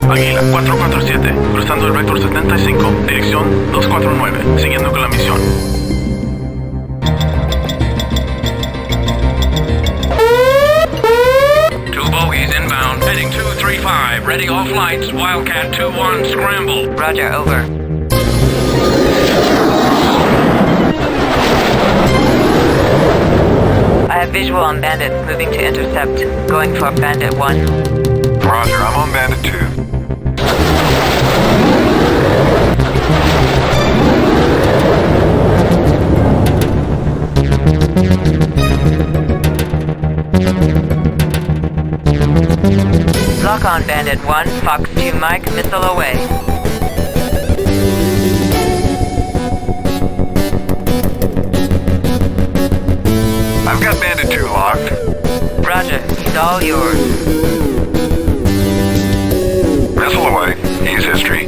Águila 447, cruzando el vector 75, dirección 249, siguiendo con la misión. Two bogies inbound, heading 235, ready all flights, Wildcat 2-1, scramble. Roger, over. I have visual on bandits moving to intercept, going for bandit 1. Roger, I'm on bandit 2. Lock on bandit 1, Fox 2 Mike, missile away. I've got bandit 2 locked. Roger, he's all yours. Missile away. He's history.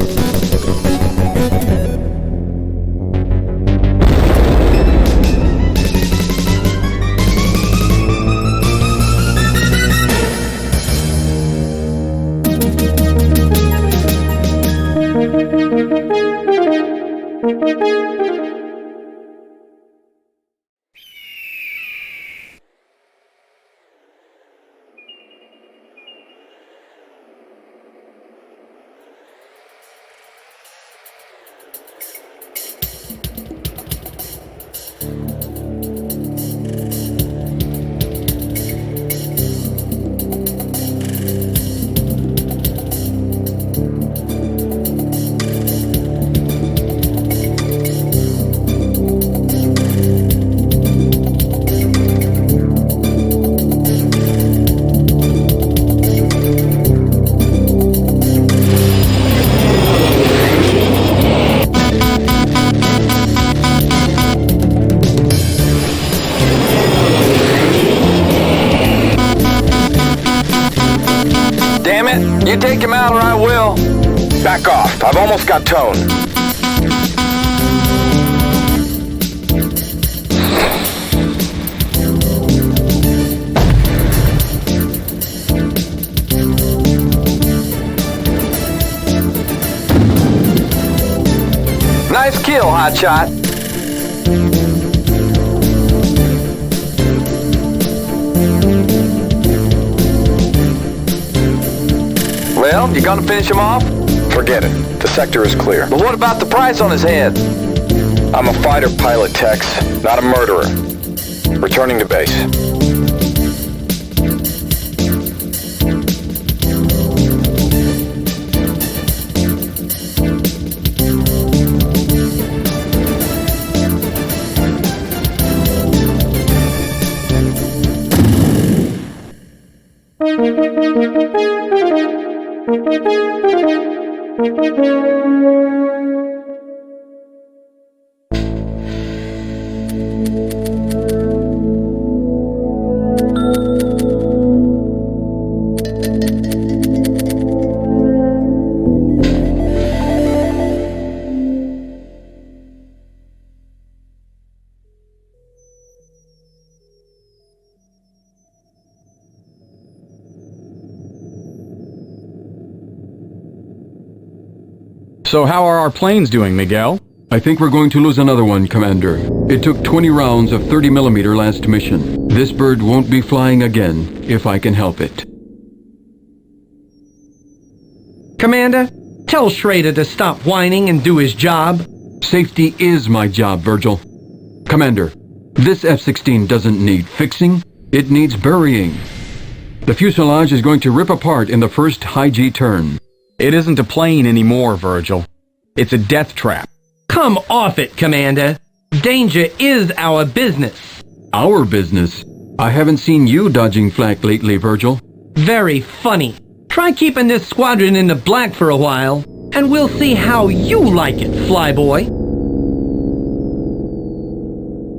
You take him out or I will. Back off. I've almost got tone. Nice kill, hotshot. Well, you gonna finish him off? Forget it. The sector is clear. But what about the price on his head? I'm a fighter pilot, Tex, not a murderer. Returning to base. So how are our planes doing, Miguel? I think we're going to lose another one, Commander. It took 20 rounds of 30mm last mission. This bird won't be flying again, if I can help it. Commander, tell Schrader to stop whining and do his job. Safety is my job, Virgil. Commander, this F-16 doesn't need fixing, it needs burying. The fuselage is going to rip apart in the first high G turn. It isn't a plane anymore, Virgil. It's a death trap. Come off it, Commander. Danger is our business. Our business? I haven't seen you dodging flak lately, Virgil. Very funny. Try keeping this squadron in the black for a while, and we'll see how you like it, flyboy.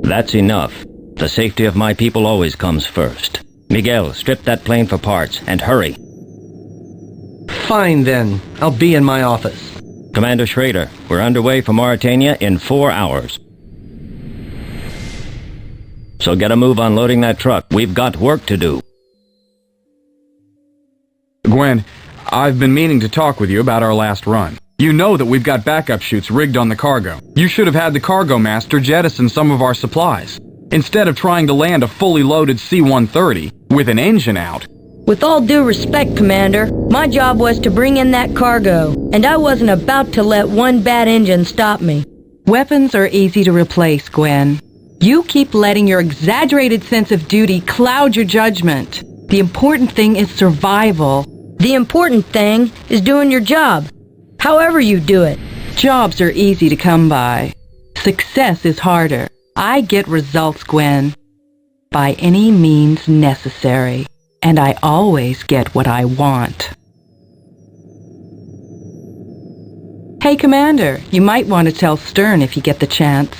That's enough. The safety of my people always comes first. Miguel, strip that plane for parts, and hurry. Fine then. I'll be in my office. Commander Schrader, we're underway for Mauritania in 4 hours. So get a move on loading that truck. We've got work to do. Gwen, I've been meaning to talk with you about our last run. You know that we've got backup chutes rigged on the cargo. You should have had the cargo master jettison some of our supplies, instead of trying to land a fully loaded C-130 with an engine out. With all due respect, Commander, my job was to bring in that cargo, and I wasn't about to let one bad engine stop me. Weapons are easy to replace, Gwen. You keep letting your exaggerated sense of duty cloud your judgment. The important thing is survival. The important thing is doing your job, however you do it. Jobs are easy to come by. Success is harder. I get results, Gwen, by any means necessary. And I always get what I want. Hey, Commander, you might want to tell Stern, if you get the chance,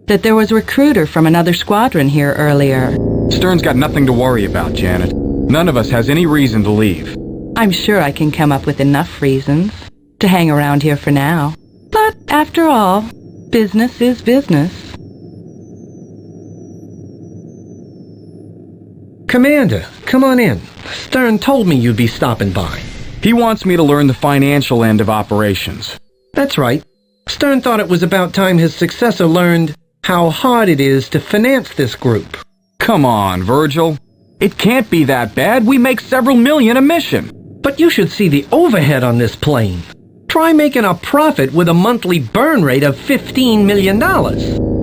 that there was a recruiter from another squadron here earlier. Stern's got nothing to worry about, Janet. None of us has any reason to leave. I'm sure I can come up with enough reasons to hang around here for now. But after all, business is business. Commander, come on in. Stern told me you'd be stopping by. He wants me to learn the financial end of operations. That's right. Stern thought it was about time his successor learned how hard it is to finance this group. Come on, Virgil. It can't be that bad. We make several million a mission. But you should see the overhead on this plane. Try making a profit with a monthly burn rate of $15 million.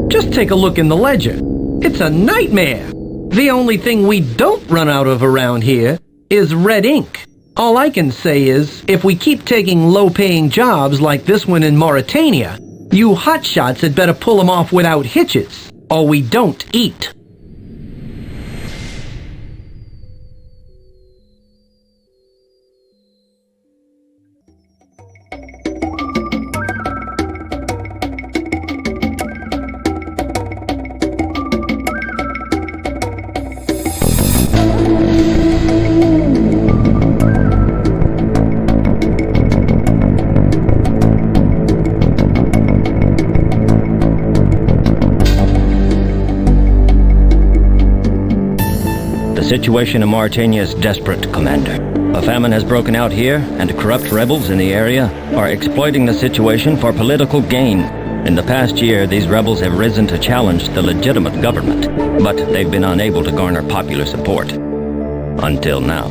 Just take a look in the ledger. It's a nightmare. The only thing we don't run out of around here is red ink. All I can say is, if we keep taking low-paying jobs like this one in Mauritania, you hotshots had better pull them off without hitches, or we don't eat. The situation in Mauritania is desperate, Commander. A famine has broken out here, and corrupt rebels in the area are exploiting the situation for political gain. In the past year, these rebels have risen to challenge the legitimate government, but they've been unable to garner popular support. Until now.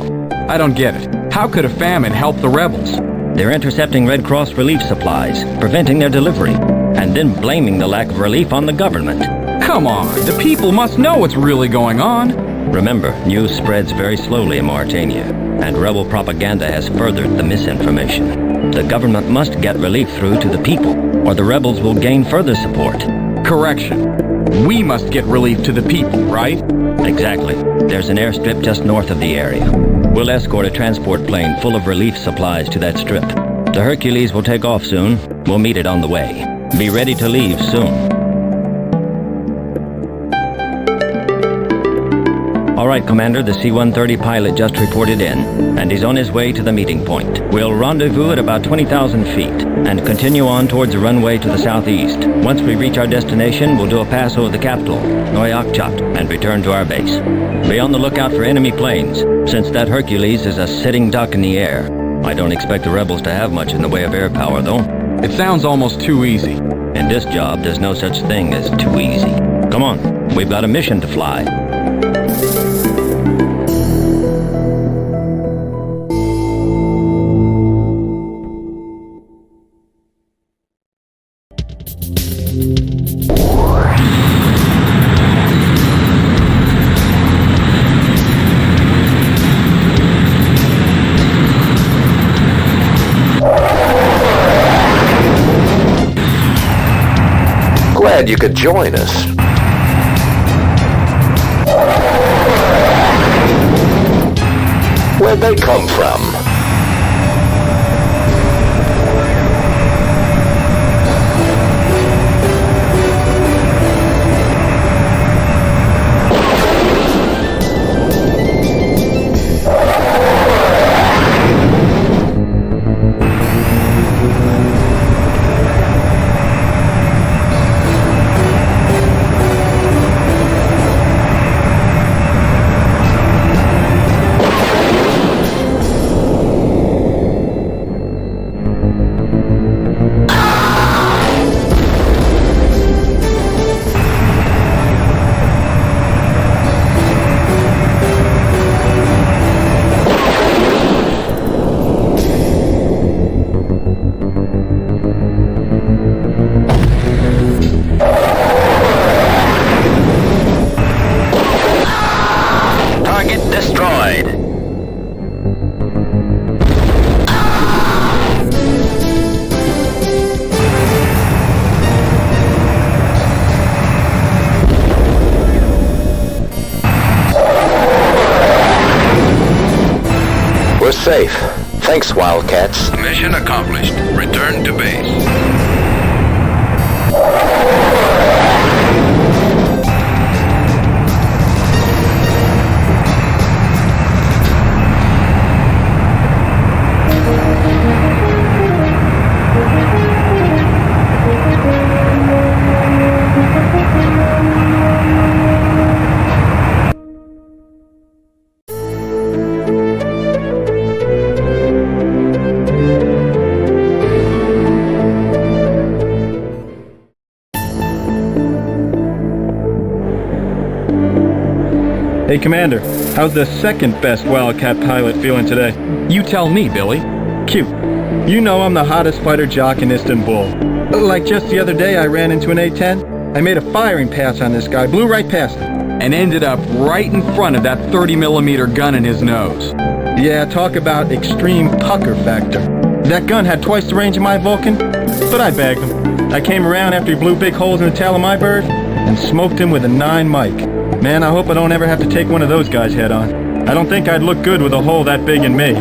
I don't get it. How could a famine help the rebels? They're intercepting Red Cross relief supplies, preventing their delivery, and then blaming the lack of relief on the government. Come on, the people must know what's really going on. Remember, news spreads very slowly in Mauritania, and rebel propaganda has furthered the misinformation. The government must get relief through to the people, or the rebels will gain further support. Correction. We must get relief to the people, right? Exactly. There's an airstrip just north of the area. We'll escort a transport plane full of relief supplies to that strip. The Hercules will take off soon. We'll meet it on the way. Be ready to leave soon. All right, Commander, the C-130 pilot just reported in, and he's on his way to the meeting point. We'll rendezvous at about 20,000 feet, and continue on towards the runway to the southeast. Once we reach our destination, we'll do a pass over the capital, To Nouakchott, and return to our base. Be on the lookout for enemy planes, since that Hercules is a sitting duck in the air. I don't expect the rebels to have much in the way of air power, though. It sounds almost too easy. In this job, there's no such thing as too easy. Come on, we've got a mission to fly. Glad you could join us. Where'd they come from? Target destroyed. We're safe. Thanks, Wildcats. Mission accomplished. Return to base. Hey, Commander, how's the second best Wildcat pilot feeling today? You tell me, Billy. Cute. You know I'm the hottest fighter jock in Istanbul. Like just the other day I ran into an A-10. I made a firing pass on this guy, blew right past him. And ended up right in front of that 30mm gun in his nose. Yeah, talk about extreme pucker factor. That gun had twice the range of my Vulcan, but I bagged him. I came around after he blew big holes in the tail of my bird and smoked him with a 9 mic. Man, I hope I don't ever have to take one of those guys head on. I don't think I'd look good with a hole that big in me.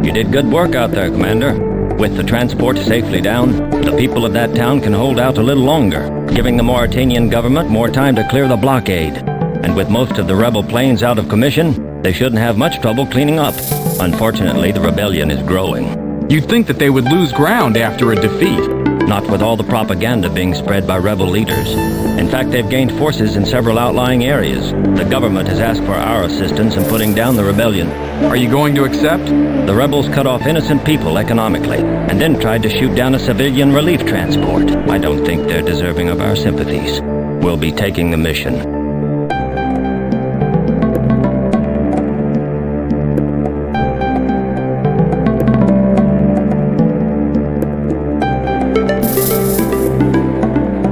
You did good work out there, Commander. With the transport safely down, the people of that town can hold out a little longer, giving the Mauritanian government more time to clear the blockade. And with most of the rebel planes out of commission, they shouldn't have much trouble cleaning up. Unfortunately, the rebellion is growing. You'd think that they would lose ground after a defeat. Not with all the propaganda being spread by rebel leaders. In fact, they've gained forces in several outlying areas. The government has asked for our assistance in putting down the rebellion. Are you going to accept? The rebels cut off innocent people economically, and then tried to shoot down a civilian relief transport. I don't think they're deserving of our sympathies. We'll be taking the mission.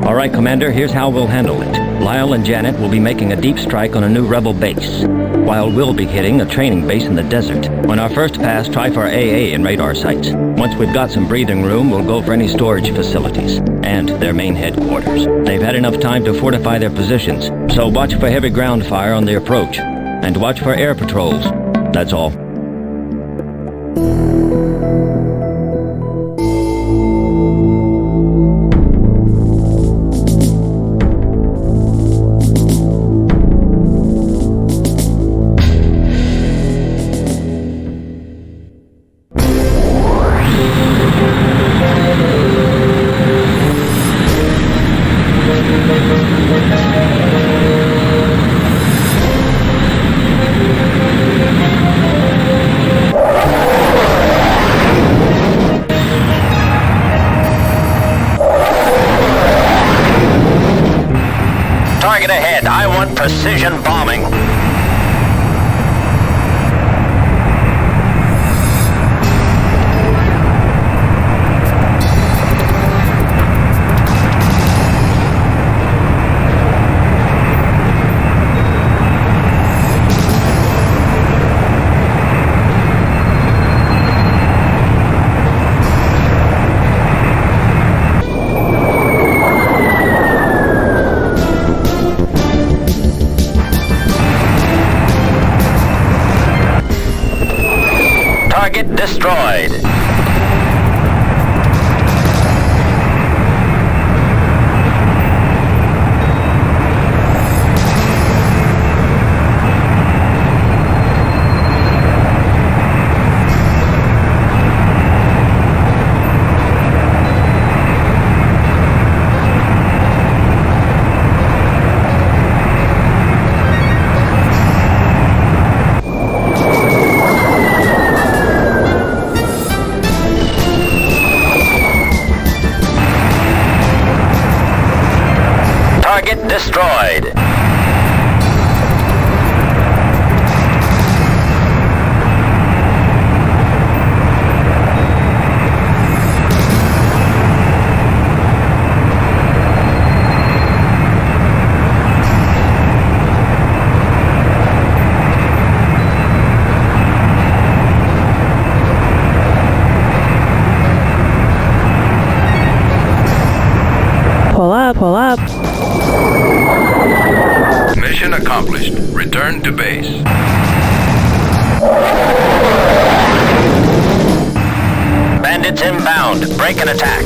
All right, Commander, here's how we'll handle it. Lyle and Janet will be making a deep strike on a new rebel base, while we'll be hitting a training base in the desert. On our first pass, try for AA and radar sites. Once we've got some breathing room, we'll go for any storage facilities and their main headquarters. They've had enough time to fortify their positions, so watch for heavy ground fire on the approach, and watch for air patrols. That's all. Target ahead. I want precision bombing. Target destroyed. up, pull up. Mission accomplished. Return to base. Bandits inbound. Break and attack.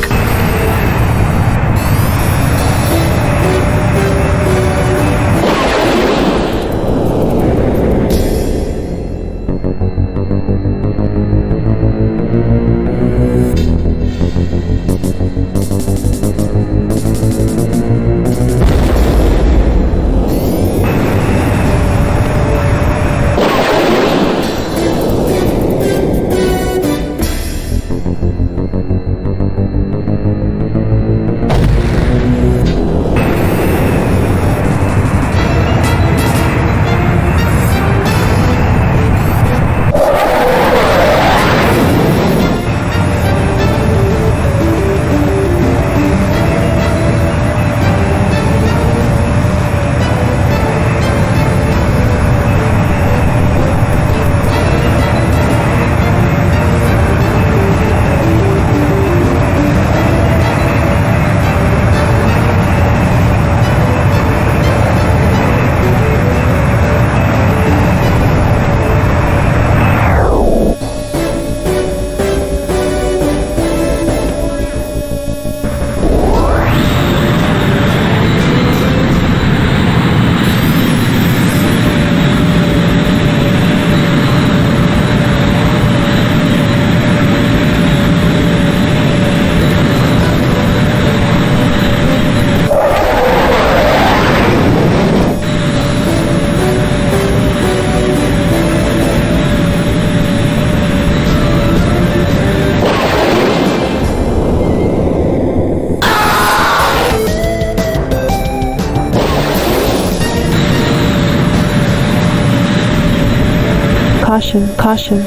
Caution, caution.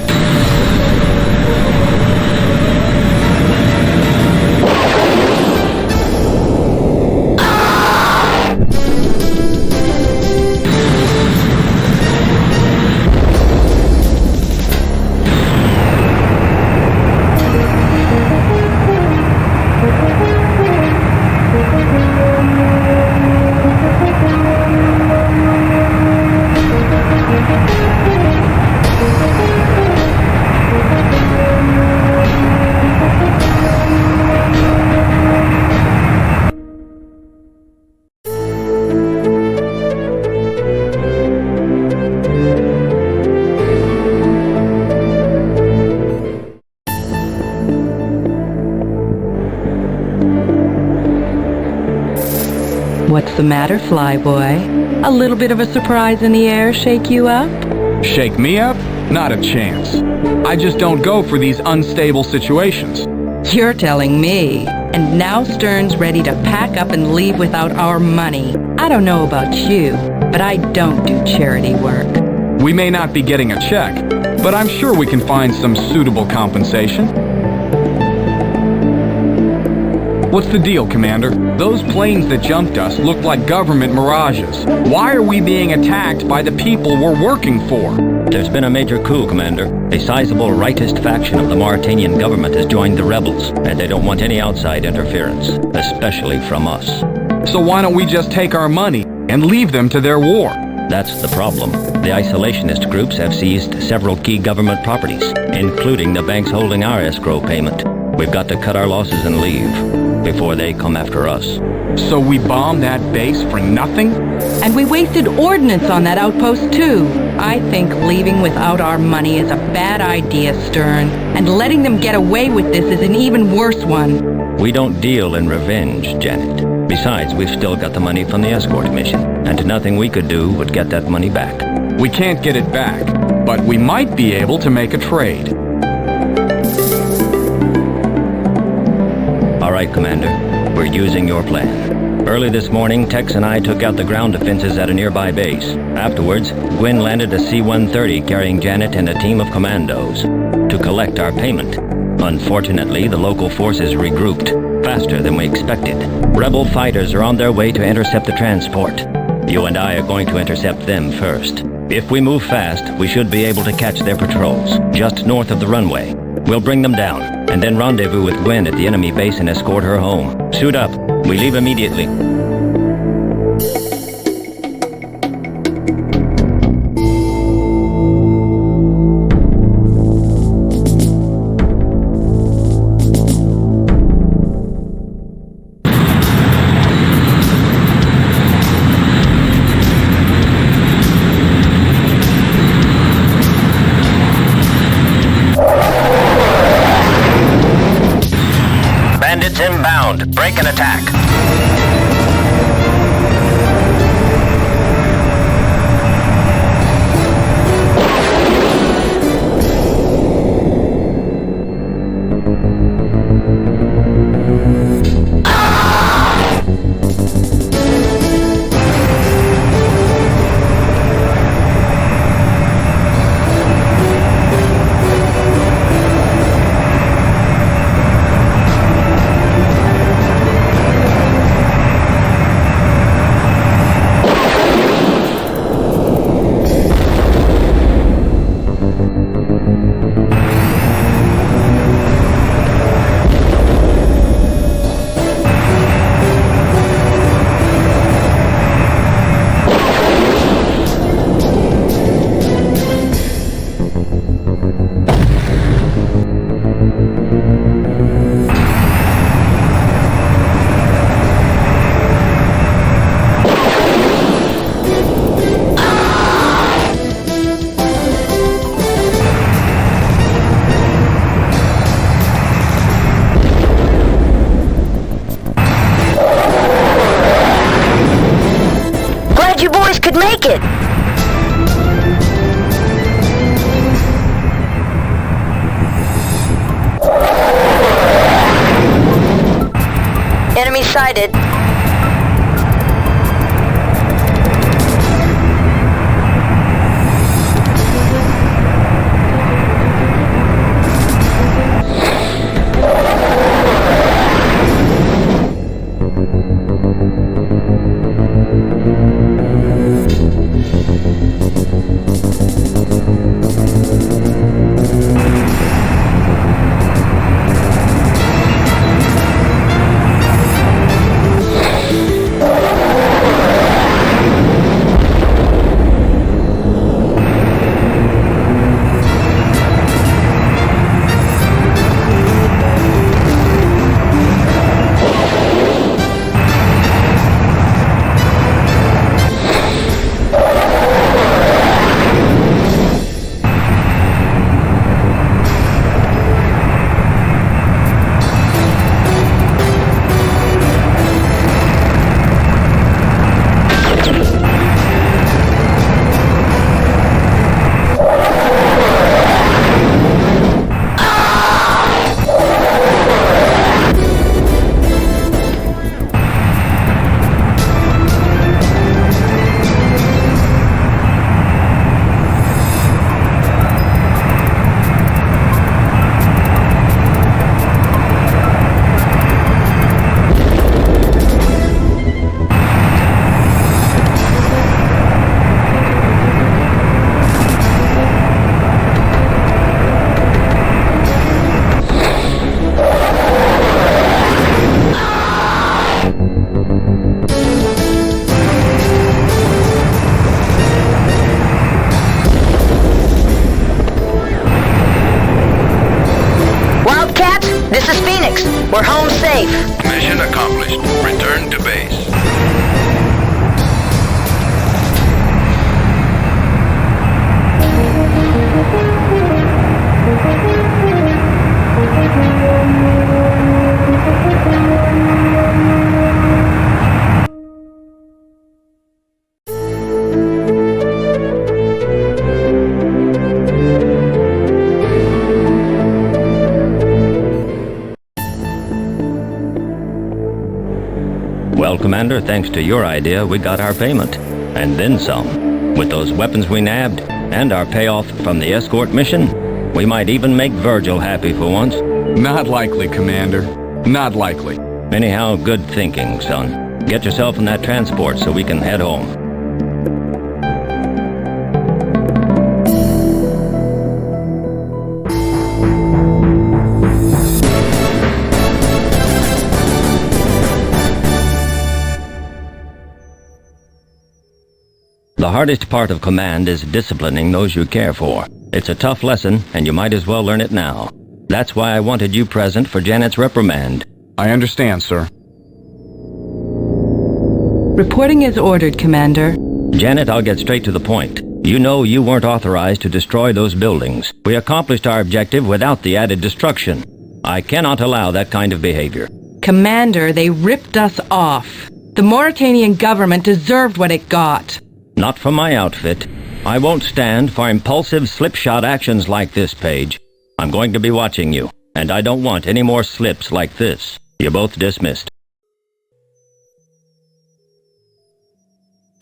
What's the matter, flyboy? A little bit of a surprise in the air shake you up? Shake me up? Not a chance. I just don't go for these unstable situations. You're telling me. And now Stern's ready to pack up and leave without our money. I don't know about you, but I don't do charity work. We may not be getting a check, but I'm sure we can find some suitable compensation. What's the deal, Commander? Those planes that jumped us looked like government mirages. Why are we being attacked by the people we're working for? There's been a major coup, Commander. A sizable rightist faction of the Mauritanian government has joined the rebels, and they don't want any outside interference, especially from us. So why don't we just take our money and leave them to their war? That's the problem. The isolationist groups have seized several key government properties, including the banks holding our escrow payment. We've got to cut our losses and leave before they come after us. So we bombed that base for nothing? And we wasted ordnance on that outpost too. I think leaving without our money is a bad idea, Stern. And letting them get away with this is an even worse one. We don't deal in revenge, Janet. Besides, we've still got the money from the escort mission, and nothing we could do would get that money back. We can't get it back, but we might be able to make a trade. All right, Commander. We're using your plan. Early this morning, Tex and I took out the ground defenses at a nearby base. Afterwards, Gwyn landed a C-130 carrying Janet and a team of commandos to collect our payment. Unfortunately, the local forces regrouped faster than we expected. Rebel fighters are on their way to intercept the transport. You and I are going to intercept them first. If we move fast, we should be able to catch their patrols just north of the runway. We'll bring them down, and then rendezvous with Gwen at the enemy base and escort her home. Suit up. We leave immediately. Bandits inbound. Break and attack. Make it! Enemy sighted. This is Phoenix. We're home safe. Mission accomplished. Return to base. Well, Commander, thanks to your idea, we got our payment. And then some. With those weapons we nabbed, and our payoff from the escort mission, we might even make Virgil happy for once. Not likely, Commander. Not likely. Anyhow, good thinking, son. Get yourself in that transport so we can head home. the hardest part of command is disciplining those you care for. It's a tough lesson, and you might as well learn it now. That's why I wanted you present for Janet's reprimand. I understand, sir. Reporting as ordered, Commander. Janet, I'll get straight to the point. You know you weren't authorized to destroy those buildings. We accomplished our objective without the added destruction. I cannot allow that kind of behavior. Commander, they ripped us off. The Mauritanian government deserved what it got. Not from my outfit. I won't stand for impulsive slipshod actions like this, Paige. I'm going to be watching you, and I don't want any more slips like this. You're both dismissed.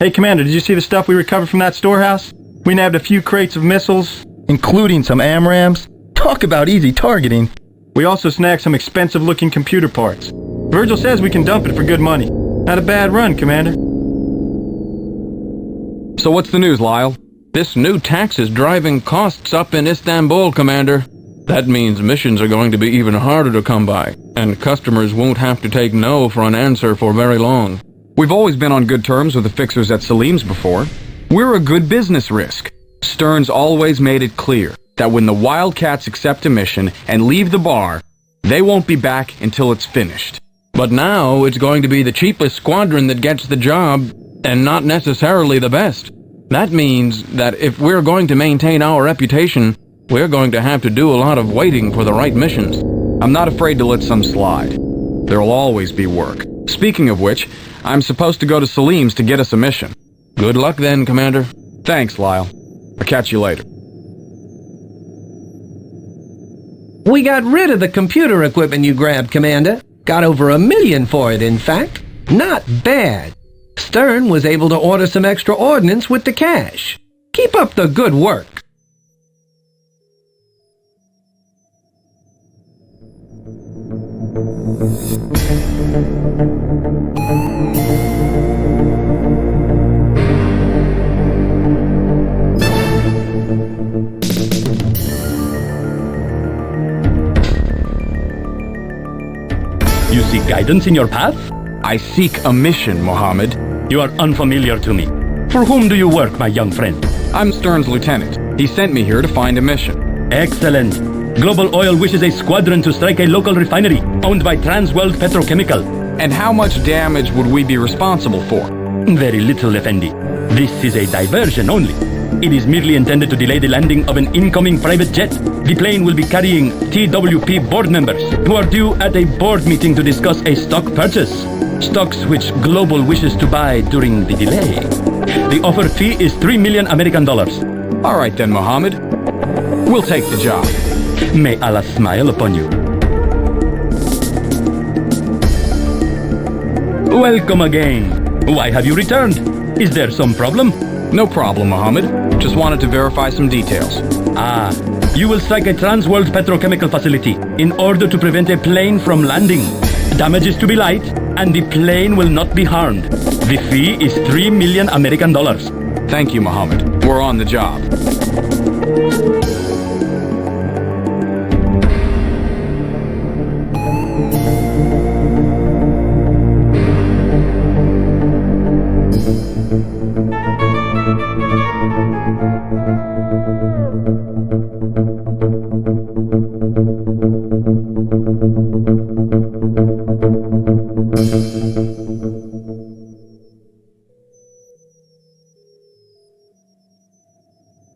Hey, Commander, did you see the stuff we recovered from that storehouse? We nabbed a few crates of missiles, including some AMRAAMs. Talk about easy targeting. We also snagged some expensive-looking computer parts. Virgil says we can dump it for good money. Not a bad run, Commander. So what's the news, Lyle? This new tax is driving costs up in Istanbul, Commander. That means missions are going to be even harder to come by, and customers won't have to take no for an answer for very long. We've always been on good terms with the fixers at Selims before. We're a good business risk. Stern's always made it clear that when the Wildcats accept a mission and leave the bar, they won't be back until it's finished. But now it's going to be the cheapest squadron that gets the job, and not necessarily the best. That means that if we're going to maintain our reputation, we're going to have to do a lot of waiting for the right missions. I'm not afraid to let some slide. There'll always be work. Speaking of which, I'm supposed to go to Selims to get us a mission. Good luck then, Commander. Thanks, Lyle. I'll catch you later. We got rid of the computer equipment you grabbed, Commander. Got over $1 million for it, in fact. Not bad. Stern was able to order some extra ordnance with the cash. Keep up the good work. You seek guidance in your path? I seek a mission, Muhammed. You are unfamiliar to me. For whom do you work, my young friend? I'm Stern's lieutenant. He sent me here to find a mission. Excellent. Global Oil wishes a squadron to strike a local refinery owned by Transworld Petrochemical. And how much damage would we be responsible for? Very little, Effendi. This is a diversion only. It is merely intended to delay the landing of an incoming private jet. The plane will be carrying TWP board members who are due at a board meeting to discuss a stock purchase. Stocks which Global wishes to buy during the delay. The offer fee is $3 million American dollars. All right then, Muhammad. We'll take the job. May Allah smile upon you. Welcome again. Why have you returned? Is there some problem? No problem, Muhammad. Just wanted to verify some details. Ah, you will strike a Transworld Petrochemical facility in order to prevent a plane from landing. Damage is to be light, and the plane will not be harmed. The fee is $3 million American dollars. Thank you, Muhammad. We're on the job.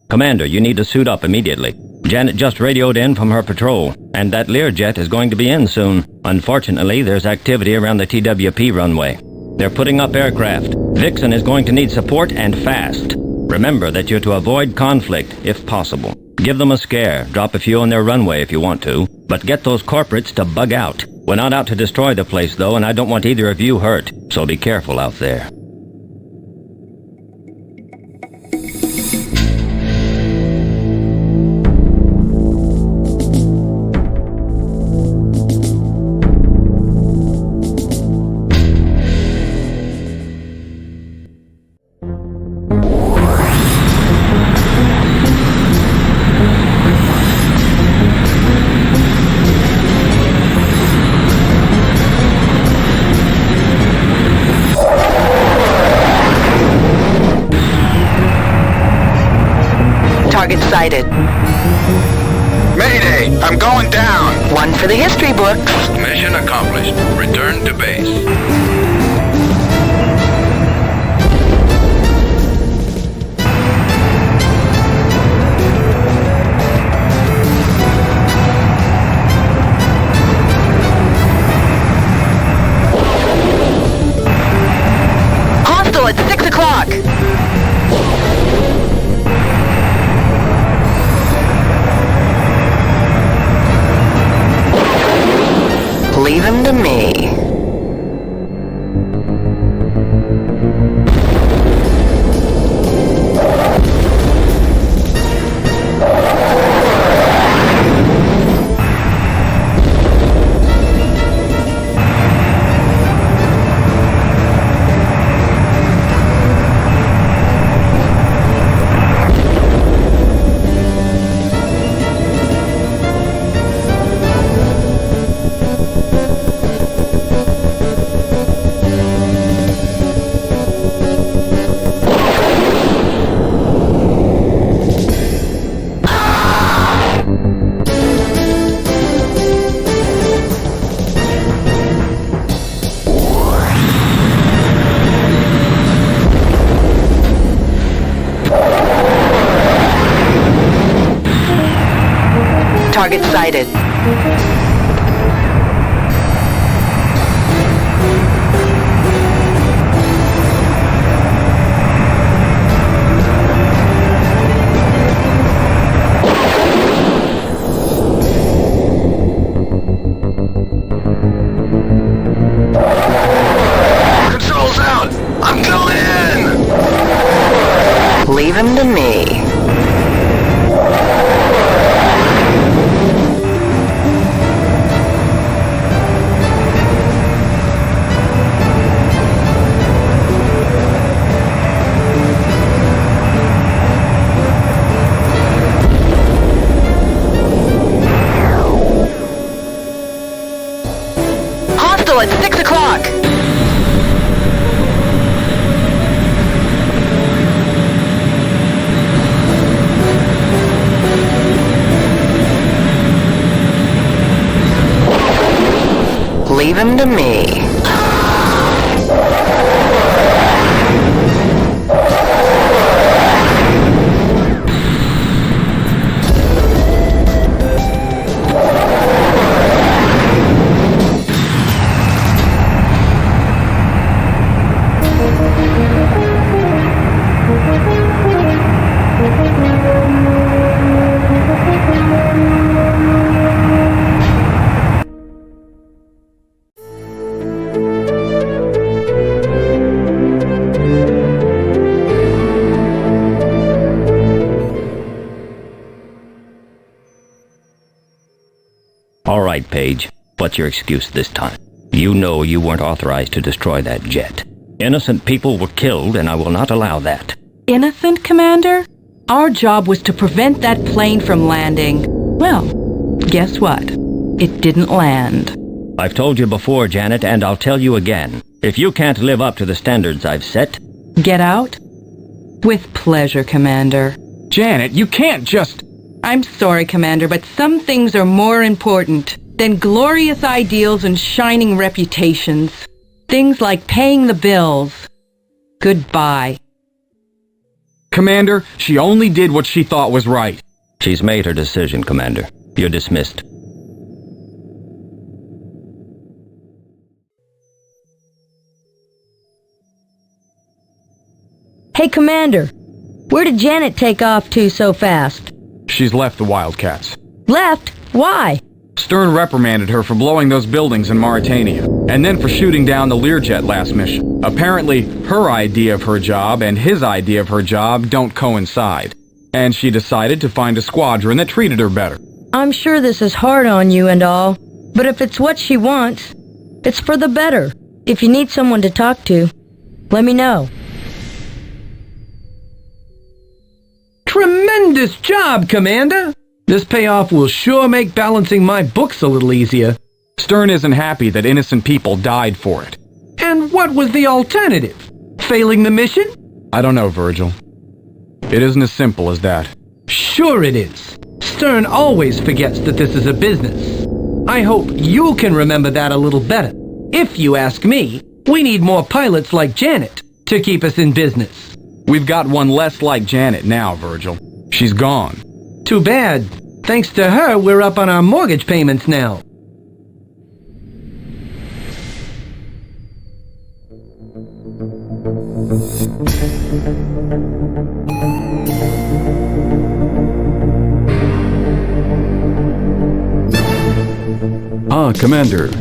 Commander, you need to suit up immediately. Janet just radioed in from her patrol, and that Learjet is going to be in soon. Unfortunately, there's activity around the TWP runway. They're putting up aircraft. Vixen is going to need support and fast. Remember that you're to avoid conflict, if possible. Give them a scare, drop a few on their runway if you want to, but get those corporates to bug out. We're not out to destroy the place, though, and I don't want either of you hurt, so be careful out there. Target sighted. Mayday! I'm going down! One for the history books. Mission accomplished. Return to base. Hostile at 6 o'clock. Leave him to me. Target sighted. Controls out! I'm going in! Leave him to me. Hostile at 6 o'clock. Leave him to me. All right, Paige. What's your excuse this time? You know you weren't authorized to destroy that jet. Innocent people were killed, and I will not allow that. Innocent, Commander? Our job was to prevent that plane from landing. Well, guess what? It didn't land. I've told you before, Janet, and I'll tell you again. If you can't live up to the standards I've set... Get out? With pleasure, Commander. Janet, you can't just... I'm sorry, Commander, but some things are more important than glorious ideals and shining reputations. Things like paying the bills. Goodbye. Commander, she only did what she thought was right. She's made her decision, Commander. You're dismissed. Hey, Commander. Where did Janet take off to so fast? She's left the Wildcats. Left? Why? Stern reprimanded her for blowing those buildings in Mauritania, and then for shooting down the Learjet last mission. Apparently, her idea of her job and his idea of her job don't coincide, and she decided to find a squadron that treated her better. I'm sure this is hard on you and all, but if it's what she wants, it's for the better. If you need someone to talk to, let me know. Tremendous job, Commander! This payoff will sure make balancing my books a little easier. Stern isn't happy that innocent people died for it. And what was the alternative? Failing the mission? I don't know, Virgil. It isn't as simple as that. Shh! Sure it is. Stern always forgets that this is a business. I hope you can remember that a little better. If you ask me, we need more pilots like Janet to keep us in business. We've got one less like Janet now, Virgil. She's gone. Too bad. Thanks to her, we're up on our mortgage payments now. Ah, Commander.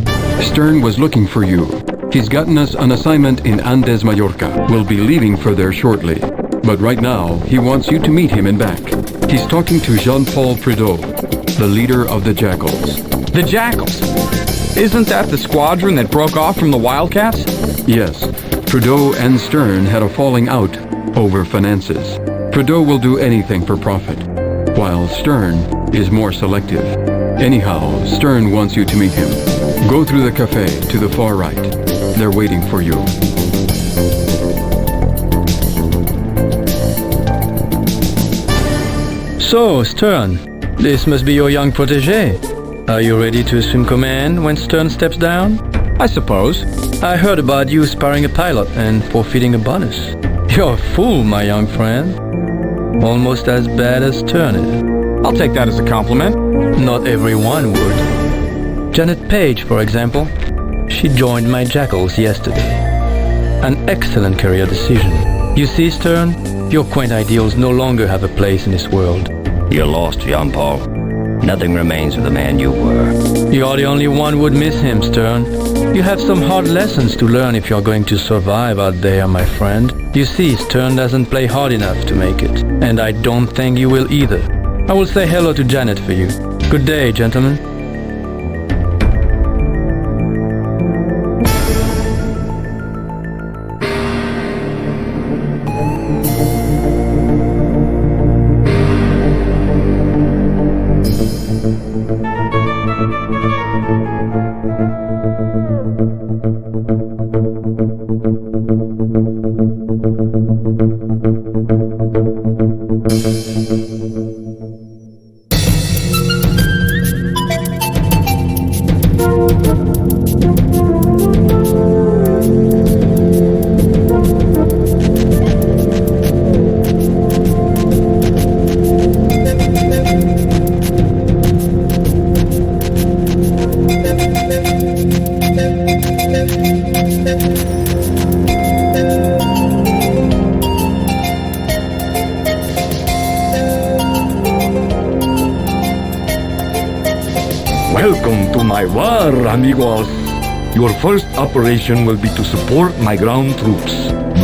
Stern was looking for you. He's gotten us an assignment in Andes Mallorca. We'll be leaving for there shortly. But right now, he wants you to meet him and back. He's talking to Jean-Paul Prideaux, the leader of the Jackals. The Jackals? Isn't that the squadron that broke off from the Wildcats? Yes. Prideaux and Stern had a falling out over finances. Prideaux will do anything for profit, while Stern is more selective. Anyhow, Stern wants you to meet him. Go through the cafe to the far right. They're waiting for you. So, Stern, this must be your young protégé. Are you ready to assume command when Stern steps down? I suppose. I heard about you sparring a pilot and forfeiting a bonus. You're a fool, my young friend. Almost as bad as Stern is. I'll take that as a compliment. Not everyone would. Janet Page, for example. She joined my Jackals yesterday. An excellent career decision. You see, Stern, your quaint ideals no longer have a place in this world. You're lost, Jean-Paul. Nothing remains of the man you were. You're the only one who would miss him, Stern. You have some hard lessons to learn if you're going to survive out there, my friend. You see, Stern doesn't play hard enough to make it, and I don't think you will either. I will say hello to Janet for you. Good day, gentlemen. Welcome to my war, amigos. Your first operation will be to support my ground troops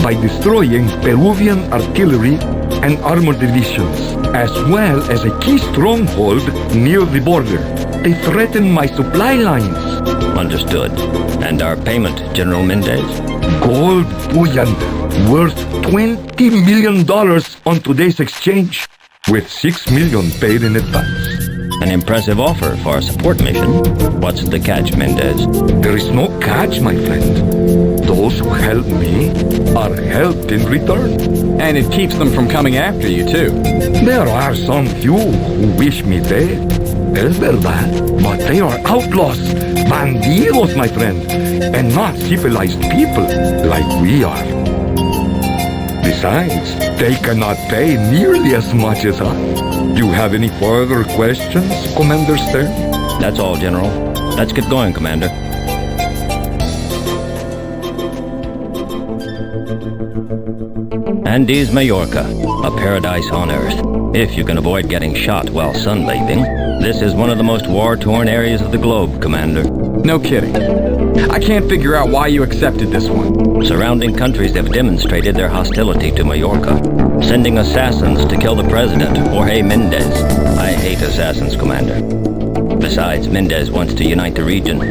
by destroying Peruvian artillery and armored divisions, as well as a key stronghold near the border. They threaten my supply lines. Understood. And our payment, General Mendez? Gold bullion worth $20 million on today's exchange, with $6 million paid in advance. An impressive offer for a support mission. What's the catch, Mendez? There is no catch, my friend. Those who help me are helped in return. And it keeps them from coming after you, too. There are some few who wish me dead. Es verdad. But they are outlaws, bandidos, my friend, and not civilized people like we are. Besides, they cannot pay nearly as much as us. Do you have any further questions, Commander Stern? That's all, General. Let's get going, Commander. Andes Mallorca, a paradise on Earth. If you can avoid getting shot while sunbathing, this is one of the most war-torn areas of the globe, Commander. No kidding. I can't figure out why you accepted this one. Surrounding countries have demonstrated their hostility to Mallorca, sending assassins to kill the president, Jorge Mendez. I hate assassins, Commander. Besides, Mendez wants to unite the region,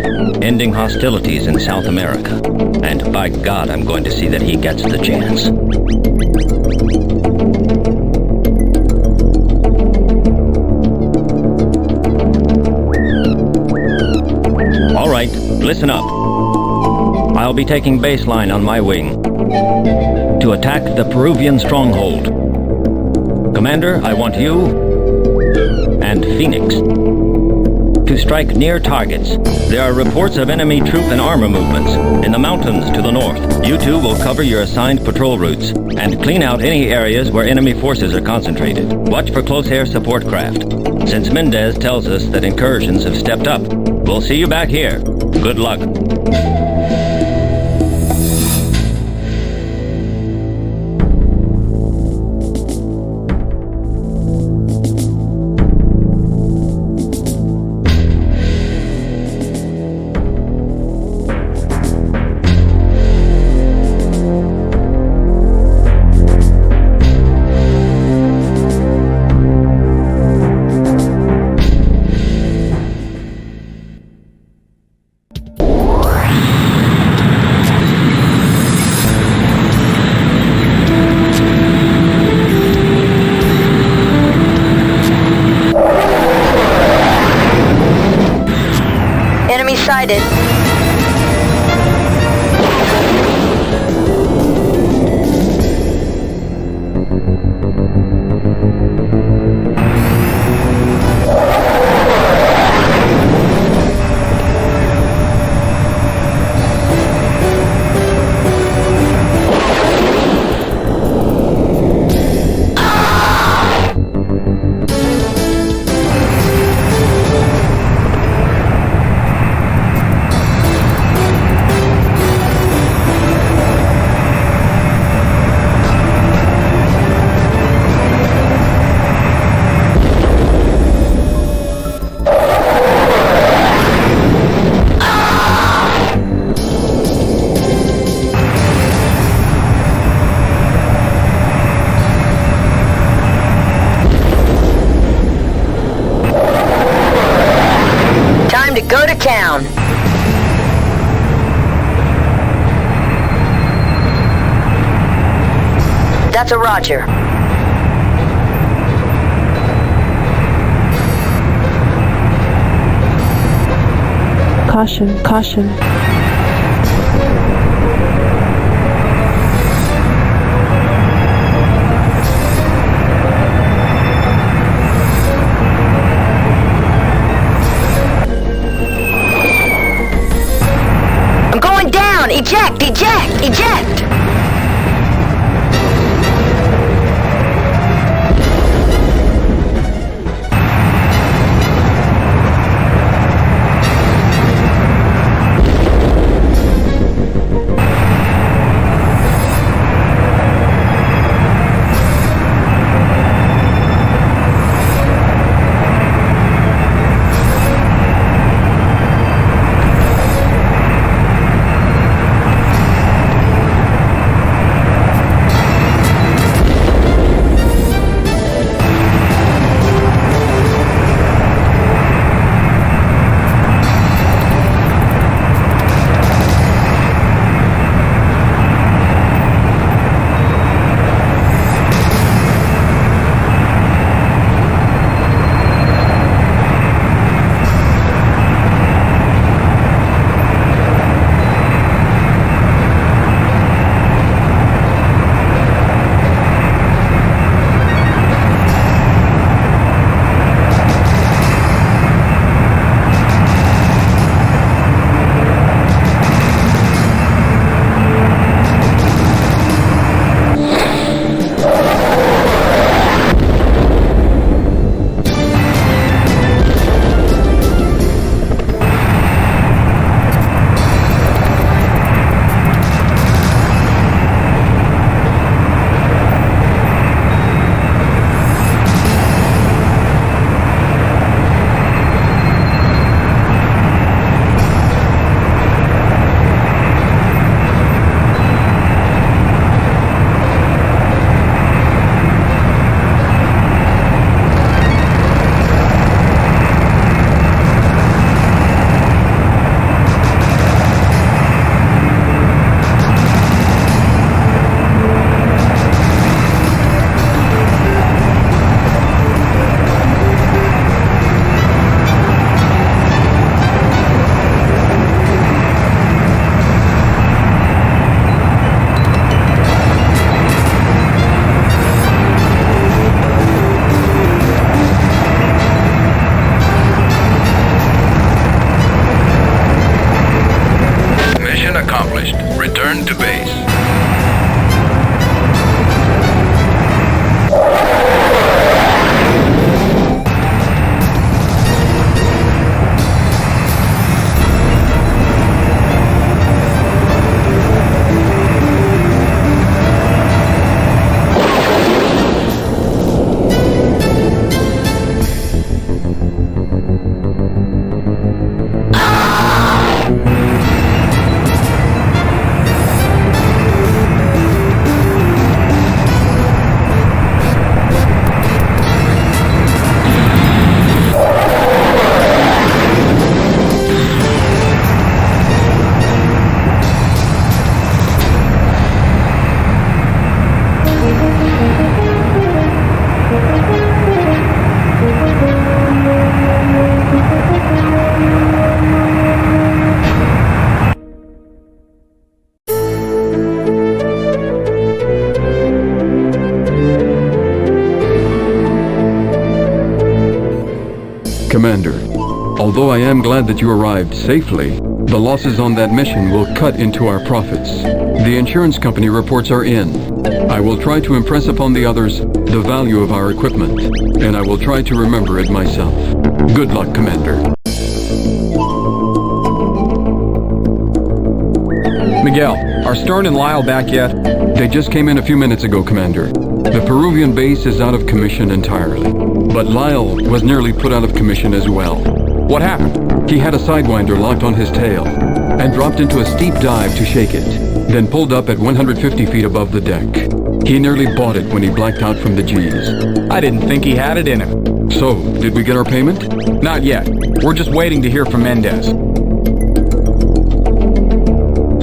ending hostilities in South America. And by God, I'm going to see that he gets the chance. All right, listen up. I'll be taking baseline on my wing to attack the Peruvian stronghold. Commander, I want you and Phoenix. To strike near targets, there are reports of enemy troop and armor movements in the mountains to the north. You two will cover your assigned patrol routes and clean out any areas where enemy forces are concentrated. Watch for close air support craft. Since Mendez tells us that incursions have stepped up, we'll see you back here. Good luck. Sighted. Go to town. That's a Roger. Caution, caution. Eject! Eject! Eject! Commander, although I am glad that you arrived safely, the losses on that mission will cut into our profits. The insurance company reports are in. I will try to impress upon the others the value of our equipment, and I will try to remember it myself. Good luck, Commander. Miguel, are Stern and Lyle back yet? They just came in a few minutes ago, Commander. The Peruvian base is out of commission entirely, but Lyle was nearly put out of commission as well. What happened? He had a sidewinder locked on his tail and dropped into a steep dive to shake it, then pulled up at 150 feet above the deck. He nearly bought it when he blacked out from the G's. I didn't think he had it in him. So, did we get our payment? Not yet. We're just waiting to hear from Mendez.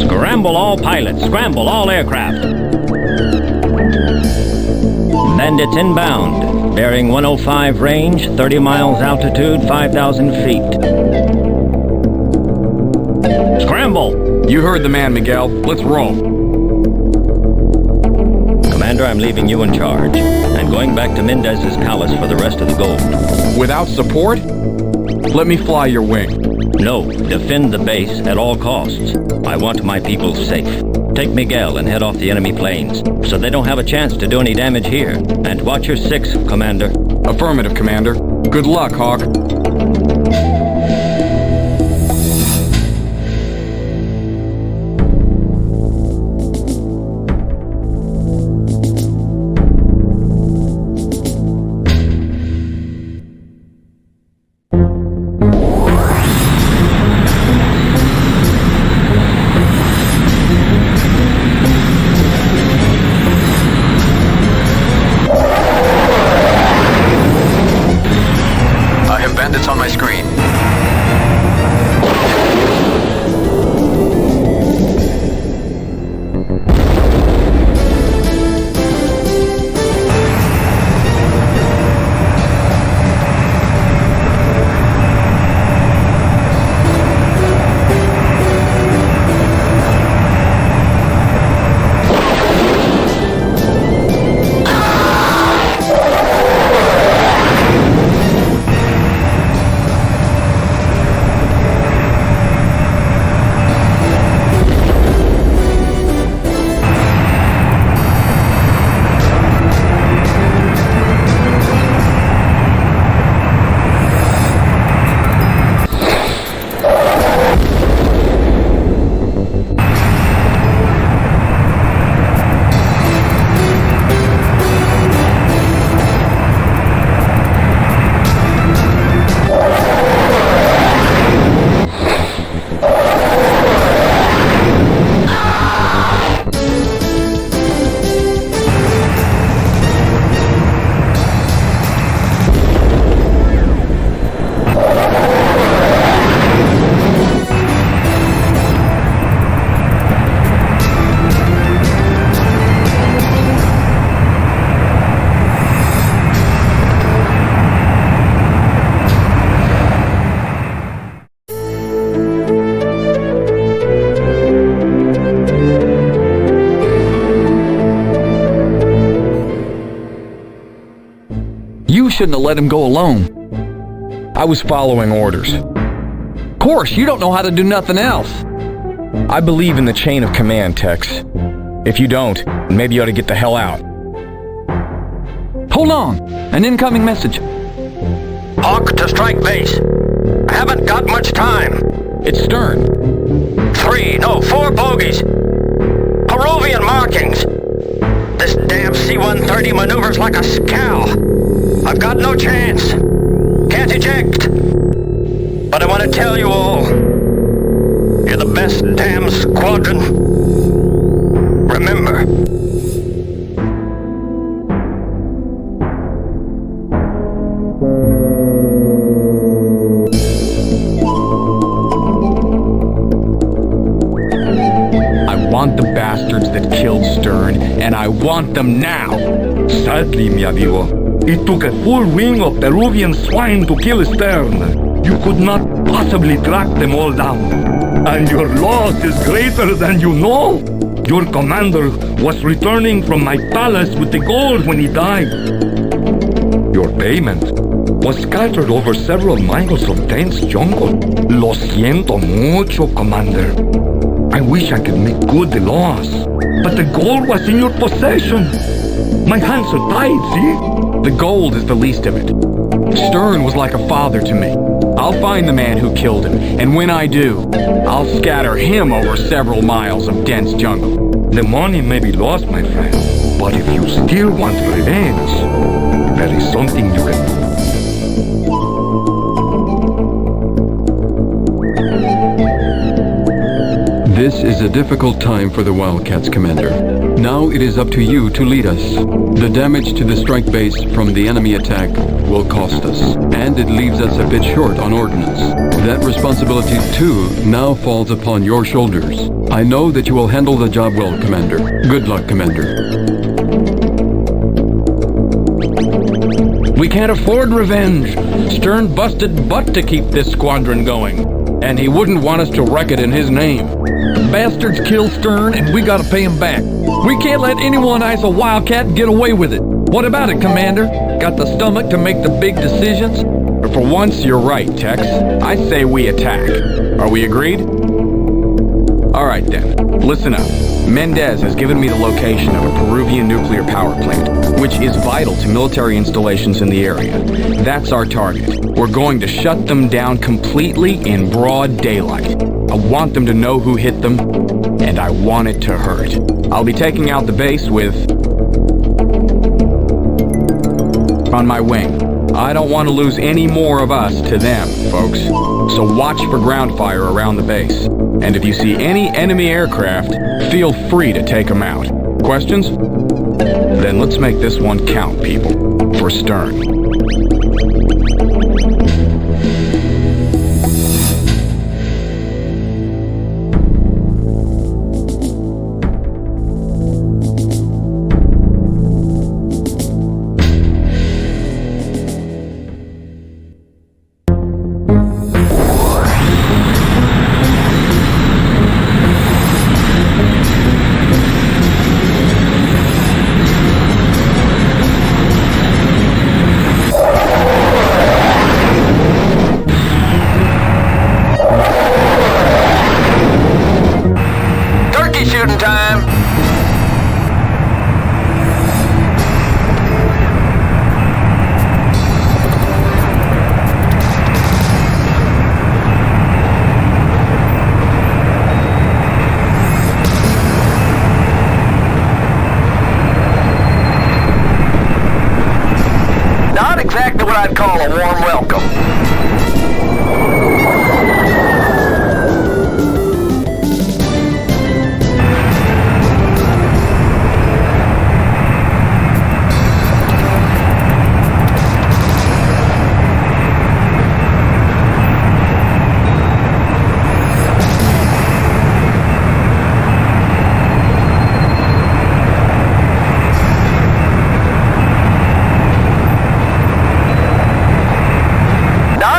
Scramble all pilots, scramble all aircraft. Bandits inbound, bearing 105 range, 30 miles altitude, 5,000 feet. Scramble! You heard the man, Miguel. Let's roll. Commander, I'm leaving you in charge, and going back to Mendez's palace for the rest of the gold. Without support? Let me fly your wing. No, defend the base at all costs. I want my people safe. Take Miguel and head off the enemy planes, so they don't have a chance to do any damage here. And watch your six, Commander. Affirmative, Commander. Good luck, Hawk. Shouldn't have let him go alone. I was following orders. Of course, you don't know how to do nothing else. I believe in the chain of command, Tex. If you don't, maybe you ought to get the hell out. Hold on. An incoming message. Hawk to strike base. I haven't got much time. It's Stern. 4 bogeys. Peruvian markings. This damn C-130 maneuvers like a scow. I've got no chance. Can't eject. But I want to tell you all, you're the best damn squadron. Remember. I want the bastards that killed Stern, and I want them now. Sadly, mi amigo, it took a full wing of Peruvian swine to kill Stern. You could not possibly track them all down. And your loss is greater than you know. Your commander was returning from my palace with the gold when he died. Your payment? was scattered over several miles of dense jungle. Lo siento mucho, Commander. I wish I could make good the loss, but the gold was in your possession. My hands are tied, see? The gold is the least of it. Stern was like a father to me. I'll find the man who killed him, and when I do, I'll scatter him over several miles of dense jungle. The money may be lost, my friend, but if you still want revenge, there is something you can do. This is a difficult time for the Wildcats, Commander. Now it is up to you to lead us. The damage to the strike base from the enemy attack will cost us, and it leaves us a bit short on ordnance. That responsibility, too, now falls upon your shoulders. I know that you will handle the job well, Commander. Good luck, Commander. We can't afford revenge. Stern busted butt to keep this squadron going, and he wouldn't want us to wreck it in his name. The bastards killed Stern, and we gotta pay him back. We can't let anyone ice a Wildcat and get away with it. What about it, Commander? Got the stomach to make the big decisions? For once, you're right, Tex. I say we attack. Are we agreed? All right, then. Listen up. Mendez has given me the location of a Peruvian nuclear power plant, which is vital to military installations in the area. That's our target. We're going to shut them down completely in broad daylight. I want them to know who hit them, and I want it to hurt. I'll be taking out the base with... on my wing. I don't want to lose any more of us to them, folks. So watch for ground fire around the base. And if you see any enemy aircraft, feel free to take them out. Questions? Then let's make this one count, people. For Stern. Exactly what I'd call a warm welcome.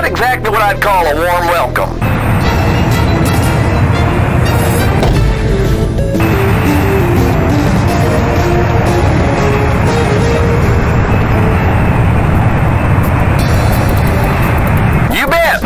Exactly what I'd call a warm welcome. You bet.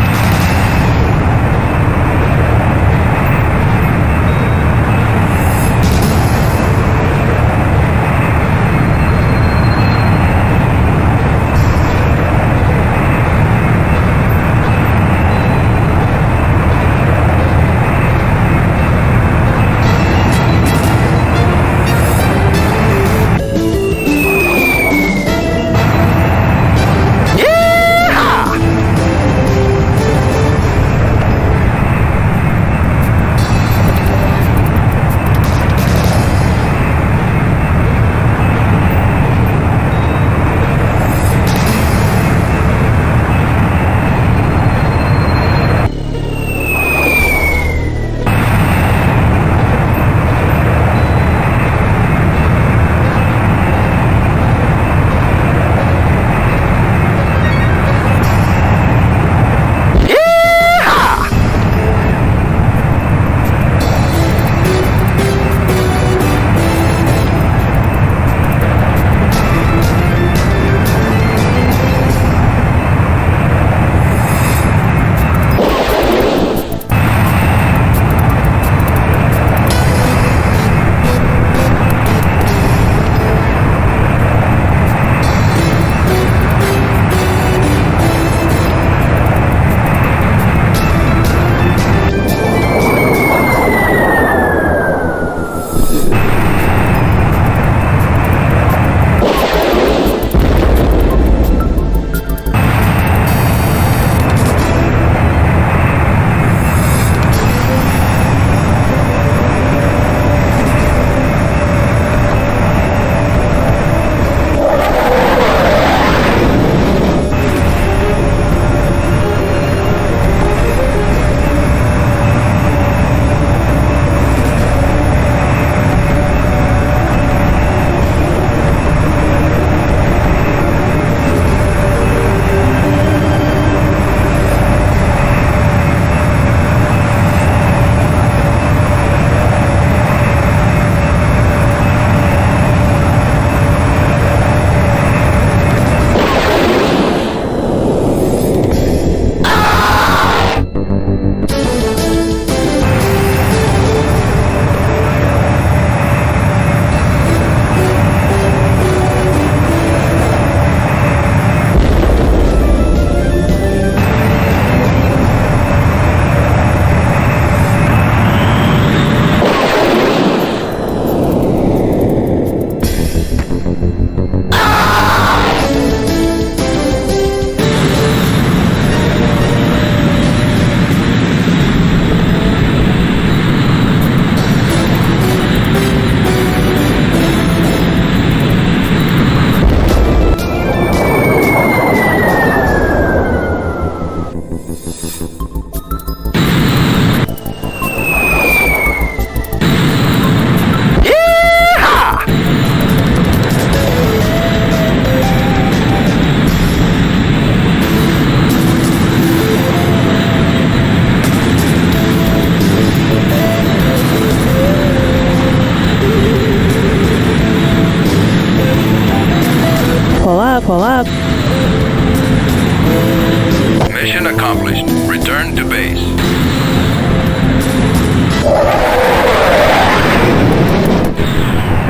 accomplished. Return to base.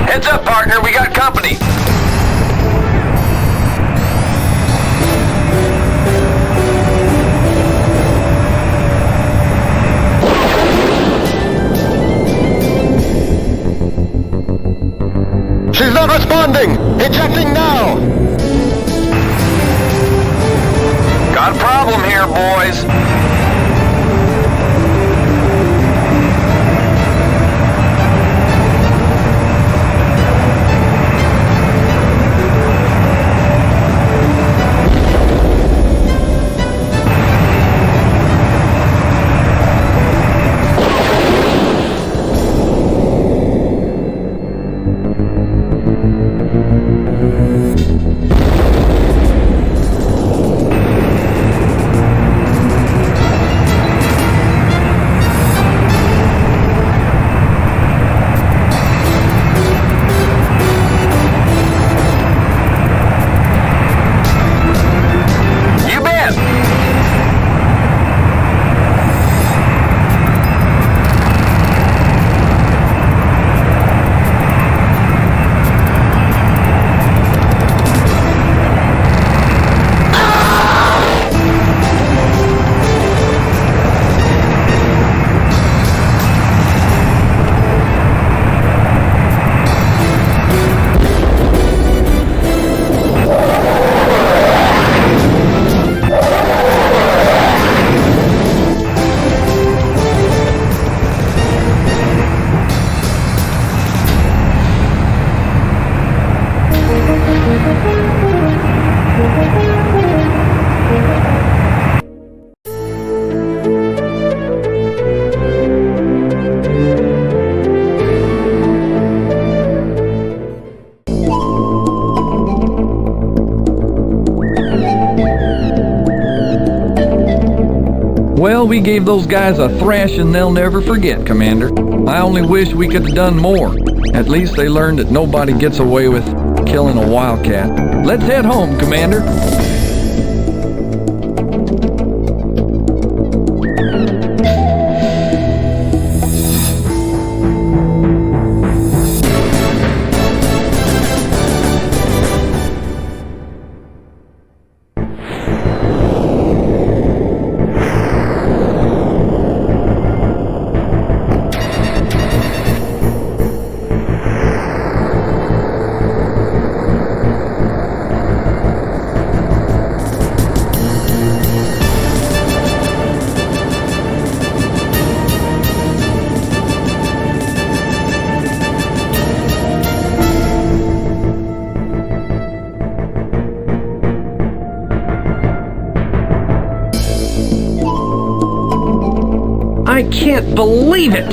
Heads up, partner, we got company. She's not responding! Ejecting now! Got a problem here, boys. Well, we gave those guys a thrashing they'll never forget, Commander. I only wish we could have done more. At least they learned that nobody gets away with killing a wildcat. Let's head home, Commander. I can't believe it!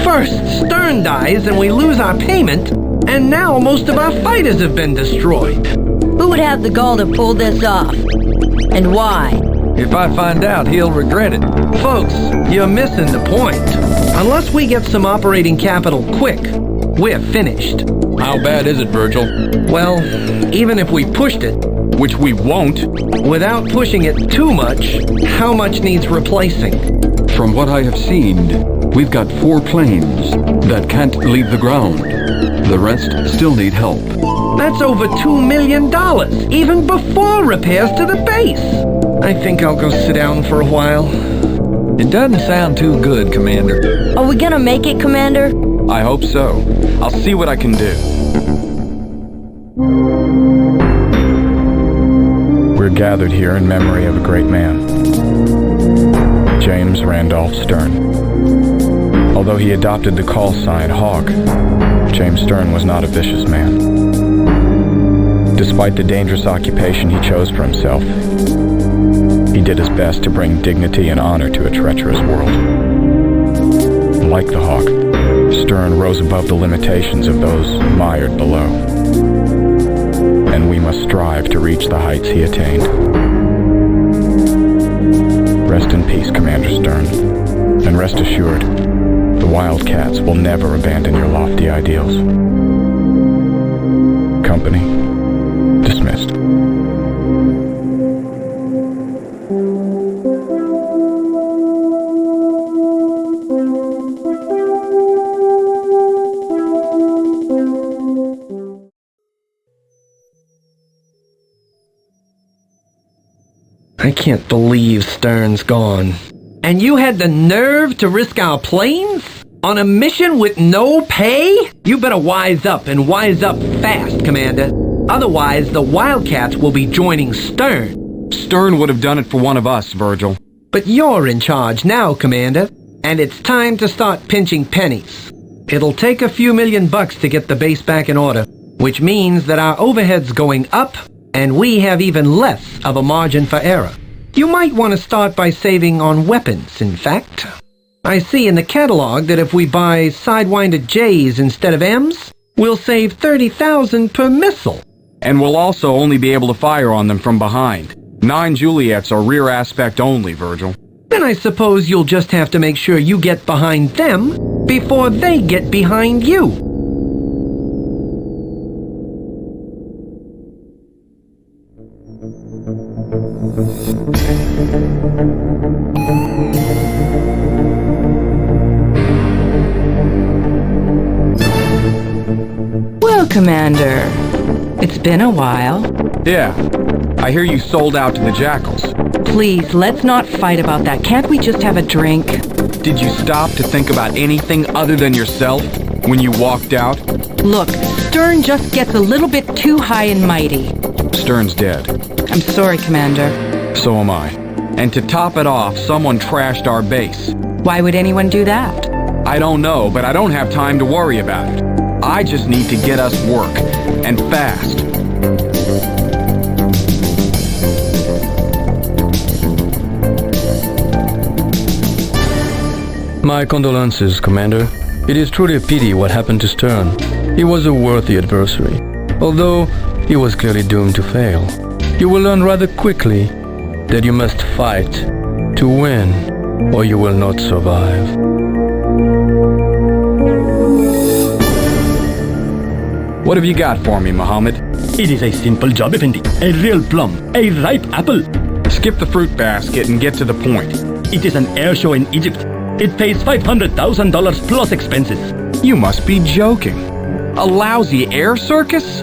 First, Stern dies and we lose our payment, and now most of our fighters have been destroyed. Who would have the gall to pull this off? And why? If I find out, he'll regret it. Folks, you're missing the point. Unless we get some operating capital quick, we're finished. How bad is it, Virgil? Well, even if we pushed it, which we won't, without pushing it too much, how much needs replacing? From what I have seen, we've got 4 planes that can't leave the ground. The rest still need help. That's over $2 million, even before repairs to the base. I think I'll go sit down for a while. It doesn't sound too good, Commander. Are we gonna make it, Commander? I hope so. I'll see what I can do. We're gathered here in memory of a great man, James Randolph Stern. Although he adopted the call sign Hawk, James Stern was not a vicious man. Despite the dangerous occupation he chose for himself, he did his best to bring dignity and honor to a treacherous world. Like the Hawk, Stern rose above the limitations of those mired below. And we must strive to reach the heights he attained. Rest in peace, Commander Stern. And rest assured, the Wildcats will never abandon your lofty ideals. Company dismissed. I can't believe Stern's gone. And you had the nerve to risk our planes? On a mission with no pay? You better wise up, and wise up fast, Commander. Otherwise, the Wildcats will be joining Stern. Stern would have done it for one of us, Virgil. But you're in charge now, Commander, and it's time to start pinching pennies. It'll take a few $1,000,000 to get the base back in order, which means that our overhead's going up, and we have even less of a margin for error. You might want to start by saving on weapons, in fact. I see in the catalog that if we buy Sidewinder J's instead of M's, we'll save $30,000 per missile. And we'll also only be able to fire on them from behind. 9 Juliets are rear aspect only, Virgil. Then I suppose you'll just have to make sure you get behind them before they get behind you. Well, Commander, it's been a while. Yeah, I hear you sold out to the Jackals. Please, let's not fight about that. Can't we just have a drink? Did you stop to think about anything other than yourself when you walked out? Look, Stern just gets a little bit too high and mighty. Stern's dead. I'm sorry, Commander. So am I. And to top it off, someone trashed our base. Why would anyone do that? I don't know, but I don't have time to worry about it. I just need to get us work, and fast. My condolences, Commander. It is truly a pity what happened to Stern. He was a worthy adversary, although he was clearly doomed to fail. You will learn rather quickly that you must fight to win, or you will not survive. What have you got for me, Muhammed? It is a simple job, Effendi. A real plum, a ripe apple. Skip the fruit basket and get to the point. It is an air show in Egypt. It pays $500,000 plus expenses. You must be joking. A lousy air circus?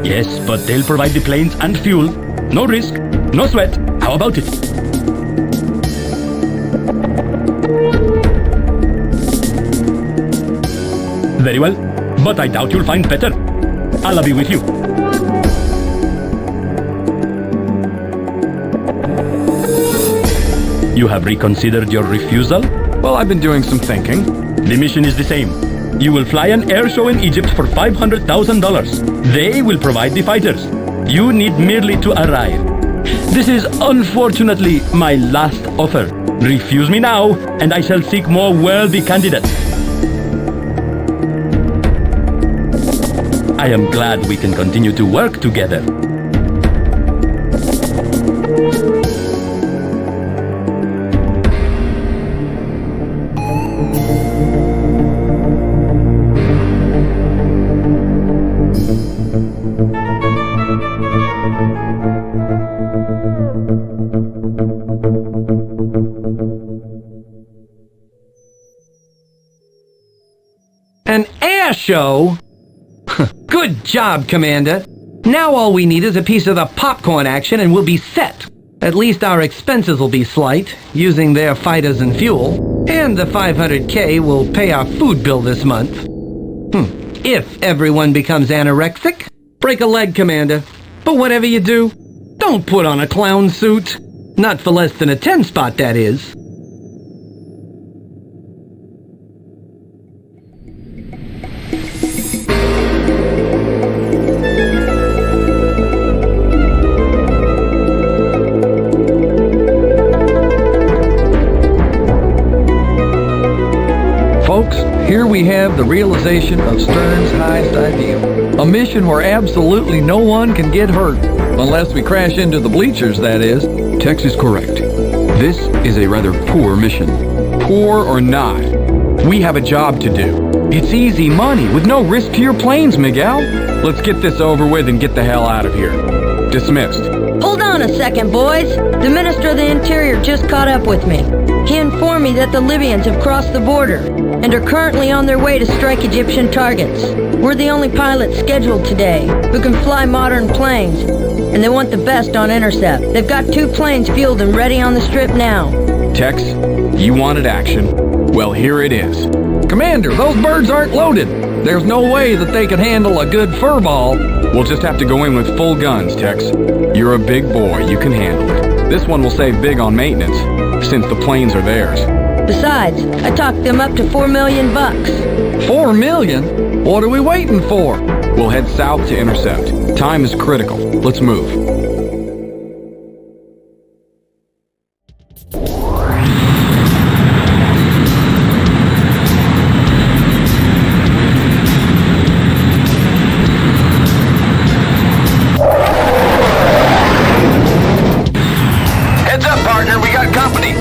Yes, but they'll provide the planes and fuel. No risk, no sweat. How about it? Very well, but I doubt you'll find better. Allah be with you. You have reconsidered your refusal? Well, I've been doing some thinking. The mission is the same. You will fly an air show in Egypt for $500,000. They will provide the fighters. You need merely to arrive. This is unfortunately my last offer. Refuse me now, and I shall seek more worthy candidates. I am glad we can continue to work together. An air show? Good job, Commander. Now all we need is a piece of the popcorn action and we'll be set. At least our expenses will be slight, using their fighters and fuel. And the $500K will pay our food bill this month. If everyone becomes anorexic, break a leg, Commander. But whatever you do, don't put on a clown suit. Not for less than a 10 spot, that is. Folks, here we have the realization of Stern's highest ideal. A mission where absolutely no one can get hurt. Unless we crash into the bleachers, that is. Tex is correct. This is a rather poor mission. Poor or not, we have a job to do. It's easy money with no risk to your planes, Miguel. Let's get this over with and get the hell out of here. Dismissed. Hold on a second, boys. The Minister of the Interior just caught up with me. He informed me that the Libyans have crossed the border and are currently on their way to strike Egyptian targets. We're the only pilots scheduled today who can fly modern planes, and they want the best on intercept. They've got 2 planes fueled and ready on the strip now. Tex, you wanted action. Well, here it is. Commander, those birds aren't loaded. There's no way that they could handle a good furball. We'll just have to go in with full guns, Tex. You're a big boy. You can handle it. This one will save big on maintenance, since the planes are theirs. Besides, I talked them up to $4 million. $4 million? What are we waiting for? We'll head south to intercept. Time is critical. Let's move. Heads up, partner. We got company.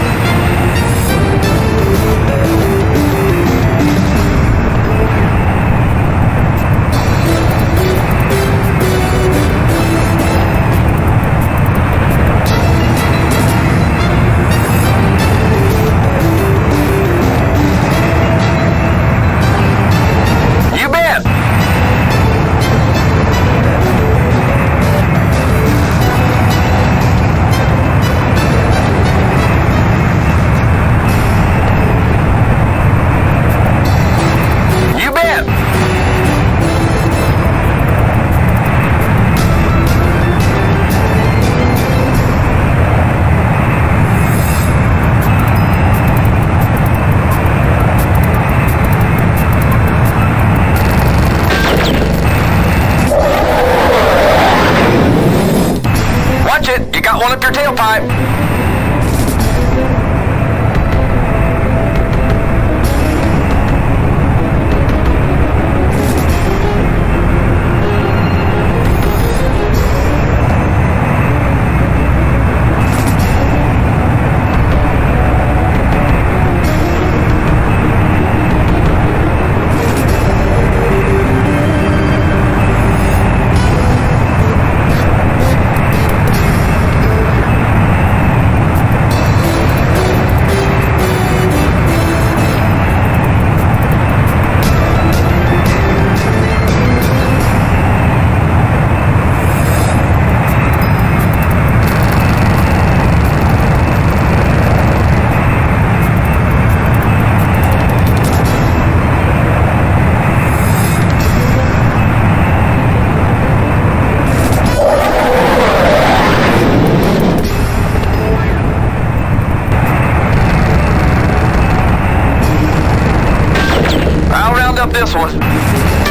This one.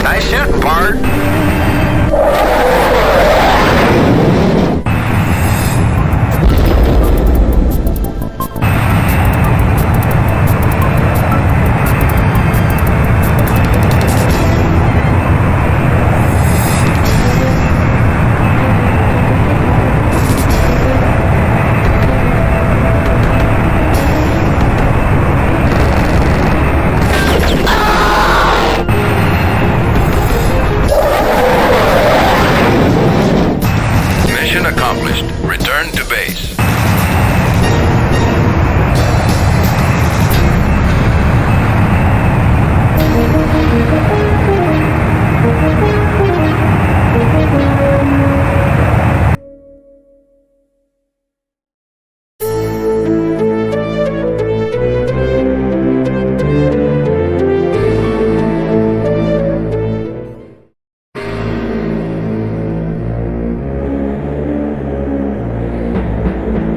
Nice shooting, Bard.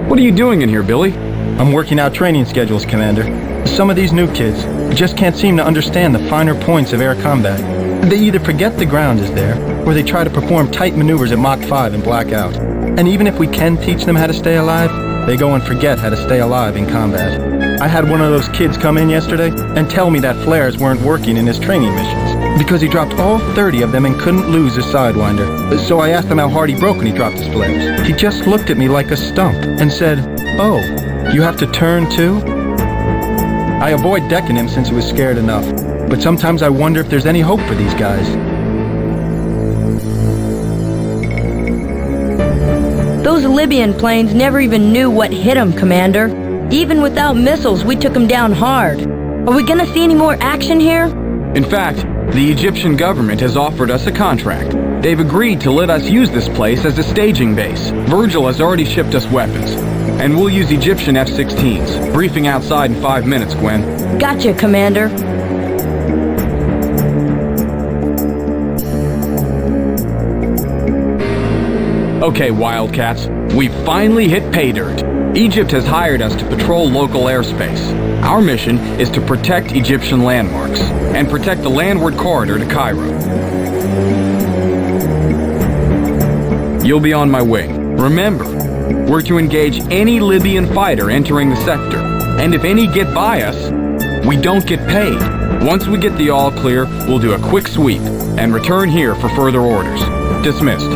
What are you doing in here, Billy? I'm working out training schedules, Commander. Some of these new kids just can't seem to understand the finer points of air combat. They either forget the ground is there, or they try to perform tight maneuvers at Mach 5 and black out. And even if we can teach them how to stay alive, they go and forget how to stay alive in combat. I had one of those kids come in yesterday and tell me that flares weren't working in his training missions, because he dropped all 30 of them and couldn't lose his Sidewinder. So I asked him how hard he broke when he dropped his flares. He just looked at me like a stump and said, "Oh, you have to turn too?" I avoid decking him since he was scared enough, but sometimes I wonder if there's any hope for these guys. Those Libyan planes never even knew what hit them, Commander. Even without missiles, we took them down hard. Are we gonna see any more action here? In fact, the Egyptian government has offered us a contract. They've agreed to let us use this place as a staging base. Virgil has already shipped us weapons, and we'll use Egyptian F-16s. Briefing outside in 5 minutes, Gwen. Gotcha, Commander. Okay, Wildcats, we finally hit pay dirt. Egypt has hired us to patrol local airspace. Our mission is to protect Egyptian landmarks and protect the landward corridor to Cairo. You'll be on my wing. Remember, we're to engage any Libyan fighter entering the sector, and if any get by us, we don't get paid. Once we get the all clear, we'll do a quick sweep and return here for further orders. Dismissed.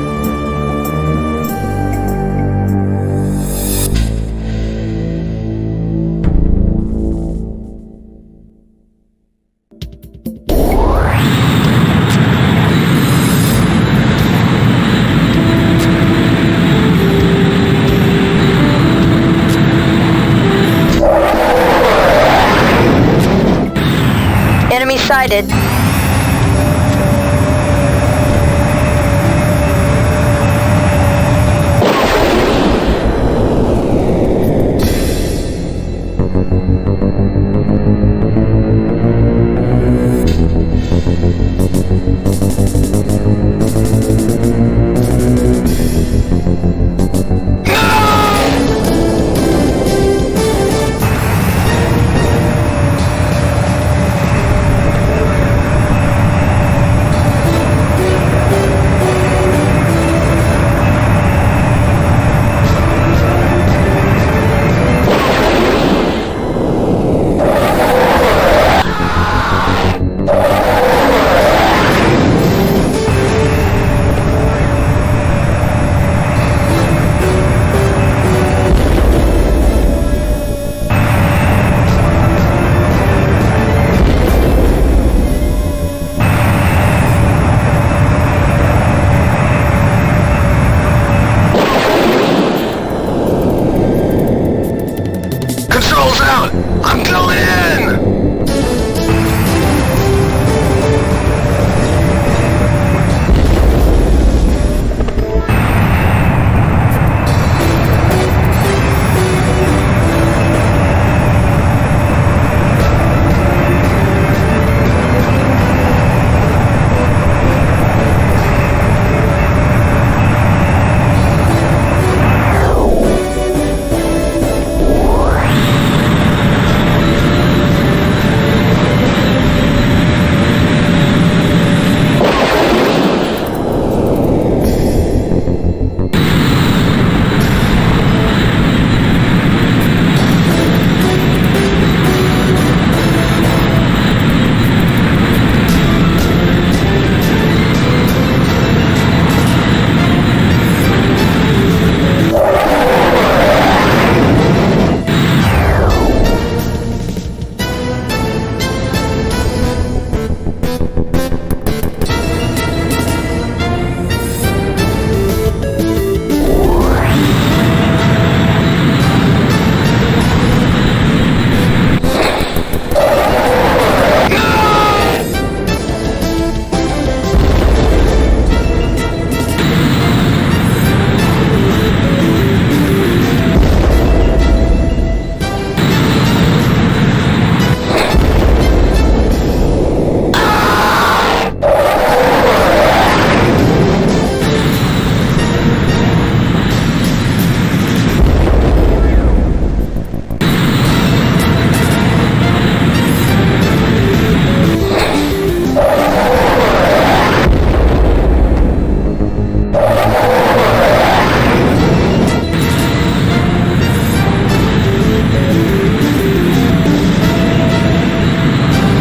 Enemy sighted.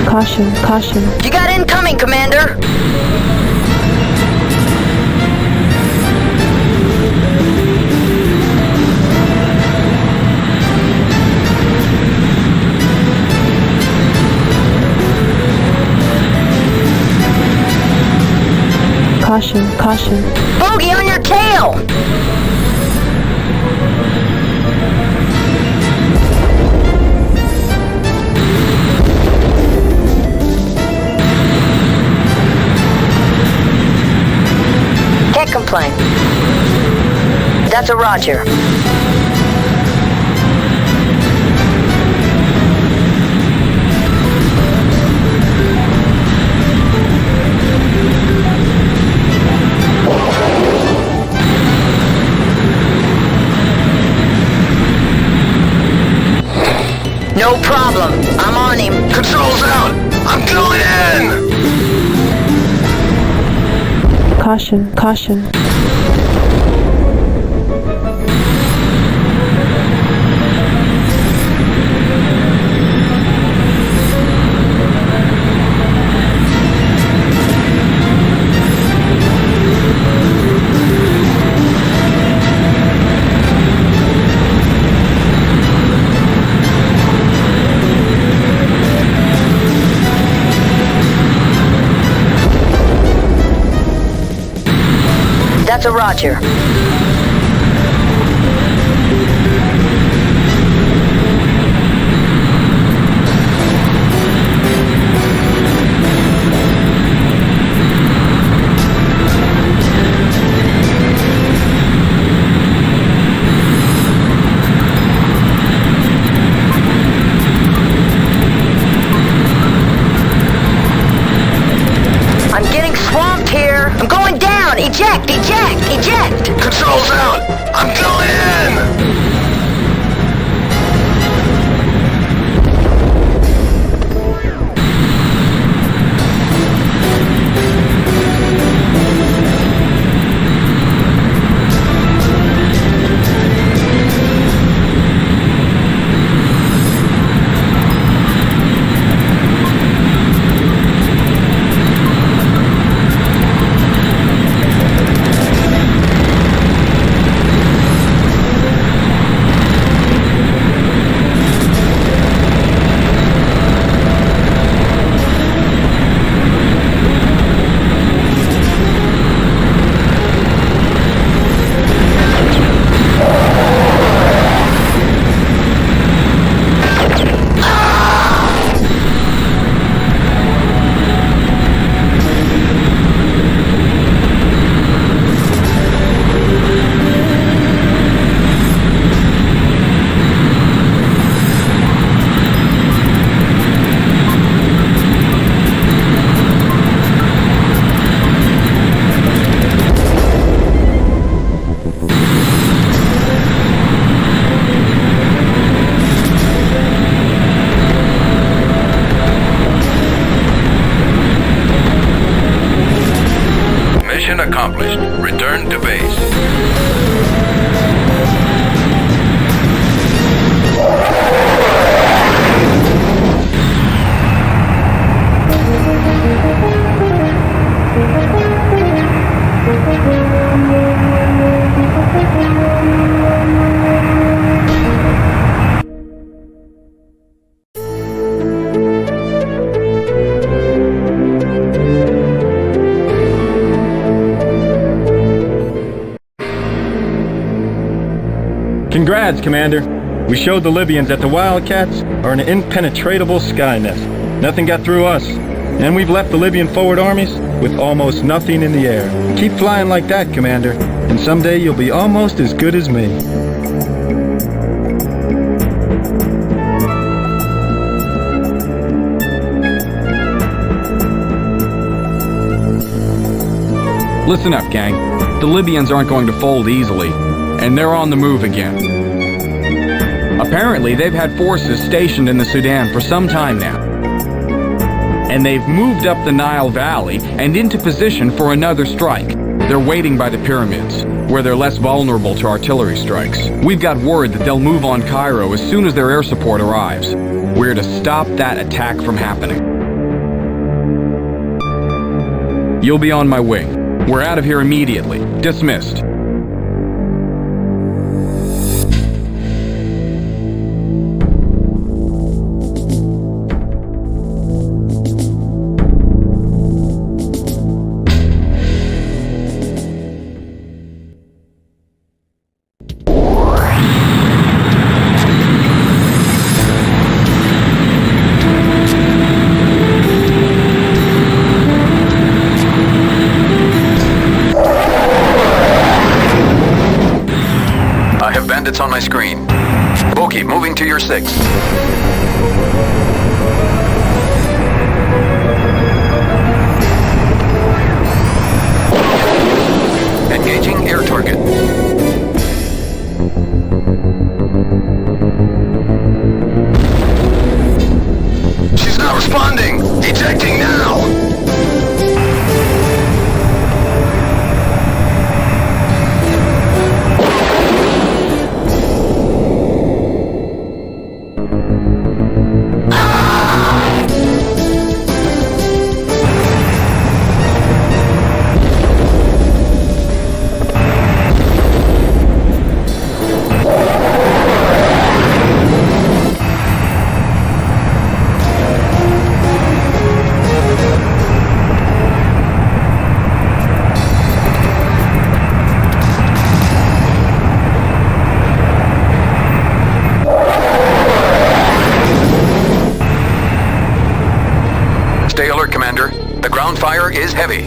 Caution, caution. You got incoming, Commander! Caution, caution. Bogey on your tail! That's a roger. No problem. I'm on him. Controls out. I'm going in. Caution, caution. That's a roger. I'm getting swamped here. I'm going down. Eject, eject, eject. Controls out. I'm going in. Mission accomplished. Return to base. Congrats, Commander. We showed the Libyans that the Wildcats are an impenetrable sky nest. Nothing got through us. And we've left the Libyan forward armies with almost nothing in the air. Keep flying like that, Commander, and someday you'll be almost as good as me. Listen up, gang. The Libyans aren't going to fold easily, and they're on the move again. Apparently, they've had forces stationed in the Sudan for some time now. And they've moved up the Nile Valley and into position for another strike. They're waiting by the pyramids, where they're less vulnerable to artillery strikes. We've got word that they'll move on Cairo as soon as their air support arrives. We're to stop that attack from happening. You'll be on my wing. We're out of here immediately. Dismissed. to your 6. Engaging air target. She's not responding! Ejecting now! Stay alert, Commander. The ground fire is heavy.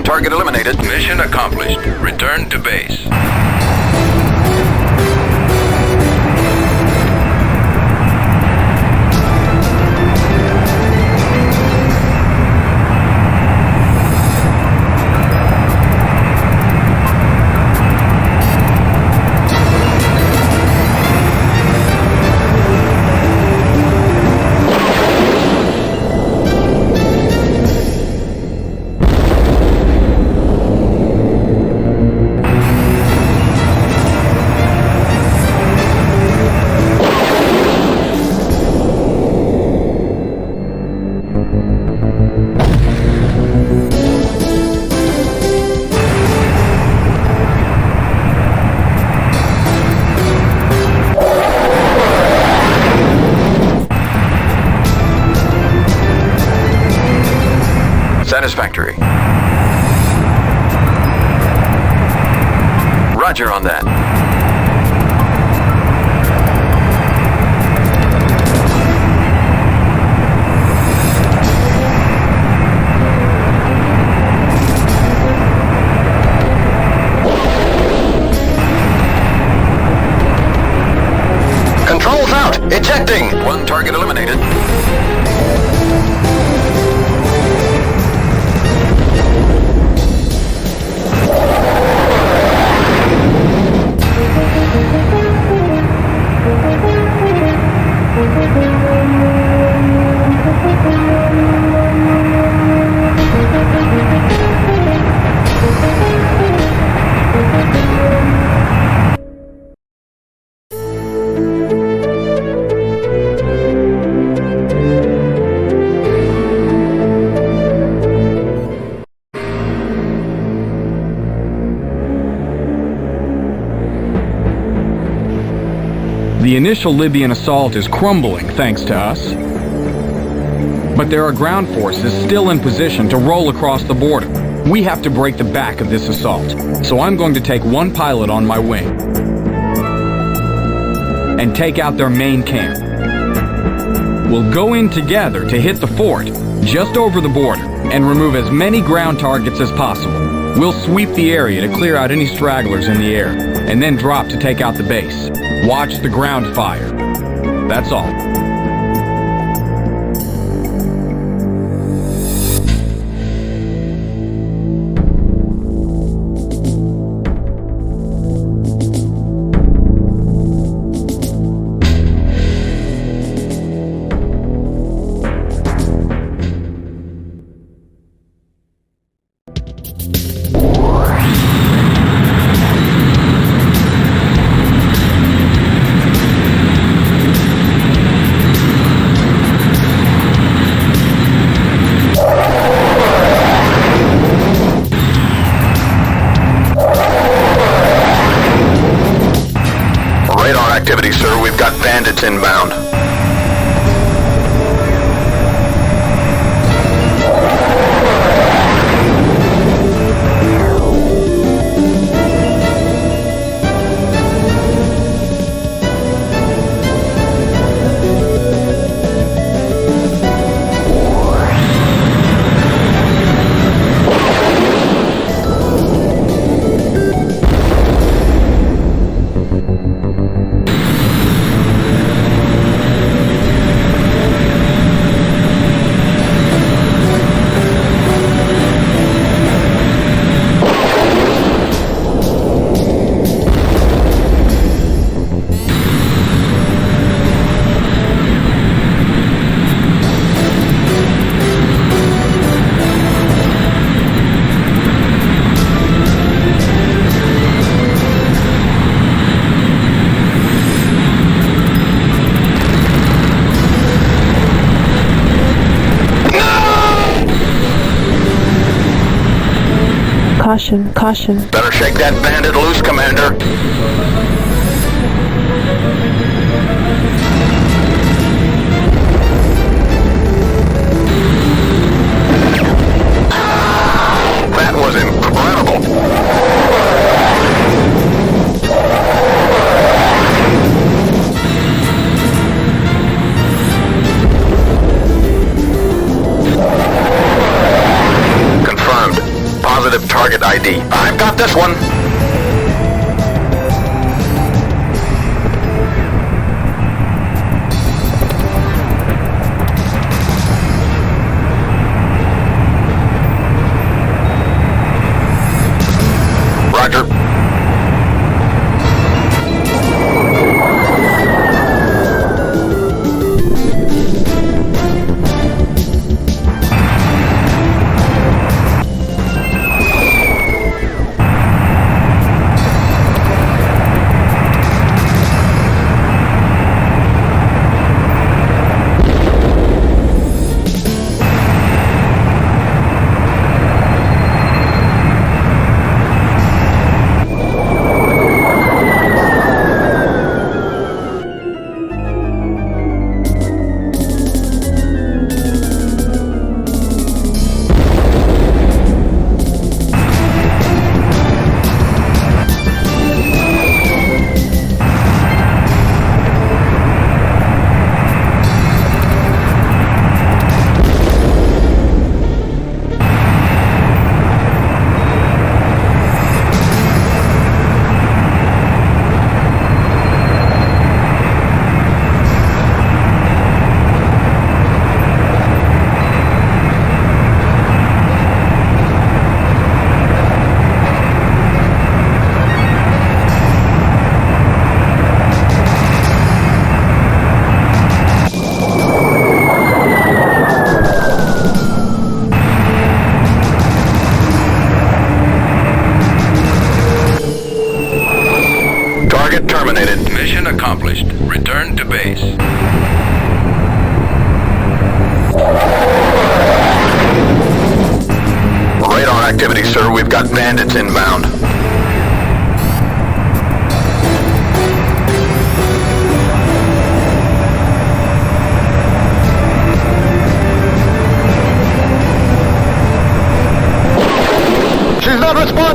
Target eliminated. Mission accomplished. Return to base. Satisfactory. Roger on that. Controls out! Ejecting! One target eliminated. The initial Libyan assault is crumbling thanks to us. But there are ground forces still in position to roll across the border. We have to break the back of this assault. So I'm going to take one pilot on my wing and take out their main camp. We'll go in together to hit the fort just over the border and remove as many ground targets as possible. We'll sweep the area to clear out any stragglers in the air and then drop to take out the base. Watch the ground fire. That's all. Activity, sir. We've got bandits inbound. Caution, caution. Better shake that bandit loose, Commander. That was incredible. Positive target ID. I've got this one. Roger. Mission accomplished. Return to base. Radar activity, sir. We've got bandits inbound.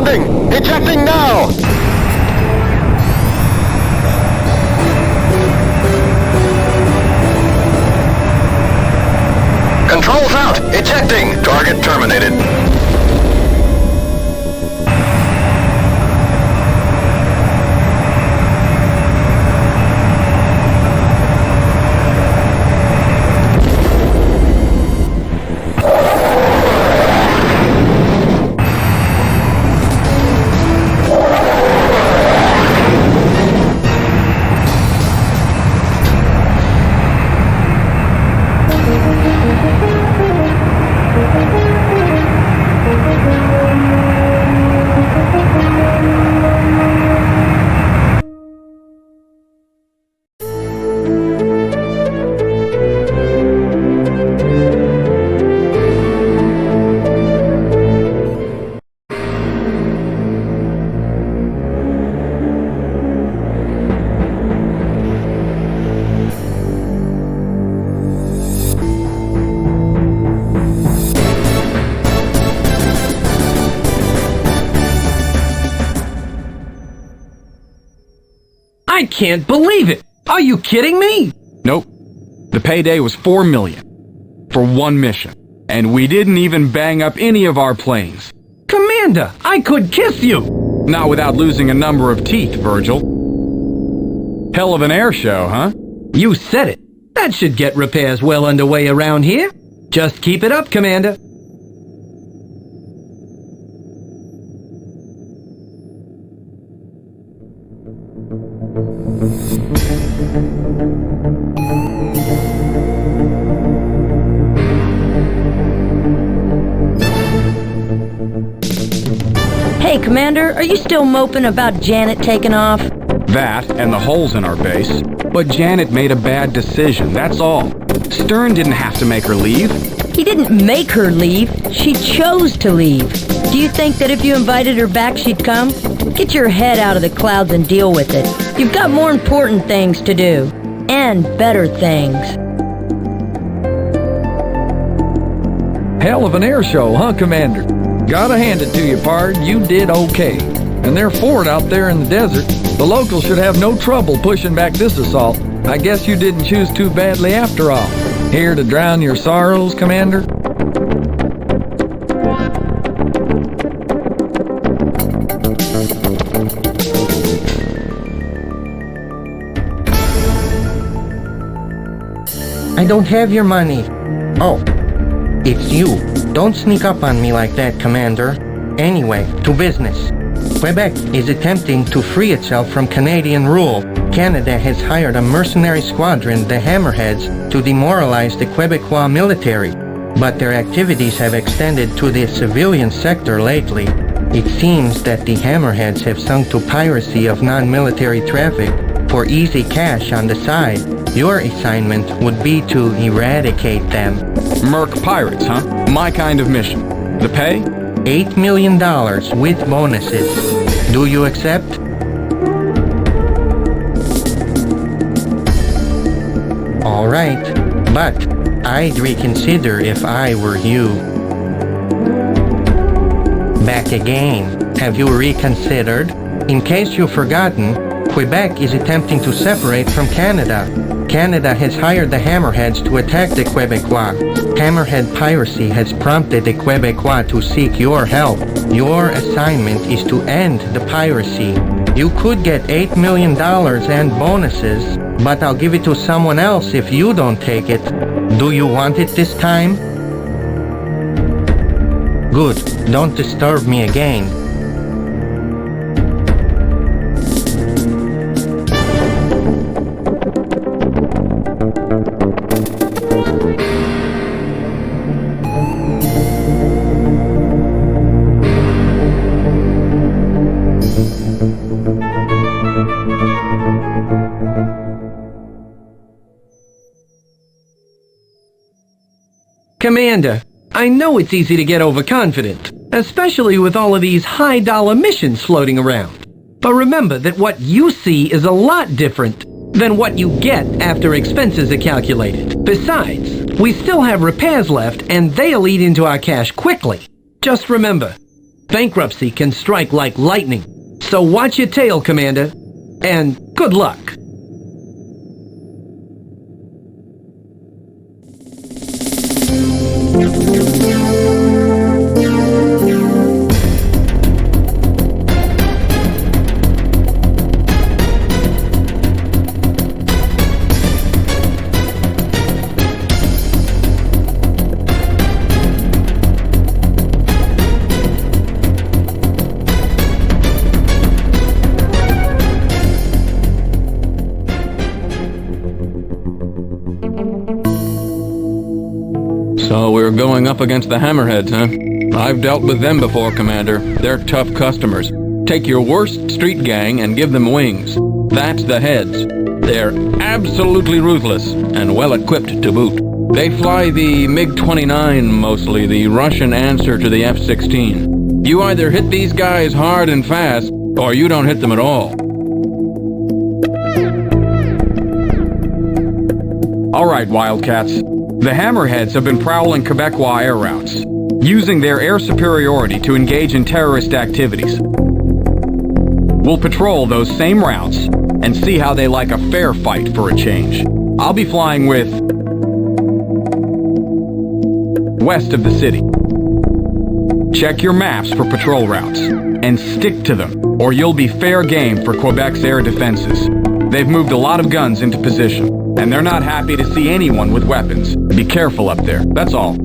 landing! Ejecting now! Controls out! Ejecting! Target terminated. I can't believe it! Are you kidding me? Nope. The payday was $4 million for one mission, and we didn't even bang up any of our planes. Commander, I could kiss you! Not without losing a number of teeth, Virgil. Hell of an air show, huh? You said it. That should get repairs well underway around here. Just keep it up, Commander. Hey, Commander, are you still moping about Janet taking off? That and the holes in our base. But Janet made a bad decision, that's all. Stern didn't have to make her leave. He didn't make her leave. She chose to leave. Do you think that if you invited her back, she'd come? Get your head out of the clouds and deal with it. You've got more important things to do. And better things. Hell of an air show, huh, Commander? Gotta hand it to you, pard. You did okay. And they're forward out there in the desert. The locals should have no trouble pushing back this assault. I guess you didn't choose too badly after all. Here to drown your sorrows, Commander? I don't have your money. Oh, it's you. Don't sneak up on me like that, Commander. Anyway, to business. Quebec is attempting to free itself from Canadian rule. Canada has hired a mercenary squadron, the Hammerheads, to demoralize the Quebecois military. But their activities have extended to the civilian sector lately. It seems that the Hammerheads have sunk to piracy of non-military traffic for easy cash on the side. Your assignment would be to eradicate them. Merc pirates, huh? My kind of mission. The pay? $8 million with bonuses. Do you accept? All right, but I'd reconsider if I were you. Back again. Have you reconsidered? In case you've forgotten, Quebec is attempting to separate from Canada. Canada has hired the Hammerheads to attack the Quebecois. Hammerhead piracy has prompted the Quebecois to seek your help. Your assignment is to end the piracy. You could get $8 million and bonuses, but I'll give it to someone else if you don't take it. Do you want it this time? Good. Don't disturb me again. Commander, I know it's easy to get overconfident, especially with all of these high-dollar missions floating around. But remember that what you see is a lot different than what you get after expenses are calculated. Besides, we still have repairs left, and they'll eat into our cash quickly. Just remember, Bankruptcy can strike like lightning. So watch your tail, Commander, and good luck. So we're going up against the Hammerheads, huh? I've dealt with them before, Commander. They're tough customers. Take your worst street gang and give them wings. That's the Heads. They're absolutely ruthless and well-equipped to boot. They fly the MiG-29 mostly, the Russian answer to the F-16. You either hit these guys hard and fast, or you don't hit them at all. All right, Wildcats. The Hammerheads have been prowling Quebecois air routes, using their air superiority to engage in terrorist activities. We'll patrol those same routes and see how they like a fair fight for a change. I'll be flying with west of the city. Check your maps for patrol routes and stick to them, or you'll be fair game for Quebec's air defenses. They've moved a lot of guns into position, and they're not happy to see anyone with weapons. Be careful up there, that's all.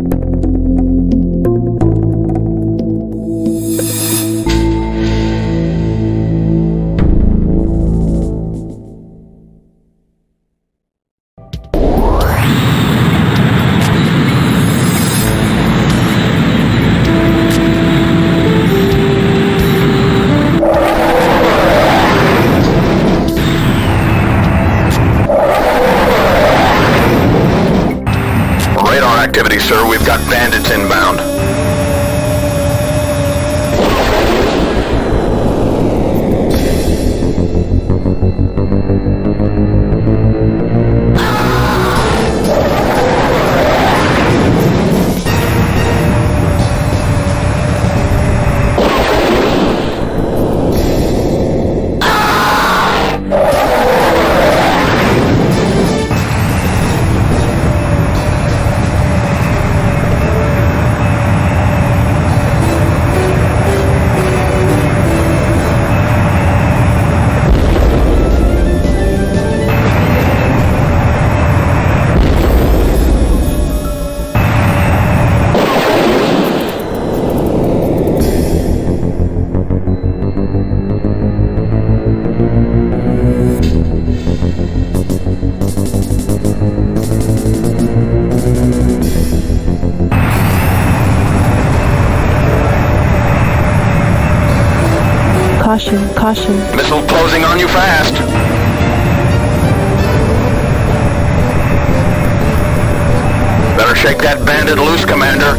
Sir, we've got bandits inbound. Caution, caution. Missile closing on you fast. Better shake that bandit loose, Commander.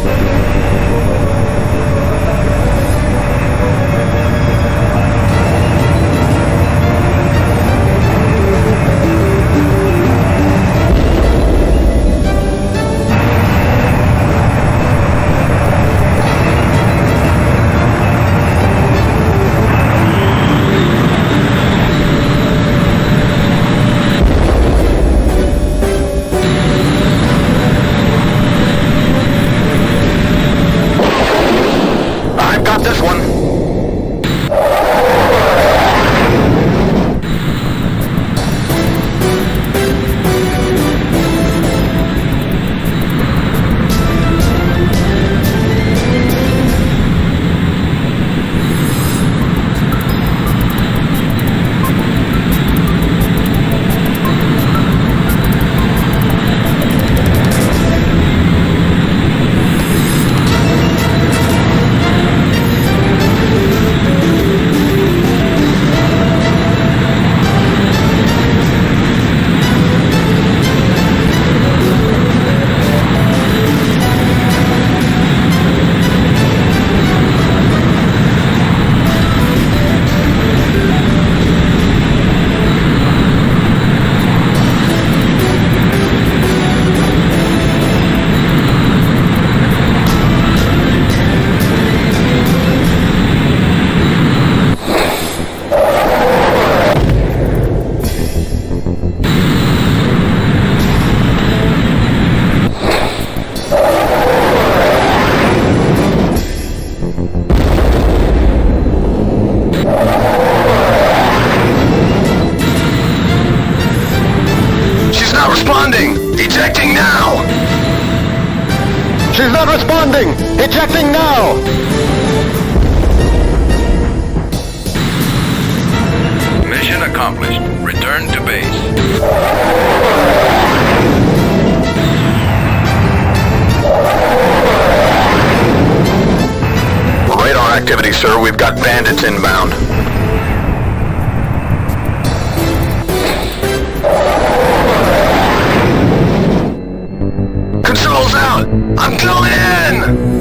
landing! Ejecting now! Mission accomplished. Return to base. Radar activity, sir. We've got bandits inbound. Controls out! I'm going in!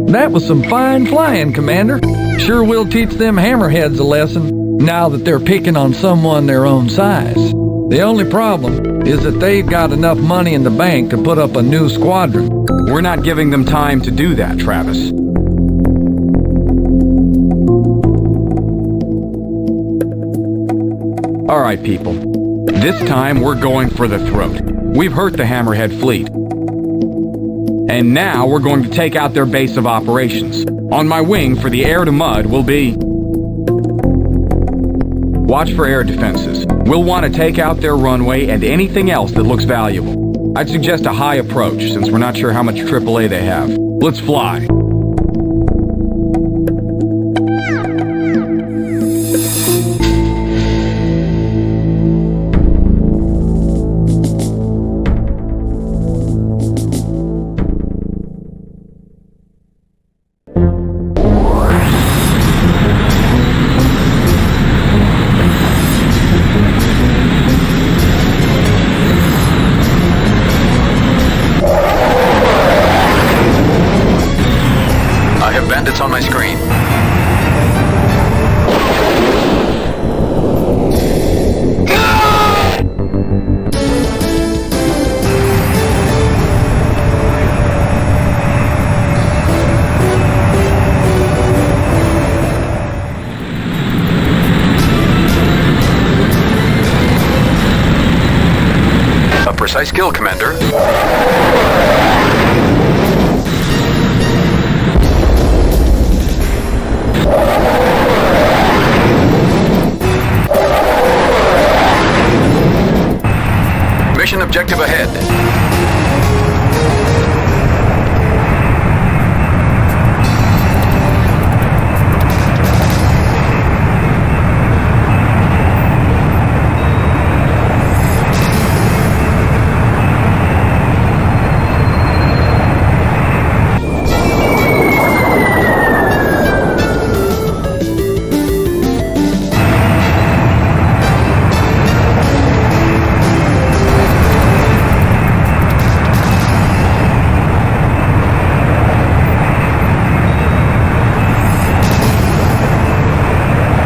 That was some fine flying, Commander. Sure will teach them hammerheads a lesson, now that they're picking on someone their own size. The only problem is that they've got enough money in the bank to put up a new squadron. We're not giving them time to do that, Travis. All right, people. This time we're going for the throat. We've hurt the Hammerhead fleet. And now we're going to take out their base of operations. On my wing for the air to mud will be... Watch for air defenses. We'll want to take out their runway and anything else that looks valuable. I'd suggest a high approach since we're not sure how much AAA they have. Let's fly. Bandits on my screen. A precise kill, Commander. Mission objective ahead.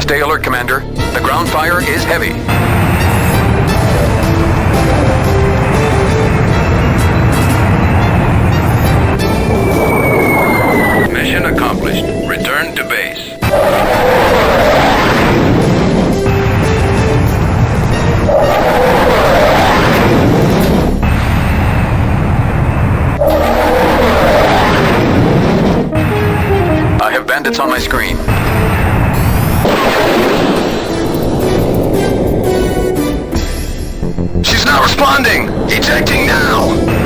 Stay alert, Commander. The ground fire is heavy. Mission accomplished. Return to base. I have bandits on my screen. She's not responding! Ejecting now!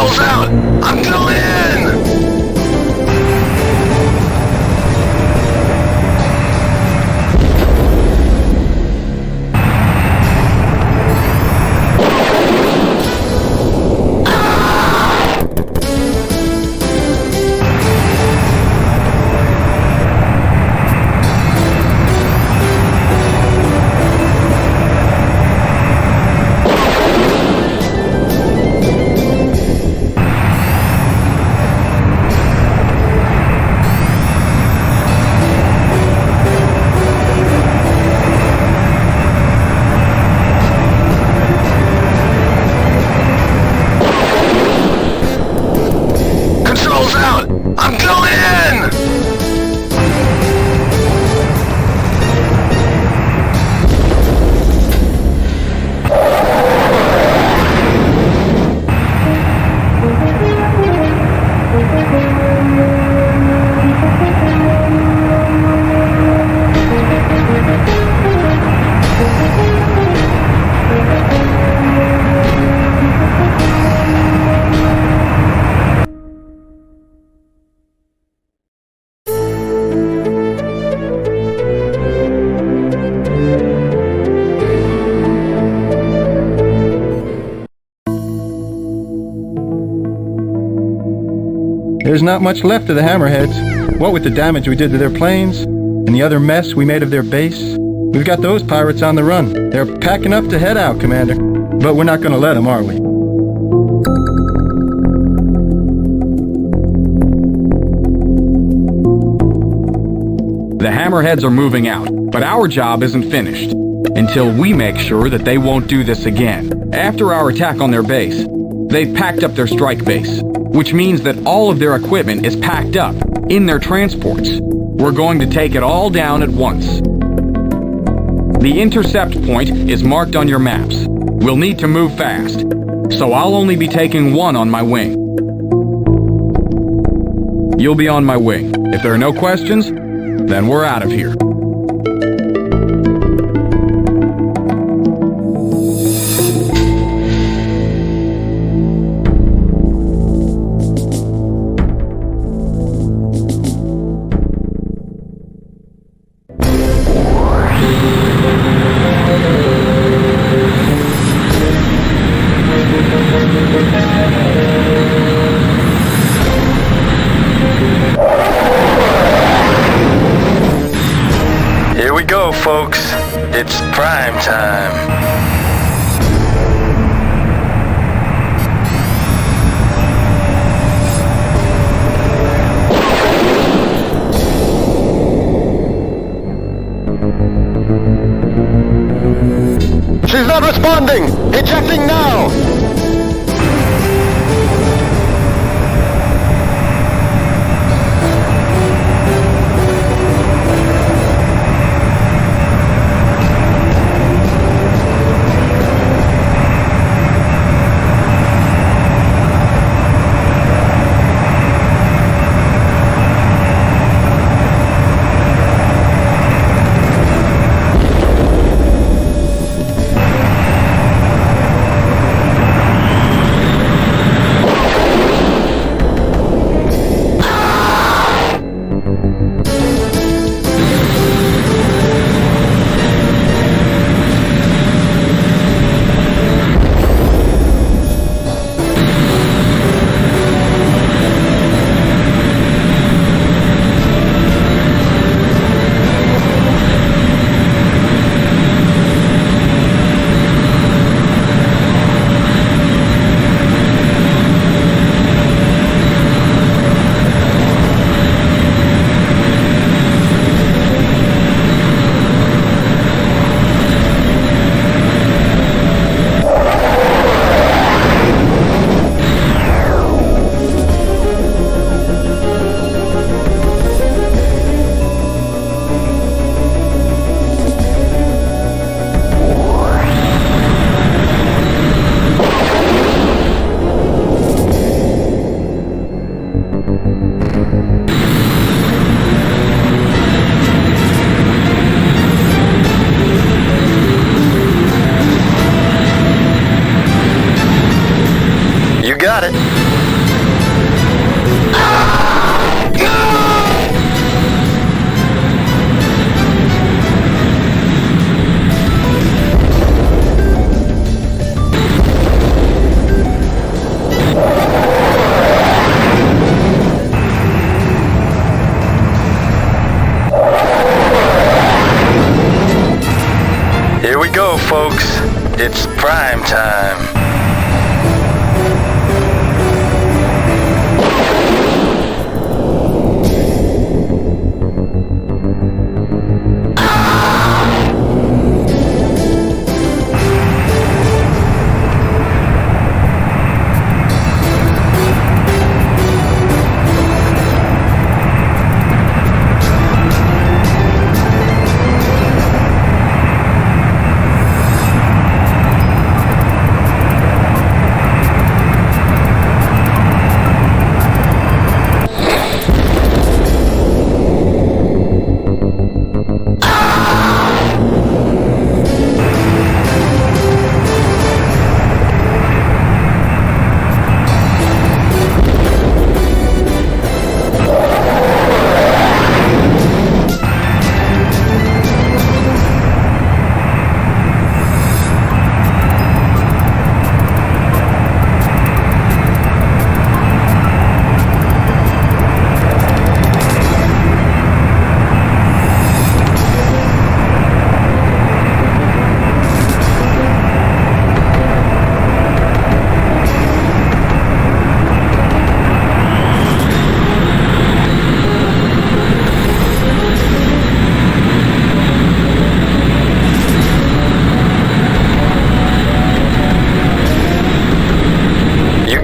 Controls out! I'm going in! There's not much left of the Hammerheads. What with the damage we did to their planes, and the other mess we made of their base, we've got those pirates on the run. They're packing up to head out, Commander. But we're not gonna let them, are we? The Hammerheads are moving out, but our job isn't finished until we make sure that they won't do this again. After our attack on their base, they've packed up their strike base, which means that all of their equipment is packed up in their transports. We're going to take it all down at once. The intercept point is marked on your maps. We'll need to move fast, so I'll only be taking one on my wing. You'll be on my wing. If there are no questions, then we're out of here. Folks, it's prime time. She's not responding! Ejecting now! You got it. Here we go, folks. It's prime time.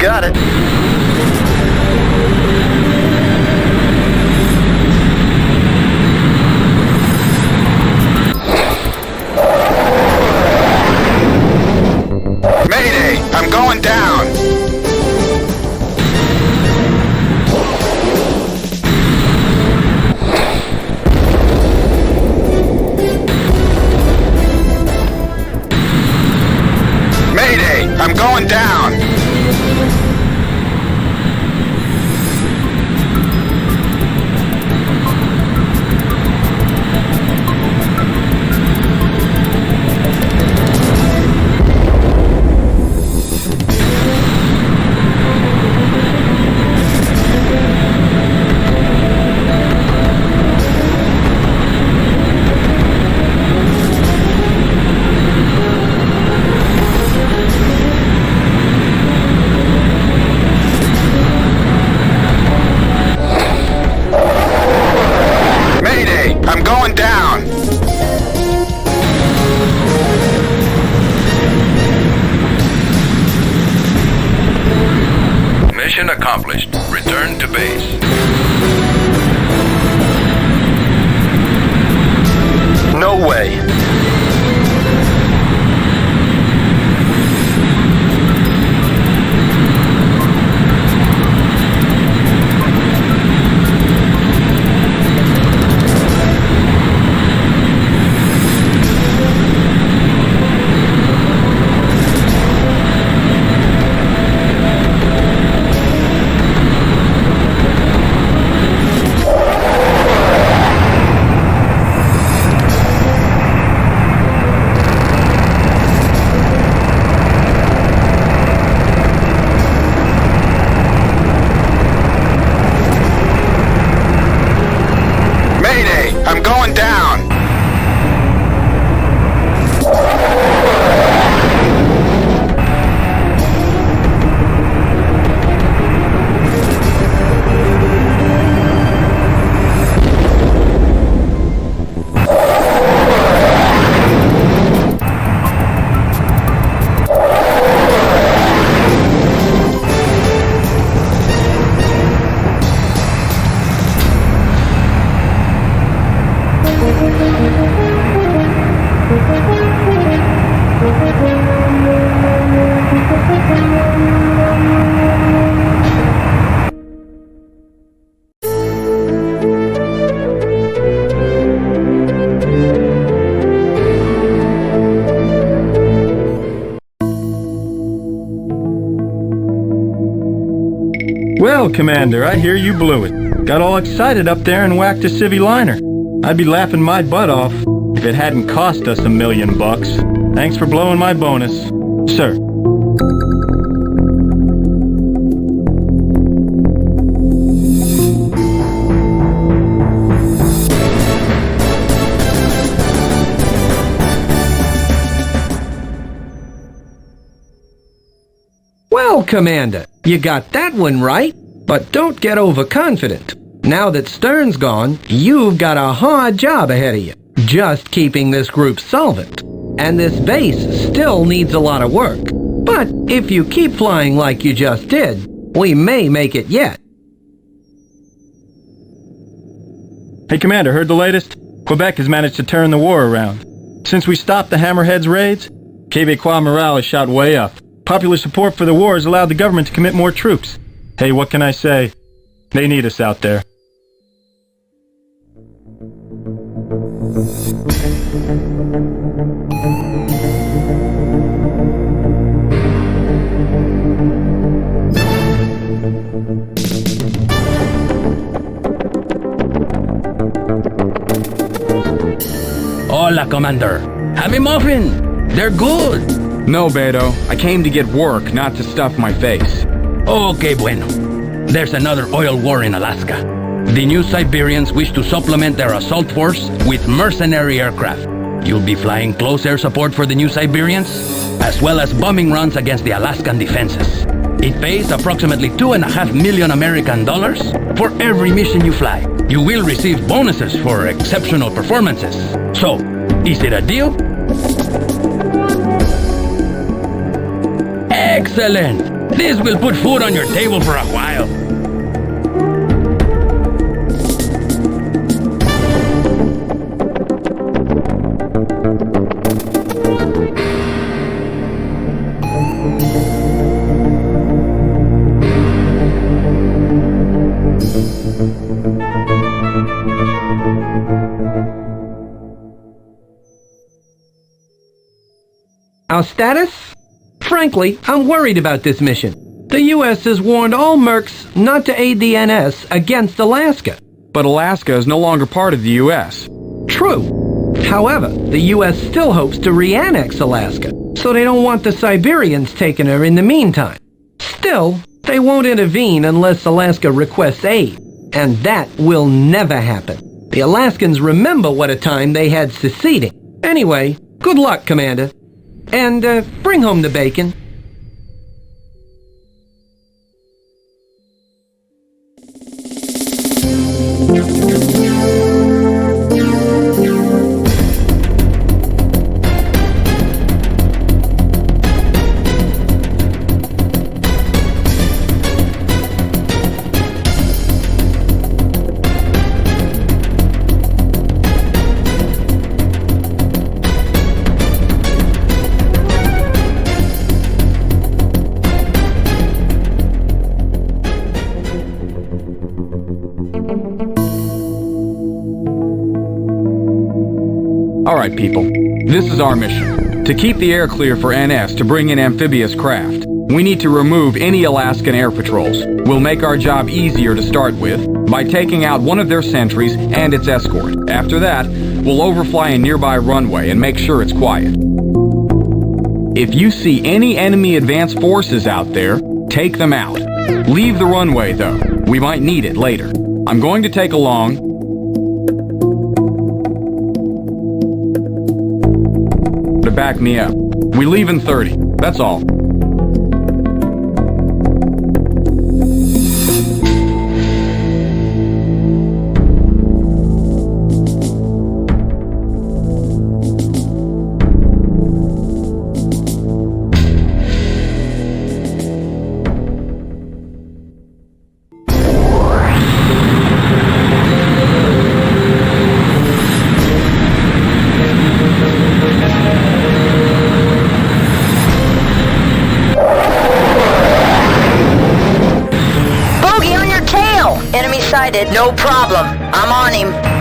Got it. Mayday! I'm going down! Mayday! I'm going down! Mission accomplished. Return to base. No way. Well, Commander, I hear you blew it. Got all excited up there and whacked a civvy liner. I'd be laughing my butt off if it hadn't cost us $1 million. Thanks for blowing my bonus, sir. Well, Commander, you got that one right, but don't get overconfident. Now that Stern's gone, you've got a hard job ahead of you, just keeping this group solvent. And this base still needs a lot of work. But if you keep flying like you just did, we may make it yet. Hey, Commander, heard the latest? Quebec has managed to turn the war around. Since we stopped the Hammerheads' raids, Quebecois morale is shot way up. Popular support for the war has allowed the government to commit more troops. Hey, what can I say? They need us out there. Hola, Commander. Have a muffin. They're good. No, Beto. I came to get work, not to stuff my face. Okay, bueno. There's another oil war in Alaska. The New Siberians wish to supplement their assault force with mercenary aircraft. You'll be flying close air support for the New Siberians, as well as bombing runs against the Alaskan defenses. It pays approximately $2.5 million American dollars for every mission you fly. You will receive bonuses for exceptional performances. So, is it a deal? Excellent! This will put food on your table for a while. Our status? Frankly, I'm worried about this mission. The U.S. has warned all mercs not to aid the NS against Alaska. But Alaska is no longer part of the U.S. True. However, the U.S. still hopes to re-annex Alaska, so they don't want the Siberians taking her in the meantime. Still, they won't intervene unless Alaska requests aid, and that will never happen. The Alaskans remember what a time they had seceding. Anyway, good luck, Commander. And bring home the bacon. Alright, people. This is our mission. To keep the air clear for NS to bring in amphibious craft, we need to remove any Alaskan air patrols. We'll make our job easier to start with by taking out one of their sentries and its escort. After that, we'll overfly a nearby runway and make sure it's quiet. If you see any enemy advance forces out there, take them out. Leave the runway, though. We might need it later. I'm going to take along to back me up. We leave in 30. That's all. No problem. I'm on him.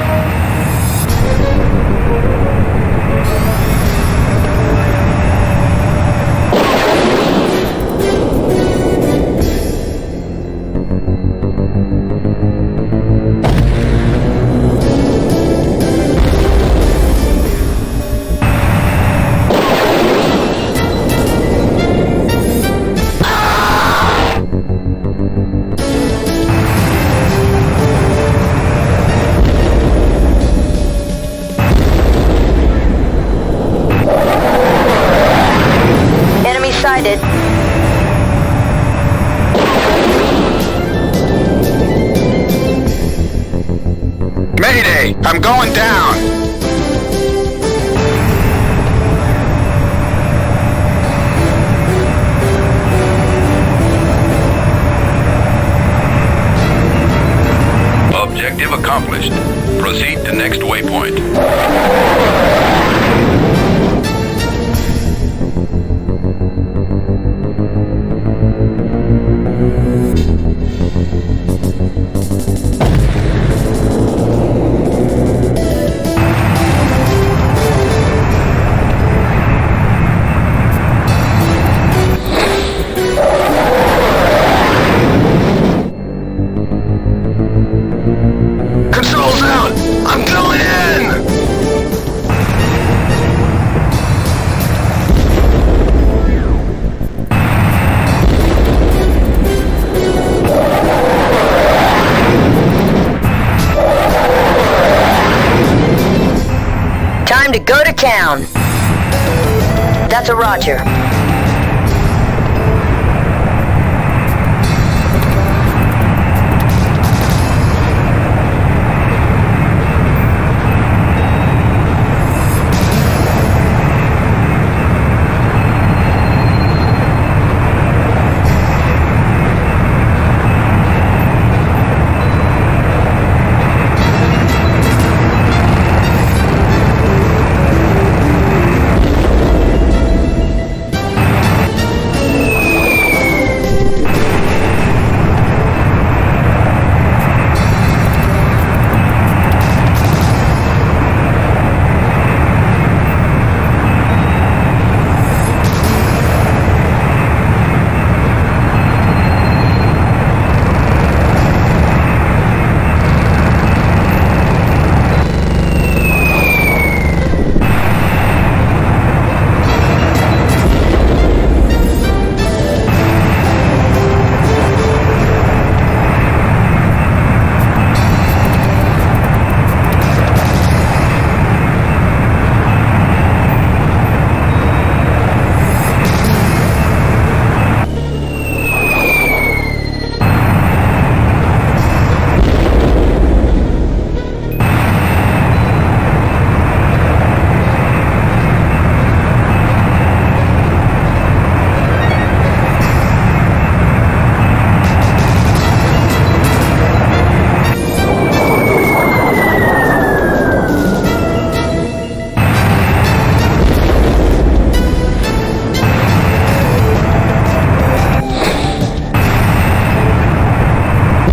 I'm going down. Objective accomplished. Proceed to next waypoint. Controls out! I'm going in! Time to go to town. That's a roger.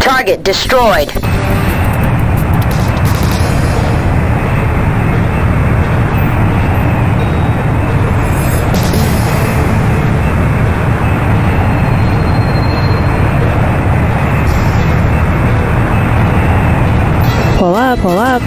Target destroyed. Pull up, pull up.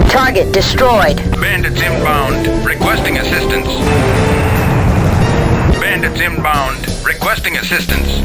Target destroyed. Bandits inbound, requesting assistance. Bandits inbound, requesting assistance.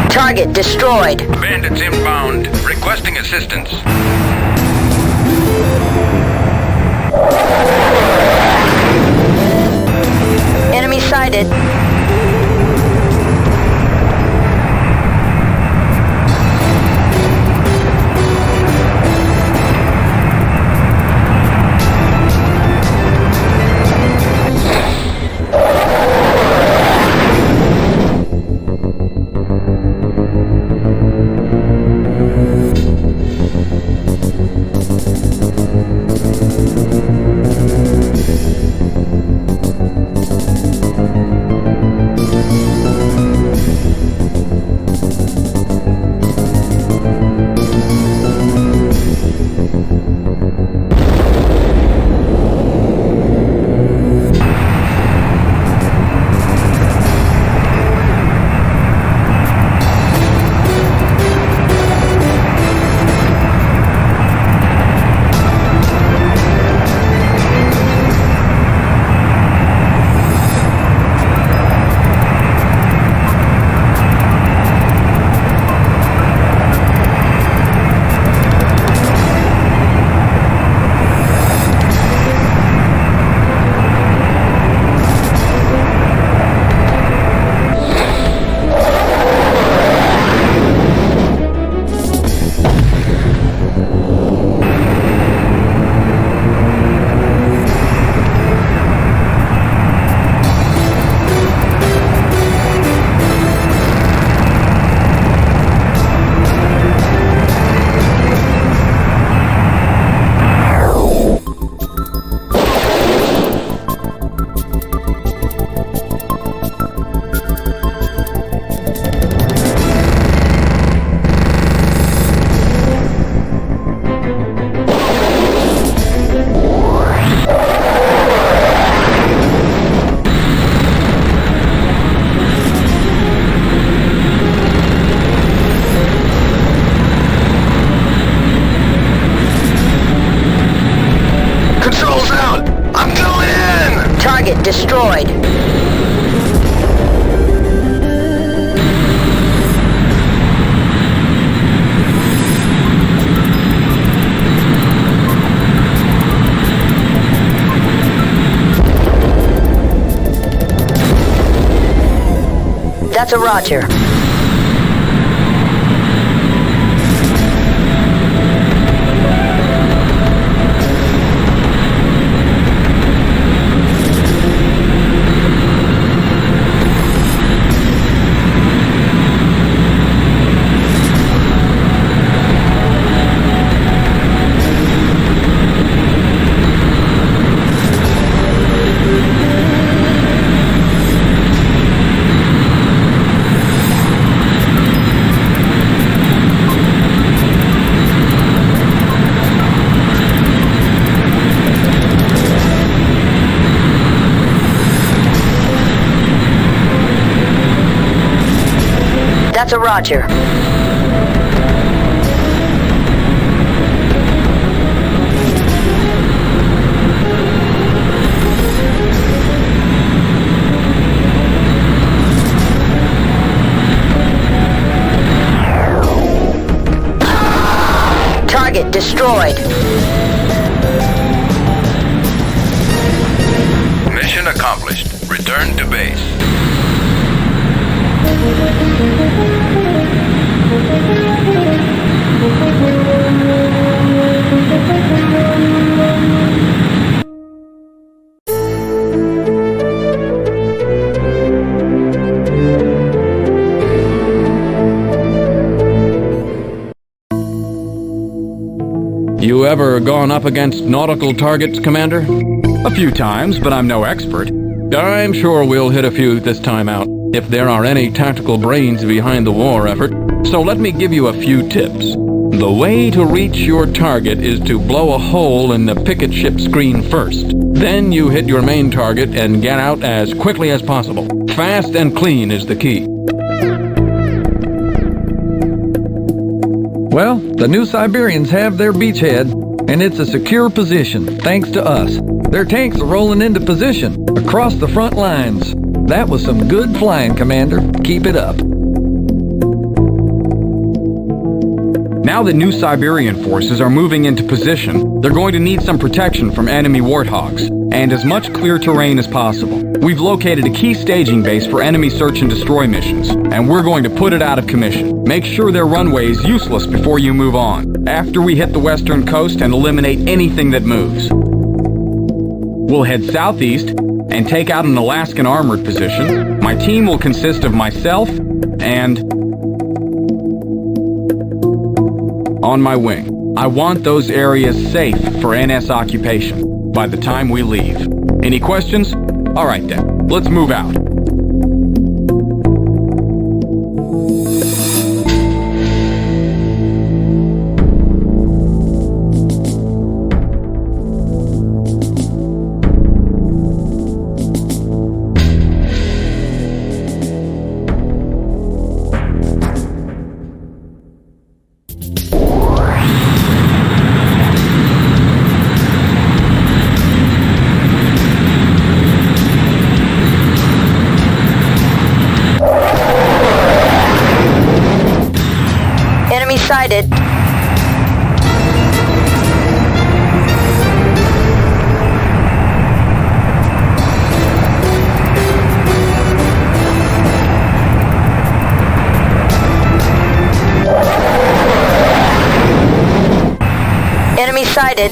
Target destroyed. Bandits inbound, requesting assistance. Enemy sighted. destroyed. That's a Roger. That's a Roger. Target destroyed. Mission accomplished. Return to base. You ever gone up against nautical targets, Commander? A few times, but I'm no expert. I'm sure we'll hit a few this time out, if there are any tactical brains behind the war effort. So let me give you a few tips. The way to reach your target is to blow a hole in the picket ship screen first. Then you hit your main target and get out as quickly as possible. Fast and clean is the key. Well, the New Siberians have their beachhead, and it's a secure position, thanks to us. Their tanks are rolling into position across the front lines. That was some good flying, Commander. Keep it up. Now that New Siberian forces are moving into position, they're going to need some protection from enemy warthogs, and as much clear terrain as possible. We've located a key staging base for enemy search and destroy missions, and we're going to put it out of commission. Make sure their runway is useless before you move on, after we hit the western coast and eliminate anything that moves. We'll head southeast and take out an Alaskan armored position. My team will consist of myself and on my wing. I want those areas safe for NS occupation by the time we leave. Any questions? All right then, let's move out. Sighted. Enemy sighted.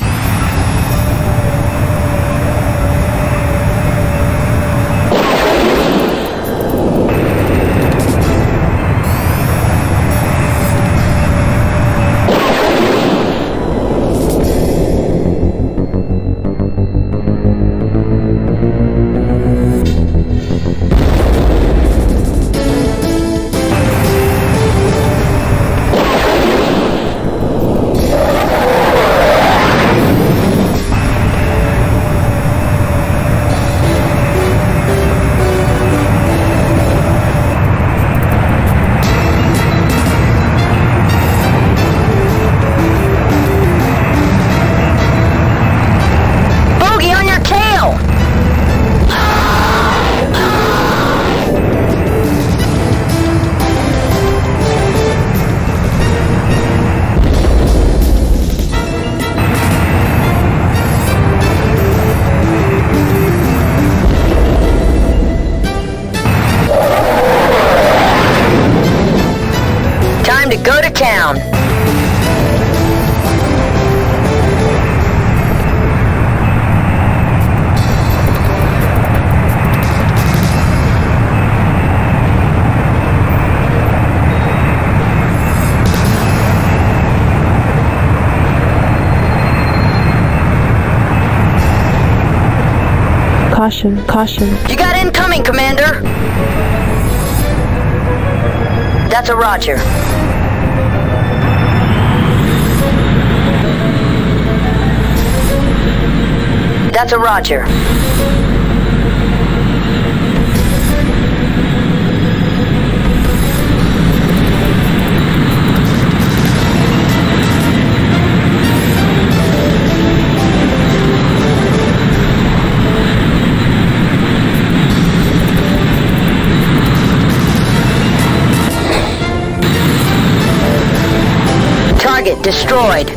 Caution, caution. You got incoming, Commander. That's a Roger. That's a Roger. Target destroyed.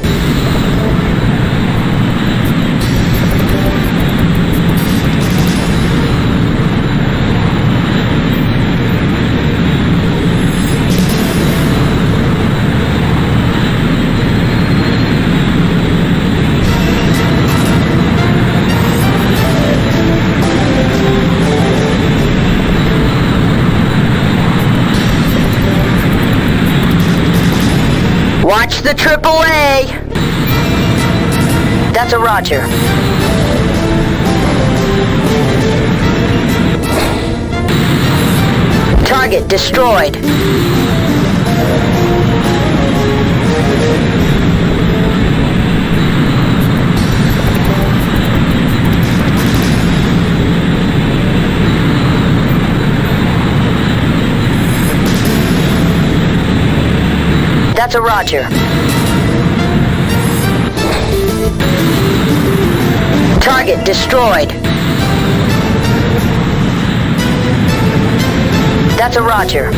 Watch the AAA! That's a Roger. Target destroyed. That's a Roger. Target destroyed. That's a Roger.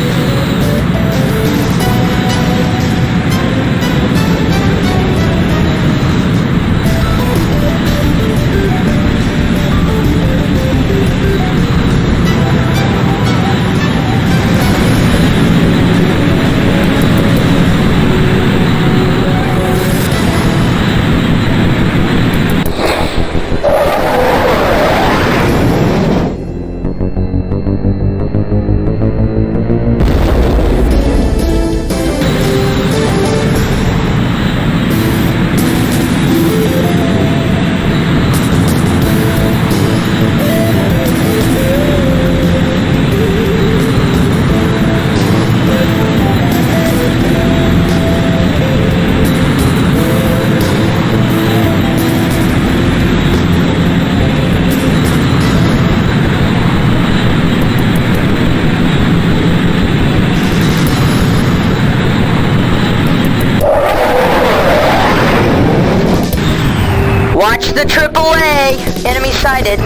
Watch the AAA! Enemy sighted.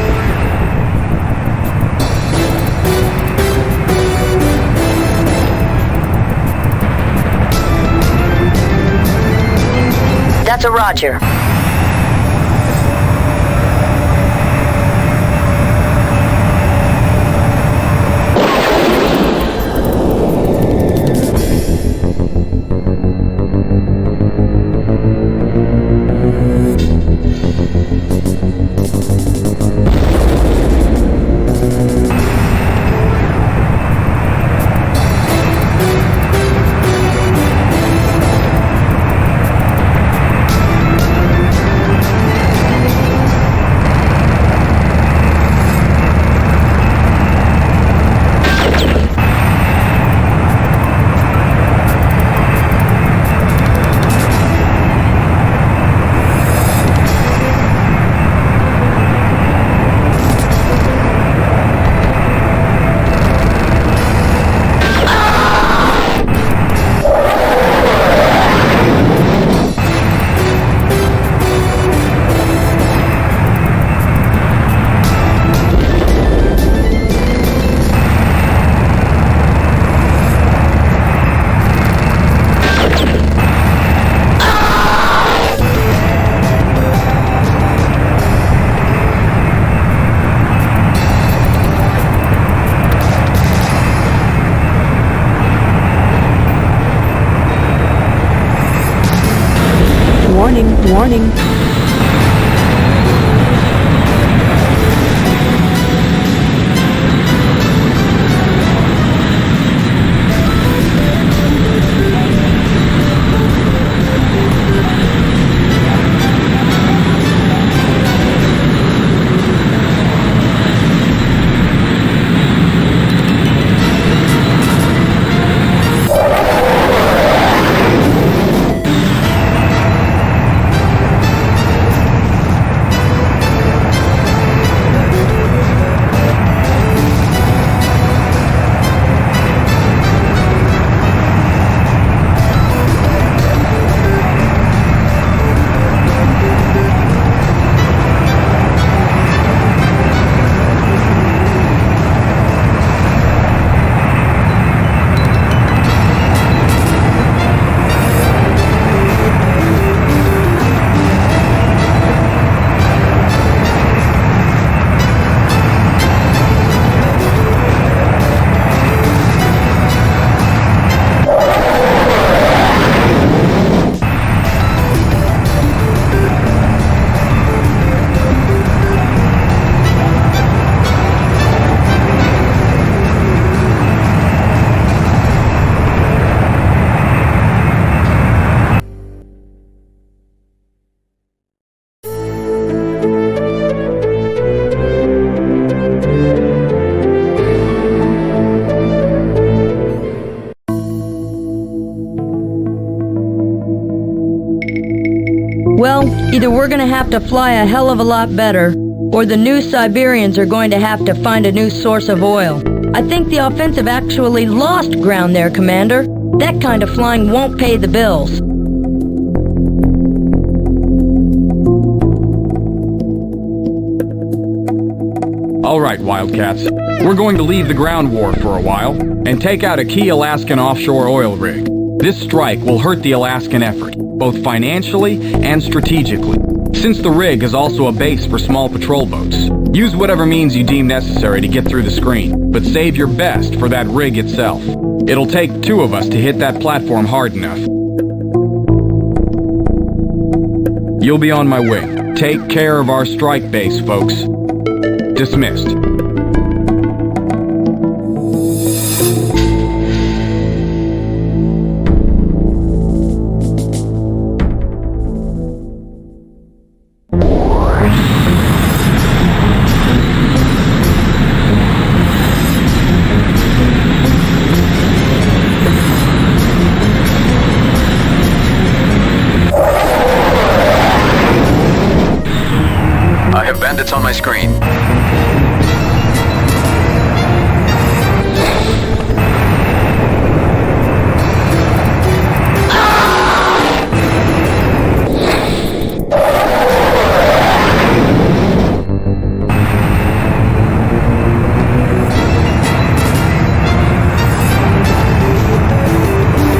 That's a Roger. Warning. Well, either we're gonna have to fly a hell of a lot better, or the new Siberians are going to have to find a new source of oil. I think the offensive actually lost ground there, Commander. That kind of flying won't pay the bills. All right, Wildcats. We're going to leave the ground war for a while and take out a key Alaskan offshore oil rig. This strike will hurt the Alaskan effort, both financially and strategically, since the rig is also a base for small patrol boats. Use whatever means you deem necessary to get through the screen, but save your best for that rig itself. It'll take 2 of us to hit that platform hard enough. You'll be on my wing. Take care of our strike base, folks. Dismissed. I have bandits on my screen.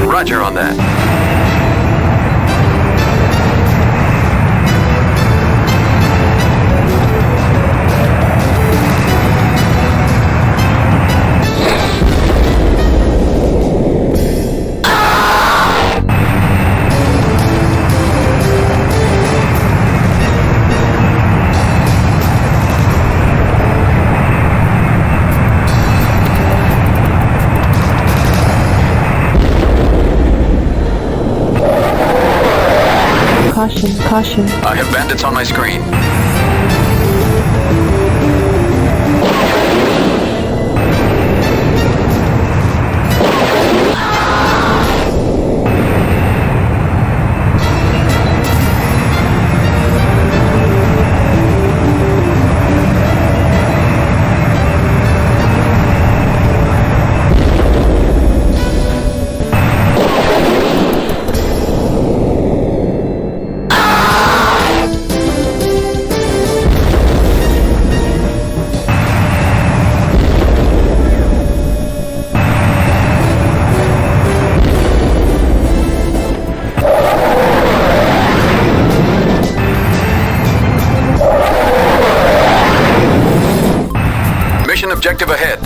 Roger on that. Caution, caution. I have bandits on my screen. Objective ahead.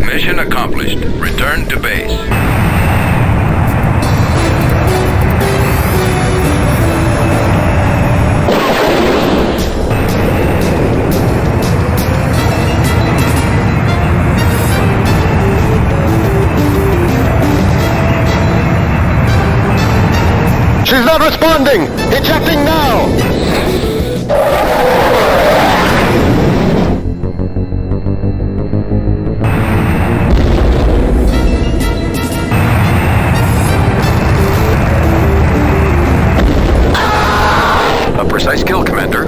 Mission accomplished. Return to base. She's not responding! Ejecting now! Precise kill, Commander.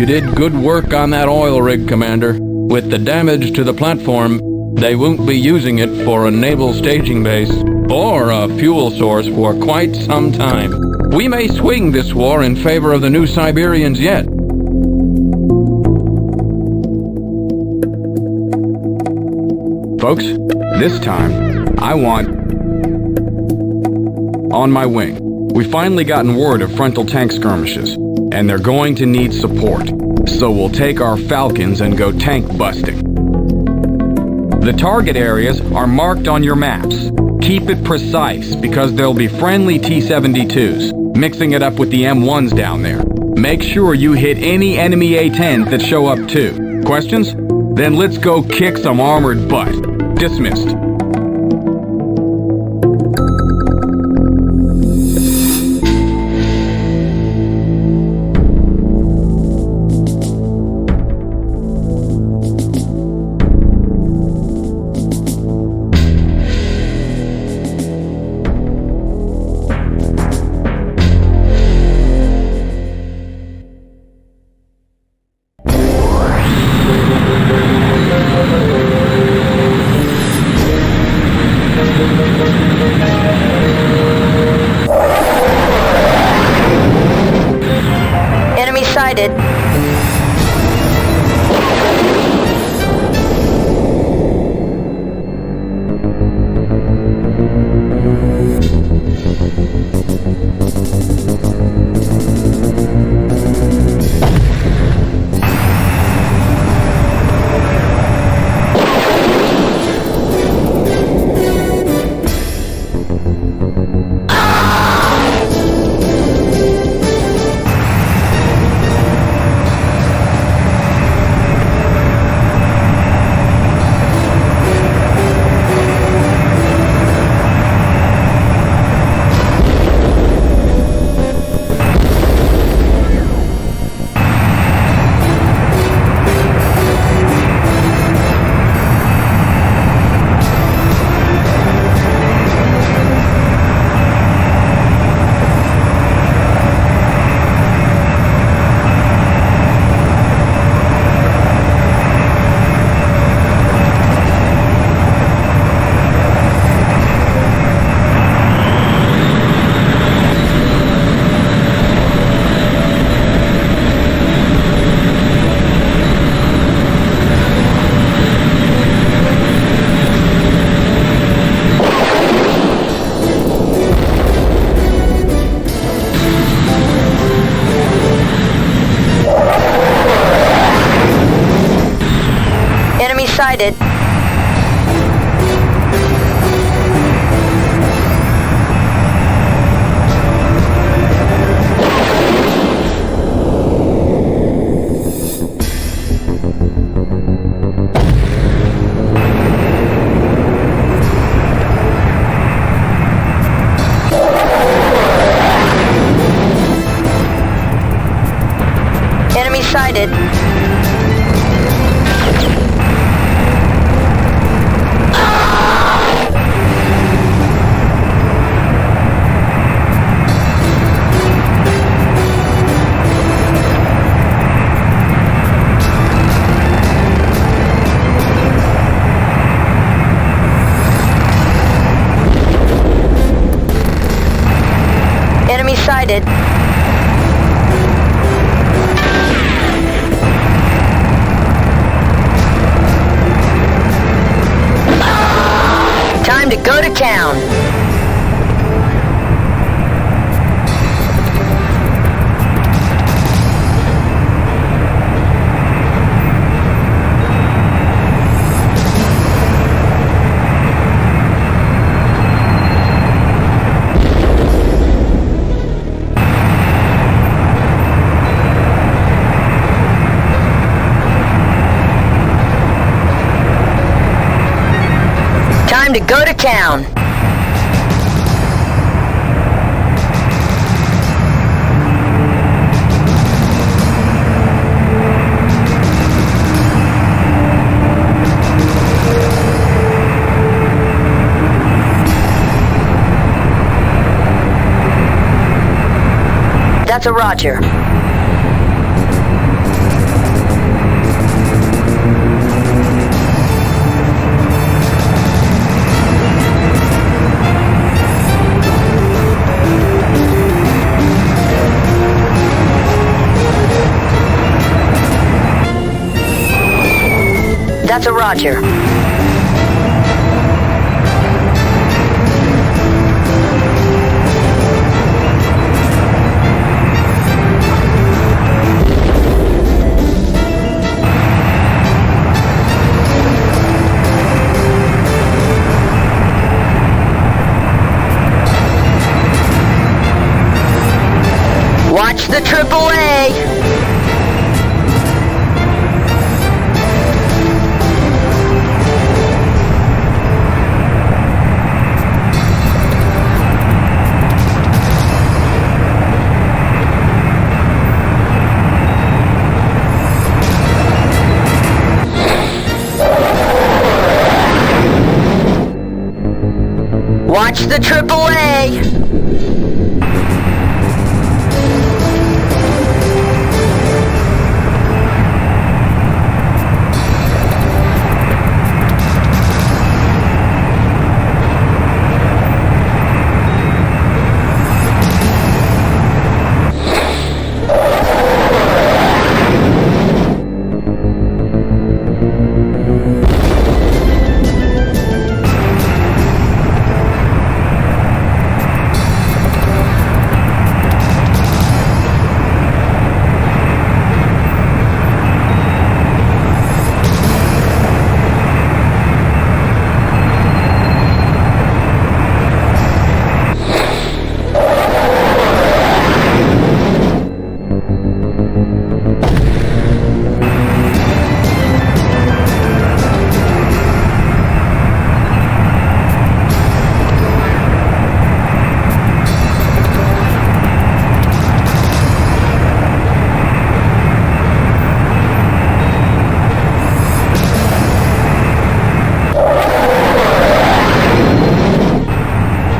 You did good work on that oil rig, Commander. With the damage to the platform, they won't be using it for a naval staging base or a fuel source for quite some time. We may swing this war in favor of the New Siberians yet. Folks, this time, I want on my wing. We finally gotten word of frontal tank skirmishes, and they're going to need support. So we'll take our Falcons and go tank busting. The target areas are marked on your maps. Keep it precise, because there'll be friendly T-72s, mixing it up with the M1s down there. Make sure you hit any enemy A-10s that show up too. Questions? Then let's go kick some armored butt. Dismissed. sighted. Enemy sighted. Enemy sighted. Time to go to town. Time to go to town. That's a Roger. That's a roger. Watch the AAA! Watch the AAA!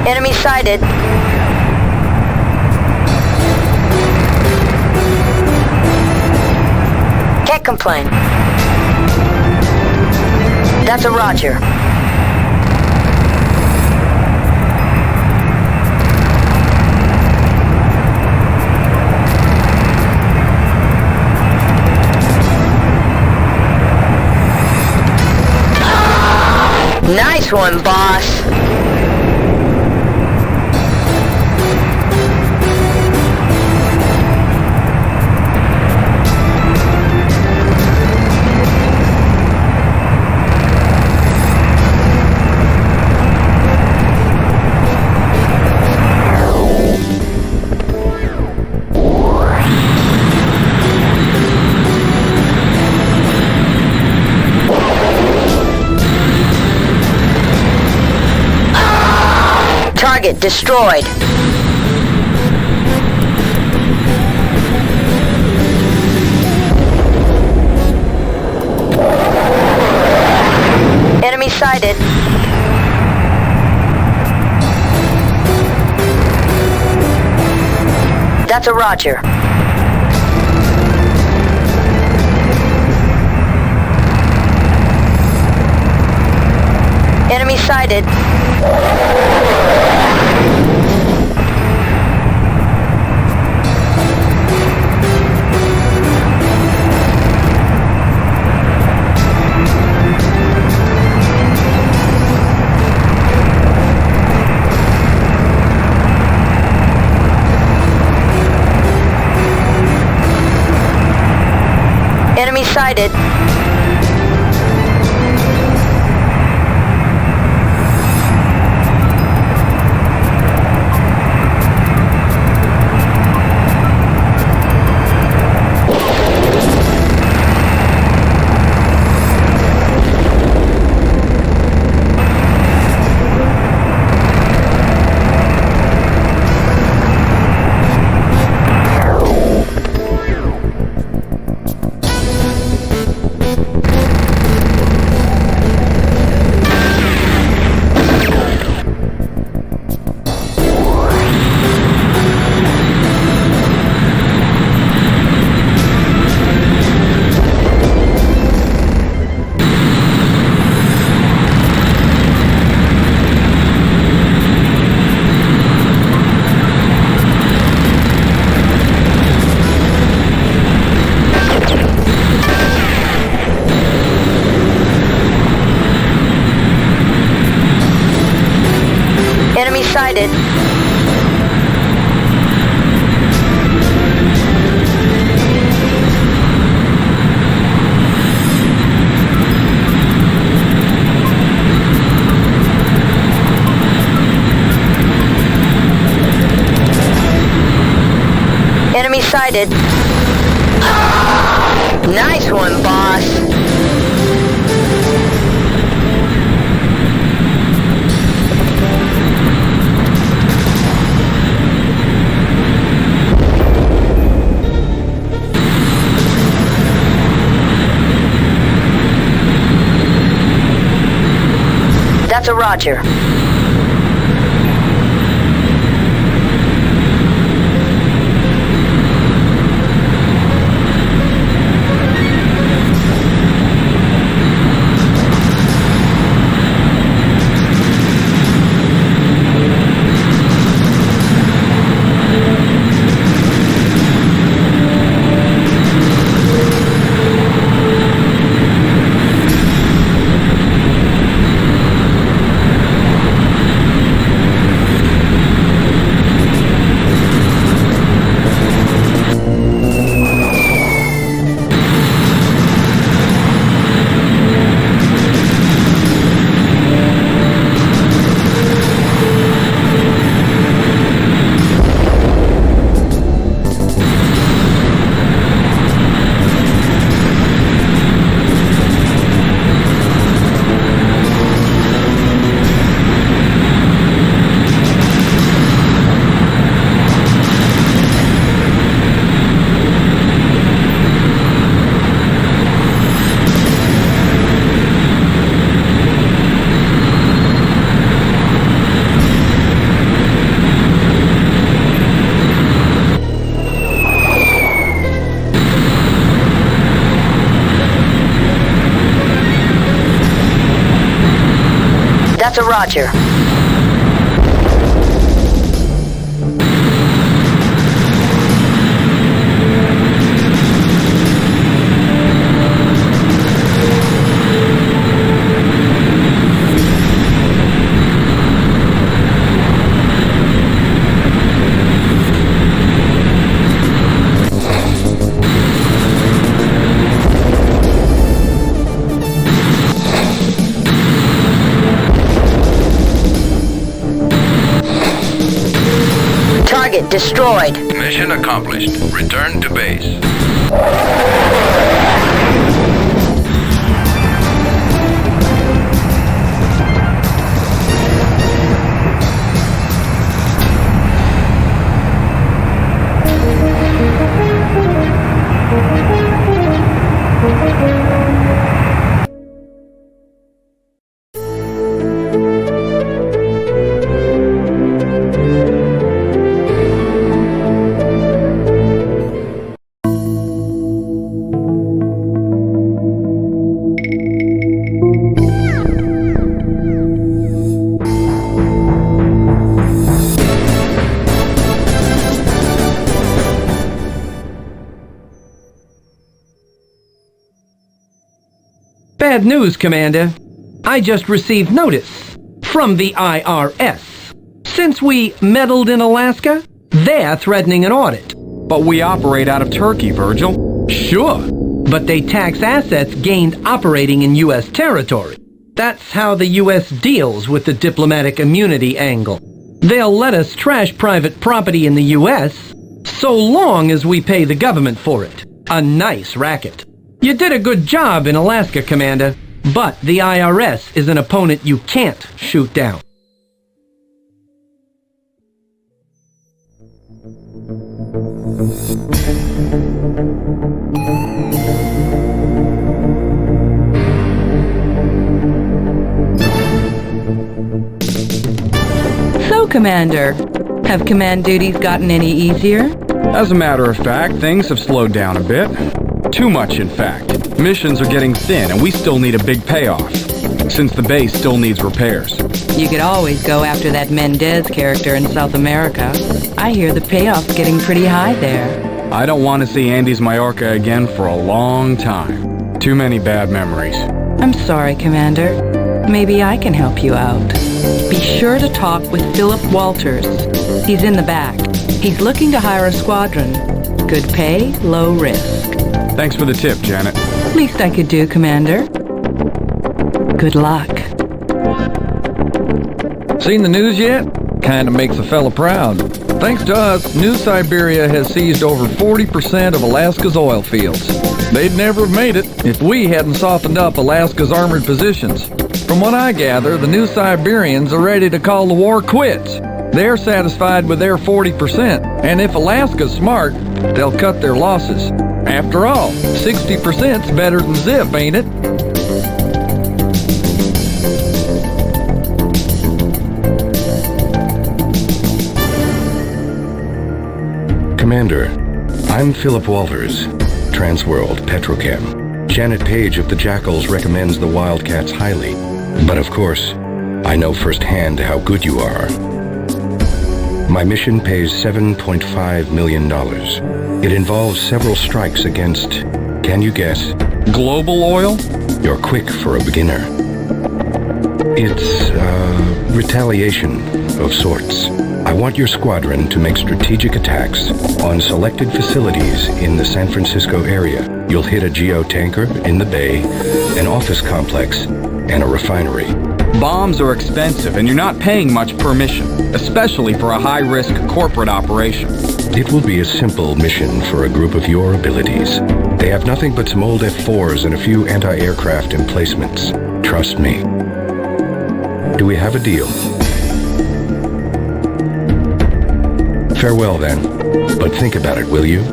Enemy sighted. Can't complain. That's a roger. Nice one, boss. Target destroyed. Enemy sighted. That's a roger. Enemy sighted. Enemy sighted. Sighted. Nice one, boss. That's a Roger. That's a Roger. Target destroyed. Mission accomplished. Return to base. Bad news, Commander. I just received notice from the IRS. Since we meddled in Alaska, they're threatening an audit. But we operate out of Turkey, Virgil. Sure, but they tax assets gained operating in U.S. territory. That's how the U.S. deals with the diplomatic immunity angle. They'll let us trash private property in the U.S. so long as we pay the government for it. A nice racket. You did a good job in Alaska, Commander, but the IRS is an opponent you can't shoot down. So, Commander, have command duties gotten any easier? As a matter of fact, things have slowed down a bit. Too much, in fact. Missions are getting thin, and we still need a big payoff, since the base still needs repairs. You could always go after that Mendez character in South America. I hear the payoff's getting pretty high there. I don't want to see Andes Mallorca again for a long time. Too many bad memories. I'm sorry, Commander. Maybe I can help you out. Be sure to talk with Philip Walters. He's in the back. He's looking to hire a squadron. Good pay, low risk. Thanks for the tip, Janet. Least I could do, Commander. Good luck. Seen the news yet? Kinda makes a fella proud. Thanks to us, New Siberia has seized over 40% of Alaska's oil fields. They'd never have made it if we hadn't softened up Alaska's armored positions. From what I gather, the New Siberians are ready to call the war quits. They're satisfied with their 40%, and if Alaska's smart, they'll cut their losses. After all, 60%'s better than zip, ain't it? Commander, I'm Philip Walters, Transworld Petrochem. Janet Page of the Jackals recommends the Wildcats highly, but of course, I know firsthand how good you are. My mission pays $7.5 million. It involves several strikes against, can you guess? Global oil? You're quick for a beginner. It's, retaliation of sorts. I want your squadron to make strategic attacks on selected facilities in the San Francisco area. You'll hit a geotanker in the bay, an office complex, and a refinery. Bombs are expensive, and you're not paying much per mission, especially for a high-risk corporate operation. It will be a simple mission for a group of your abilities. They have nothing but some old F-4s and a few anti-aircraft emplacements. Trust me. Do we have a deal? Farewell, then. But think about it, will you?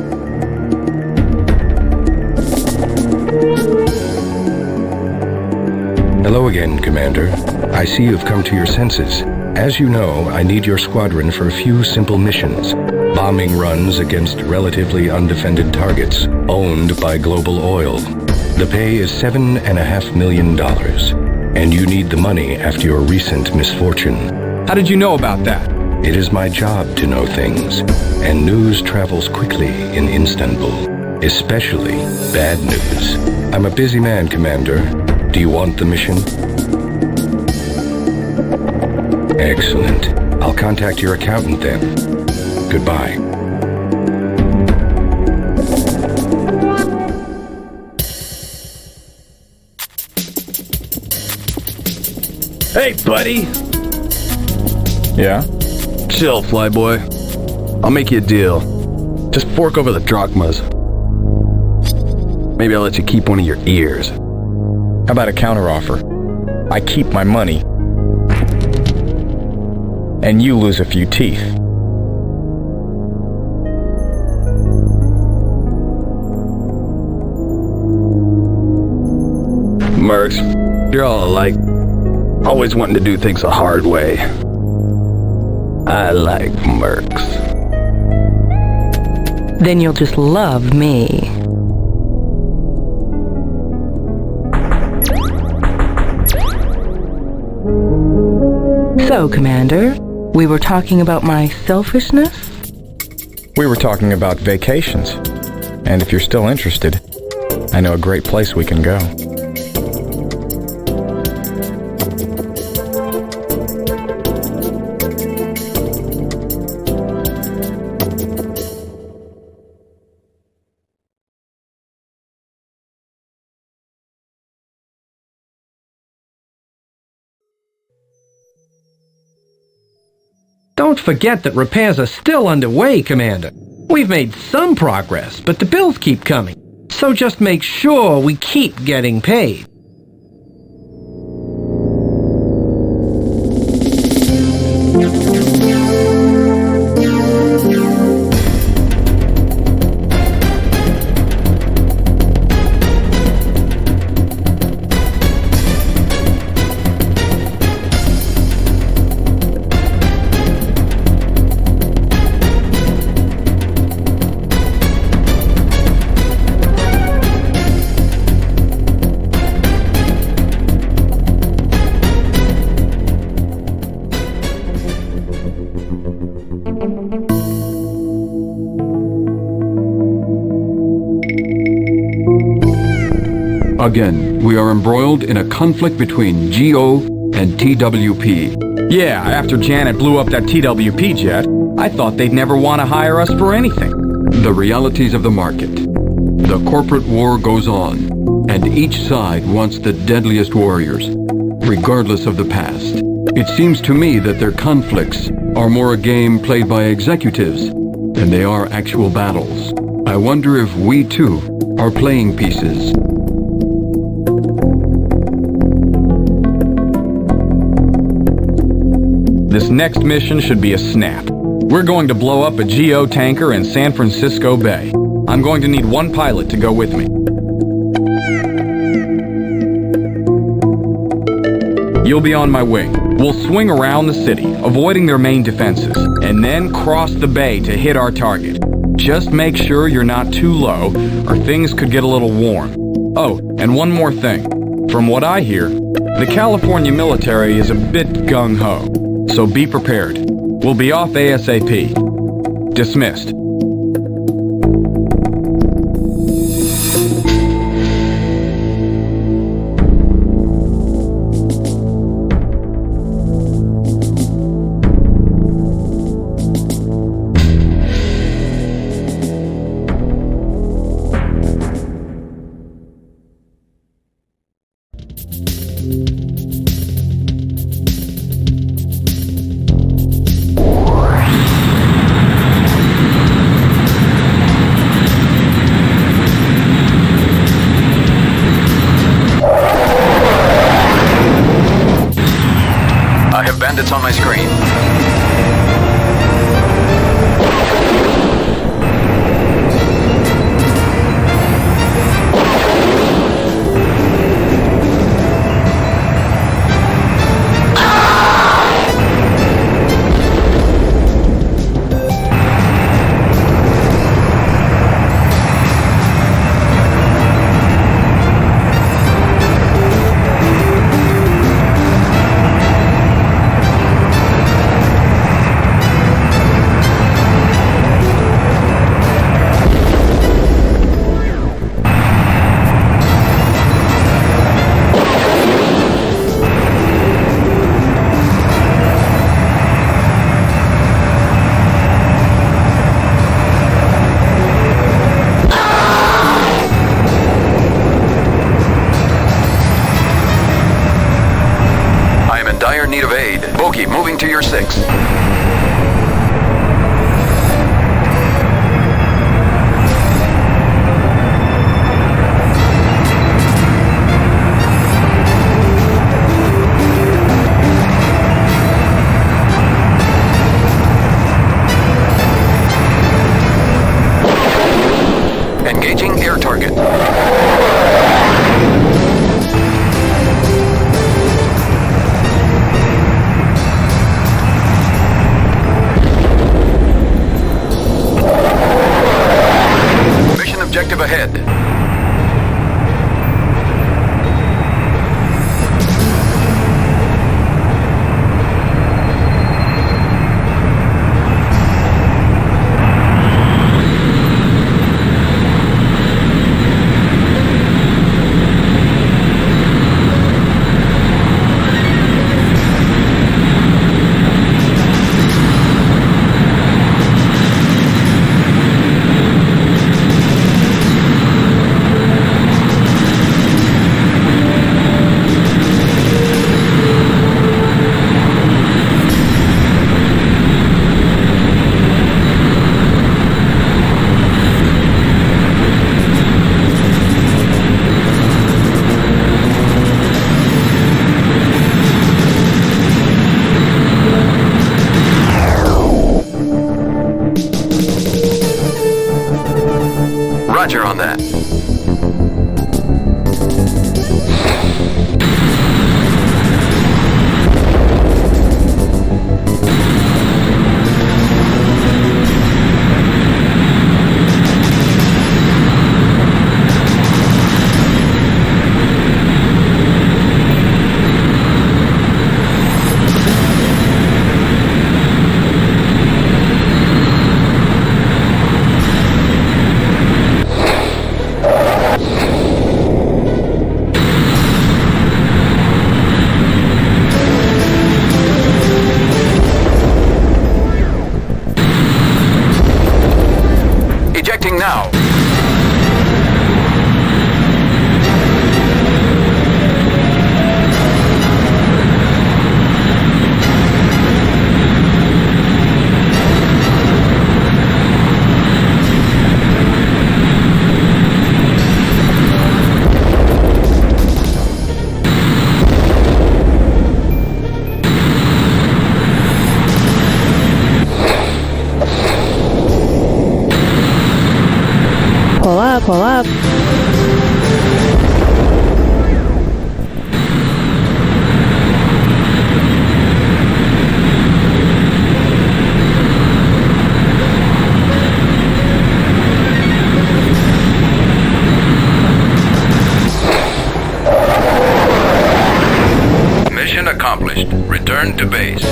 Hello again, Commander. I see you've come to your senses. As you know, I need your squadron for a few simple missions. Bombing runs against relatively undefended targets, owned by Global Oil. The pay is $7.5 million, and you need the money after your recent misfortune. How did you know about that? It is my job to know things, and news travels quickly in Istanbul, especially bad news. I'm a busy man, Commander. Do you want the mission? Excellent. I'll contact your accountant then. Goodbye. Hey, buddy! Yeah? Chill, flyboy. I'll make you a deal. Just fork over the drachmas. Maybe I'll let you keep one of your ears. How about a counteroffer? I keep my money, and you lose a few teeth. Mercs, you're all alike. Always wanting to do things the hard way. I like mercs. Then you'll just love me. So, Commander, we were talking about my selfishness? We were talking about vacations. And if you're still interested, I know a great place we can go. Don't forget that repairs are still underway, Commander. We've made some progress, but the bills keep coming. So just make sure we keep getting paid. Again, we are embroiled in a conflict between GO and TWP. Yeah, after Janet blew up that TWP jet, I thought they'd never want to hire us for anything. The realities of the market. The corporate war goes on, and each side wants the deadliest warriors, regardless of the past. It seems to me that their conflicts are more a game played by executives than they are actual battles. I wonder if we too are playing pieces. This next mission should be a snap. We're going to blow up a GO tanker in San Francisco Bay. I'm going to need one pilot to go with me. You'll be on my wing. We'll swing around the city, avoiding their main defenses, and then cross the bay to hit our target. Just make sure you're not too low, or things could get a little warm. Oh, and one more thing. From what I hear, the California military is a bit gung-ho, so be prepared. We'll be off ASAP. Dismissed. Bandits on my screen. Need of aid. Bogey, moving to your 6. Engaging air target. Objective ahead. Roger on that. up. Mission accomplished. Return to base.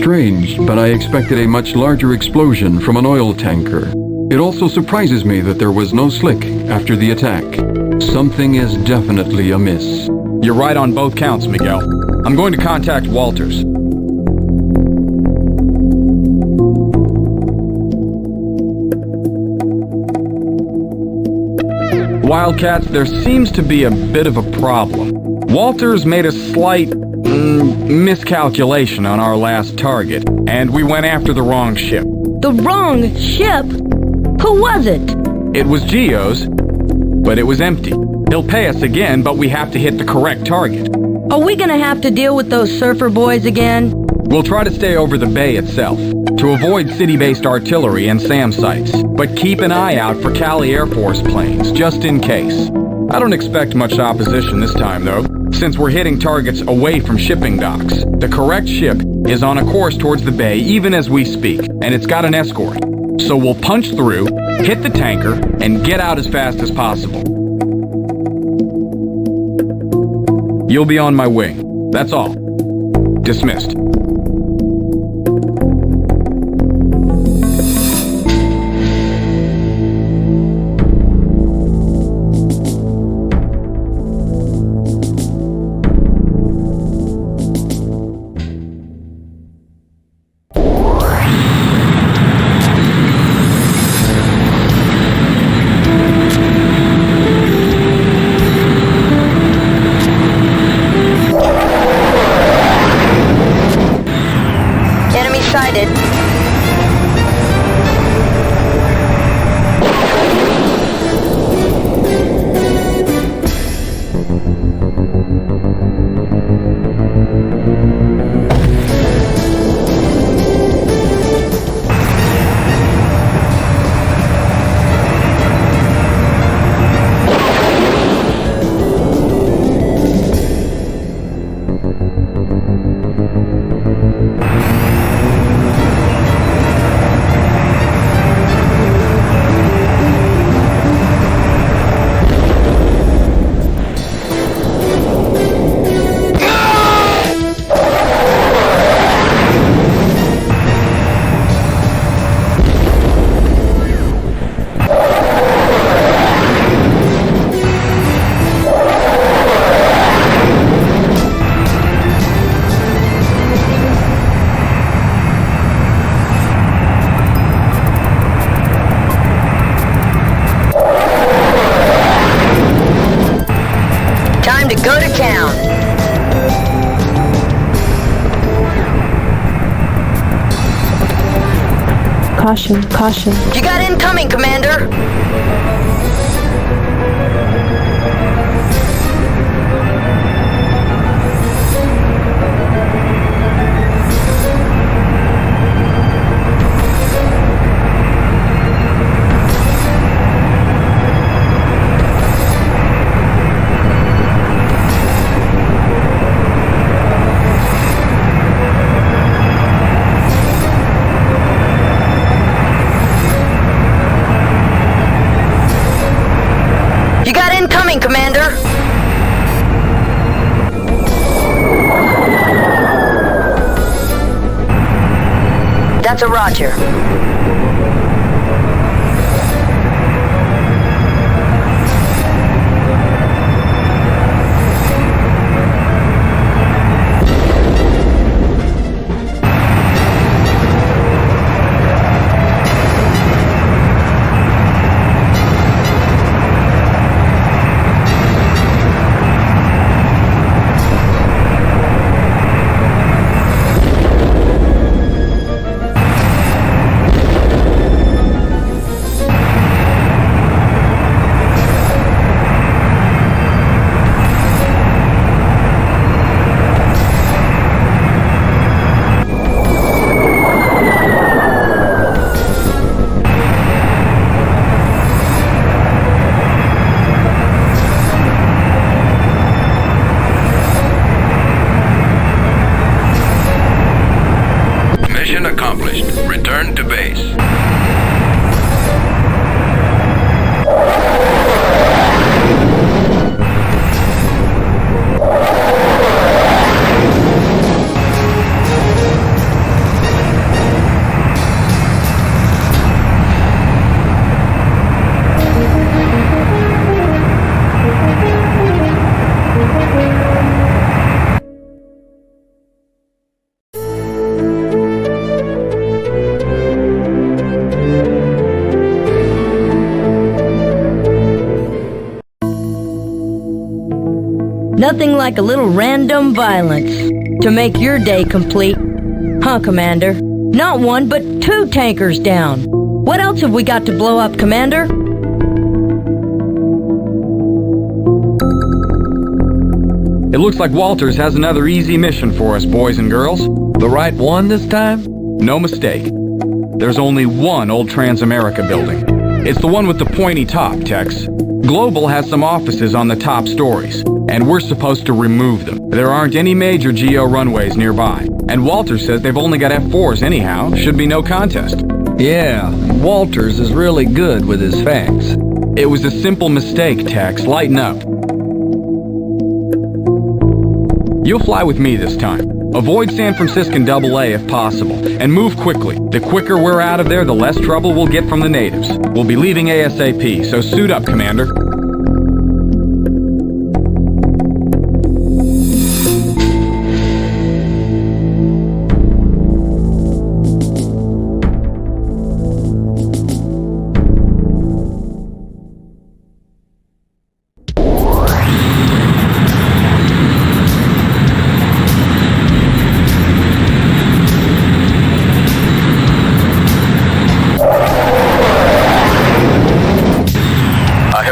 Strange, but I expected a much larger explosion from an oil tanker. It also surprises me that there was no slick after the attack. Something is definitely amiss. You're right on both counts, Miguel. I'm going to contact Walters. Wildcats, there seems to be a bit of a problem. Walters made a slight miscalculation on our last target, and we went after the wrong ship. The wrong ship? Who was it? It was Gio's, but it was empty. He'll pay us again, but we have to hit the correct target. Are we gonna have to deal with those surfer boys again? We'll try to stay over the bay itself, to avoid city-based artillery and SAM sites, but keep an eye out for Cali Air Force planes, just in case. I don't expect much opposition this time, though, since we're hitting targets away from shipping docks. The correct ship is on a course towards the bay even as we speak, and it's got an escort. So we'll punch through, hit the tanker, and get out as fast as possible. You'll be on my wing. That's all. Dismissed. Caution, caution. You got incoming, Commander! Commander! That's a Roger. Nothing like a little random violence to make your day complete. Huh, Commander? Not one, but 2 tankers down. What else have we got to blow up, Commander? It looks like Walters has another easy mission for us, boys and girls. The right one this time? No mistake. There's only one old Transamerica building. It's the one with the pointy top, Tex. Global has some offices on the top stories, and we're supposed to remove them. There aren't any major GO runways nearby, and Walters says they've only got F4s anyhow. Should be no contest. Yeah, Walters is really good with his facts. It was a simple mistake, Tex. Lighten up. You'll fly with me this time. Avoid San Franciscan AA if possible, and move quickly. The quicker we're out of there, the less trouble we'll get from the natives. We'll be leaving ASAP, so suit up, Commander.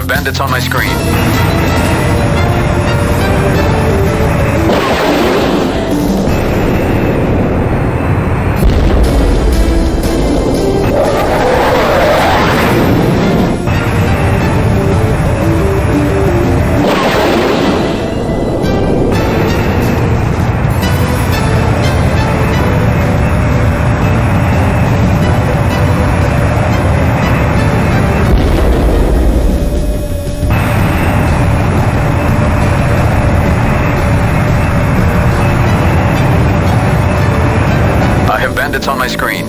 Bandits on my screen. Bandits on my screen.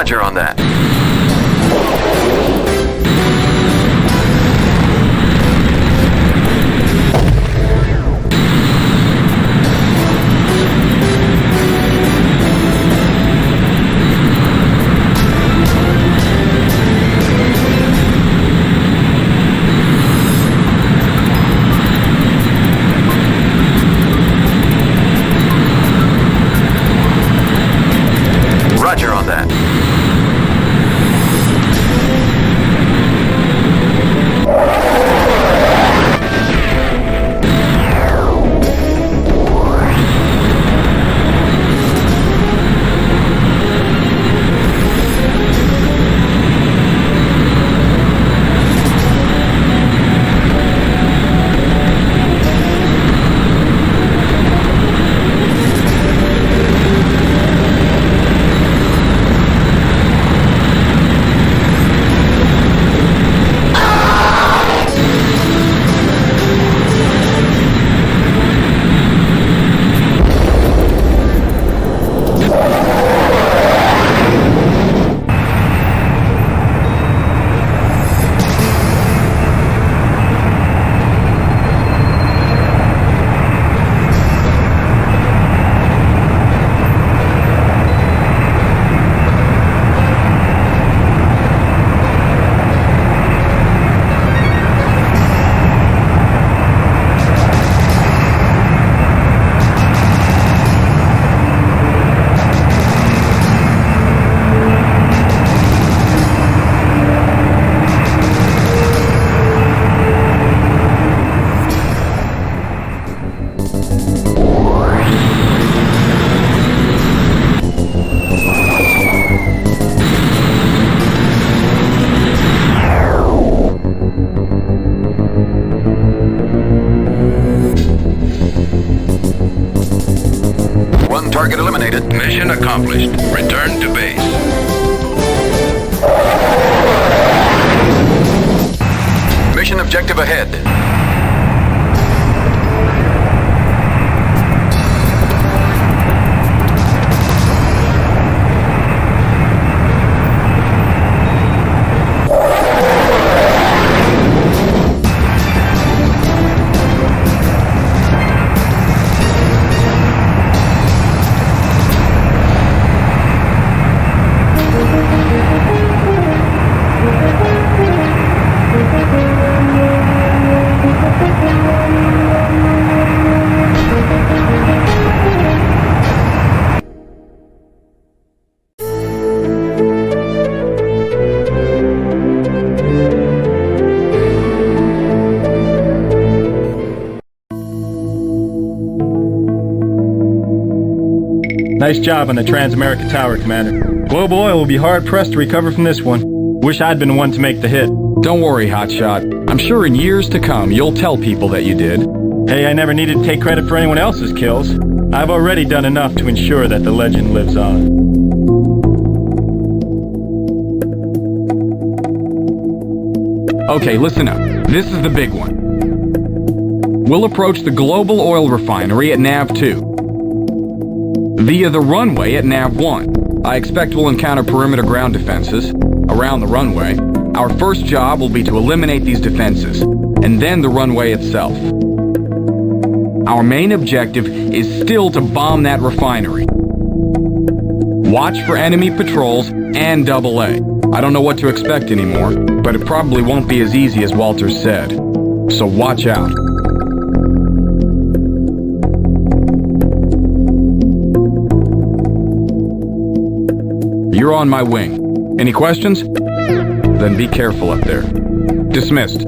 Roger on that. Roger on that. Mission accomplished. Return to base. Mission objective ahead. Nice job on the Transamerica Tower, Commander. Global Oil will be hard-pressed to recover from this one. Wish I'd been the one to make the hit. Don't worry, Hotshot. I'm sure in years to come, you'll tell people that you did. Hey, I never needed to take credit for anyone else's kills. I've already done enough to ensure that the legend lives on. Okay, listen up. This is the big one. We'll approach the global oil refinery at Nav 2. Via the runway at Nav 1. I expect we'll encounter perimeter ground defenses around the runway. Our first job will be to eliminate these defenses, and then the runway itself. Our main objective is still to bomb that refinery. Watch for enemy patrols and AA. I don't know what to expect anymore, but it probably won't be as easy as Walters said. So watch out. You're on my wing. Any questions? Then be careful up there. Dismissed.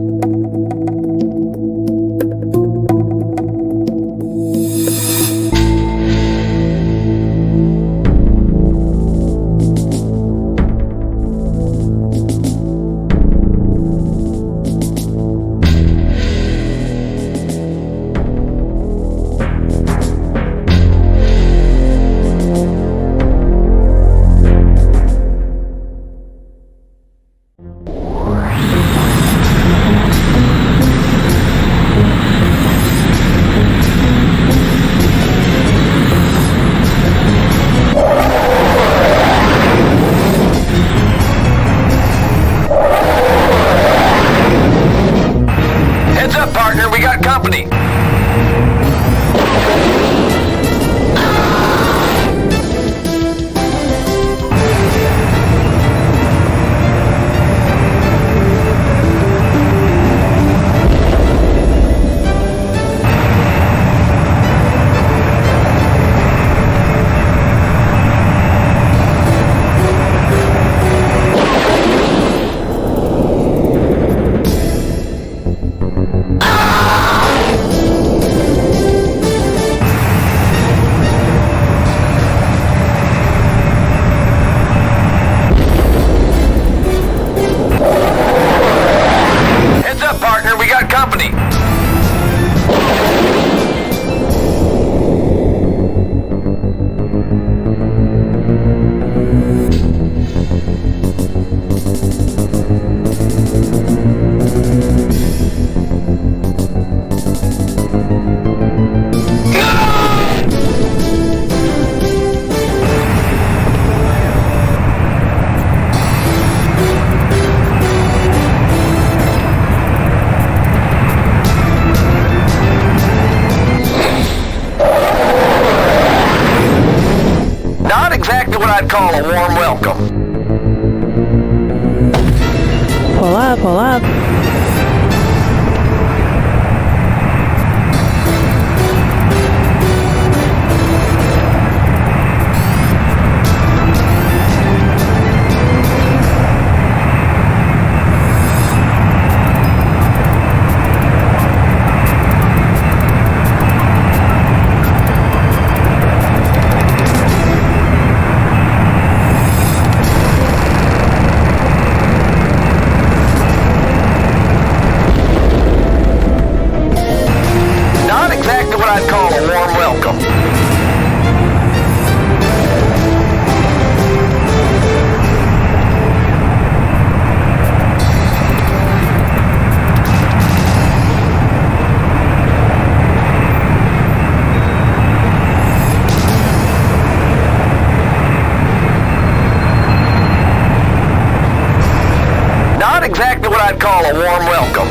I'd call a warm welcome.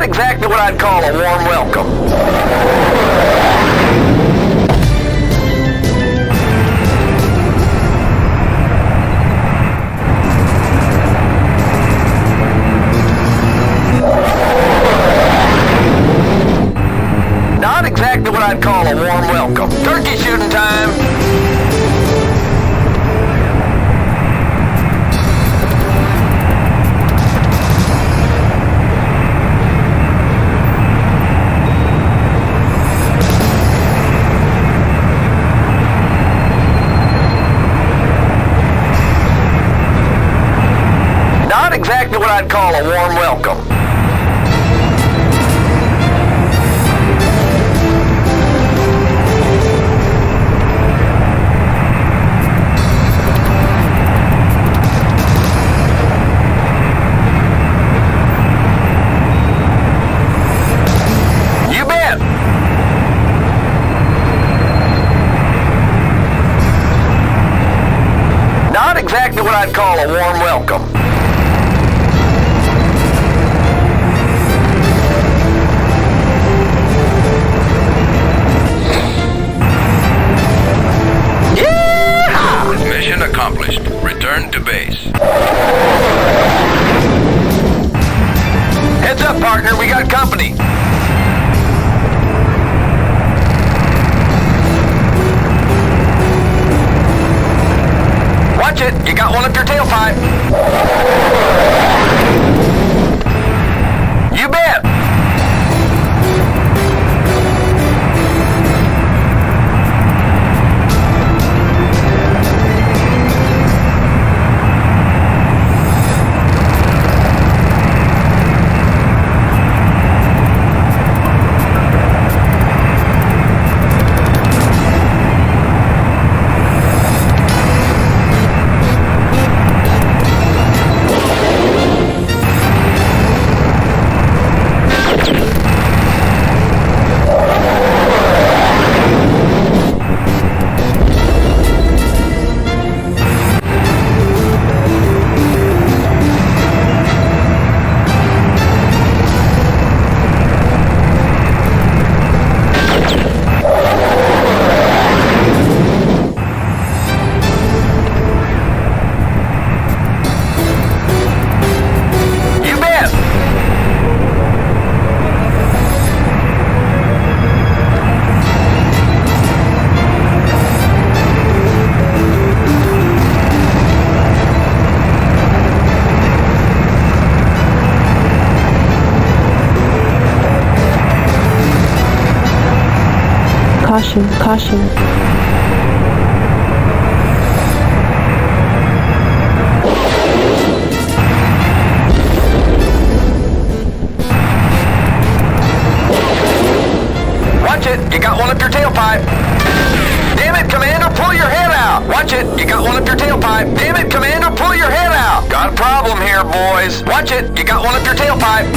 Exactly what I'd call a warm welcome. Not exactly what I'd call a warm welcome. Turkey shooting time. Exactly what I'd call a warm welcome. You bet. Not exactly what I'd call a warm welcome. Mission accomplished. Return to base. Heads up, partner. We got company. Watch it. You got one up your tailpipe. You bet. Caution, caution. Watch it, you got one up your tailpipe. Damn it, Commander, pull your head out. Watch it, you got one up your tailpipe. Damn it, Commander, pull your head out. Got a problem here, boys. Watch it, you got one up your tailpipe.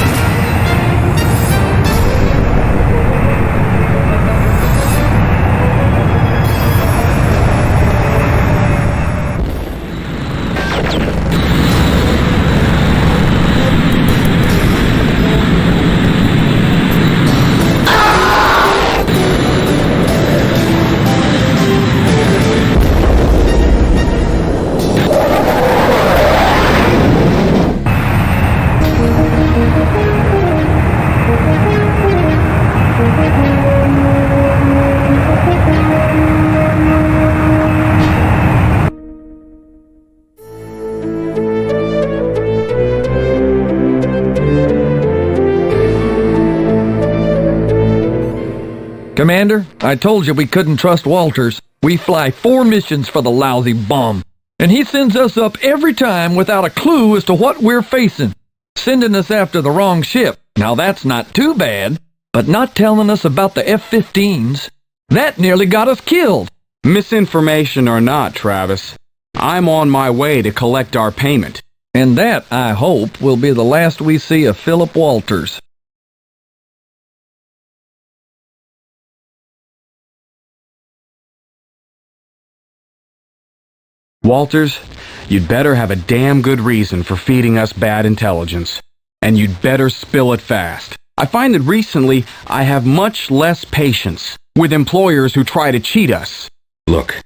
Commander, I told you we couldn't trust Walters. We fly 4 missions for the lousy bum, and he sends us up every time without a clue as to what we're facing, sending us after the wrong ship. Now that's not too bad, but not telling us about the F-15s. That nearly got us killed. Misinformation or not, Travis, I'm on my way to collect our payment. And that, I hope, will be the last we see of Philip Walters. Walters, you'd better have a damn good reason for feeding us bad intelligence. And you'd better spill it fast. I find that recently I have much less patience with employers who try to cheat us. Look,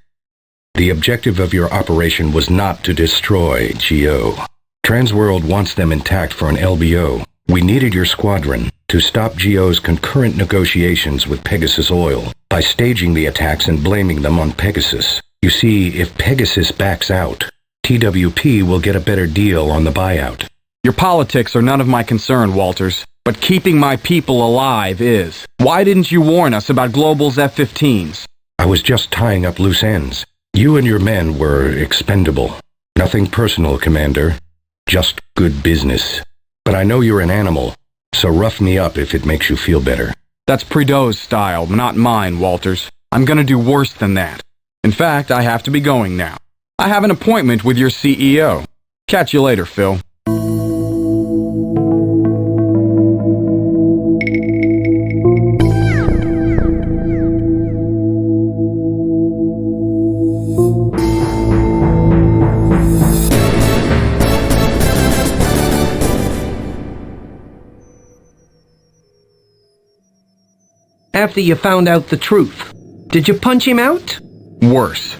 the objective of your operation was not to destroy GO. Transworld wants them intact for an LBO. We needed your squadron to stop GO's concurrent negotiations with Pegasus Oil by staging the attacks and blaming them on Pegasus. You see, if Pegasus backs out, TWP will get a better deal on the buyout. Your politics are none of my concern, Walters, but keeping my people alive is. Why didn't you warn us about Global's F-15s? I was just tying up loose ends. You and your men were expendable. Nothing personal, Commander. Just good business. But I know you're an animal, so rough me up if it makes you feel better. That's Prideaux's style, not mine, Walters. I'm gonna do worse than that. In fact, I have to be going now. I have an appointment with your CEO. Catch you later, Phil. After you found out the truth, did you punch him out? Worse.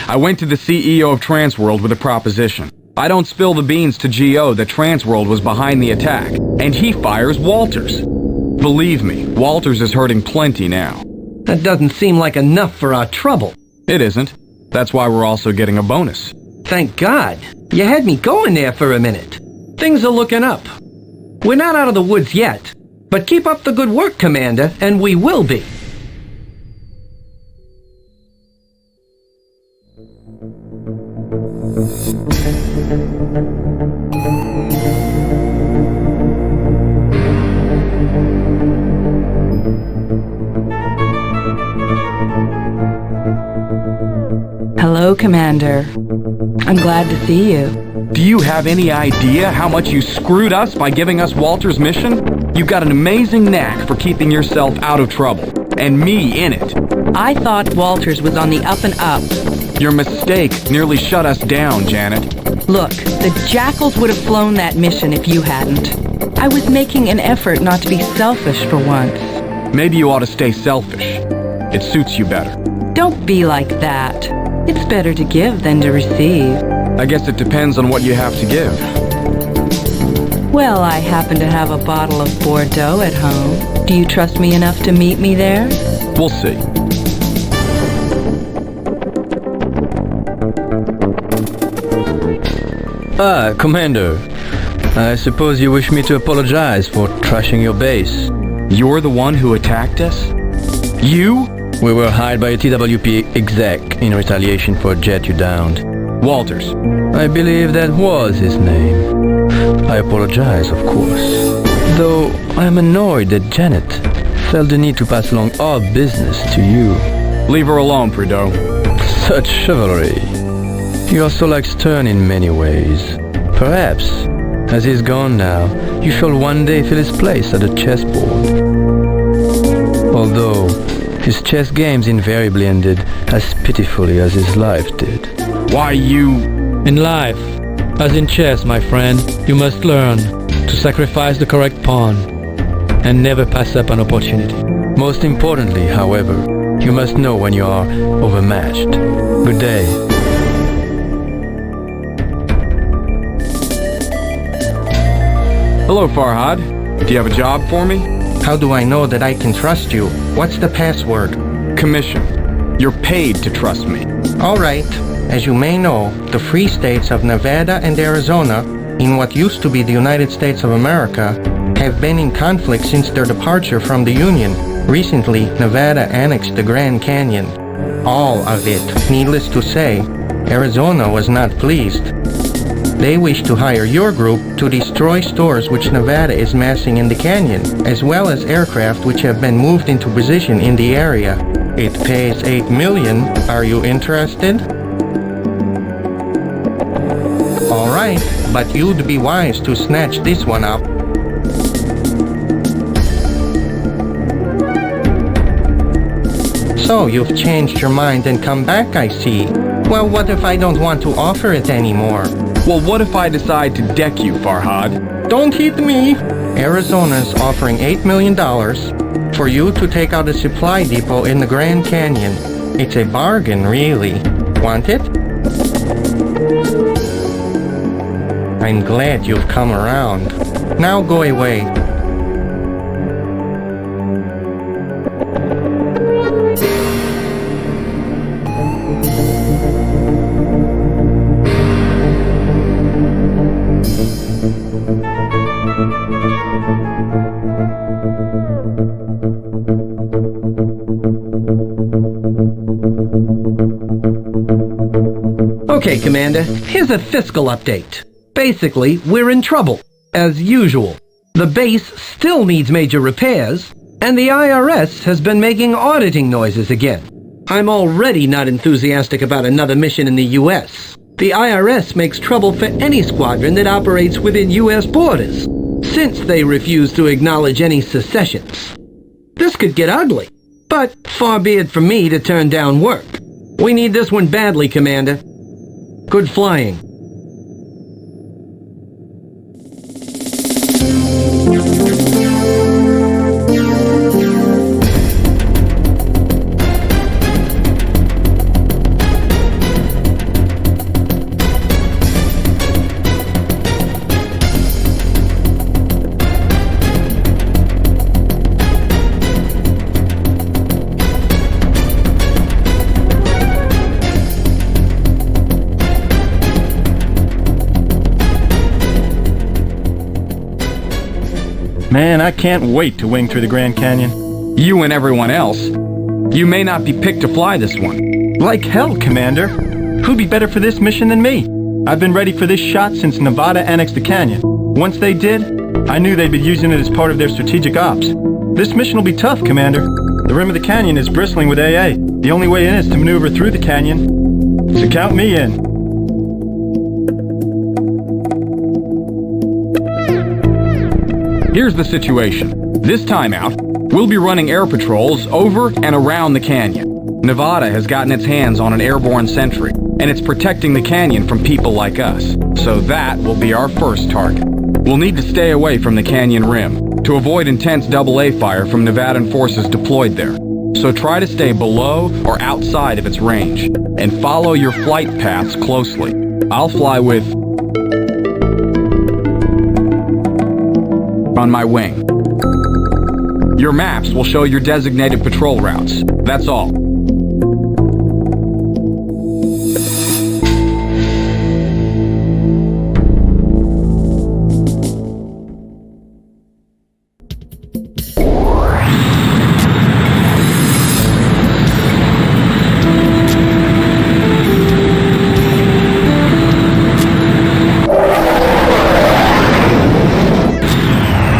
I went to the CEO of Transworld with a proposition. I don't spill the beans to GO that Transworld was behind the attack, and he fires Walters. Believe me, Walters is hurting plenty now. That doesn't seem like enough for our trouble. It isn't. That's why we're also getting a bonus. Thank God. You had me going there for a minute. Things are looking up. We're not out of the woods yet, but keep up the good work, Commander, and we will be. Hello, Commander. I'm glad to see you. Do you have any idea how much you screwed us by giving us Walter's mission? You've got an amazing knack for keeping yourself out of trouble, and me in it. I thought Walters was on the up and up. Your mistake nearly shut us down, Janet. Look, the Jackals would have flown that mission if you hadn't. I was making an effort not to be selfish for once. Maybe you ought to stay selfish. It suits you better. Don't be like that. It's better to give than to receive. I guess it depends on what you have to give. Well, I happen to have a bottle of Bordeaux at home. Do you trust me enough to meet me there? We'll see. Commander. I suppose you wish me to apologize for trashing your base. You're the one who attacked us? You? We were hired by a TWP exec in retaliation for a jet you downed. Walters. I believe that was his name. I apologize, of course. Though I am annoyed that Janet felt the need to pass along our business to you. Leave her alone, Prideaux. Such chivalry. You are so like Stern in many ways. Perhaps, as he's gone now, you shall one day fill his place at the chessboard. Although, his chess games invariably ended as pitifully as his life did. Why, you... In life, as in chess, my friend, you must learn to sacrifice the correct pawn and never pass up an opportunity. Most importantly, however, you must know when you are overmatched. Good day. Hello, Farhad. Do you have a job for me? How do I know that I can trust you? What's the password? Commission. You're paid to trust me. All right. As you may know, the free states of Nevada and Arizona, in what used to be the United States of America, have been in conflict since their departure from the Union. Recently, Nevada annexed the Grand Canyon. All of it. Needless to say, Arizona was not pleased. They wish to hire your group to destroy stores which Nevada is massing in the canyon, as well as aircraft which have been moved into position in the area. It pays $8 million. Are you interested? Alright, but you'd be wise to snatch this one up. So, you've changed your mind and come back, I see. Well, what if I don't want to offer it anymore? Well, what if I decide to deck you, Farhad? Don't hit me! Arizona's offering $8 million for you to take out a supply depot in the Grand Canyon. It's a bargain, really. Want it? I'm glad you've come around. Now go away. Okay, Commander, here's a fiscal update. Basically, we're in trouble, as usual. The base still needs major repairs, and the IRS has been making auditing noises again. I'm already not enthusiastic about another mission in the U.S. The IRS makes trouble for any squadron that operates within U.S. borders, since they refuse to acknowledge any secessions. This could get ugly, but far be it from me to turn down work. We need this one badly, Commander. Good flying. Man, I can't wait to wing through the Grand Canyon. You and everyone else. You may not be picked to fly this one. Like hell, Commander. Who'd be better for this mission than me? I've been ready for this shot since Nevada annexed the canyon. Once they did, I knew they'd be using it as part of their strategic ops. This mission will be tough, Commander. The rim of the canyon is bristling with AA. The only way in is to maneuver through the canyon. So count me in. Here's the situation. This time out, we'll be running air patrols over and around the canyon. Nevada has gotten its hands on an airborne sentry, and it's protecting the canyon from people like us. So that will be our first target. We'll need to stay away from the canyon rim to avoid intense AA fire from Nevadan forces deployed there. So try to stay below or outside of its range, and follow your flight paths closely. I'll fly with on my wing. Your maps will show your designated patrol routes. That's all.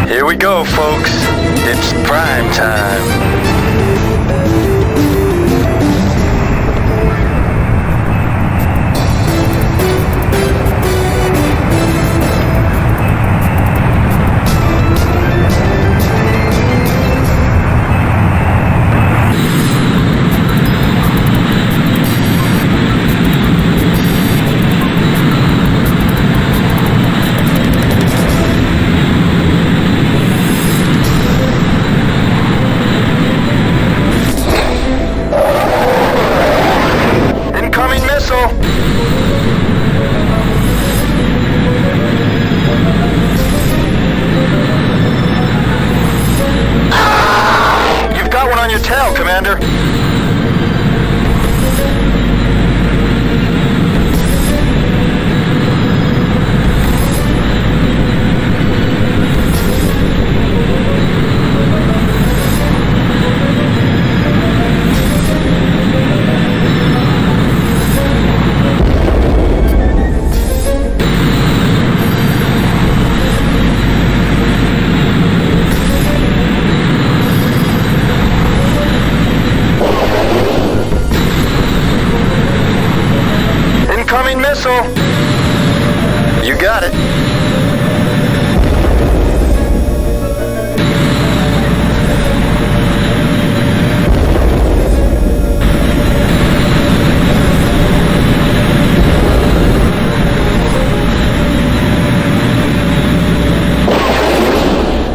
Here we go, folks. It's prime time. missile. You got it.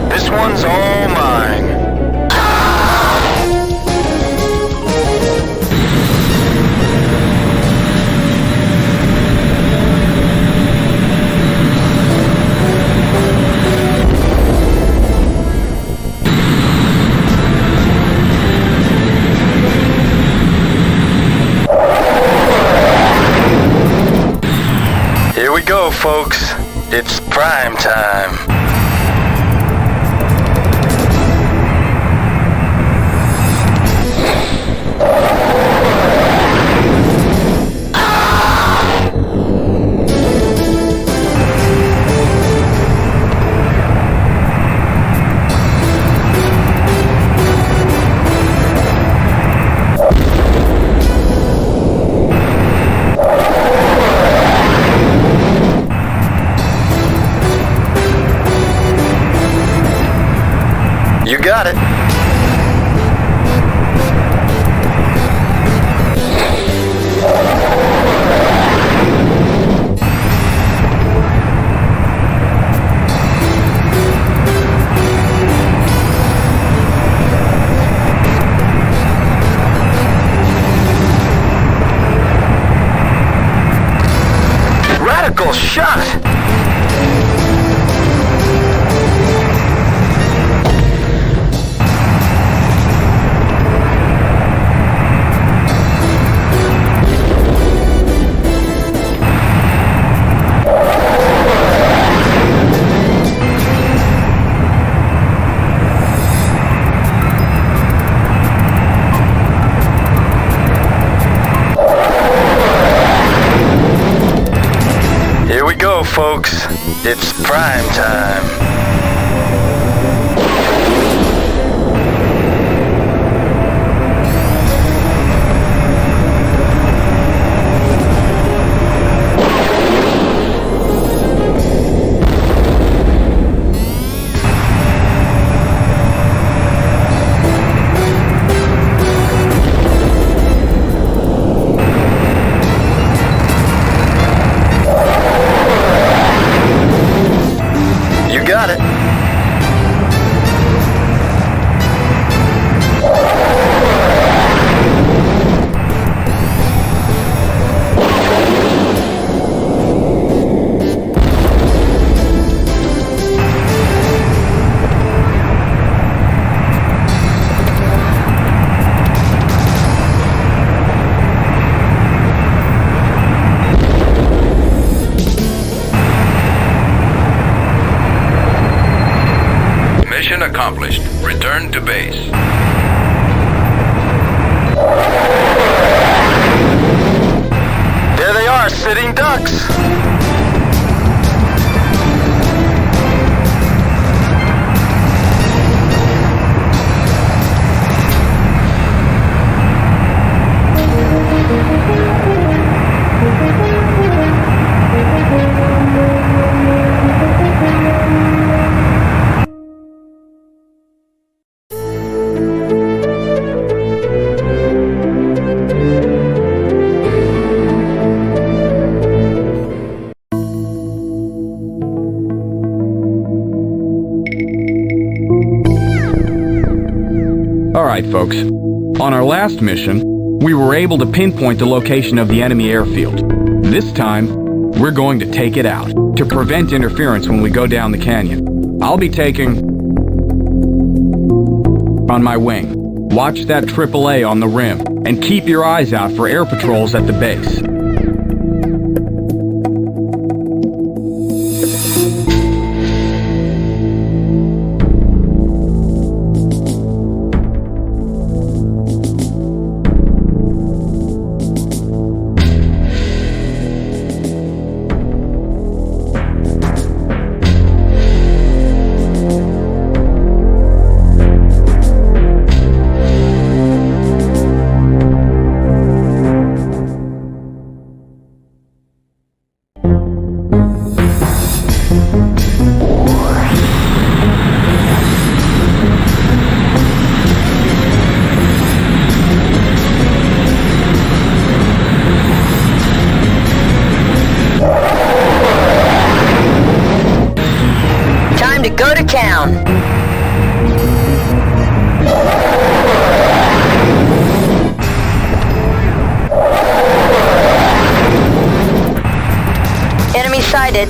This one's all mine. Here we go, folks. It's prime time. You got it. Radical shot! Here we go, folks. It's prime time. You got it. Mission accomplished. Return to base. There they are, sitting ducks. Alright, folks. On our last mission, we were able to pinpoint the location of the enemy airfield. This time, we're going to take it out to prevent interference when we go down the canyon. I'll be taking on my wing. Watch that AAA on the rim, and keep your eyes out for air patrols at the base. sighted.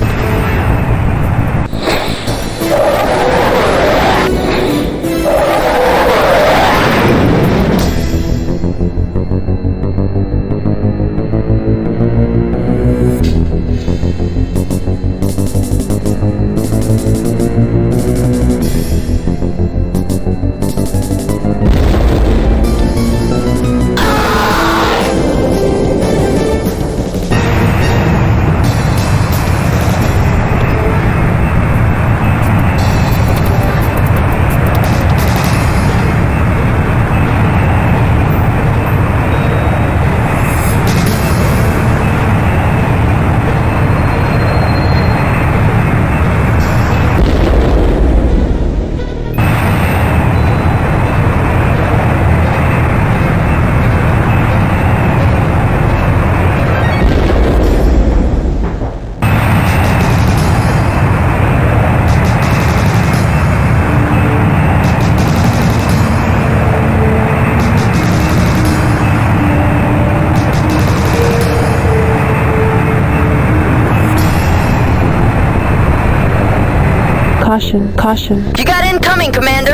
Caution, caution. You got incoming, Commander!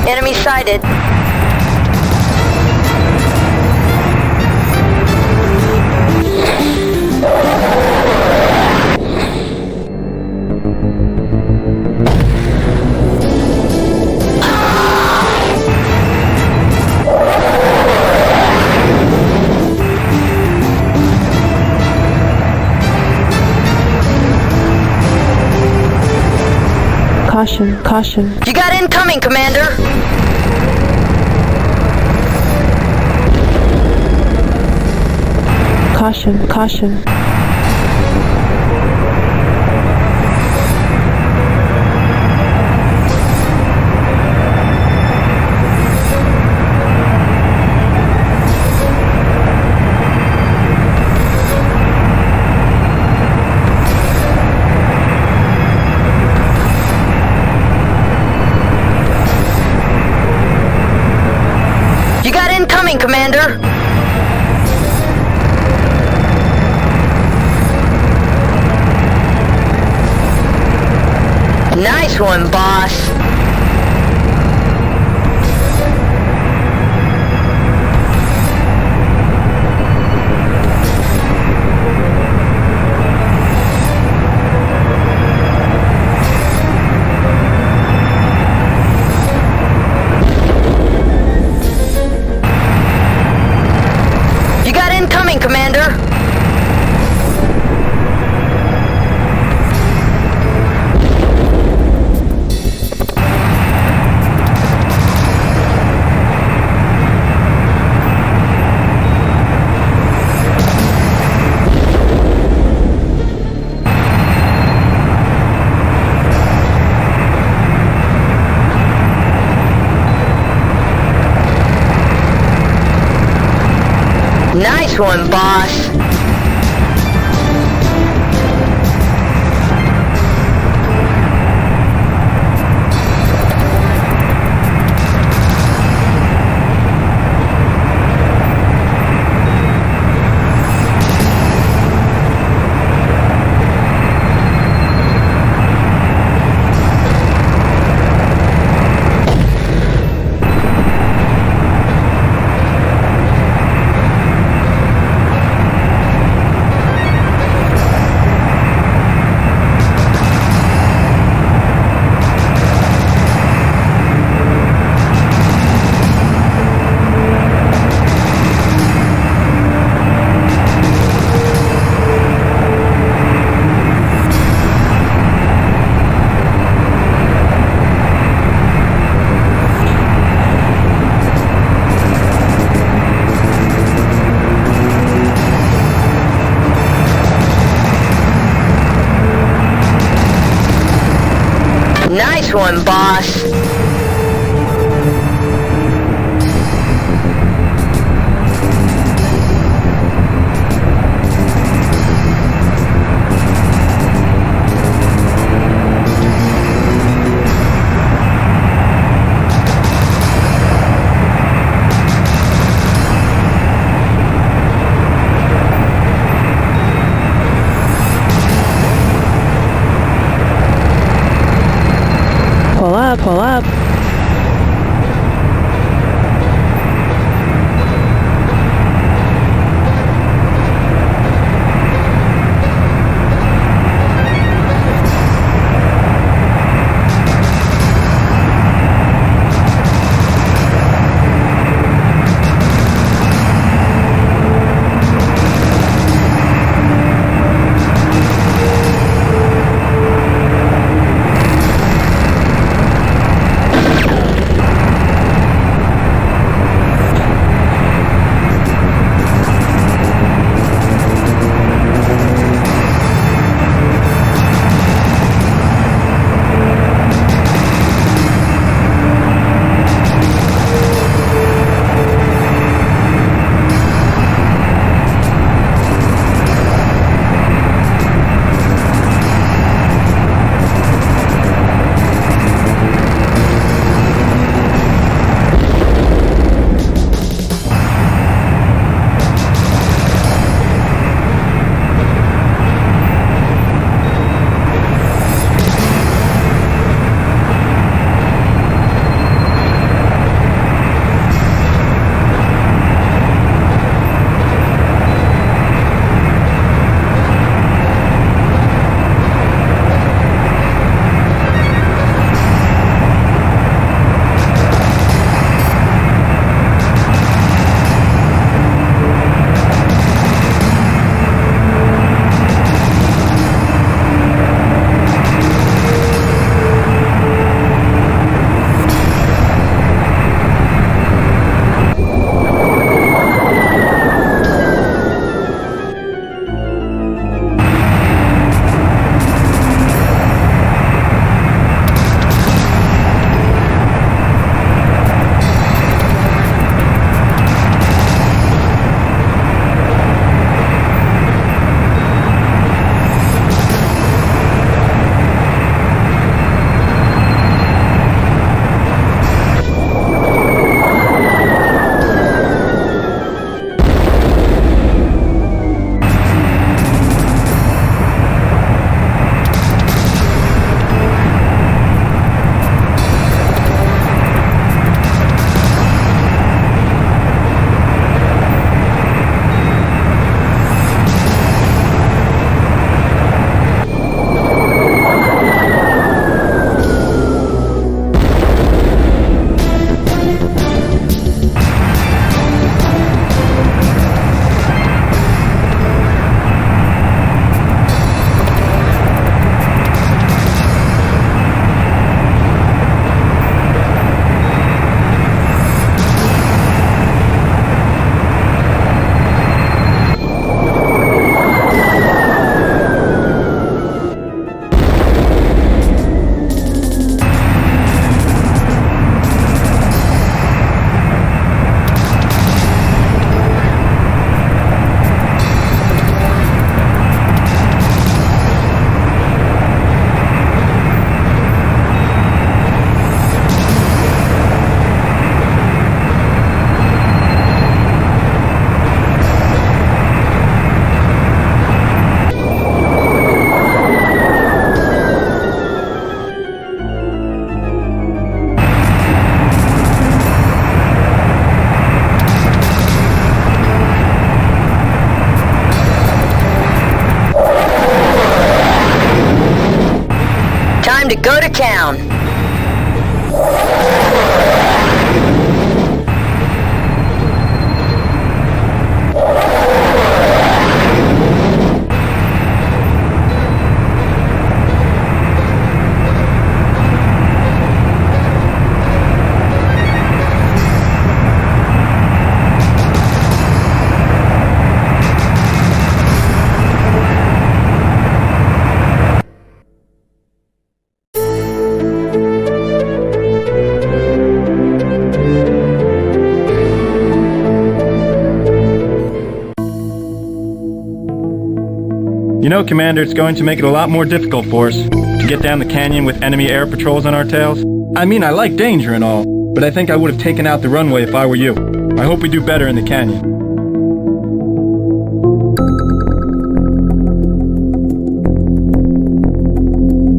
Enemy sighted. Caution, caution. You got incoming, Commander! Caution, caution. You got incoming, Commander! Nice one, boss! You got incoming, Commander! Nice one, boss! Nice one, boss. Pull up. You know, Commander, it's going to make it a lot more difficult for us to get down the canyon with enemy air patrols on our tails. I mean, I like danger and all, but I think I would have taken out the runway if I were you. I hope we do better in the canyon.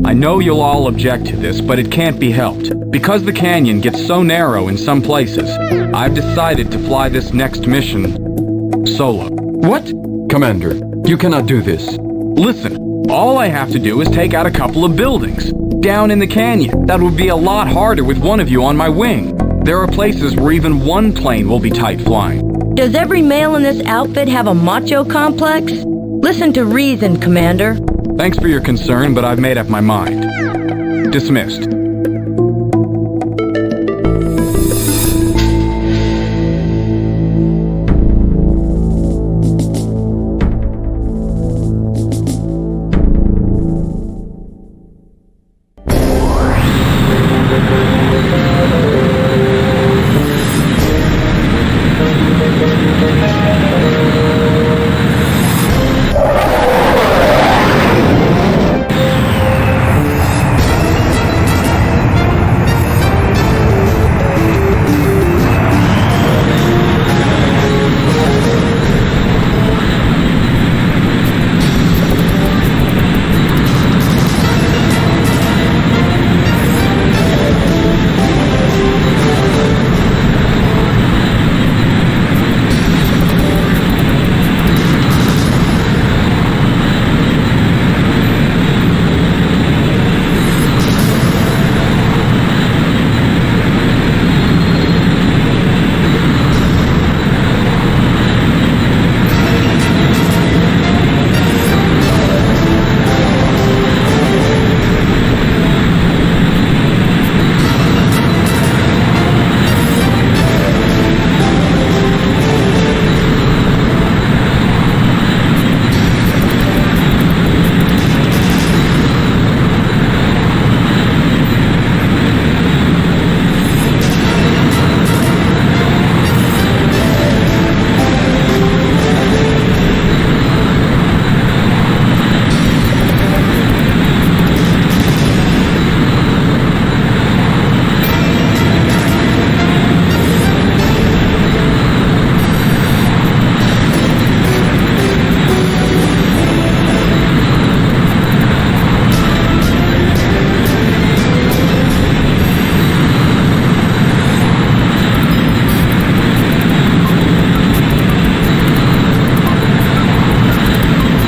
I know you'll all object to this, but it can't be helped. Because the canyon gets so narrow in some places, I've decided to fly this next mission solo. What? Commander, you cannot do this. Listen, all I have to do is take out a couple of buildings down in the canyon. That would be a lot harder with one of you on my wing. There are places where even one plane will be tight flying. Does every male in this outfit have a macho complex? Listen to reason, Commander. Thanks for your concern, but I've made up my mind. Dismissed.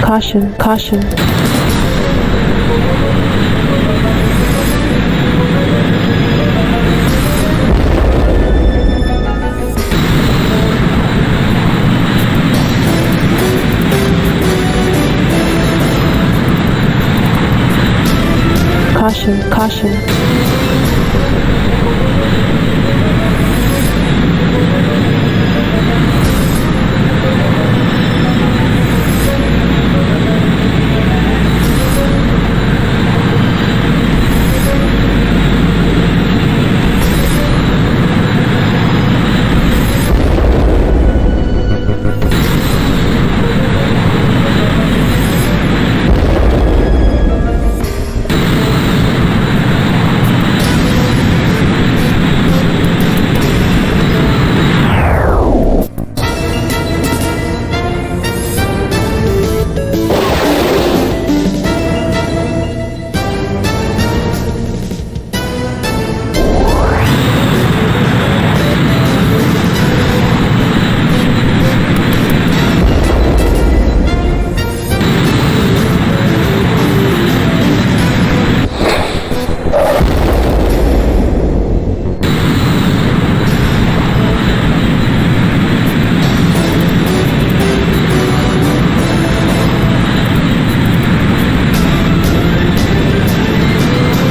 Caution, caution. Caution, caution.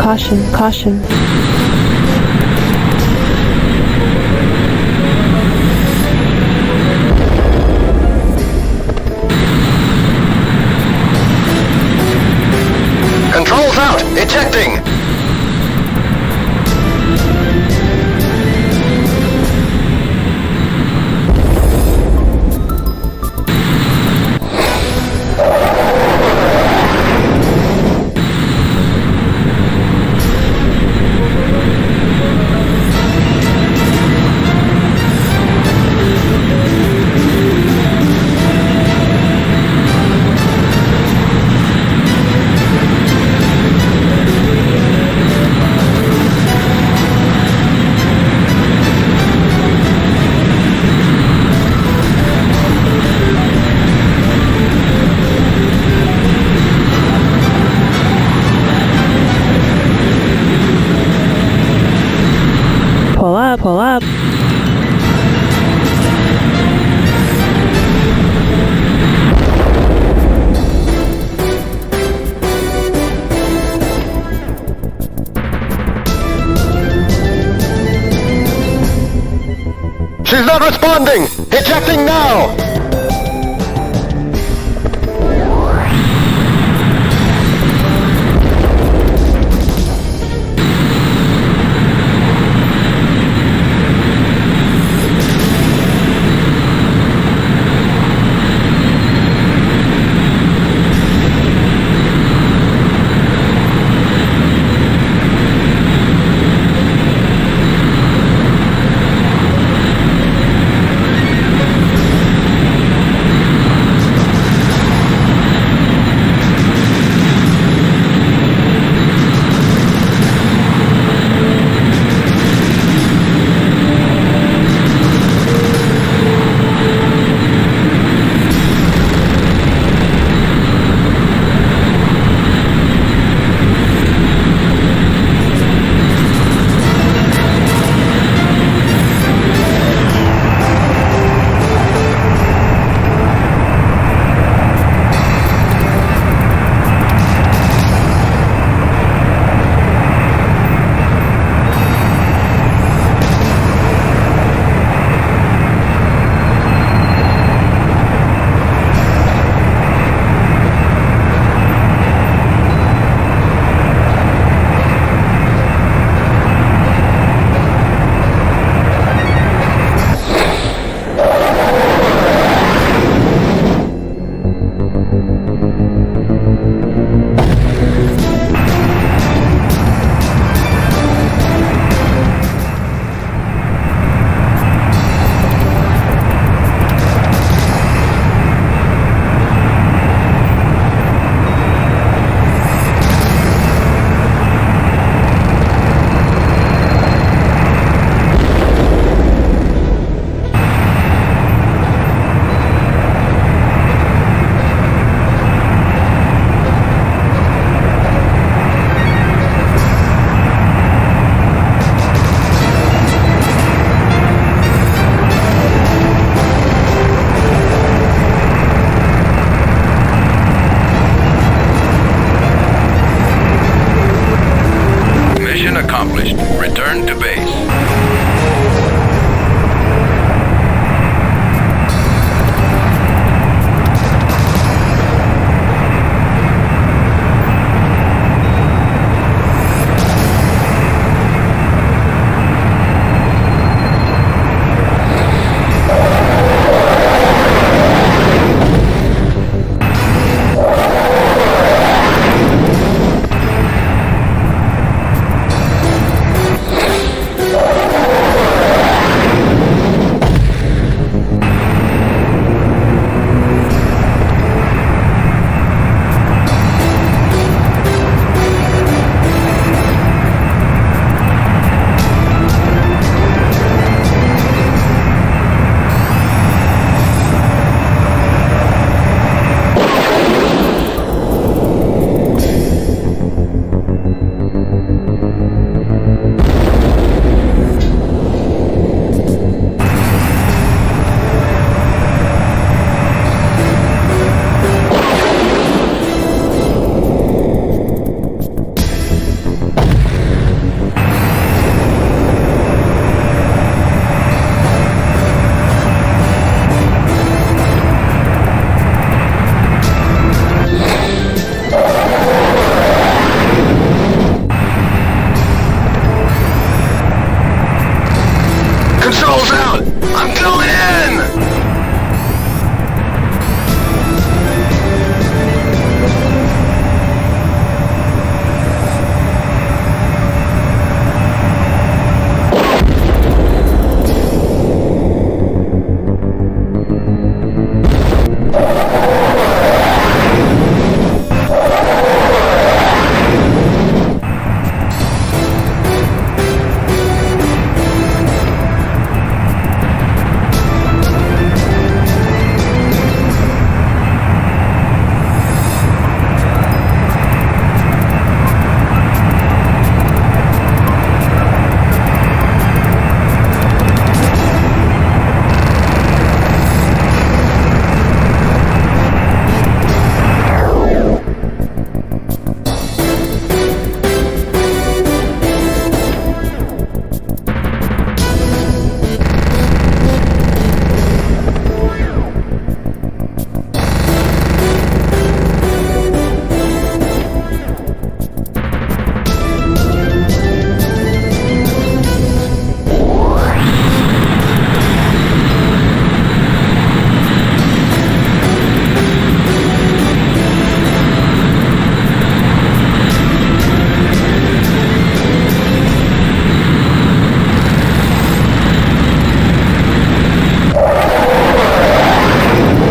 Caution, caution. Controls out! Ejecting! Pull up. She's not responding! Ejecting now!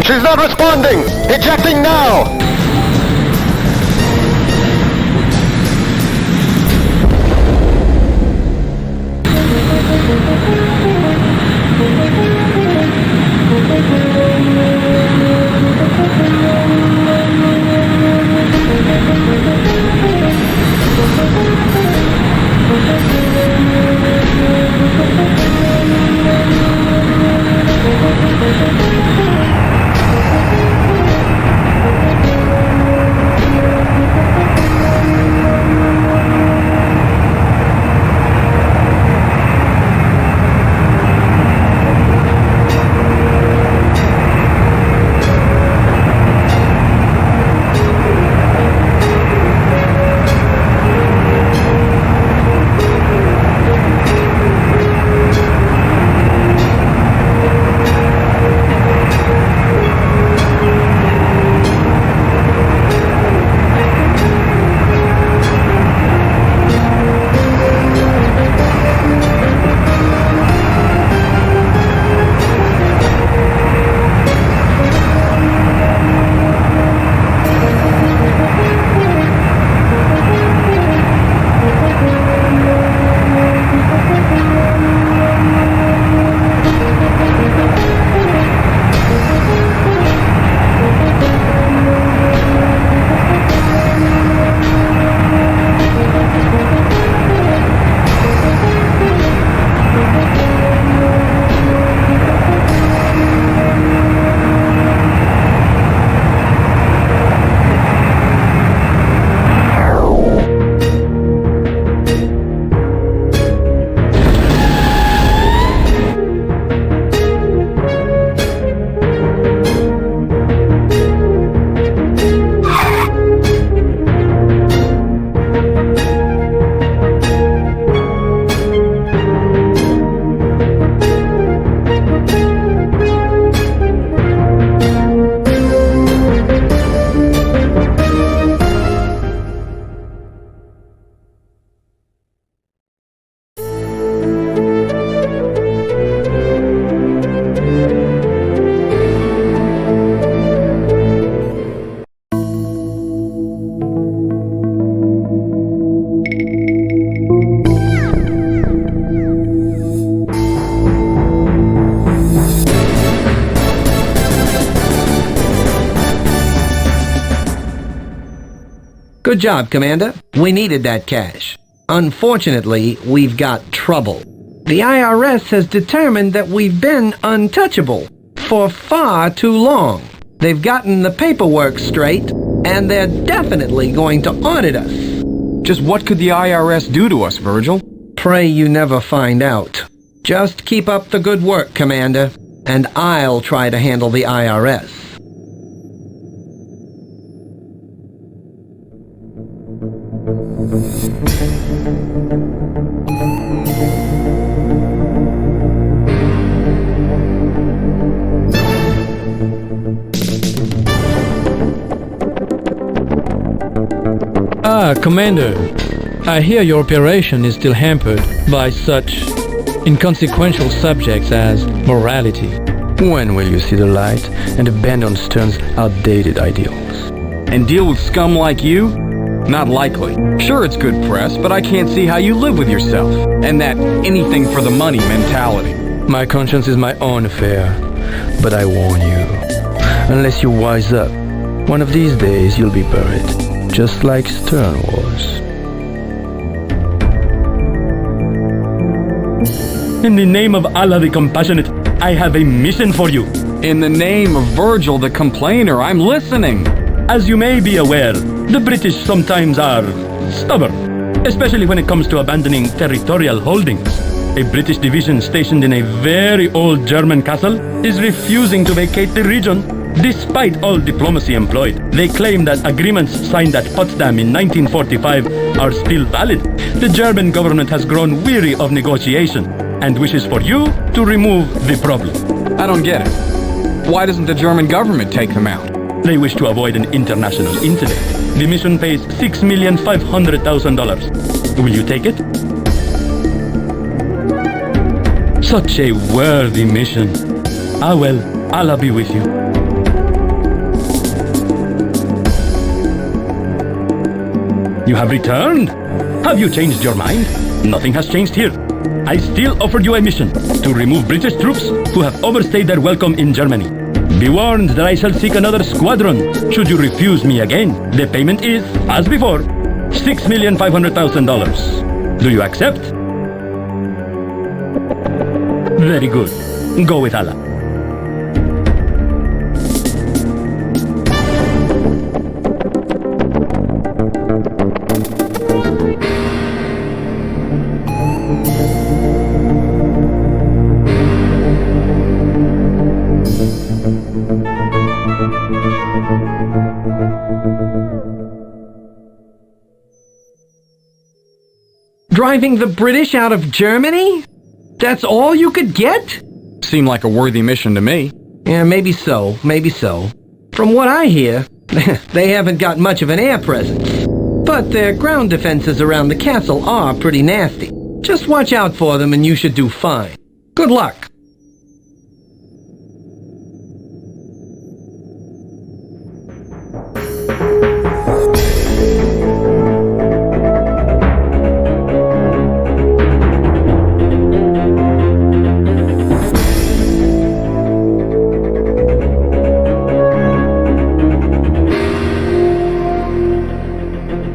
She's not responding! Ejecting now! Good job, Commander. We needed that cash. Unfortunately, we've got trouble. The IRS has determined that we've been untouchable for far too long. They've gotten the paperwork straight, and they're definitely going to audit us. Just what could the IRS do to us, Virgil? Pray you never find out. Just keep up the good work, Commander, and I'll try to handle the IRS. Commander, I hear your operation is still hampered by such inconsequential subjects as morality. When will you see the light and abandon Stern's outdated ideals? And deal with scum like you? Not likely. Sure, it's good press, but I can't see how you live with yourself and that anything for the money mentality. My conscience is my own affair, but I warn you, unless you wise up, one of these days you'll be buried, just like Stern was. In the name of Allah the Compassionate, I have a mission for you. In the name of Virgil the Complainer, I'm listening. As you may be aware, the British sometimes are stubborn, especially when it comes to abandoning territorial holdings. A British division stationed in a very old German castle is refusing to vacate the region, despite all diplomacy employed. They claim that agreements signed at Potsdam in 1945 are still valid. The German government has grown weary of negotiation and wishes for you to remove the problem. I don't get it. Why doesn't the German government take them out? They wish to avoid an international incident. The mission pays $6,500,000. Will you take it? Such a worthy mission. Ah well, Allah be with you. You have returned? Have you changed your mind? Nothing has changed here. I still offered you a mission to remove British troops who have overstayed their welcome in Germany. Be warned that I shall seek another squadron should you refuse me again. The payment is, as before, $6,500,000. Do you accept? Very good. Go with Allah. Driving the British out of Germany? That's all you could get? Seemed like a worthy mission to me. Yeah, maybe so, maybe so. From what I hear, they haven't got much of an air presence. But their ground defenses around the castle are pretty nasty. Just watch out for them and you should do fine. Good luck.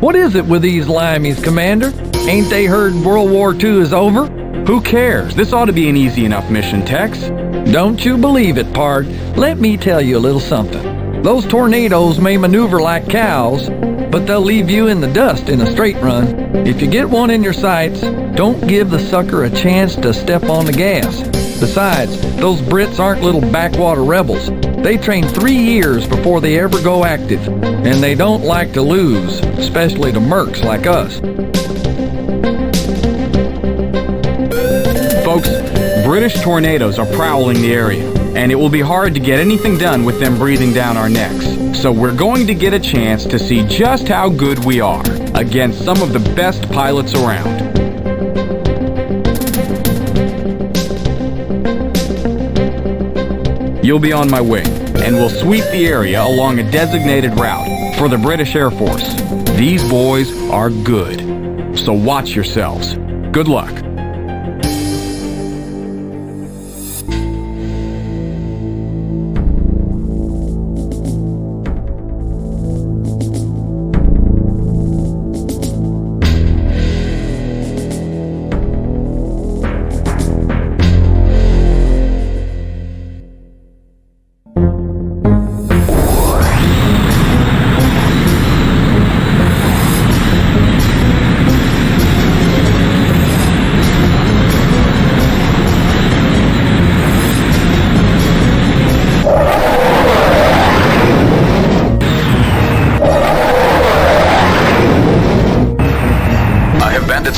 What is it with these limeys, Commander? Ain't they heard World War II is over? Who cares? This ought to be an easy enough mission, Tex. Don't you believe it, Pard. Let me tell you a little something. Those tornadoes may maneuver like cows, but they'll leave you in the dust in a straight run. If you get one in your sights, don't give the sucker a chance to step on the gas. Besides, those Brits aren't little backwater rebels. They train 3 years before they ever go active, and they don't like to lose, especially to mercs like us. Folks, British tornadoes are prowling the area, and it will be hard to get anything done with them breathing down our necks. So we're going to get a chance to see just how good we are against some of the best pilots around. You'll be on my wing, and we'll sweep the area along a designated route for the British Air Force. These boys are good, so watch yourselves. Good luck.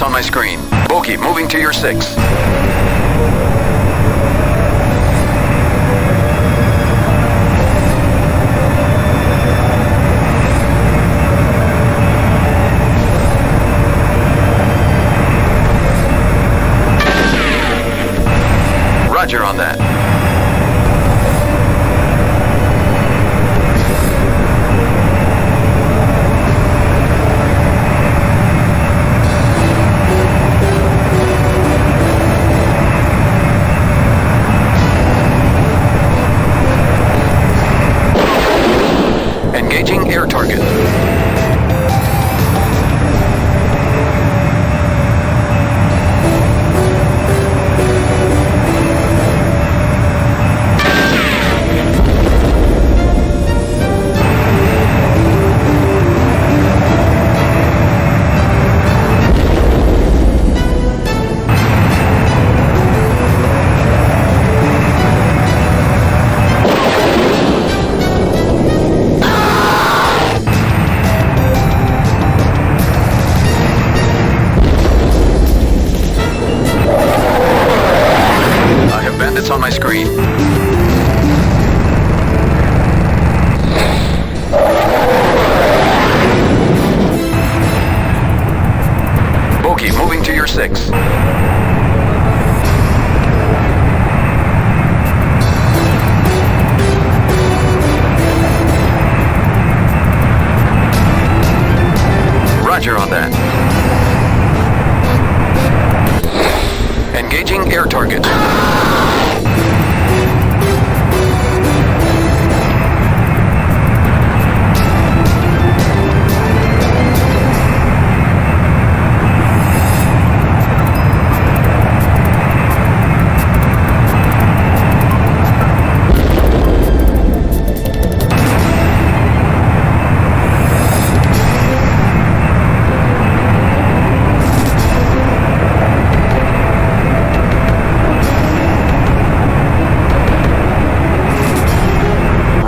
On my screen. Bogey, moving to your 6. Roger on that.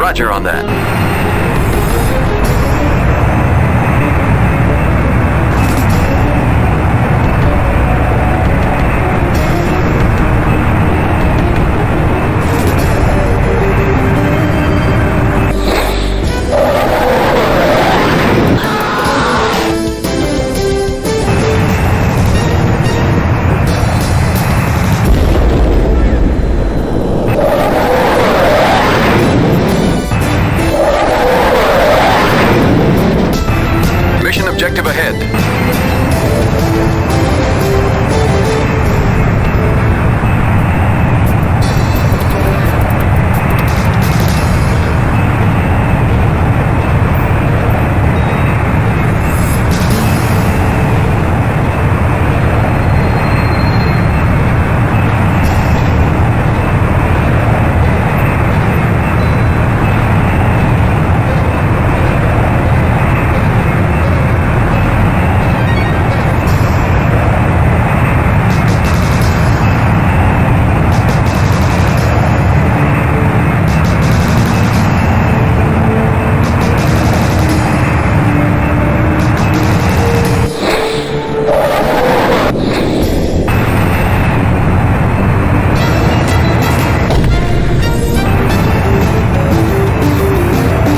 Roger on that. Objective ahead.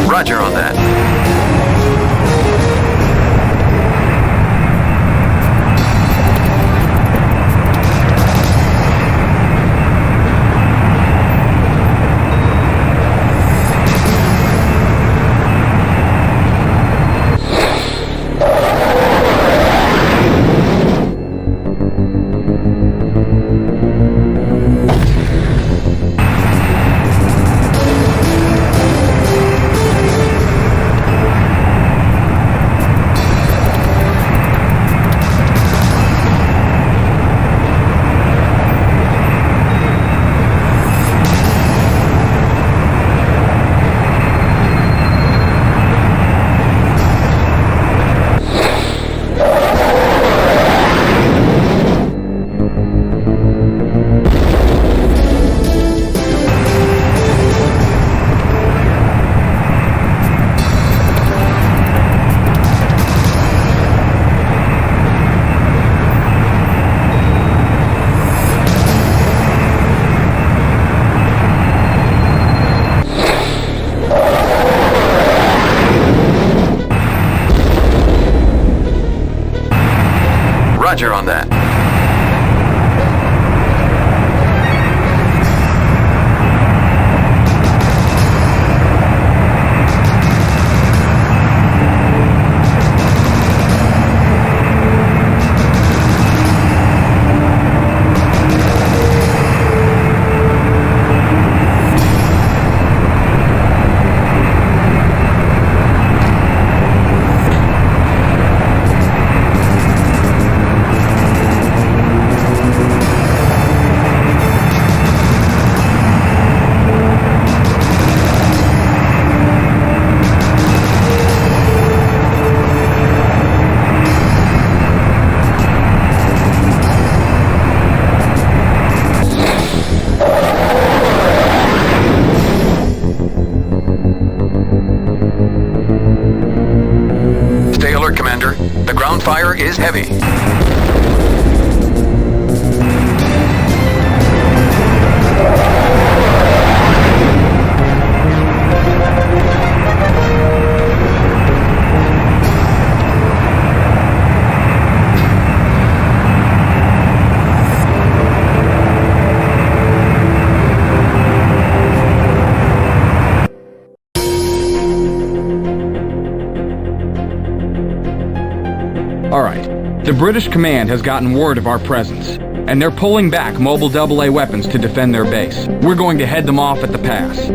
Roger on that. Roger on that. Fire is heavy. All right. The British command has gotten word of our presence, and they're pulling back mobile AA weapons to defend their base. We're going to head them off at the pass.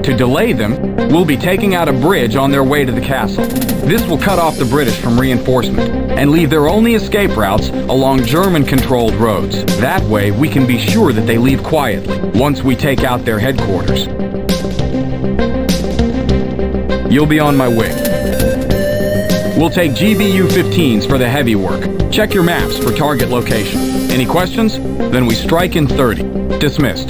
To delay them, we'll be taking out a bridge on their way to the castle. This will cut off the British from reinforcement and leave their only escape routes along German-controlled roads. That way, we can be sure that they leave quietly once we take out their headquarters. You'll be on my wing. We'll take GBU-15s for the heavy work. Check your maps for target location. Any questions? Then we strike in 30. Dismissed.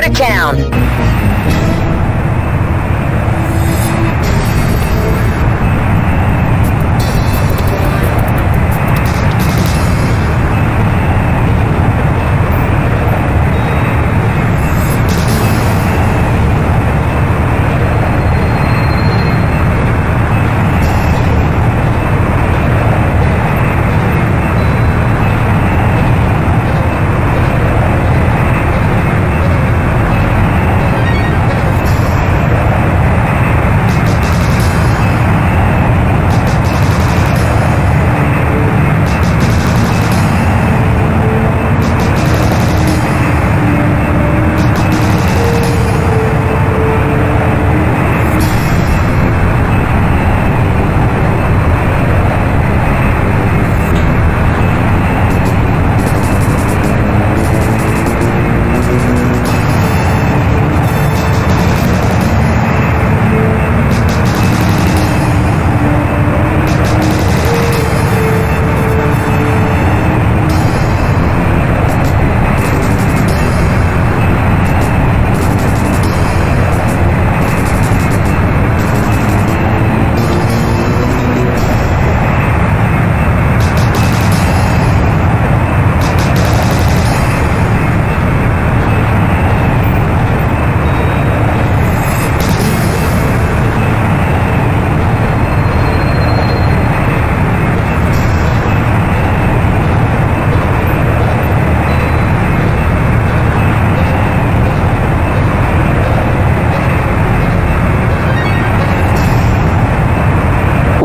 to town.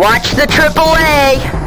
Watch the AAA!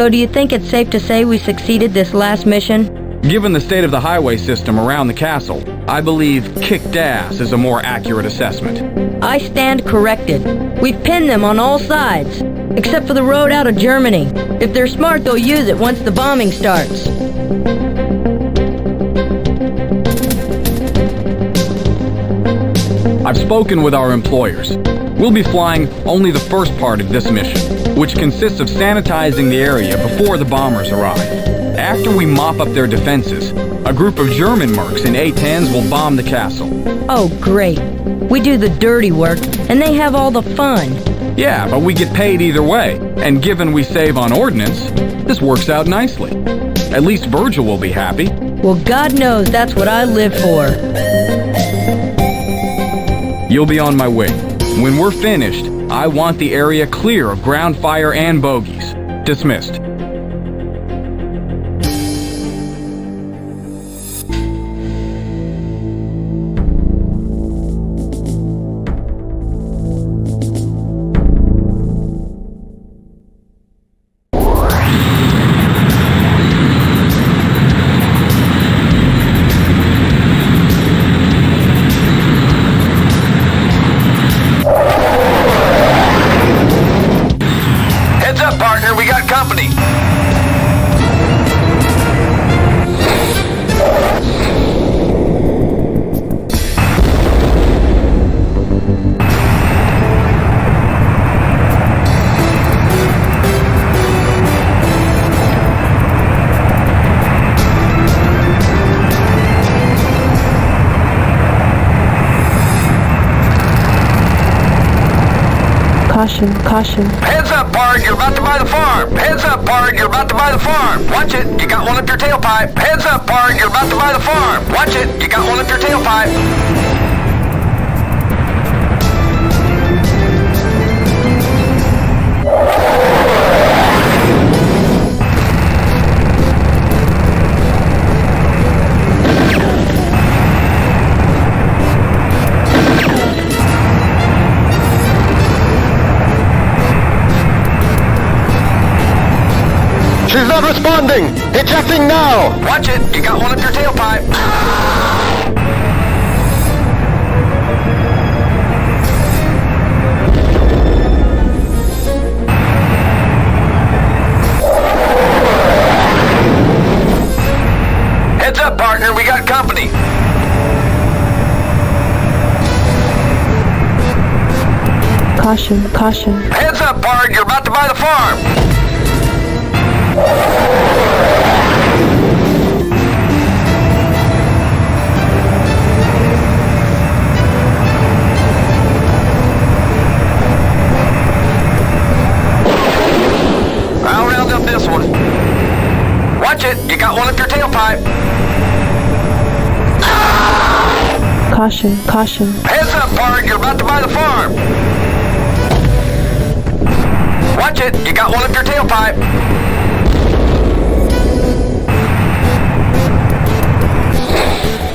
So do you think it's safe to say we succeeded this last mission? Given the state of the highway system around the castle, I believe kicked ass is a more accurate assessment. I stand corrected. We've pinned them on all sides, except for the road out of Germany. If they're smart, they'll use it once the bombing starts. I've spoken with our employers. We'll be flying only the first part of this mission, which consists of sanitizing the area before the bombers arrive. After we mop up their defenses, a group of German mercs in A-10s will bomb the castle. Oh, great. We do the dirty work, and they have all the fun. Yeah, but we get paid either way, and given we save on ordnance, this works out nicely. At least Virgil will be happy. Well, God knows that's what I live for. You'll be on my wing. When we're finished, I want the area clear of ground fire and bogies. Dismissed. Caution, caution. Heads up, Bard, you're about to buy the farm. Heads up, Bard, you're about to buy the farm. Watch it, you got one up your tailpipe. Heads up, Bard, you're about to buy the farm. Watch it, you got one up your tailpipe. She's not responding! Ejecting now! Watch it! You got one up your tailpipe! Heads up, partner! We got company! Caution, caution. Heads up, Bard! You're about to buy the farm! I'll round up this one. Watch it, you got one up your tailpipe. Caution, caution. Heads up, Bard, you're about to buy the farm. Watch it, you got one up your tailpipe.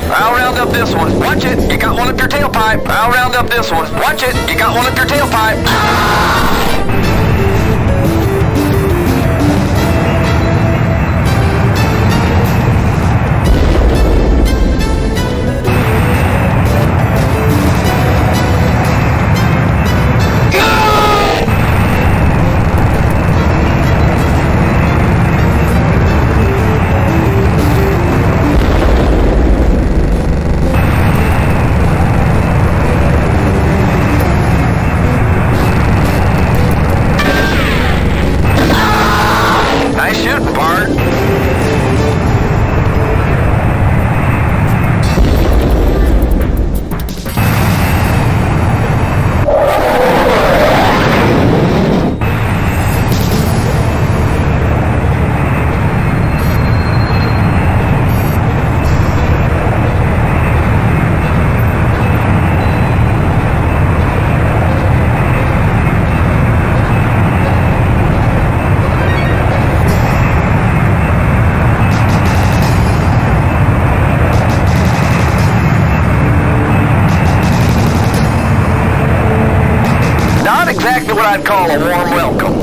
I'll round up this one. Watch it, you got one up your tailpipe. I'll round up this one. Watch it, you got one up your tailpipe. What I'd call a warm welcome.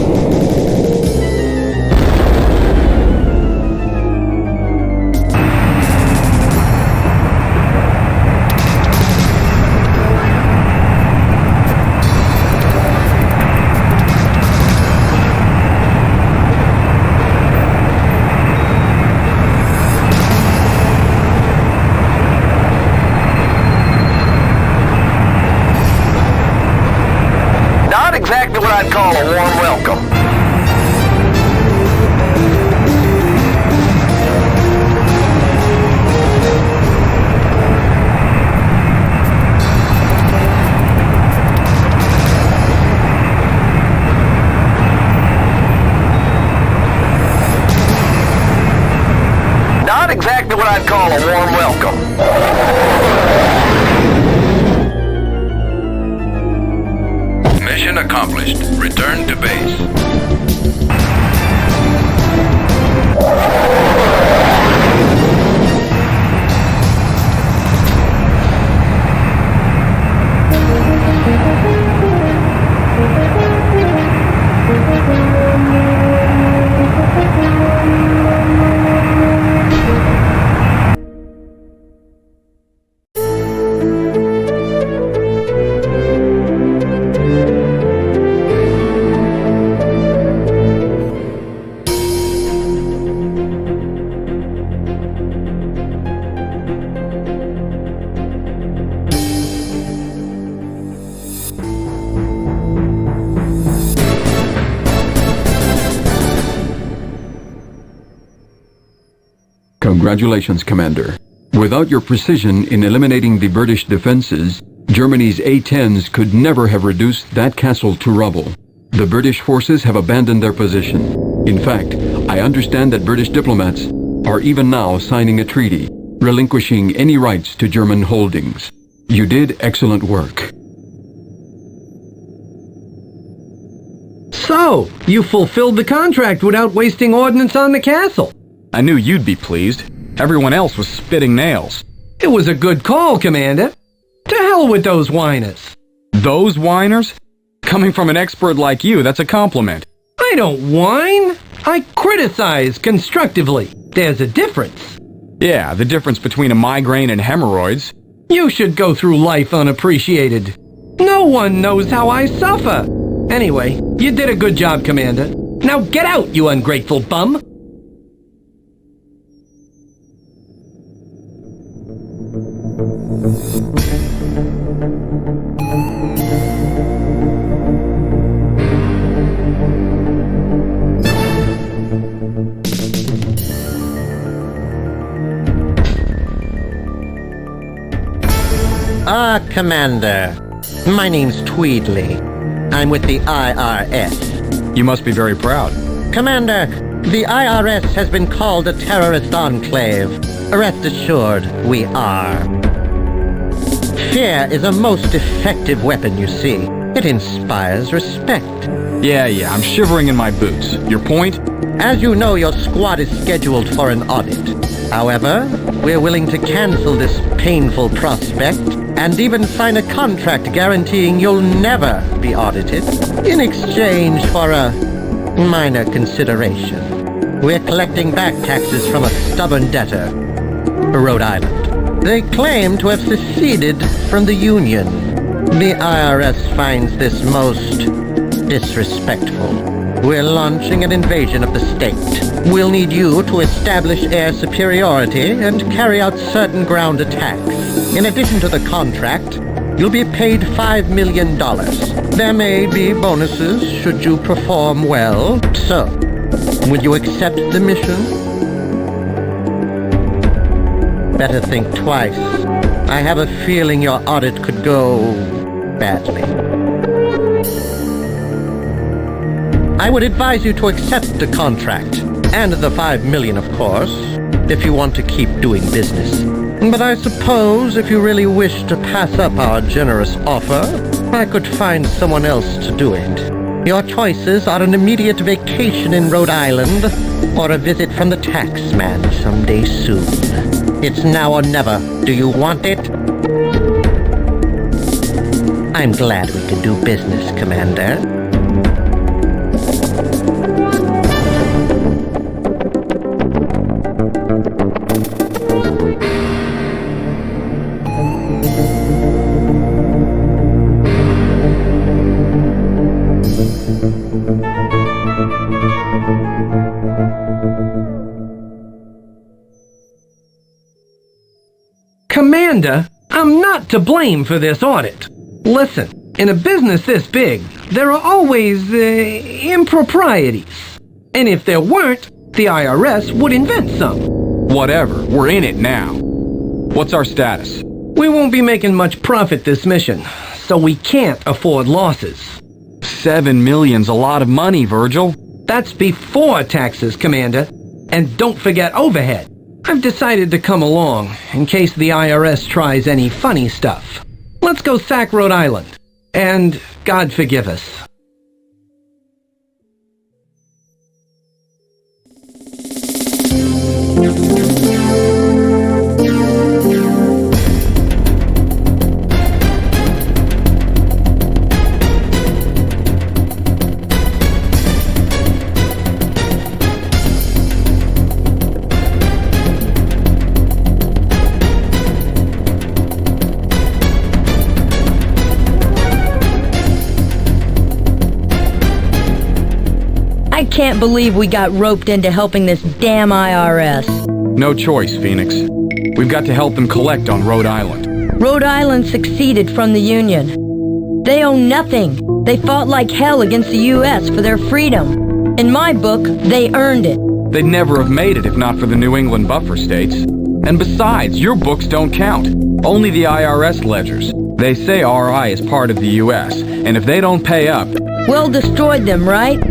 call a warm welcome. Not exactly what I'd call a warm welcome. Mission accomplished. Return to base. Congratulations, Commander. Without your precision in eliminating the British defenses, Germany's A-10s could never have reduced that castle to rubble. The British forces have abandoned their position. In fact, I understand that British diplomats are even now signing a treaty, relinquishing any rights to German holdings. You did excellent work. So, you fulfilled the contract without wasting ordnance on the castle. I knew you'd be pleased. Everyone else was spitting nails. It was a good call, Commander. To hell with those whiners. Those whiners? Coming from an expert like you, that's a compliment. I don't whine. I criticize constructively. There's a difference. Yeah, the difference between a migraine and hemorrhoids. You should go through life unappreciated. No one knows how I suffer. Anyway, you did a good job, Commander. Now get out, you ungrateful bum. Commander. My name's Tweedly. I'm with the IRS. You must be very proud. Commander, the IRS has been called a terrorist enclave. Rest assured, we are. Fear is a most effective weapon, you see. It inspires respect. Yeah, I'm shivering in my boots. Your point? As you know, your squad is scheduled for an audit. However, we're willing to cancel this painful prospect and even sign a contract guaranteeing you'll never be audited in exchange for a minor consideration. We're collecting back taxes from a stubborn debtor, Rhode Island. They claim to have seceded from the Union. The IRS finds this most disrespectful. We're launching an invasion of the state. We'll need you to establish air superiority and carry out certain ground attacks. In addition to the contract, you'll be paid $5 million. There may be bonuses should you perform well. So, will you accept the mission? Better think twice. I have a feeling your audit could go badly. I would advise you to accept the contract, and the $5 million, of course, if you want to keep doing business. But I suppose if you really wish to pass up our generous offer, I could find someone else to do it. Your choices are an immediate vacation in Rhode Island, or a visit from the tax man someday soon. It's now or never. Do you want it? I'm glad we could do business, Commander. Commander, I'm not to blame for this audit. Listen, In a business this big, there are always improprieties. And if there weren't, the IRS would invent some. Whatever, we're in it now. What's our status? We won't be making much profit this mission, so we can't afford losses. $7 million's a lot of money, Virgil. That's before taxes, Commander. And don't forget overhead. I've decided to come along in case the IRS tries any funny stuff. Let's go sack Rhode Island. And God forgive us. I can't believe we got roped into helping this damn IRS. No choice, Phoenix. We've got to help them collect on Rhode Island. Rhode Island seceded from the Union. They own nothing. They fought like hell against the U.S. for their freedom. In my book, they earned it. They'd never have made it if not for the New England buffer states. And besides, your books don't count. Only the IRS ledgers. They say RI is part of the U.S., and if they don't pay up... Well, destroyed them, right?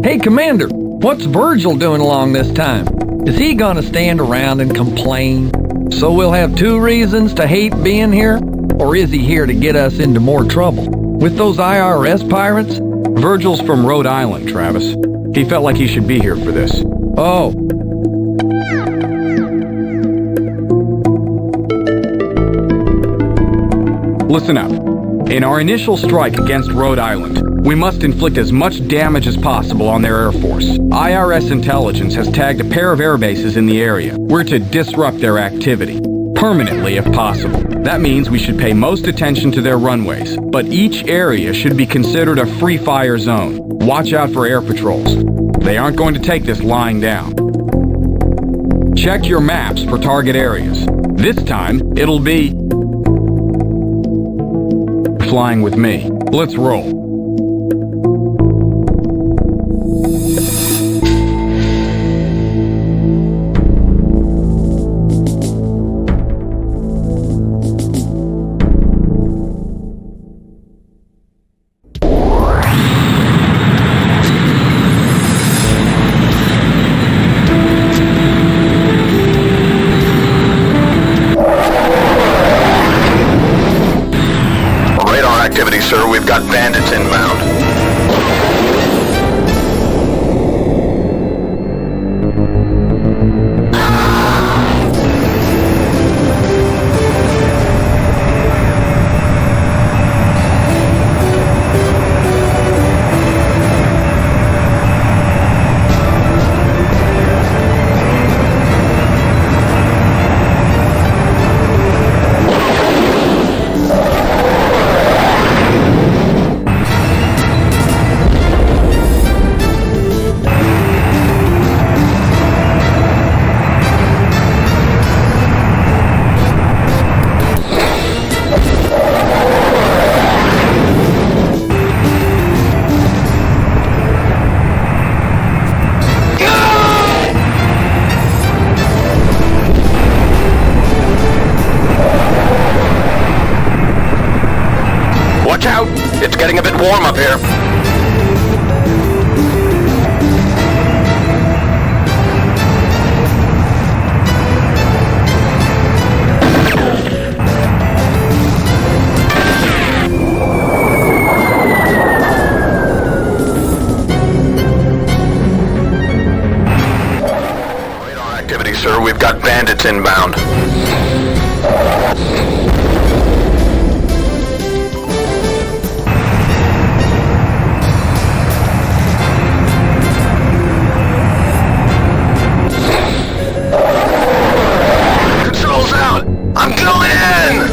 Hey, Commander, what's Virgil doing along this time? Is he gonna stand around and complain? So we'll have 2 reasons to hate being here? Or is he here to get us into more trouble? With those IRS pirates? Virgil's from Rhode Island, Travis. He felt like he should be here for this. Oh. Listen up. In our initial strike against Rhode Island, we must inflict as much damage as possible on their Air Force. IRS intelligence has tagged a pair of air bases in the area. We're to disrupt their activity, permanently if possible. That means we should pay most attention to their runways, but each area should be considered a free fire zone. Watch out for air patrols. They aren't going to take this lying down. Check your maps for target areas. This time, it'll be... flying with me. Let's roll. Sir, we've got bandits inbound. Watch out! It's getting a bit warm up here. Radar activity, sir. We've got bandits inbound. I'm going in!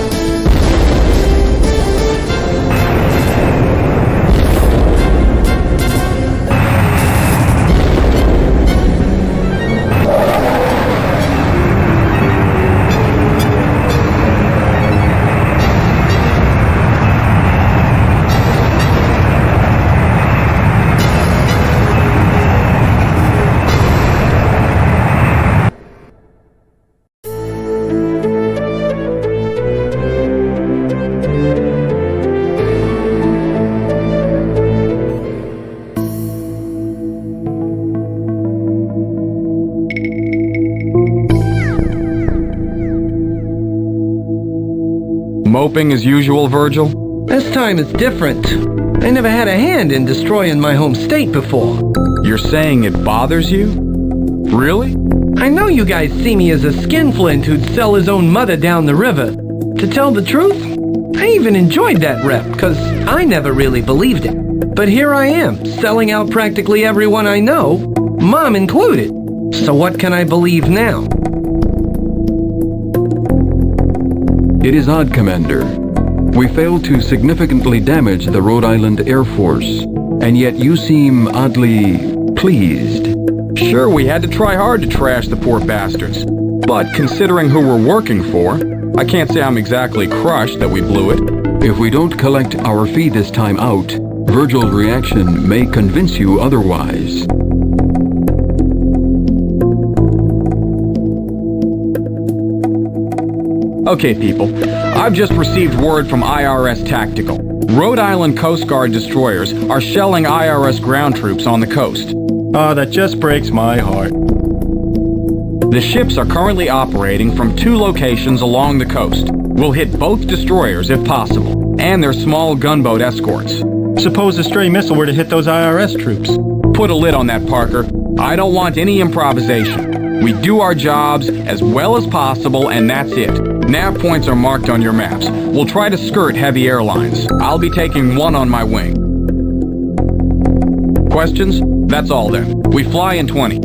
coping as usual, Virgil? This time it's different. I never had a hand in destroying my home state before. You're saying it bothers you? Really? I know you guys see me as a skinflint who'd sell his own mother down the river. To tell the truth, I even enjoyed that rep, because I never really believed it. But here I am, selling out practically everyone I know, Mom included. So what can I believe now? It is odd, Commander. We failed to significantly damage the Rhode Island Air Force, and yet you seem oddly pleased. Sure, we had to try hard to trash the poor bastards. But considering who we're working for, I can't say I'm exactly crushed that we blew it. If we don't collect our fee this time out, Virgil's reaction may convince you otherwise. Okay, people. I've just received word from IRS Tactical. Rhode Island Coast Guard destroyers are shelling IRS ground troops on the coast. Oh, that just breaks my heart. The ships are currently operating from 2 locations along the coast. We'll hit both destroyers if possible, and their small gunboat escorts. Suppose a stray missile were to hit those IRS troops. Put a lid on that, Parker. I don't want any improvisation. We do our jobs as well as possible, and that's it. Nav points are marked on your maps. We'll try to skirt heavy airlines. I'll be taking 1 on my wing. Questions? That's all then. We fly in 20.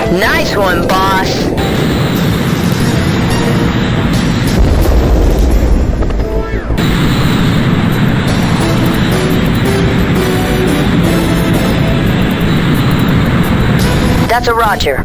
Nice one, boss. That's a Roger.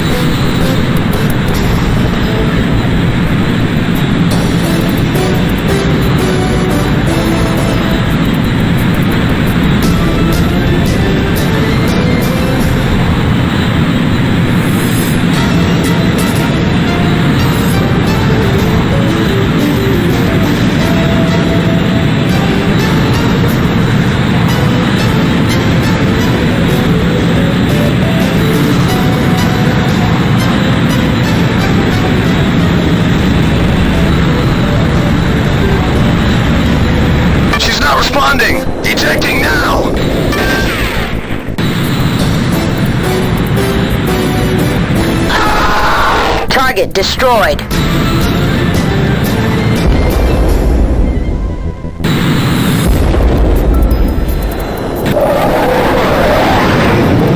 Target destroyed.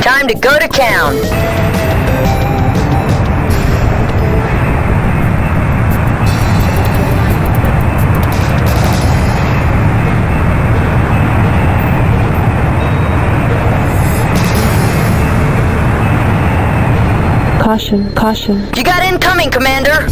Time to go to town. Caution, caution. You got incoming, Commander.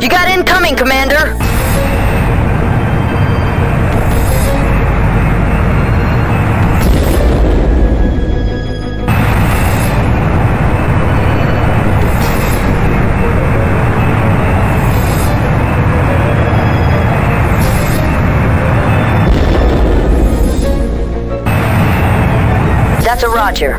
You got incoming, Commander! That's a Roger.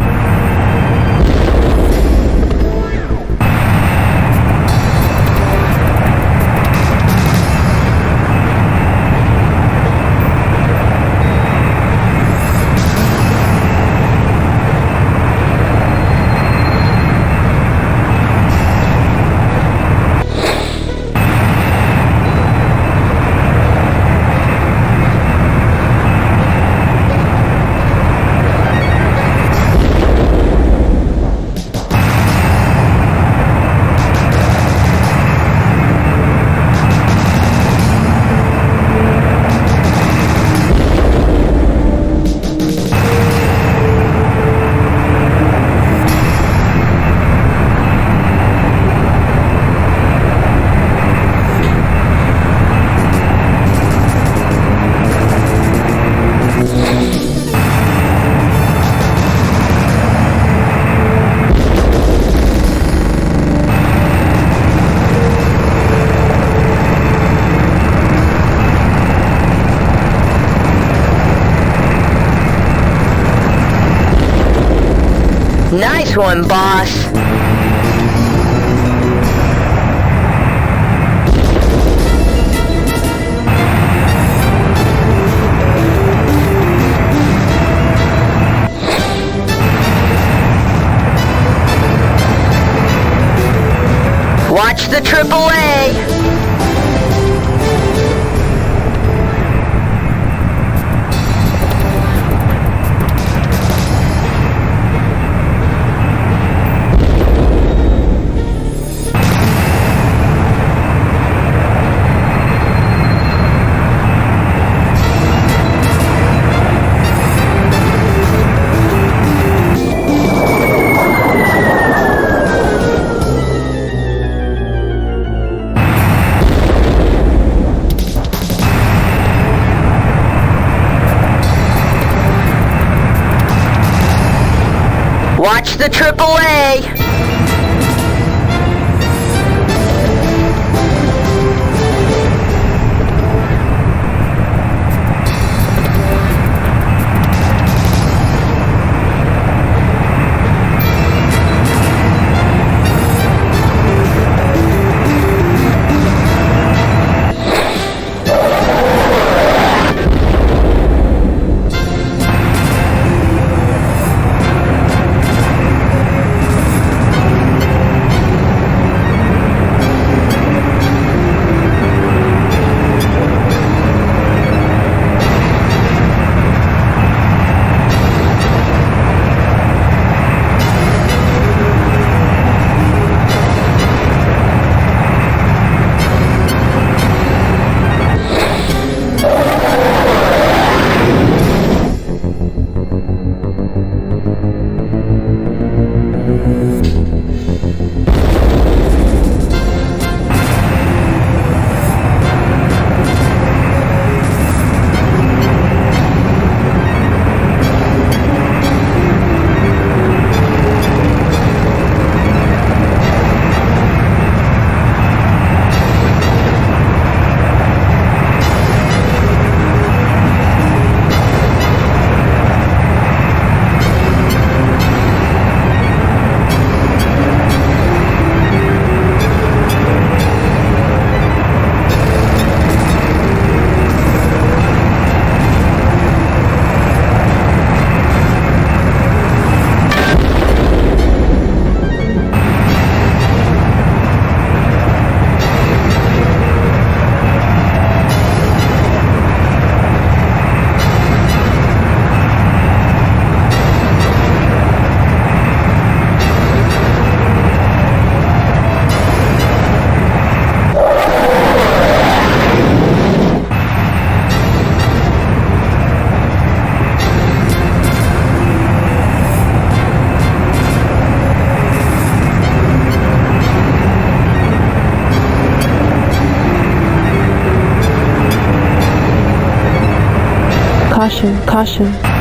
Nice one, boss. Watch the AAA. Watch the AAA! caution, caution.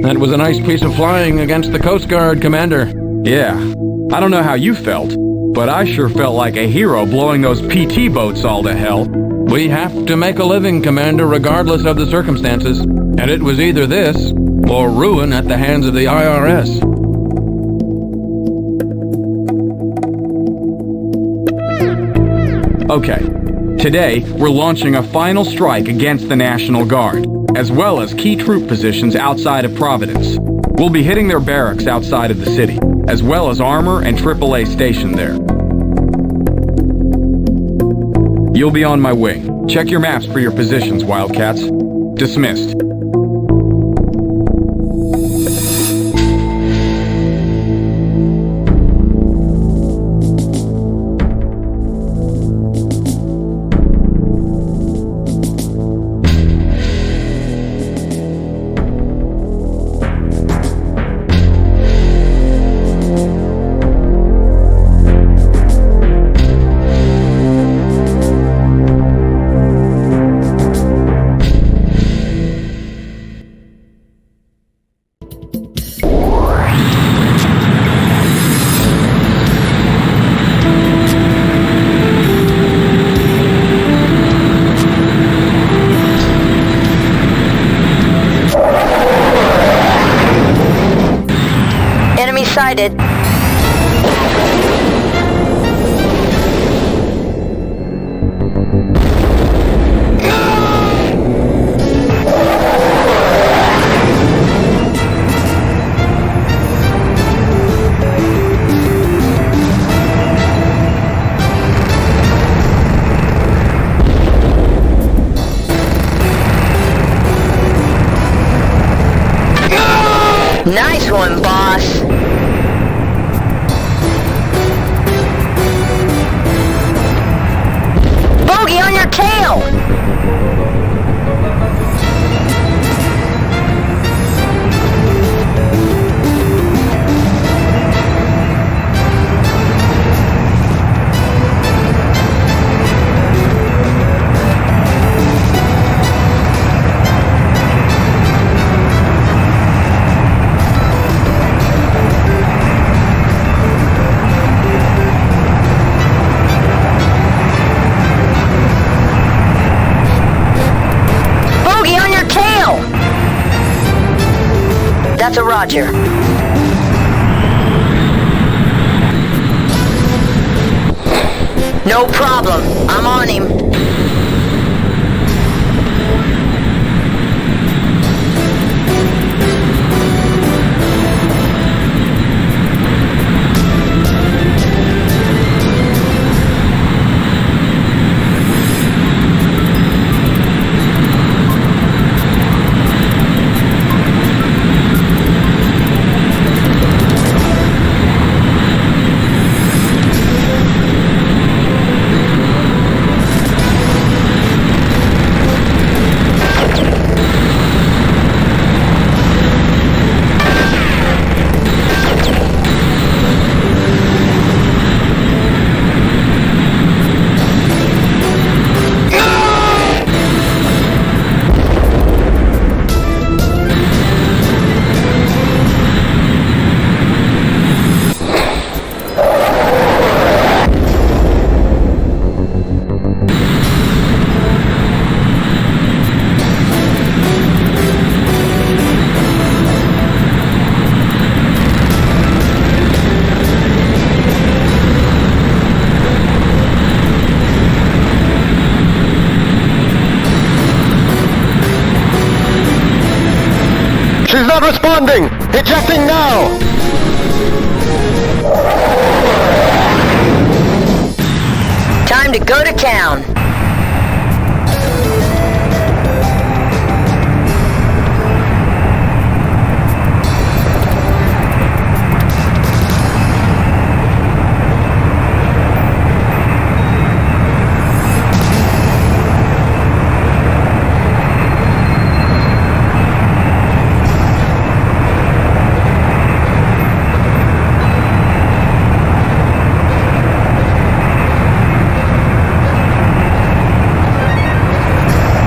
That was a nice piece of flying against the Coast Guard, Commander. Yeah. I don't know how you felt, but I sure felt like a hero blowing those PT boats all to hell. We have to make a living, Commander, regardless of the circumstances. And it was either this, or ruin at the hands of the IRS. Okay. Today, we're launching a final strike against the National Guard, as well as key troop positions outside of Providence. We'll be hitting their barracks outside of the city, as well as armor and AAA stationed there. You'll be on my wing. Check your maps for your positions, Wildcats. Dismissed. it. Nice one, boss. Bogey on your tail! That's a Roger. No problem. I'm on him. She's not responding! Ejecting now! Time to go to town.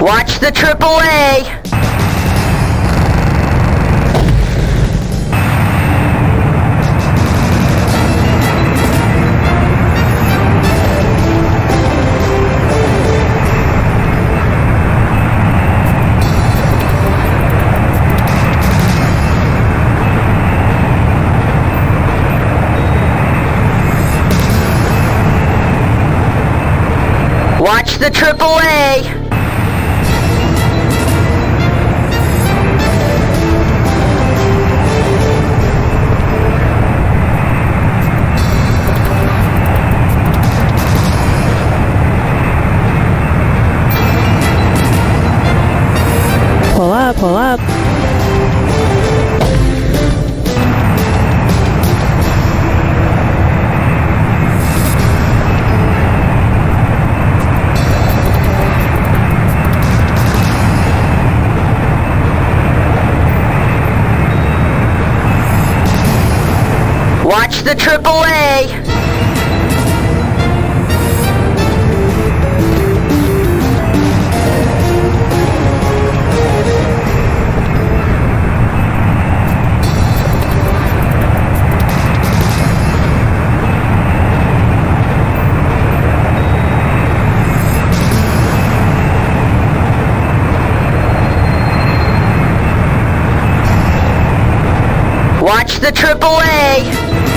Watch the AAA! Watch the AAA! Pull up, pull up. Watch the AAA! Watch the AAA!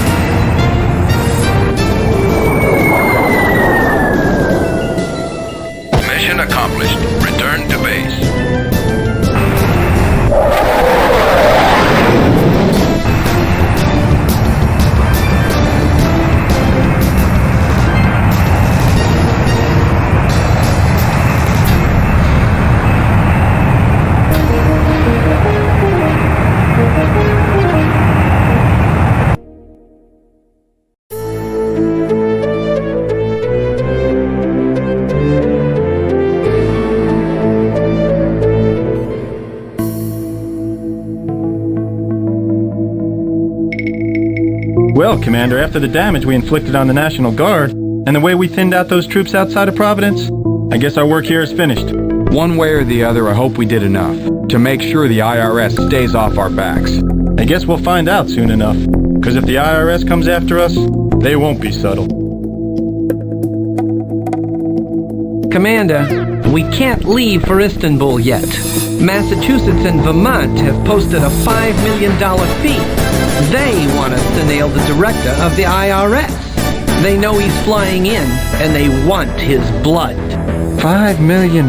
Mission accomplished. Return to base. Well, Commander, after the damage we inflicted on the National Guard, and the way we thinned out those troops outside of Providence, I guess our work here is finished. One way or the other, I hope we did enough to make sure the IRS stays off our backs. I guess we'll find out soon enough, because if the IRS comes after us, they won't be subtle. Commander, we can't leave for Istanbul yet. Massachusetts and Vermont have posted a $5 million fee. They want us to nail the director of the IRS. They know he's flying in, and they want his blood. $5 million?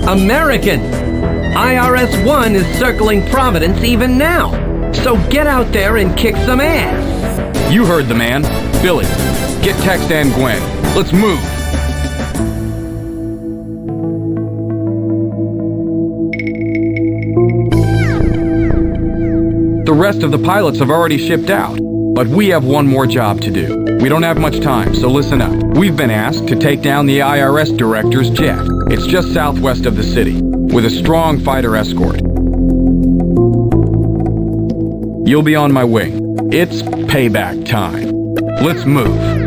American! IRS 1 is circling Providence even now. So get out there and kick some ass. You heard the man. Billy, get Tex and Gwen. Let's move. The rest of the pilots have already shipped out, but we have one more job to do. We don't have much time, so listen up. We've been asked to take down the IRS director's jet. It's just southwest of the city, with a strong fighter escort. You'll be on my wing. It's payback time. Let's move.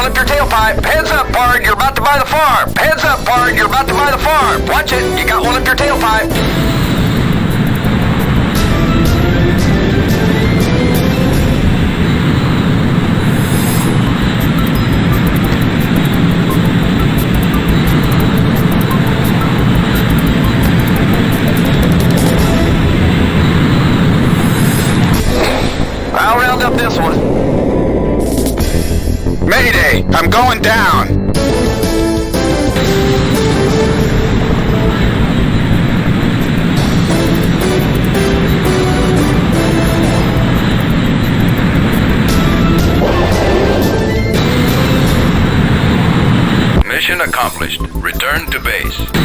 one up your tailpipe. Heads up, Bard, you're about to buy the farm. Heads up, Bard, you're about to buy the farm. Watch it, you got one up your tailpipe. I'll round up this one. Mayday! I'm going down! Mission accomplished. Return to base.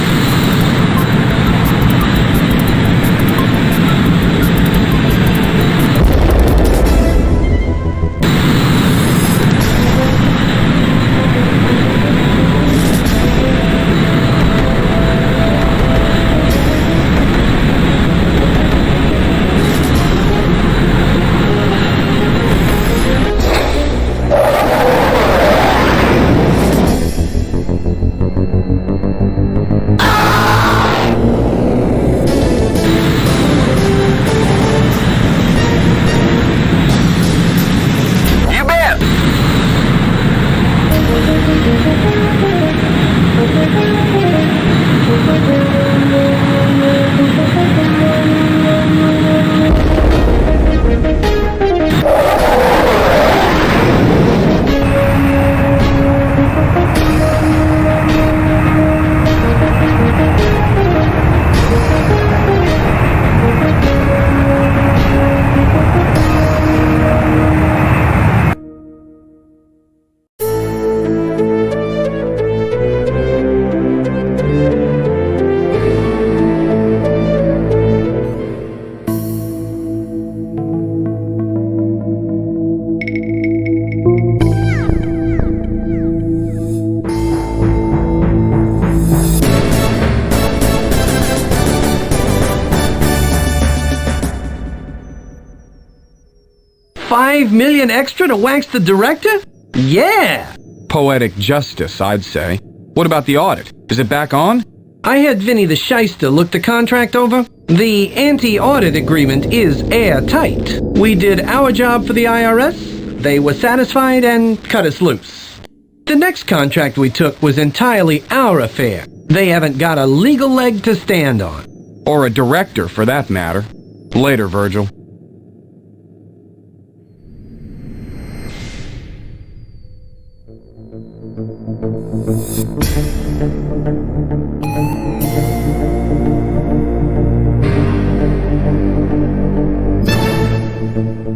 $5 million extra to wax the director? Yeah! Poetic justice, I'd say. What about the audit? Is it back on? I had Vinny the Shyster look the contract over. The anti-audit agreement is airtight. We did our job for the IRS, they were satisfied and cut us loose. The next contract we took was entirely our affair. They haven't got a legal leg to stand on. Or a director, for that matter. Later, Virgil.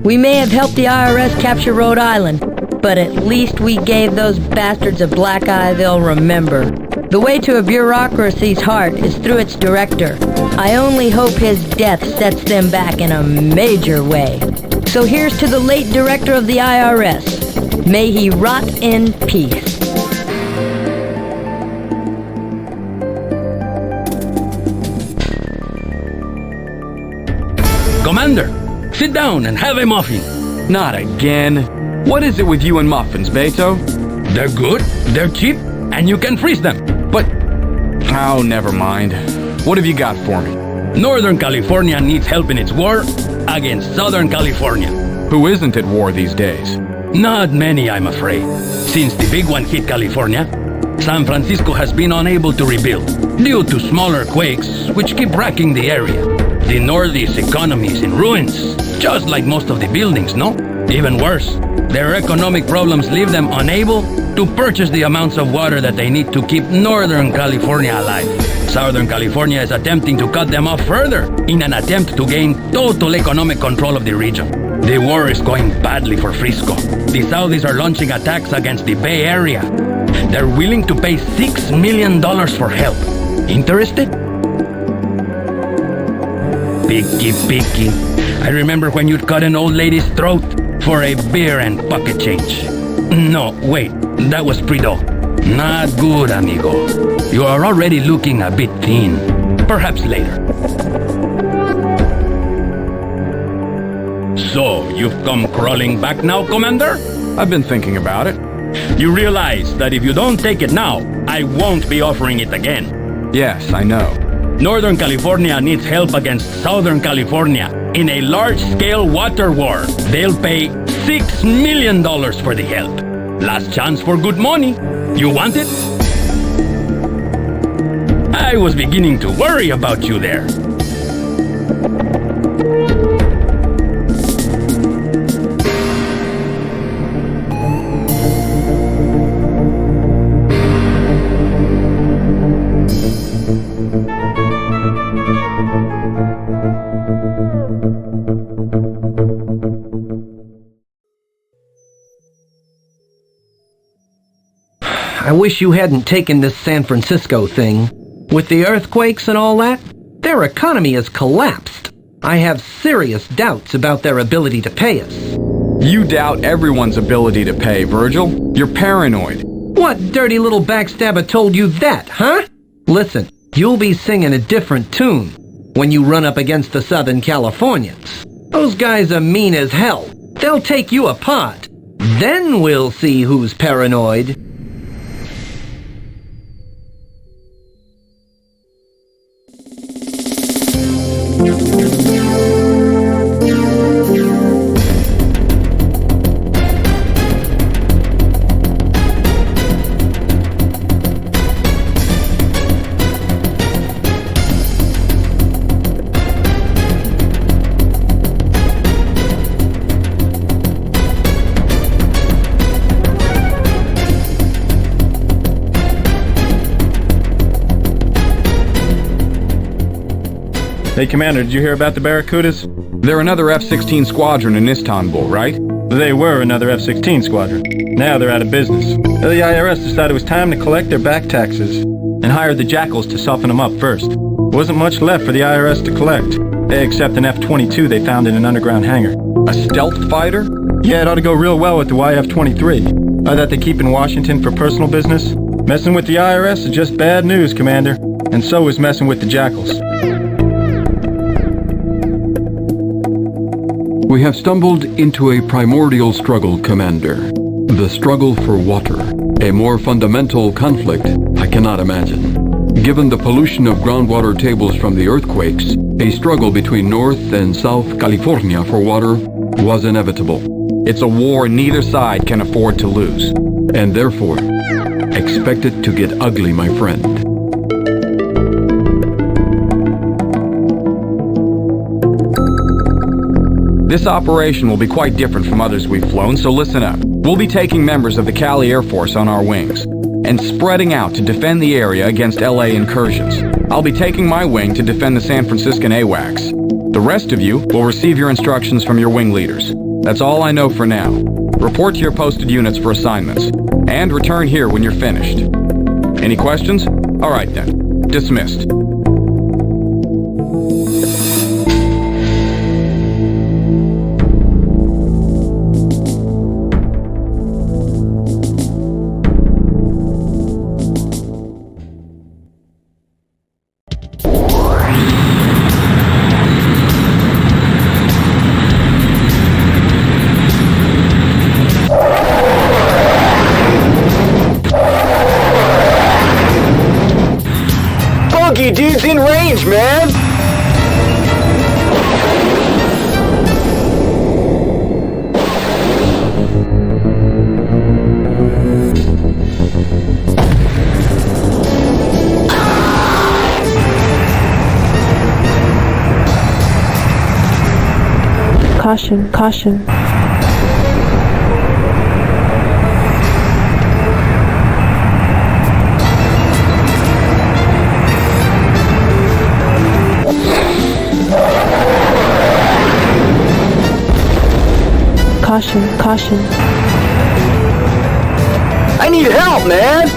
We may have helped the IRS capture Rhode Island, but at least we gave those bastards a black eye they'll remember. The way to a bureaucracy's heart is through its director. I only hope his death sets them back in a major way. So here's to the late director of the IRS. May he rot in peace. Commander, sit down and have a muffin. Not again. What is it with you and muffins, Beto? They're good, they're cheap, and you can freeze them. But... oh, never mind. What have you got for me? Northern California needs help in its war against Southern California. Who isn't at war these days? Not many, I'm afraid. Since the big one hit California, San Francisco has been unable to rebuild due to smaller quakes which keep racking the area. The Northeast economy is in ruins, just like most of the buildings, no? Even worse, their economic problems leave them unable to purchase the amounts of water that they need to keep Northern California alive. Southern California is attempting to cut them off further in an attempt to gain total economic control of the region. The war is going badly for Frisco. The Saudis are launching attacks against the Bay Area. They're willing to pay $6 million for help. Interested? Picky. I remember when you'd cut an old lady's throat for a beer and pocket change. No, wait, that was Prideaux. Not good, amigo. You are already looking a bit thin. Perhaps later. So, you've come crawling back now, Commander? I've been thinking about it. You realize that if you don't take it now, I won't be offering it again. Yes, I know. Northern California needs help against Southern California in a large-scale water war. They'll pay $6 million for the help. Last chance for good money. You want it? I was beginning to worry about you there. I wish you hadn't taken this San Francisco thing. With the earthquakes and all that, their economy has collapsed. I have serious doubts about their ability to pay us. You doubt everyone's ability to pay, Virgil. You're paranoid. What dirty little backstabber told you that, huh? Listen, you'll be singing a different tune when you run up against the Southern Californians. Those guys are mean as hell. They'll take you apart. Then we'll see who's paranoid. Hey, Commander, did you hear about the Barracudas? They're another F-16 squadron in Istanbul, right? They were another F-16 squadron. Now they're out of business. The IRS decided it was time to collect their back taxes and hired the Jackals to soften them up first. There wasn't much left for the IRS to collect, except an F-22 they found in an underground hangar. A stealth fighter? Yeah, it ought to go real well with the YF-23. That they keep in Washington for personal business. Messing with the IRS is just bad news, Commander. And so is messing with the Jackals. We have stumbled into a primordial struggle, Commander. The struggle for water. A more fundamental conflict I cannot imagine. Given the pollution of groundwater tables from the earthquakes, a struggle between North and South California for water was inevitable. It's a war neither side can afford to lose. And therefore, expect it to get ugly, my friend. This operation will be quite different from others we've flown, so listen up. We'll be taking members of the Cali Air Force on our wings and spreading out to defend the area against LA incursions. I'll be taking my wing to defend the San Franciscan AWACS. The rest of you will receive your instructions from your wing leaders. That's all I know for now. Report to your posted units for assignments, and return here when you're finished. Any questions? All right then. Dismissed. Dude's in range, man! Caution, caution. Caution, caution. I need help, man!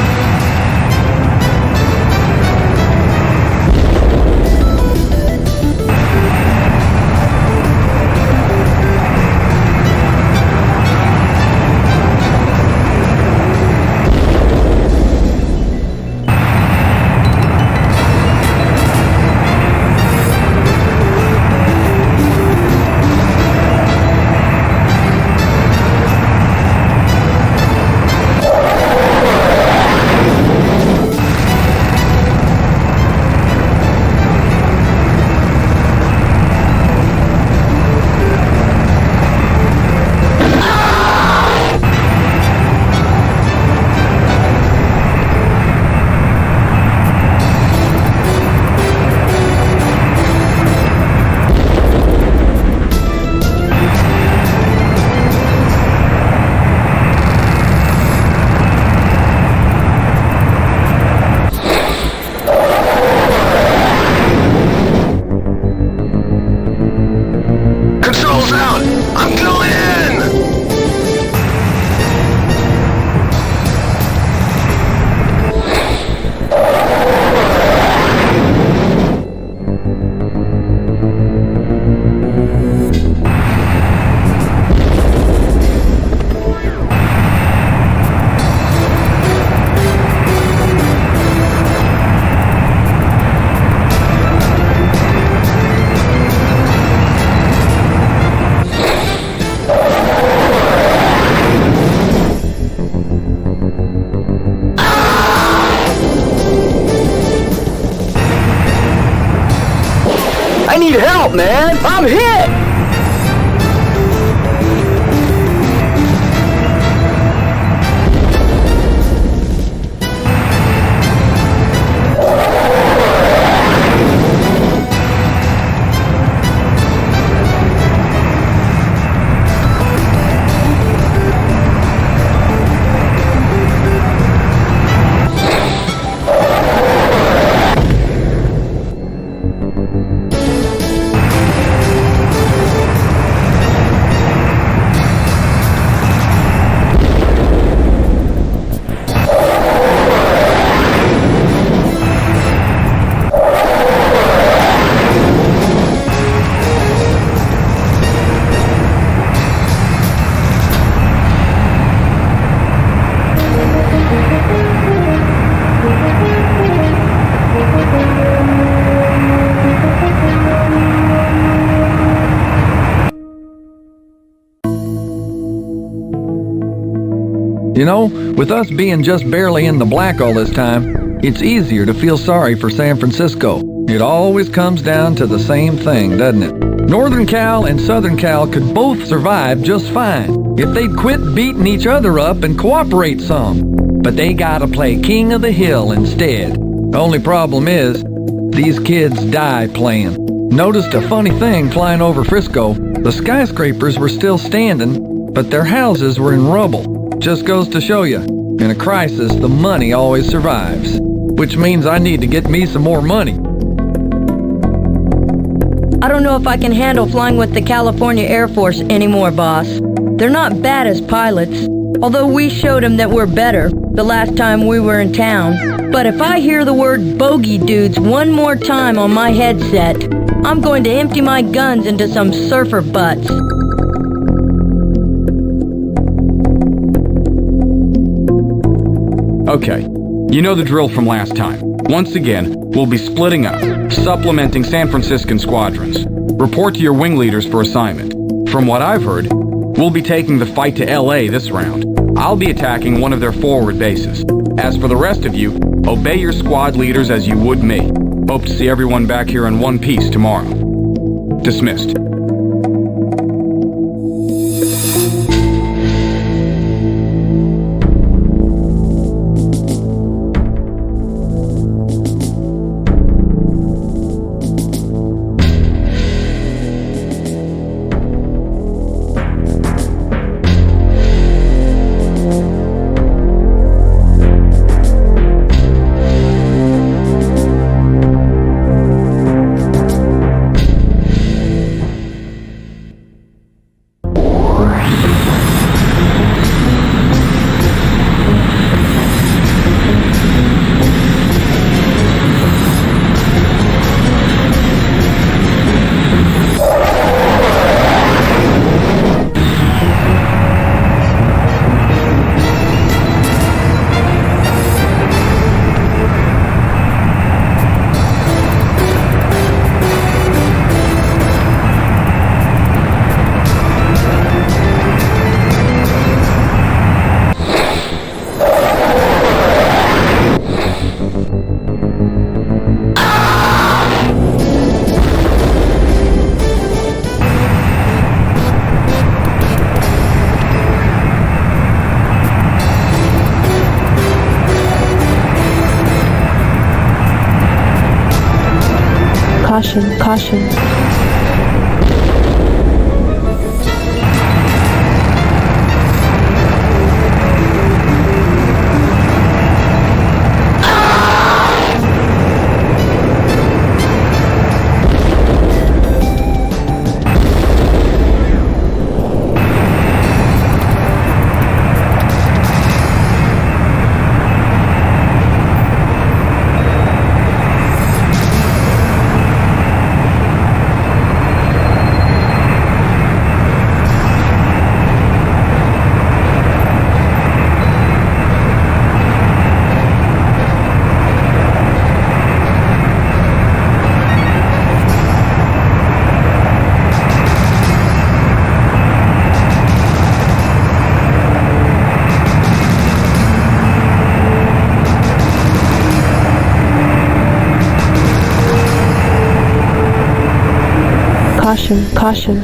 I need help, man! I'm hit! You know, with us being just barely in the black all this time, it's easier to feel sorry for San Francisco. It always comes down to the same thing, doesn't it? Northern Cal and Southern Cal could both survive just fine if they'd quit beating each other up and cooperate some. But they gotta play king of the hill instead. The only problem is, these kids die playing. Noticed a funny thing flying over Frisco. The skyscrapers were still standing, but their houses were in rubble. Just goes to show you, in a crisis, the money always survives. Which means I need to get me some more money. I don't know if I can handle flying with the California Air Force anymore, boss. They're not bad as pilots, although we showed them that we're better the last time we were in town. But if I hear the word bogey dudes one more time on my headset, I'm going to empty my guns into some surfer butts. Okay, you know the drill from last time. Once again, we'll be splitting up, supplementing San Franciscan squadrons. Report to your wing leaders for assignment. From what I've heard, we'll be taking the fight to LA this round. I'll be attacking one of their forward bases. As for the rest of you, obey your squad leaders as you would me. Hope to see everyone back here in one piece tomorrow. Dismissed. Caution, caution. caution, caution.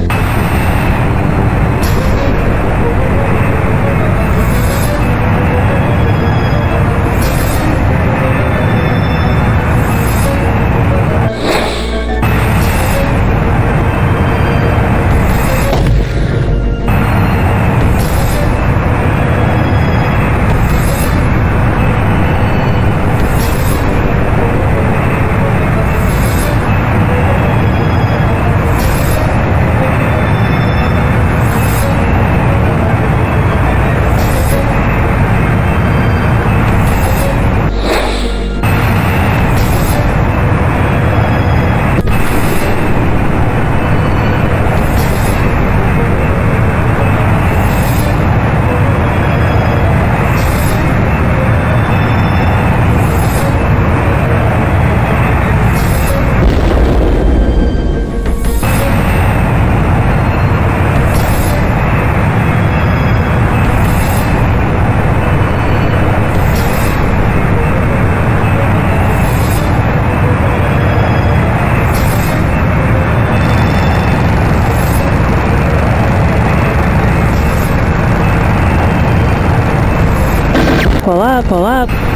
Pull up.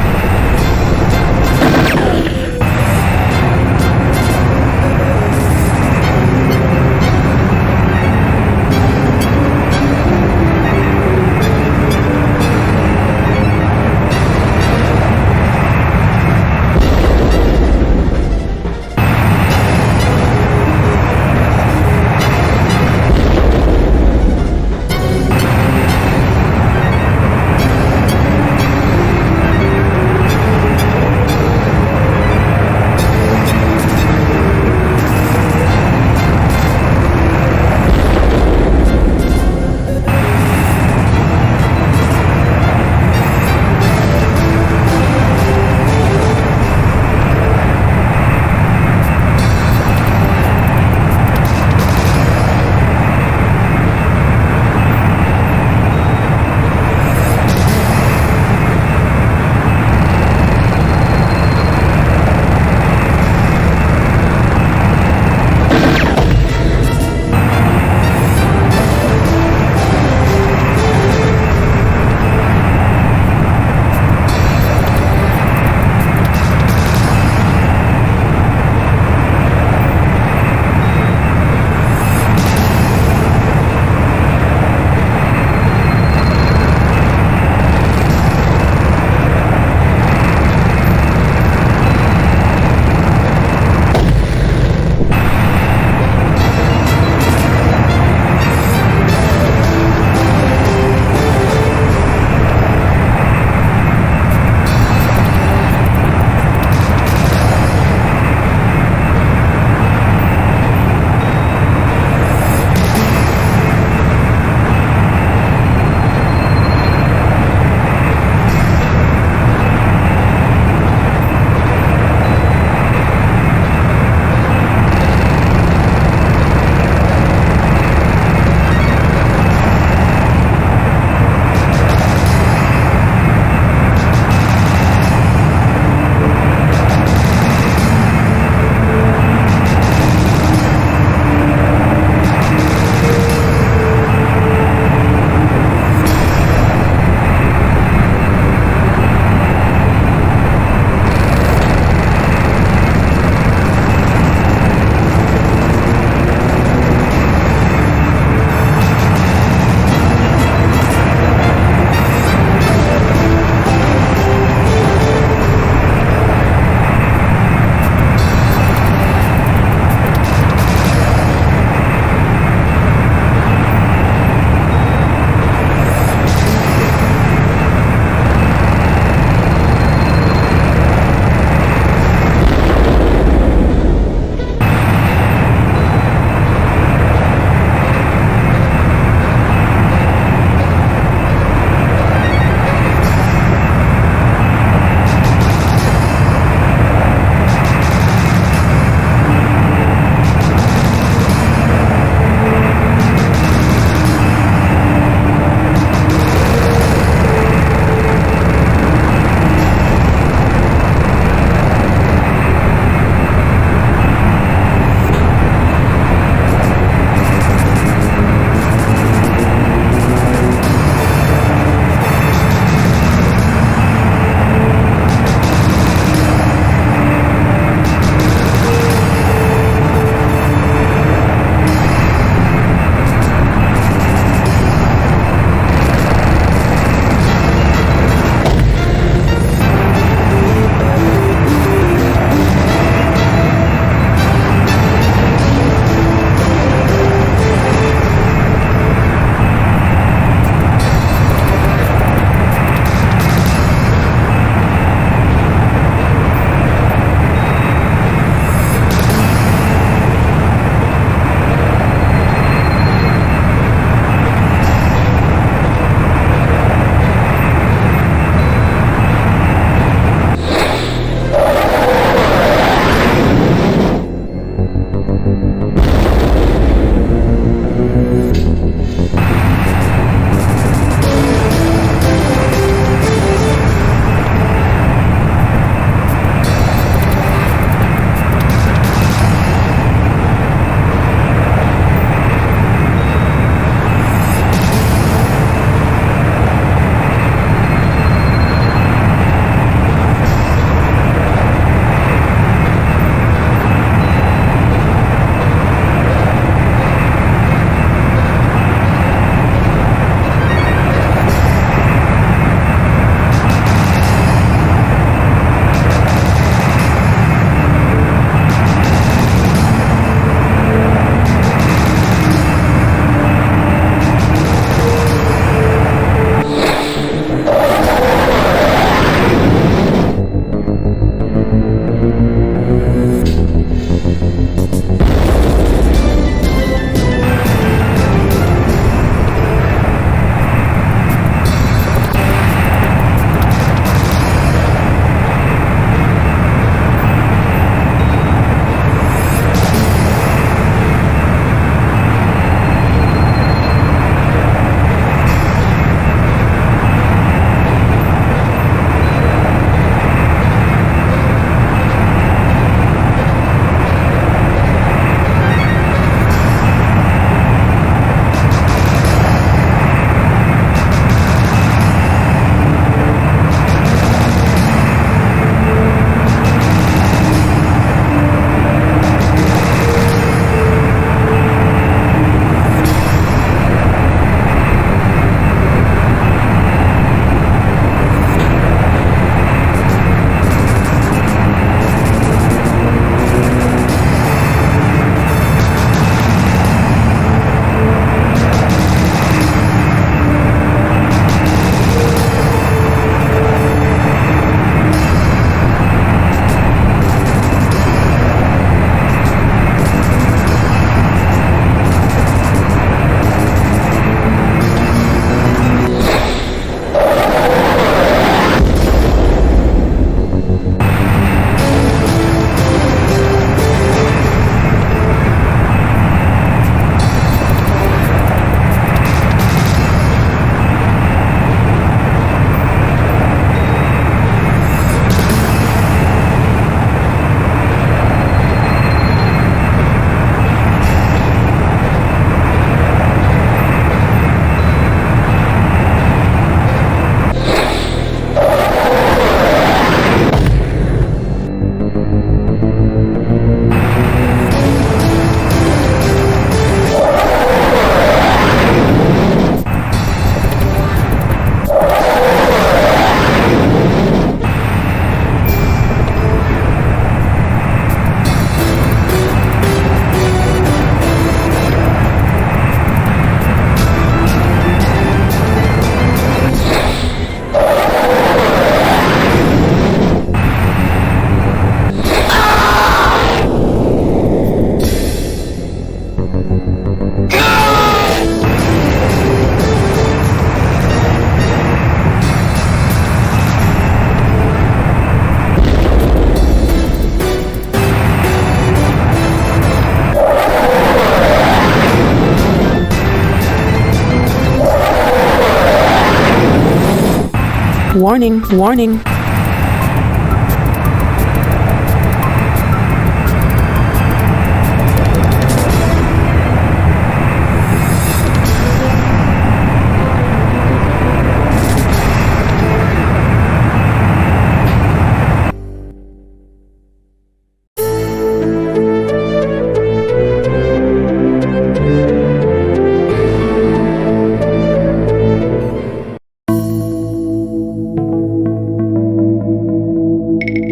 Warning, warning.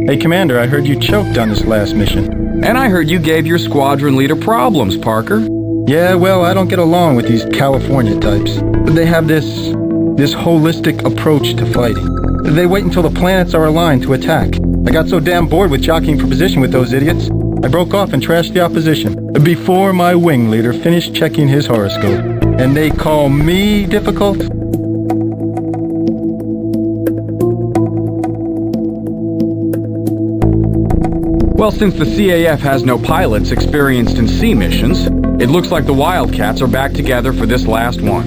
Hey, Commander, I heard you choked on this last mission. And I heard you gave your squadron leader problems, Parker. Yeah, well, I don't get along with these California types. They have this holistic approach to fighting. They wait until the planets are aligned to attack. I got so damn bored with jockeying for position with those idiots, I broke off and trashed the opposition before my wing leader finished checking his horoscope. And they call me difficult? Well, since the CAF has no pilots experienced in sea missions, it looks like the Wildcats are back together for this last one.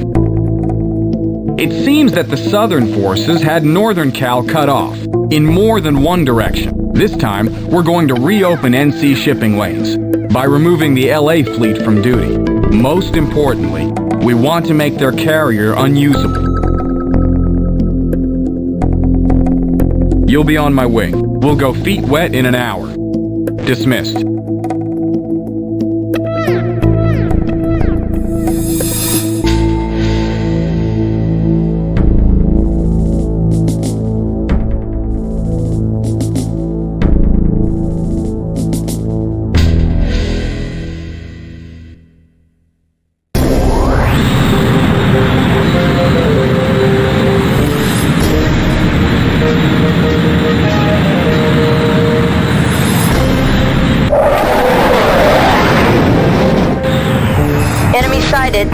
It seems that the Southern forces had Northern Cal cut off, in more than one direction. This time, we're going to reopen NC shipping lanes, by removing the LA fleet from duty. Most importantly, we want to make their carrier unusable. You'll be on my wing. We'll go feet wet in an hour. Dismissed. Sighted.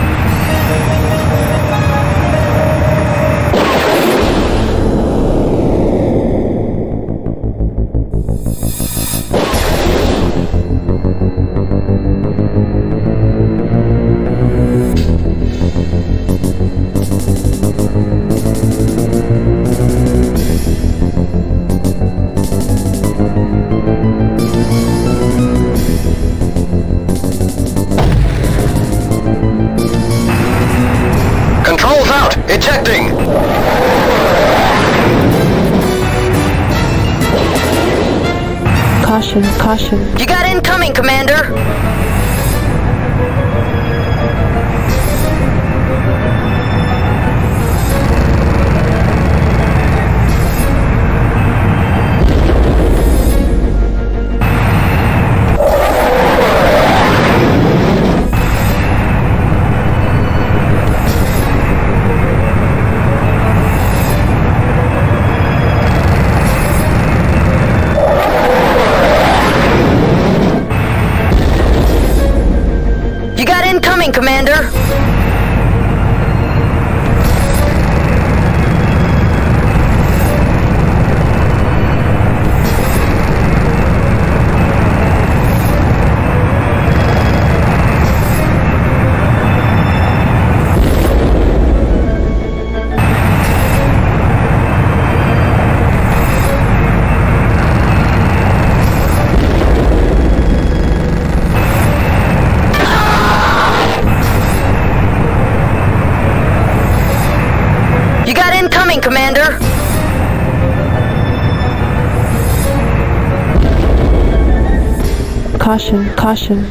Controls out! Ejecting! Caution, caution. You got incoming, Commander! Commander! Commander! Caution, caution.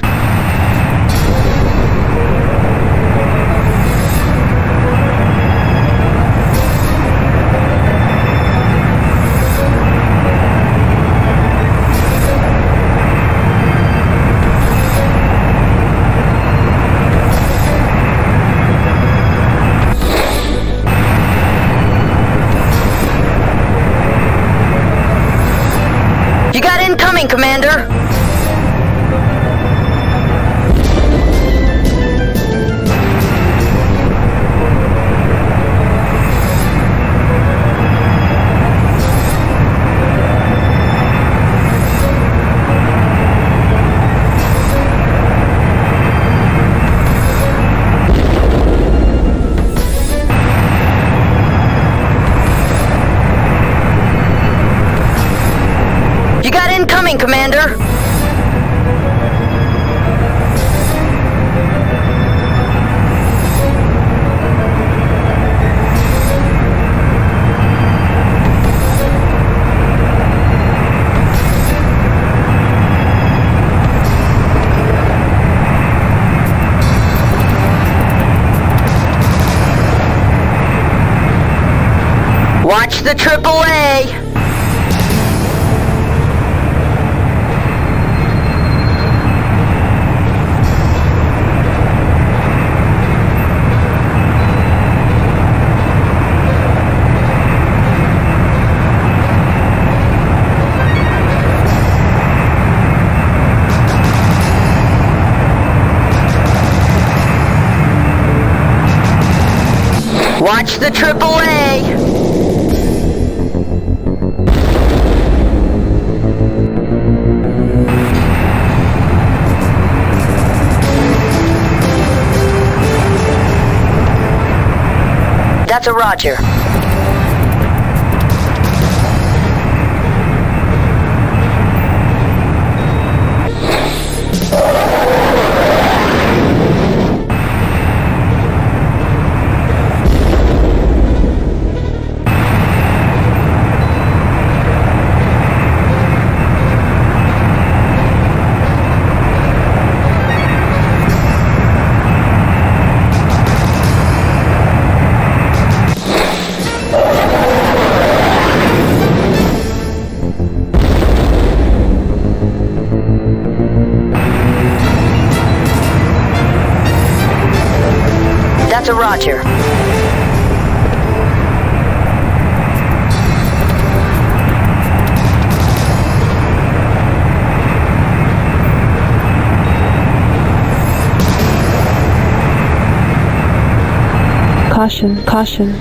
You got incoming, Commander! Commander. Watch the AAA. Watch the AAA. That's a Roger. That's a Roger. Caution, caution.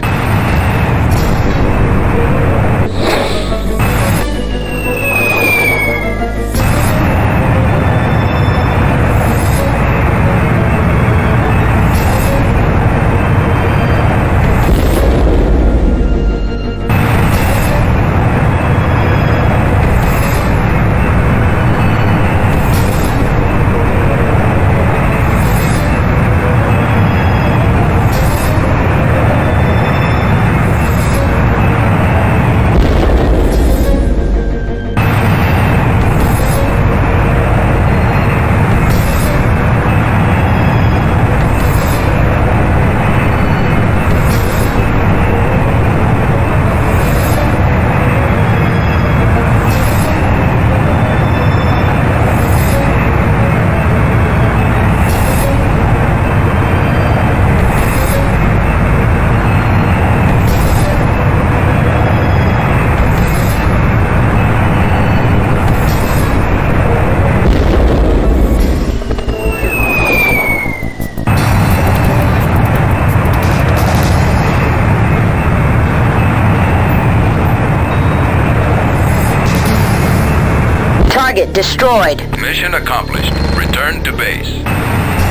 Target destroyed. Mission accomplished. Return to base.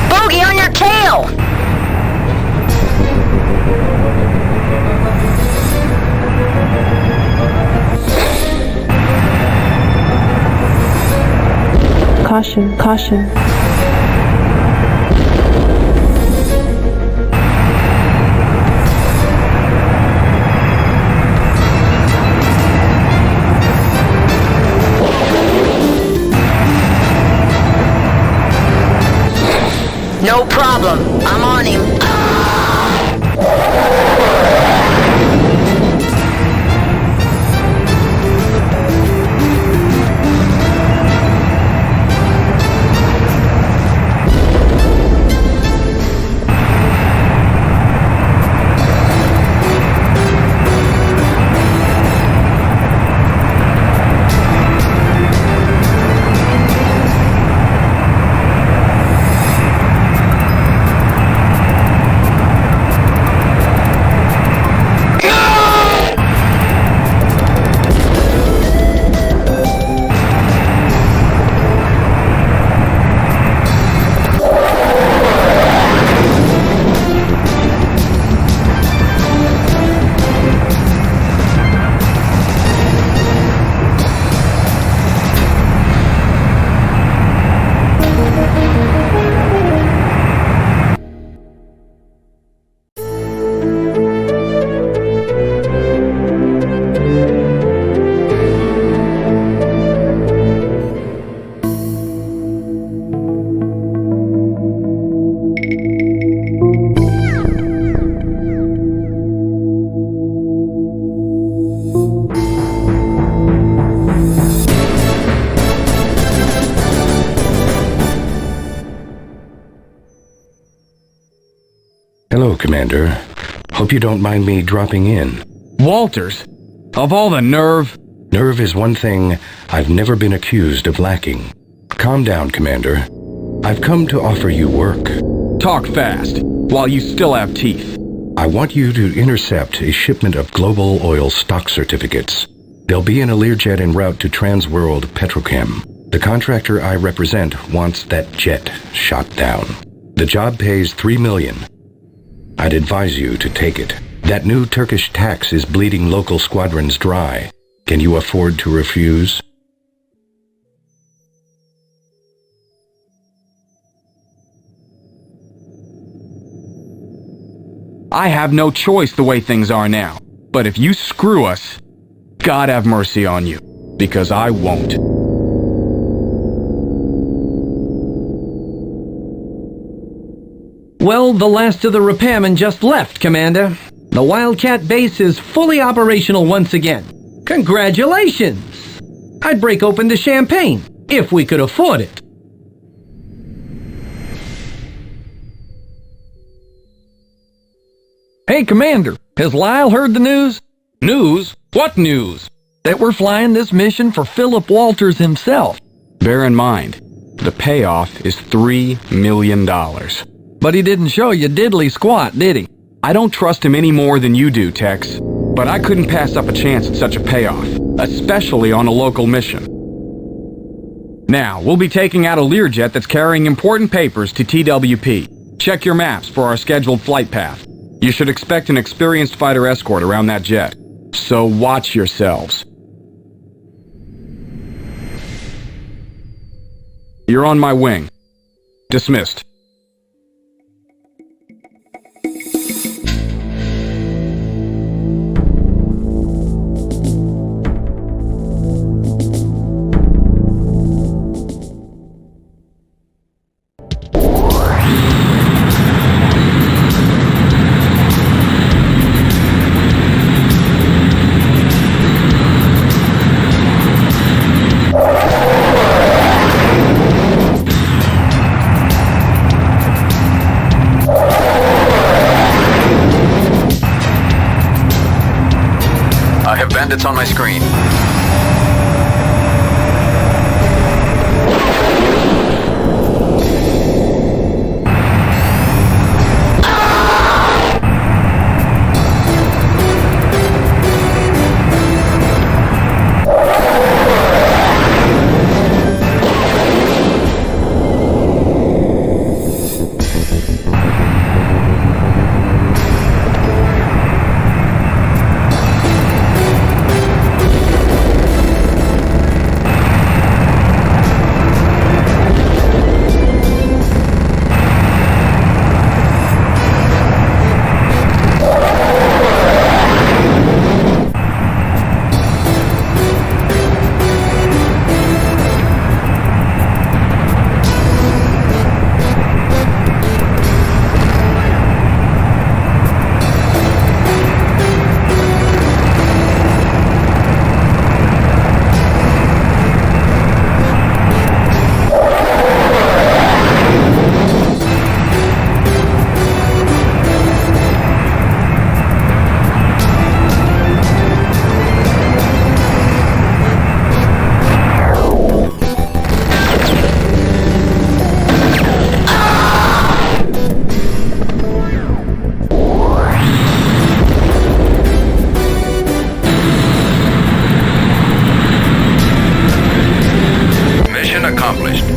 Bogey on your tail! Caution, caution. No problem. I'm on him. Commander. Hope you don't mind me dropping in. Walters? Of all the nerve? Nerve is one thing I've never been accused of lacking. Calm down, Commander. I've come to offer you work. Talk fast, while you still have teeth. I want you to intercept a shipment of global oil stock certificates. They'll be in a Learjet en route to Transworld Petrochem. The contractor I represent wants that jet shot down. The job pays $3 million. I'd advise you to take it. That new Turkish tax is bleeding local squadrons dry. Can you afford to refuse? I have no choice the way things are now. But if you screw us, God have mercy on you, because I won't. Well, the last of the repairmen just left, Commander. The Wildcat base is fully operational once again. Congratulations! I'd break open the champagne, if we could afford it. Hey, Commander, has Lyle heard the news? News? What news? That we're flying this mission for Philip Walters himself. Bear in mind, the payoff is $3 million. But he didn't show you diddly squat, did he? I don't trust him any more than you do, Tex. But I couldn't pass up a chance at such a payoff, especially on a local mission. Now, we'll be taking out a Learjet that's carrying important papers to TWP. Check your maps for our scheduled flight path. You should expect an experienced fighter escort around that jet. So watch yourselves. You're on my wing. Dismissed. Bandits on my screen.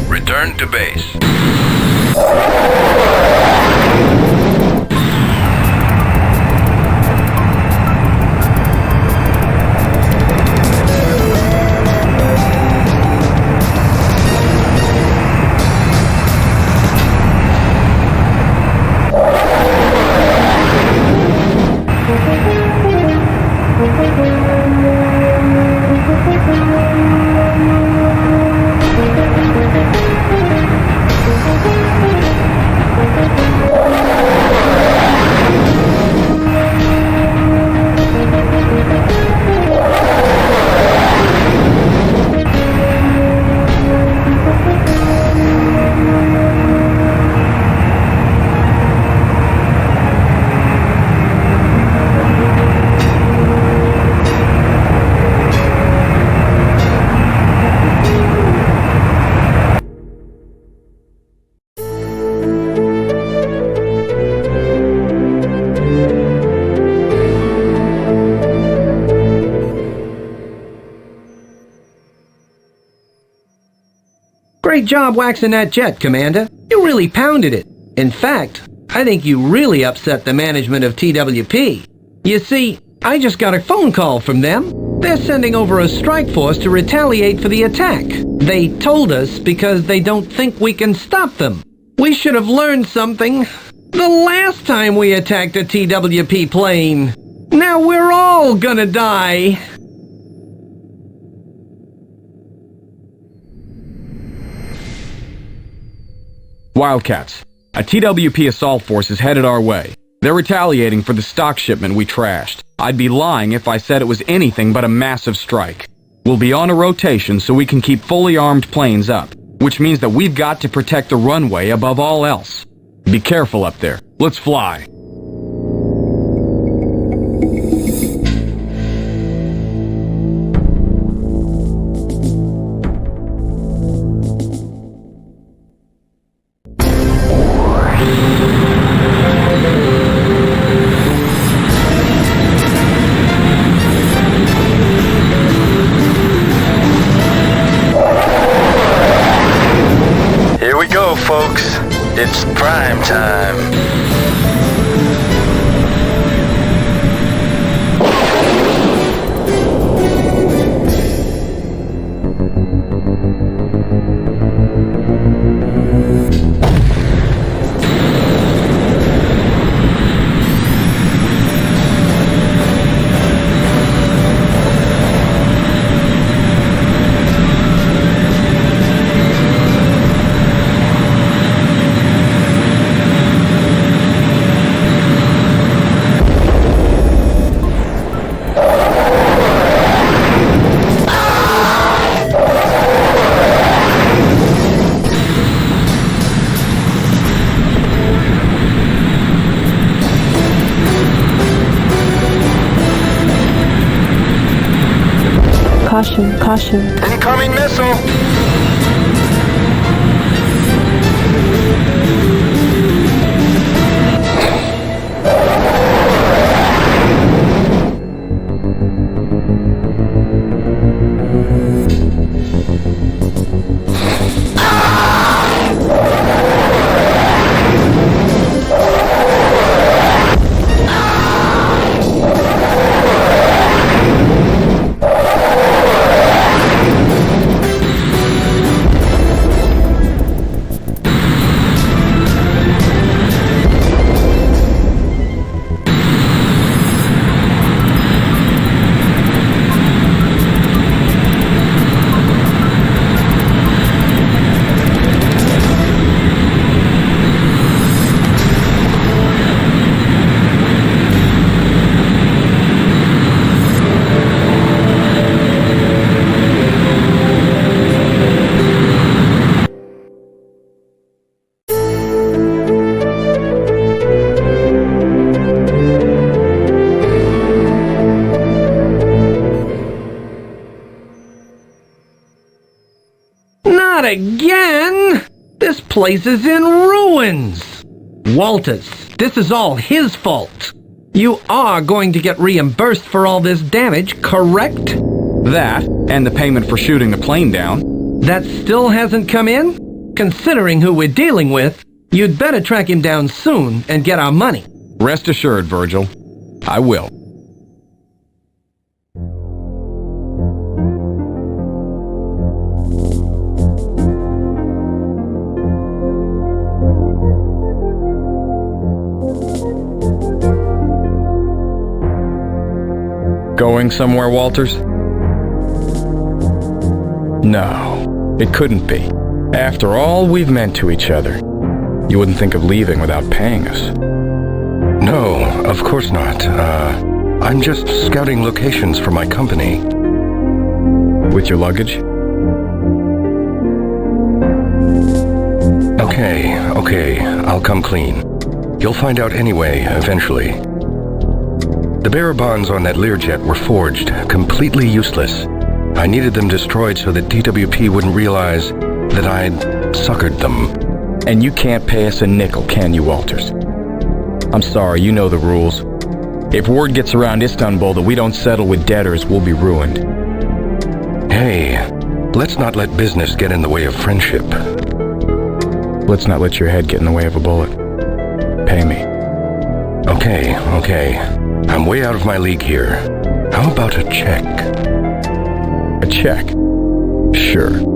Return to base. Great job waxing that jet, Commander. You really pounded it. In fact, I think you really upset the management of TWP. You see, I just got a phone call from them. They're sending over a strike force to retaliate for the attack. They told us because they don't think we can stop them. We should have learned something the last time we attacked a TWP plane. Now we're all gonna die. Wildcats. A TWP assault force is headed our way. They're retaliating for the stock shipment we trashed. I'd be lying if I said it was anything but a massive strike. We'll be on a rotation so we can keep fully armed planes up, which means that we've got to protect the runway above all else. Be careful up there. Let's fly. Folks, it's prime time. Caution, caution. Incoming missile! Not again! This place is in ruins! Walters, this is all his fault. You are going to get reimbursed for all this damage, correct? That, and the payment for shooting the plane down. That still hasn't come in? Considering who we're dealing with, you'd better track him down soon and get our money. Rest assured, Virgil. I will. Going somewhere, Walters? No, it couldn't be. After all we've meant to each other, you wouldn't think of leaving without paying us. No, of course not. I'm just scouting locations for my company. With your luggage? Okay, I'll come clean. You'll find out anyway, eventually. The bearer bonds on that Learjet were forged, completely useless. I needed them destroyed so that DWP wouldn't realize that I'd suckered them. And you can't pay us a nickel, can you, Walters? I'm sorry, you know the rules. If word gets around Istanbul that we don't settle with debtors, we'll be ruined. Hey, Let's not let business get in the way of friendship. Let's not let your head get in the way of a bullet. Pay me. Okay. I'm way out of my league here. How about a check? A check? Sure.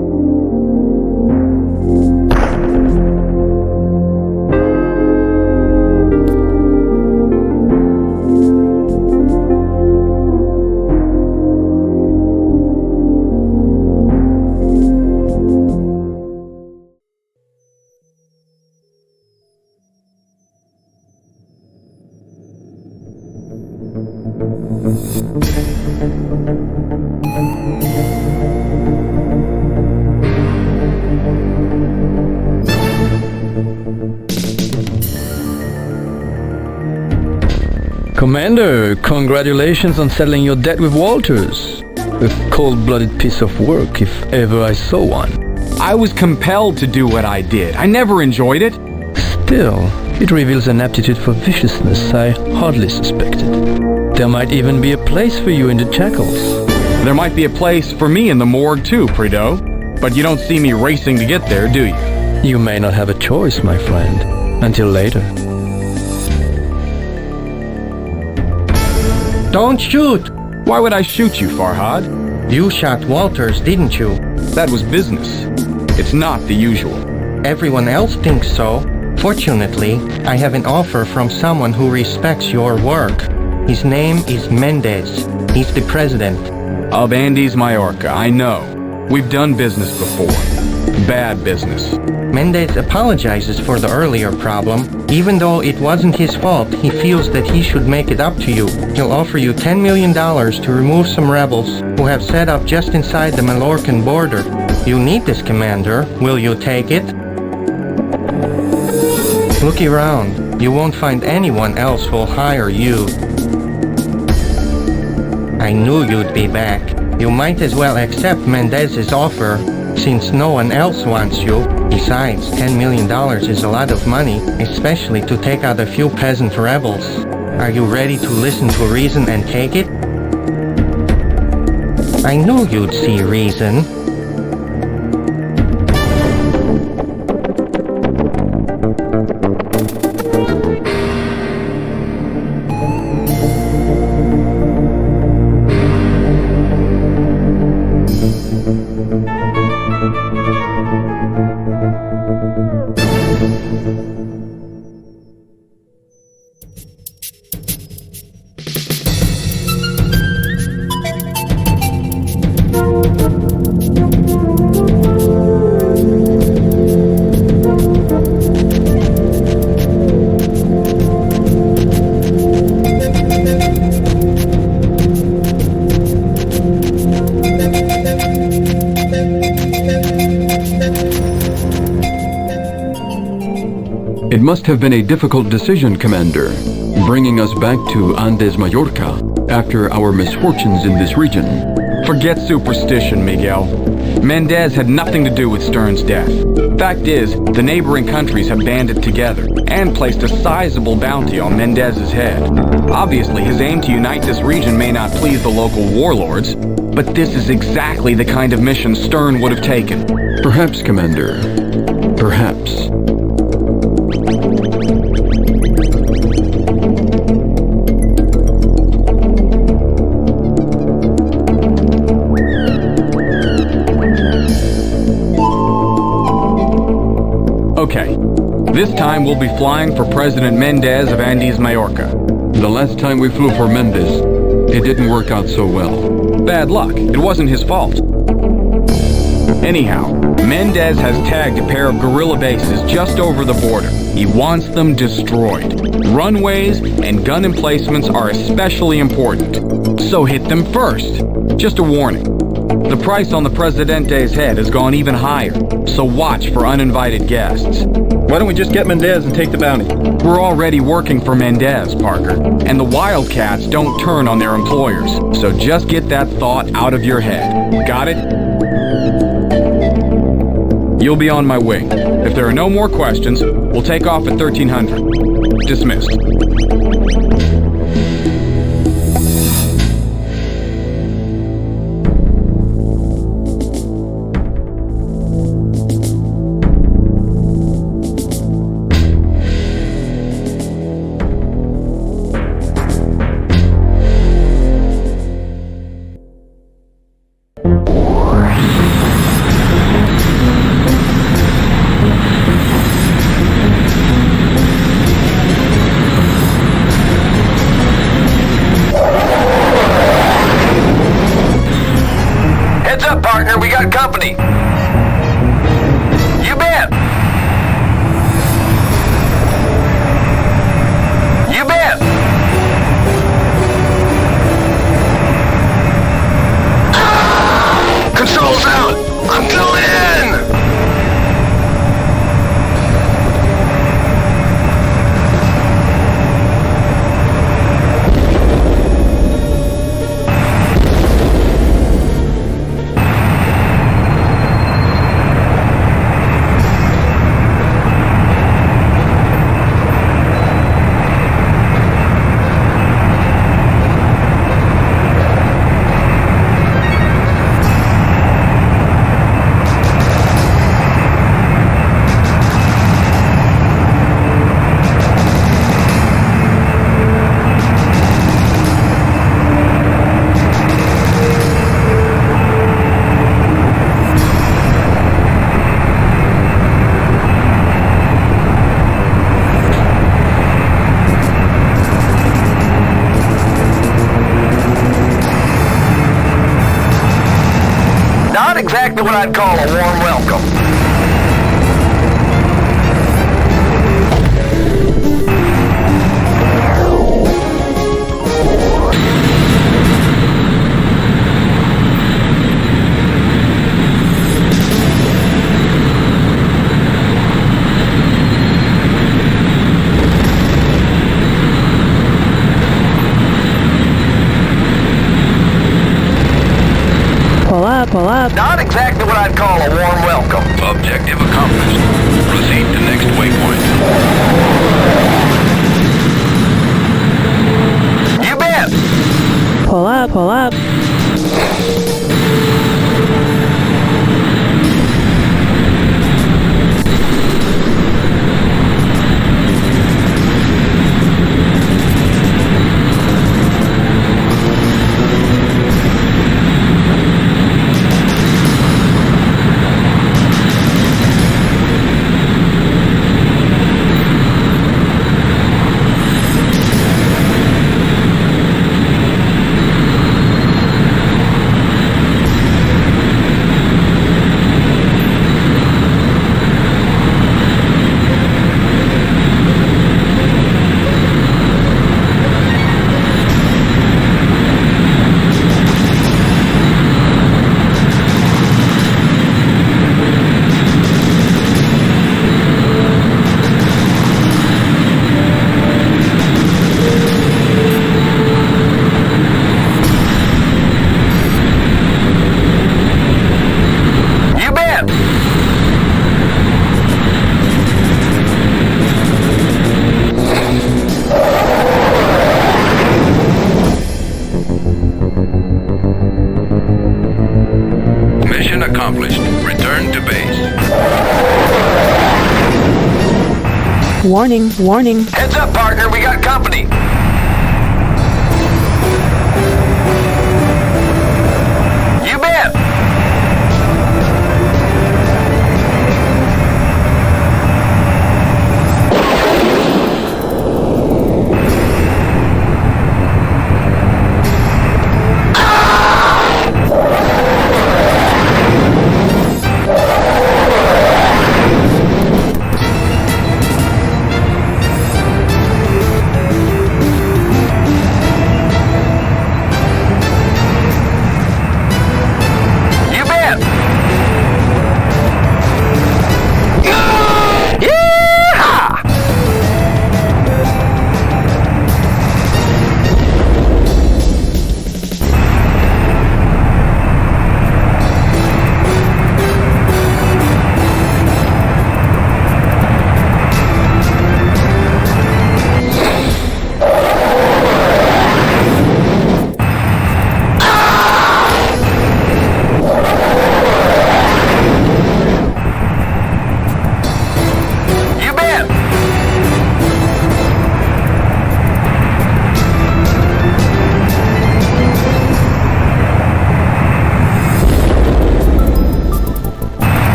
Commander, congratulations on settling your debt with Walters. A cold-blooded piece of work, if ever I saw one. I was compelled to do what I did. I never enjoyed it. Still, it reveals an aptitude for viciousness I hardly suspected. There might even be a place for you in the jackals. There might be a place for me in the morgue too, Prideaux. But you don't see me racing to get there, do you? You may not have a choice, my friend. Until later. Don't shoot! Why would I shoot you, Farhad? You shot Walters, didn't you? That was business. It's not the usual. Everyone else thinks so. Fortunately, I have an offer from someone who respects your work. His name is Mendez. He's the president. Of Andes Mallorca, I know. We've done business before. Bad business. Mendez apologizes for the earlier problem. Even though it wasn't his fault, he feels that he should make it up to you. He'll offer you $10 million to remove some rebels who have set up just inside the Mallorcan border. You need this, Commander. Will you take it? Look around. You won't find anyone else who'll hire you. I knew you'd be back. You might as well accept Mendez's offer, since no one else wants you. Besides, $10 million is a lot of money, especially to take out a few peasant rebels. Are you ready to listen to reason and take it? I knew you'd see reason. It must have been a difficult decision, Commander, bringing us back to Andes Mallorca after our misfortunes in this region. Forget superstition, Miguel. Mendez had nothing to do with Stern's death. Fact is, the neighboring countries have banded together and placed a sizable bounty on Mendez's head. Obviously, his aim to unite this region may not please the local warlords, but this is exactly the kind of mission Stern would have taken. Perhaps, Commander. Perhaps. Okay, this time we'll be flying for President Mendez of Andes Mallorca. The last time we flew for Mendez, it didn't work out so well. Bad luck. It wasn't his fault. Anyhow, Mendez has tagged a pair of guerrilla bases just over the border. He wants them destroyed. Runways and gun emplacements are especially important. So hit them first. Just a warning. The price on the Presidente's head has gone even higher, so watch for uninvited guests. Why don't we just get Mendez and take the bounty? We're already working for Mendez, Parker, and the Wildcats don't turn on their employers, so just get that thought out of your head. Got it? You'll be on my wing. If there are no more questions, we'll take off at 1300. Dismissed. exactly what I'd call a warm welcome. Pull up. Not exactly what I'd call a warm welcome. Objective accomplished. Proceed to next waypoint. You bet! Pull up. Mission accomplished. Return to base. Warning. Heads up, partner, we got company. You bet!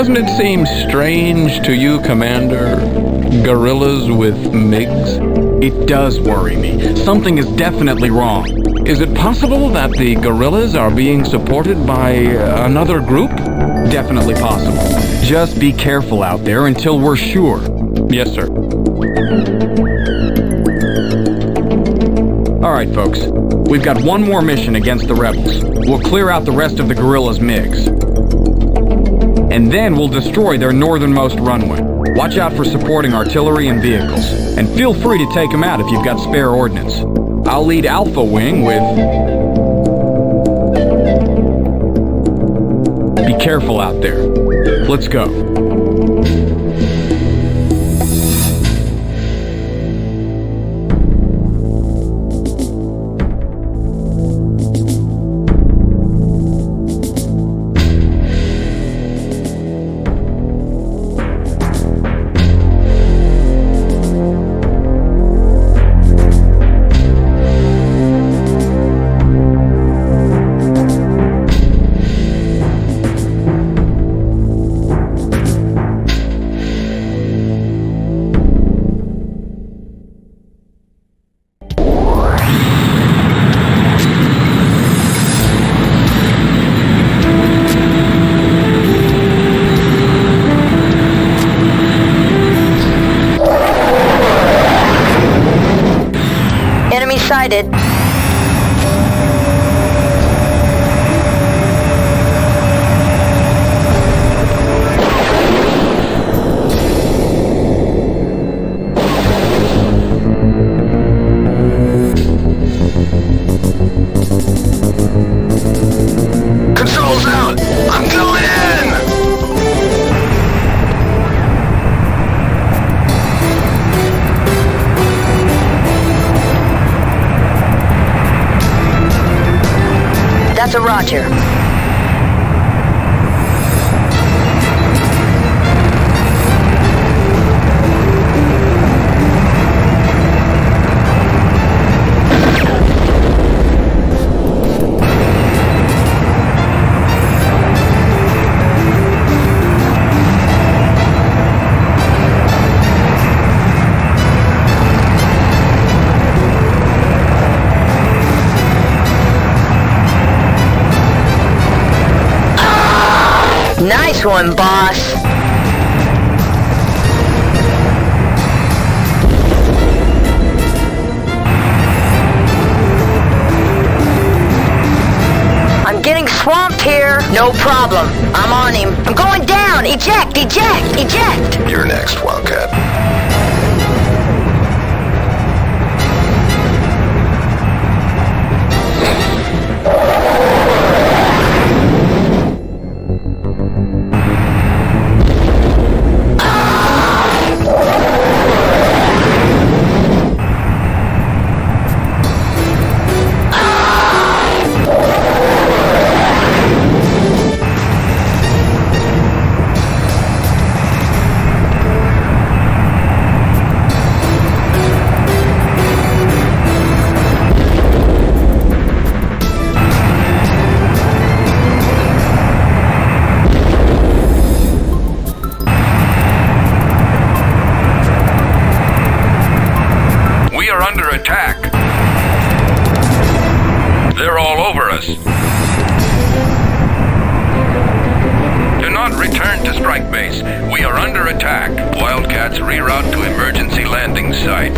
Doesn't it seem strange to you, Commander? Guerrillas with MiGs? It does worry me. Something is definitely wrong. Is it possible that the guerrillas are being supported by another group? Definitely possible. Just be careful out there until we're sure. Yes, sir. All right, folks. We've got one more mission against the rebels. We'll clear out the rest of the guerrillas' MiGs. And then we'll destroy their northernmost runway. Watch out for supporting artillery and vehicles. And feel free to take them out if you've got spare ordnance. I'll lead Alpha Wing with... Be careful out there. Let's go. Sighted. Controls out! I'm going in! That's a roger. Nice one, boss. I'm getting swamped here. No problem. I'm on him. I'm going down. Eject, eject, eject. You're next, Wildcat. They're all over us. Do not return to strike base. We are under attack. Wildcats reroute to emergency landing site.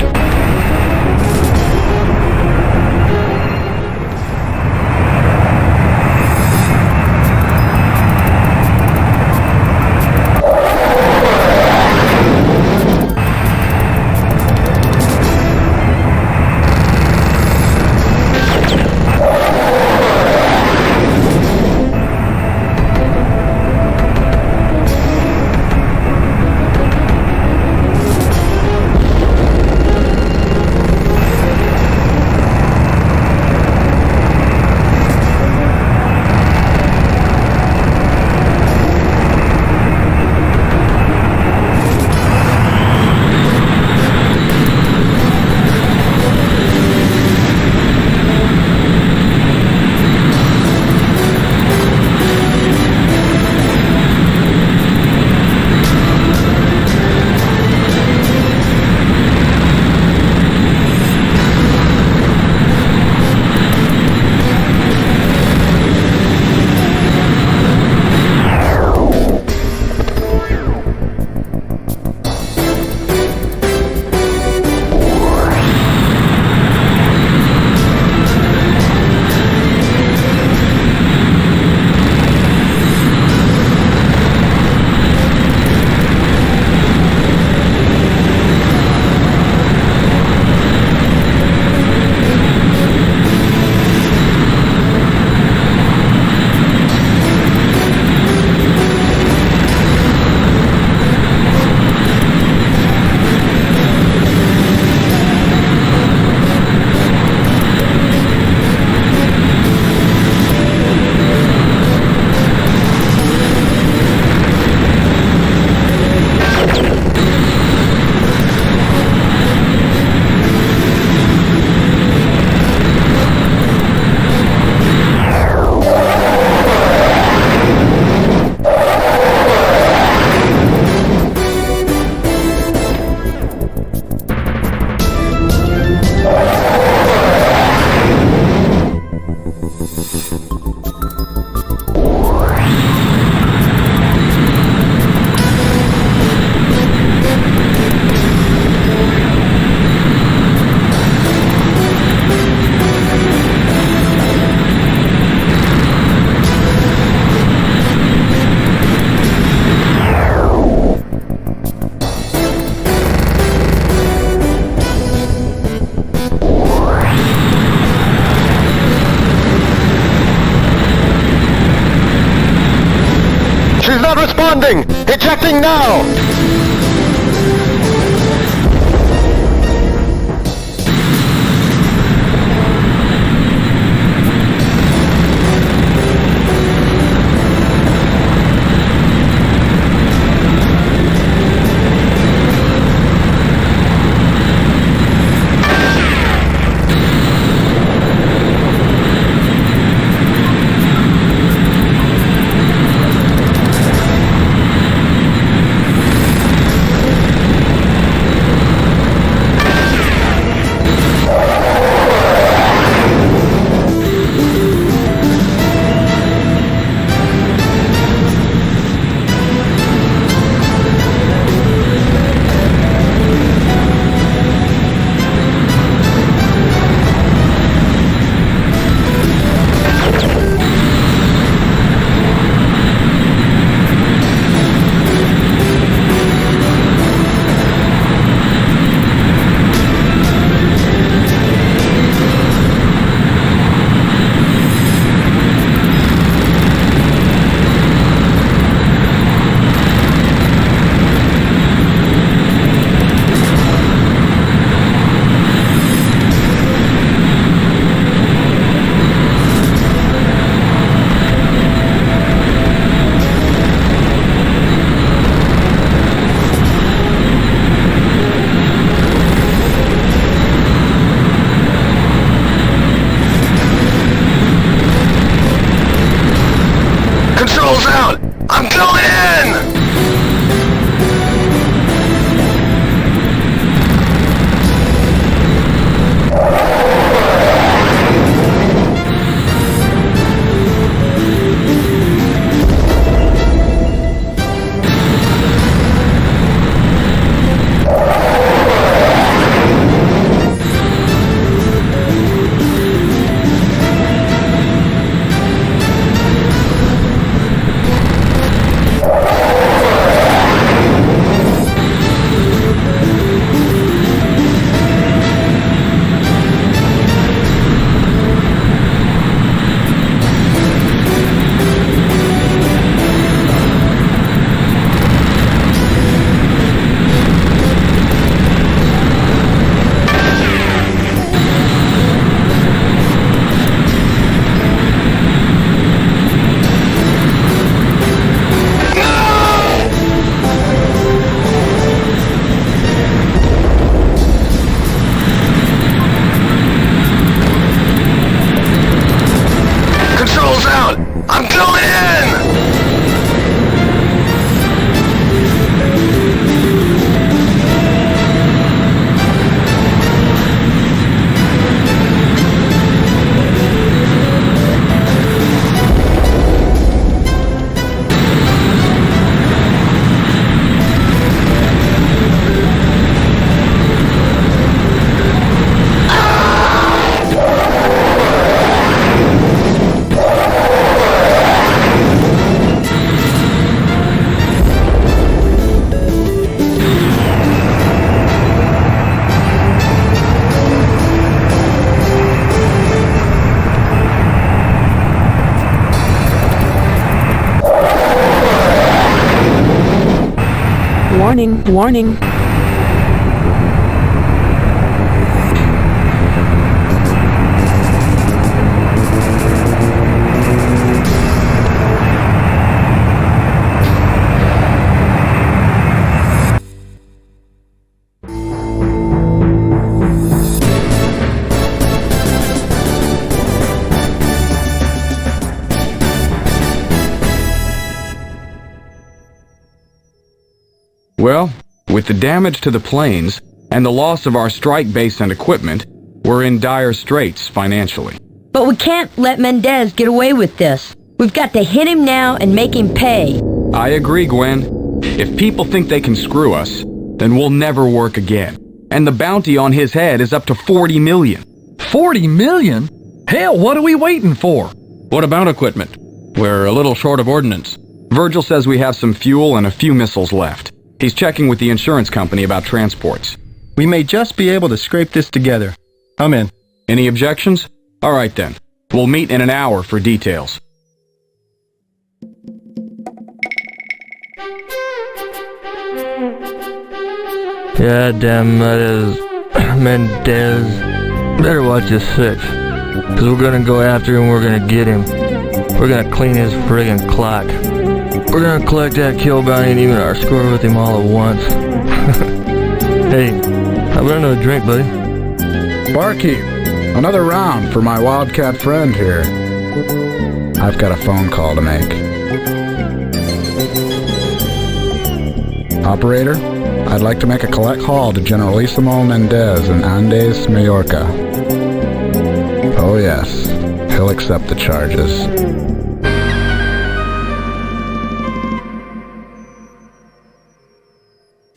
responding! Ejecting now! Controls out! I'm going in! Warning, warning. Well, with the damage to the planes and the loss of our strike base and equipment, we're in dire straits financially. But we can't let Mendez get away with this. We've got to hit him now and make him pay. I agree, Gwen. If people think they can screw us, then we'll never work again. And the bounty on his head is up to 40 million. 40 million? Hell, what are we waiting for? What about equipment? We're a little short of ordnance. Virgil says we have some fuel and a few missiles left. He's checking with the insurance company about transports. We may just be able to scrape this together. I'm in. Any objections? All right then. We'll meet in an hour for details. Yeah, damn, that is Mendez. Better watch your six, cause we're gonna go after him, we're gonna get him. We're gonna clean his friggin' clock. We're gonna collect that kill bounty and even our score with him all at once. Hey, how about another drink, buddy? Barkeep, another round for my Wildcat friend here. I've got a phone call to make. Operator, I'd like to make a collect call to Generalissimo Mendez in Andes Mallorca. Oh yes, he'll accept the charges.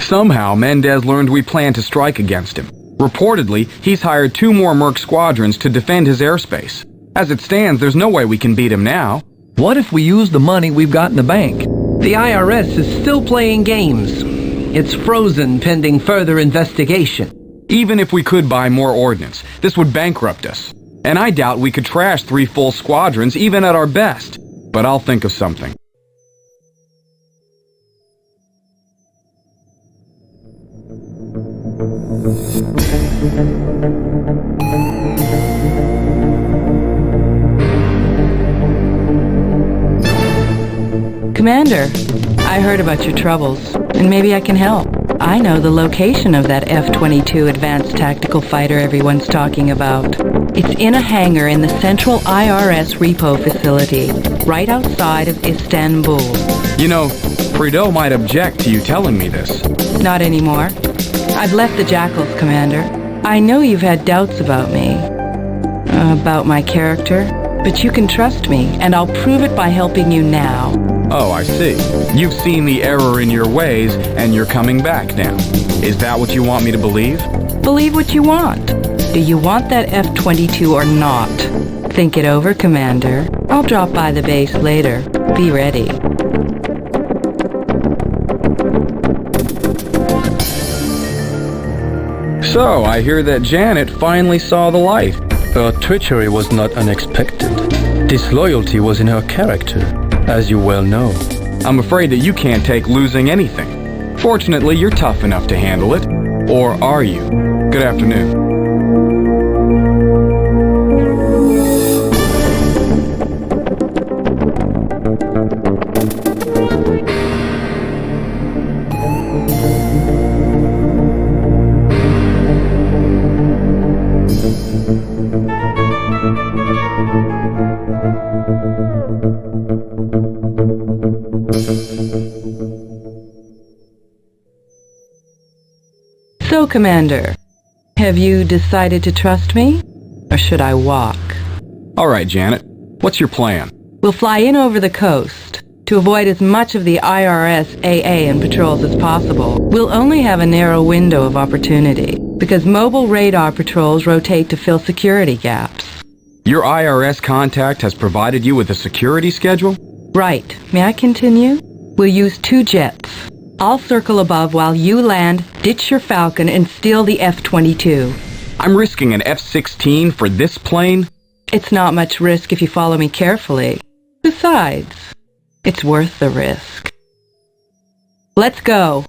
Somehow, Mendez learned we planned to strike against him. Reportedly, he's hired 2 more Merc squadrons to defend his airspace. As it stands, there's no way we can beat him now. What if we use the money we've got in the bank? The IRS is still playing games. It's frozen pending further investigation. Even if we could buy more ordnance, this would bankrupt us. And I doubt we could trash 3 full squadrons even at our best. But I'll think of something. Commander, I heard about your troubles, and maybe I can help. I know the location of that F-22 advanced tactical fighter everyone's talking about. It's in a hangar in the central IRS repo facility, right outside of Istanbul. You know, Prideaux might object to you telling me this. Not anymore. I've left the Jackals, Commander. I know you've had doubts about me, about my character, but you can trust me, and I'll prove it by helping you now. Oh, I see. You've seen the error in your ways, and you're coming back now. Is that what you want me to believe? Believe what you want. Do you want that F-22 or not? Think it over, Commander. I'll drop by the base later. Be ready. So, I hear that Janet finally saw the light. Her treachery was not unexpected. Disloyalty was in her character, as you well know. I'm afraid that you can't take losing anything. Fortunately, you're tough enough to handle it. Or are you? Good afternoon. So, Commander, have you decided to trust me? Or should I walk? All right, Janet. What's your plan? We'll fly in over the coast to avoid as much of the IRS AA and patrols as possible. We'll only have a narrow window of opportunity because mobile radar patrols rotate to fill security gaps. Your IRS contact has provided you with a security schedule? Right. May I continue? We'll use 2 jets. I'll circle above while you land, ditch your Falcon, and steal the F-22. I'm risking an F-16 for this plane? It's not much risk if you follow me carefully. Besides, it's worth the risk. Let's go.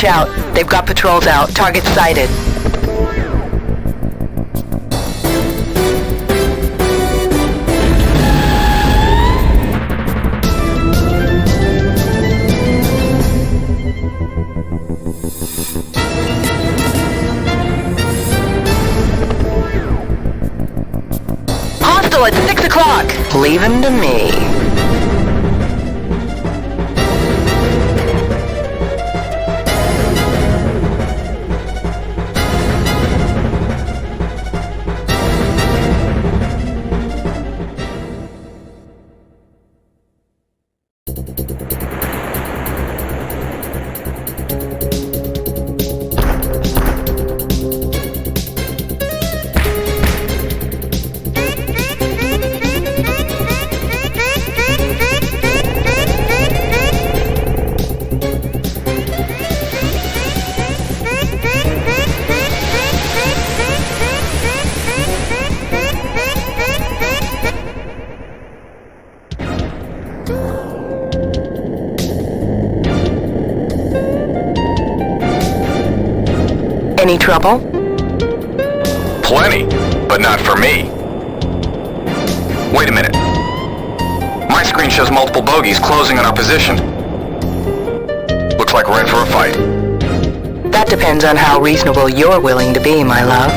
out. They've got patrols out. Target sighted. Hostile at 6 o'clock. Leave him to me. Any trouble? Plenty, but not for me. Wait a minute. My screen shows multiple bogies closing on our position. Looks like we're in for a fight. That depends on how reasonable you're willing to be, my love.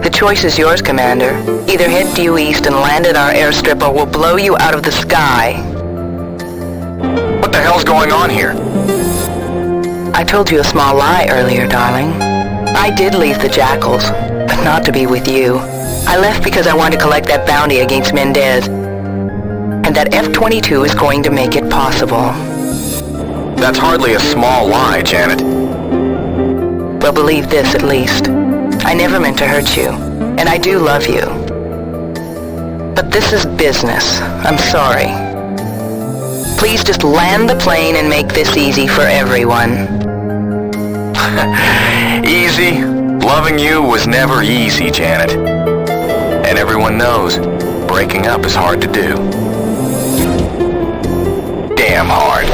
The choice is yours, Commander. Either head due east and land at our airstrip, or we'll blow you out of the sky. What the hell's going on here? I told you a small lie earlier, darling. I did leave the Jackals, but not to be with you. I left because I wanted to collect that bounty against Mendez. And that F-22 is going to make it possible. That's hardly a small lie, Janet. Well, believe this at least. I never meant to hurt you, and I do love you. But this is business. I'm sorry. Please just land the plane and make this easy for everyone. Easy? Loving you was never easy, Janet. And everyone knows, breaking up is hard to do. Damn hard.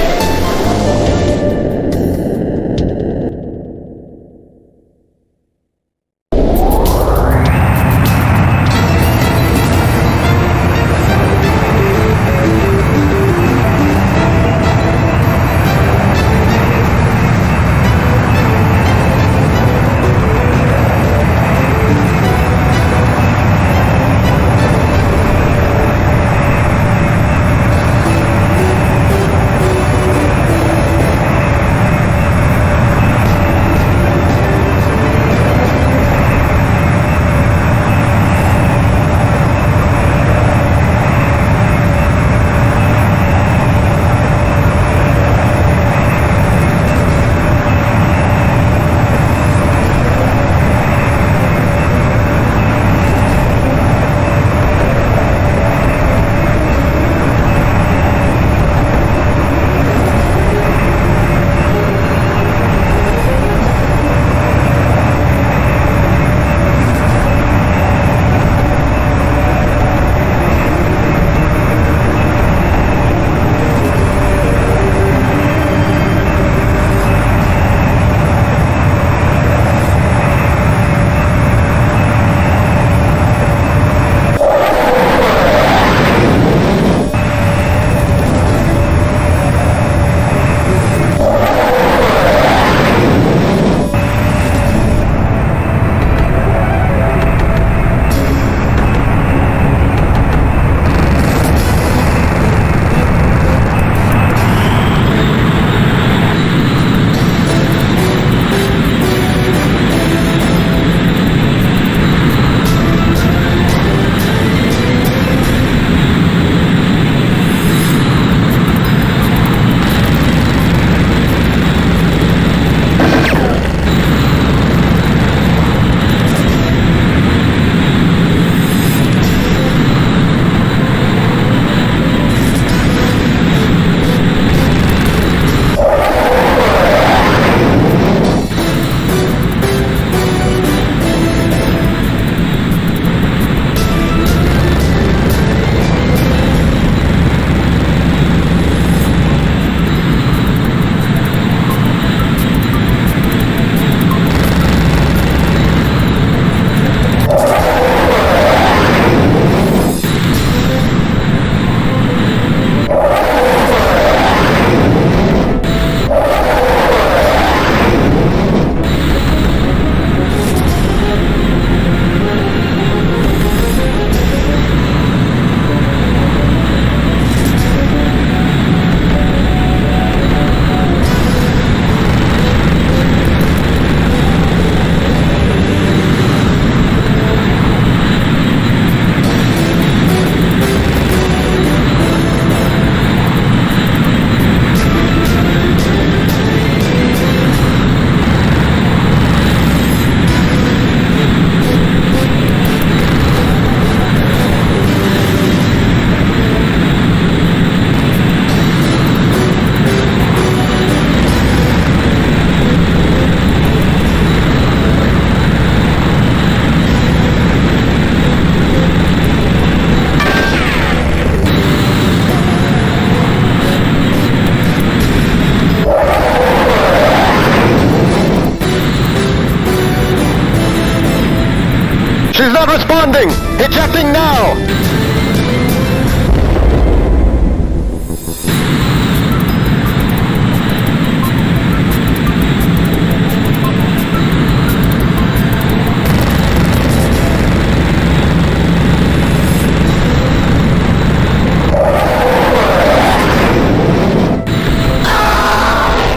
She's not responding! Ejecting now!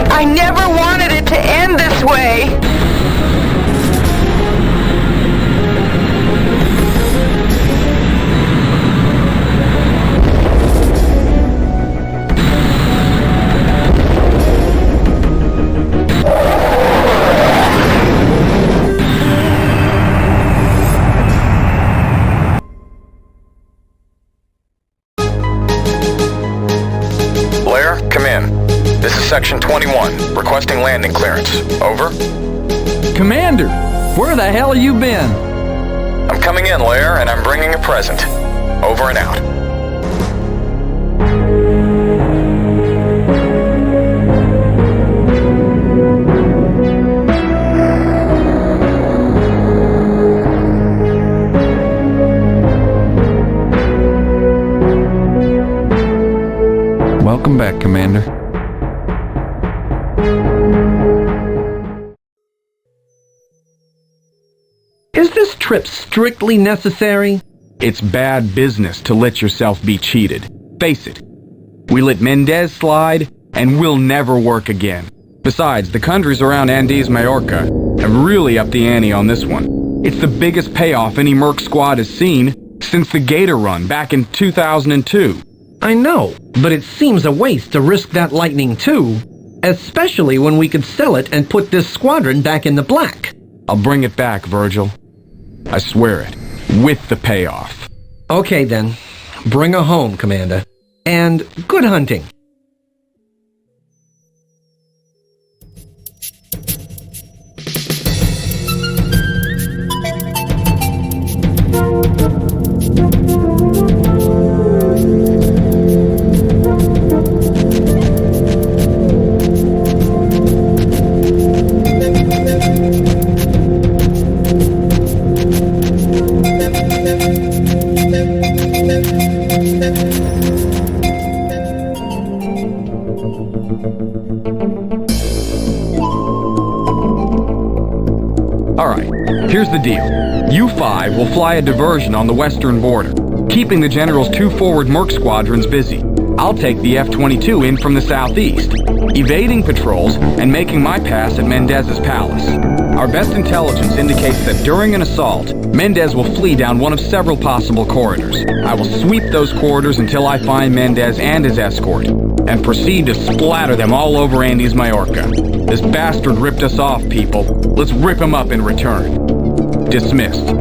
I never wanted it to end this way. Blair, come in. This is Section 21, requesting landing clearance. Over. Commander, where the hell have you been? I'm coming in, Lair, and I'm bringing a present. Over and out. Welcome back, Commander. Is this trip strictly necessary? It's bad business to let yourself be cheated. Face it. We let Mendez slide, and we'll never work again. Besides, the countries around Andes Mallorca have really upped the ante on this one. It's the biggest payoff any Merc squad has seen since the Gator run back in 2002. I know, but it seems a waste to risk that lightning too, especially when we could sell it and put this squadron back in the black. I'll bring it back, Virgil. I swear it. With the payoff. Okay then. Bring her home, Commander. And good hunting. Here's the deal. U-5 will fly a diversion on the western border, keeping the General's two forward Merc squadrons busy. I'll take the F-22 in from the southeast, evading patrols and making my pass at Mendez's palace. Our best intelligence indicates that during an assault, Mendez will flee down one of several possible corridors. I will sweep those corridors until I find Mendez and his escort, and proceed to splatter them all over Andes Mallorca. This bastard ripped us off, people. Let's rip him up in return. Dismissed.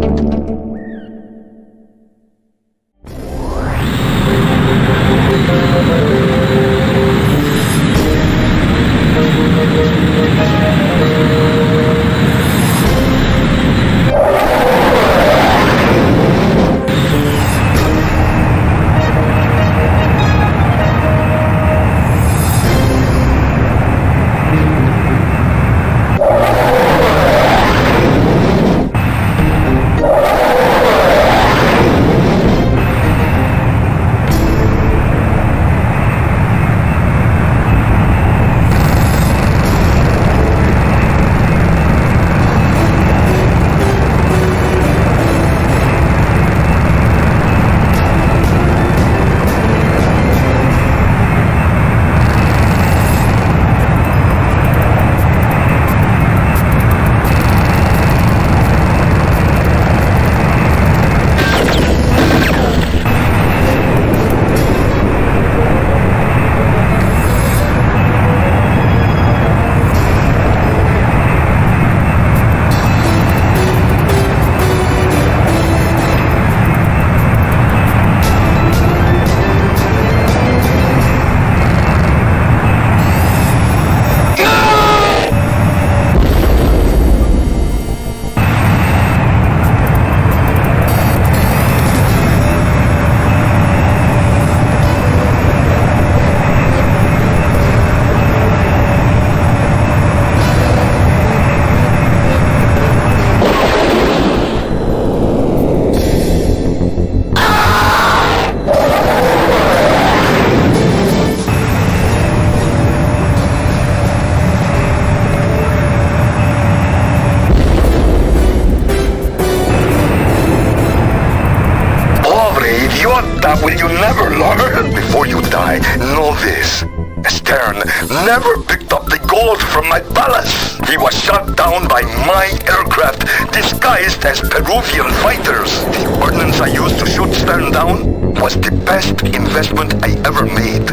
will you never learn? Before you die, know this. Stern never picked up the gold from my palace. He was shot down by my aircraft, disguised as Peruvian fighters. The ordnance I used to shoot Stern down was the best investment I ever made.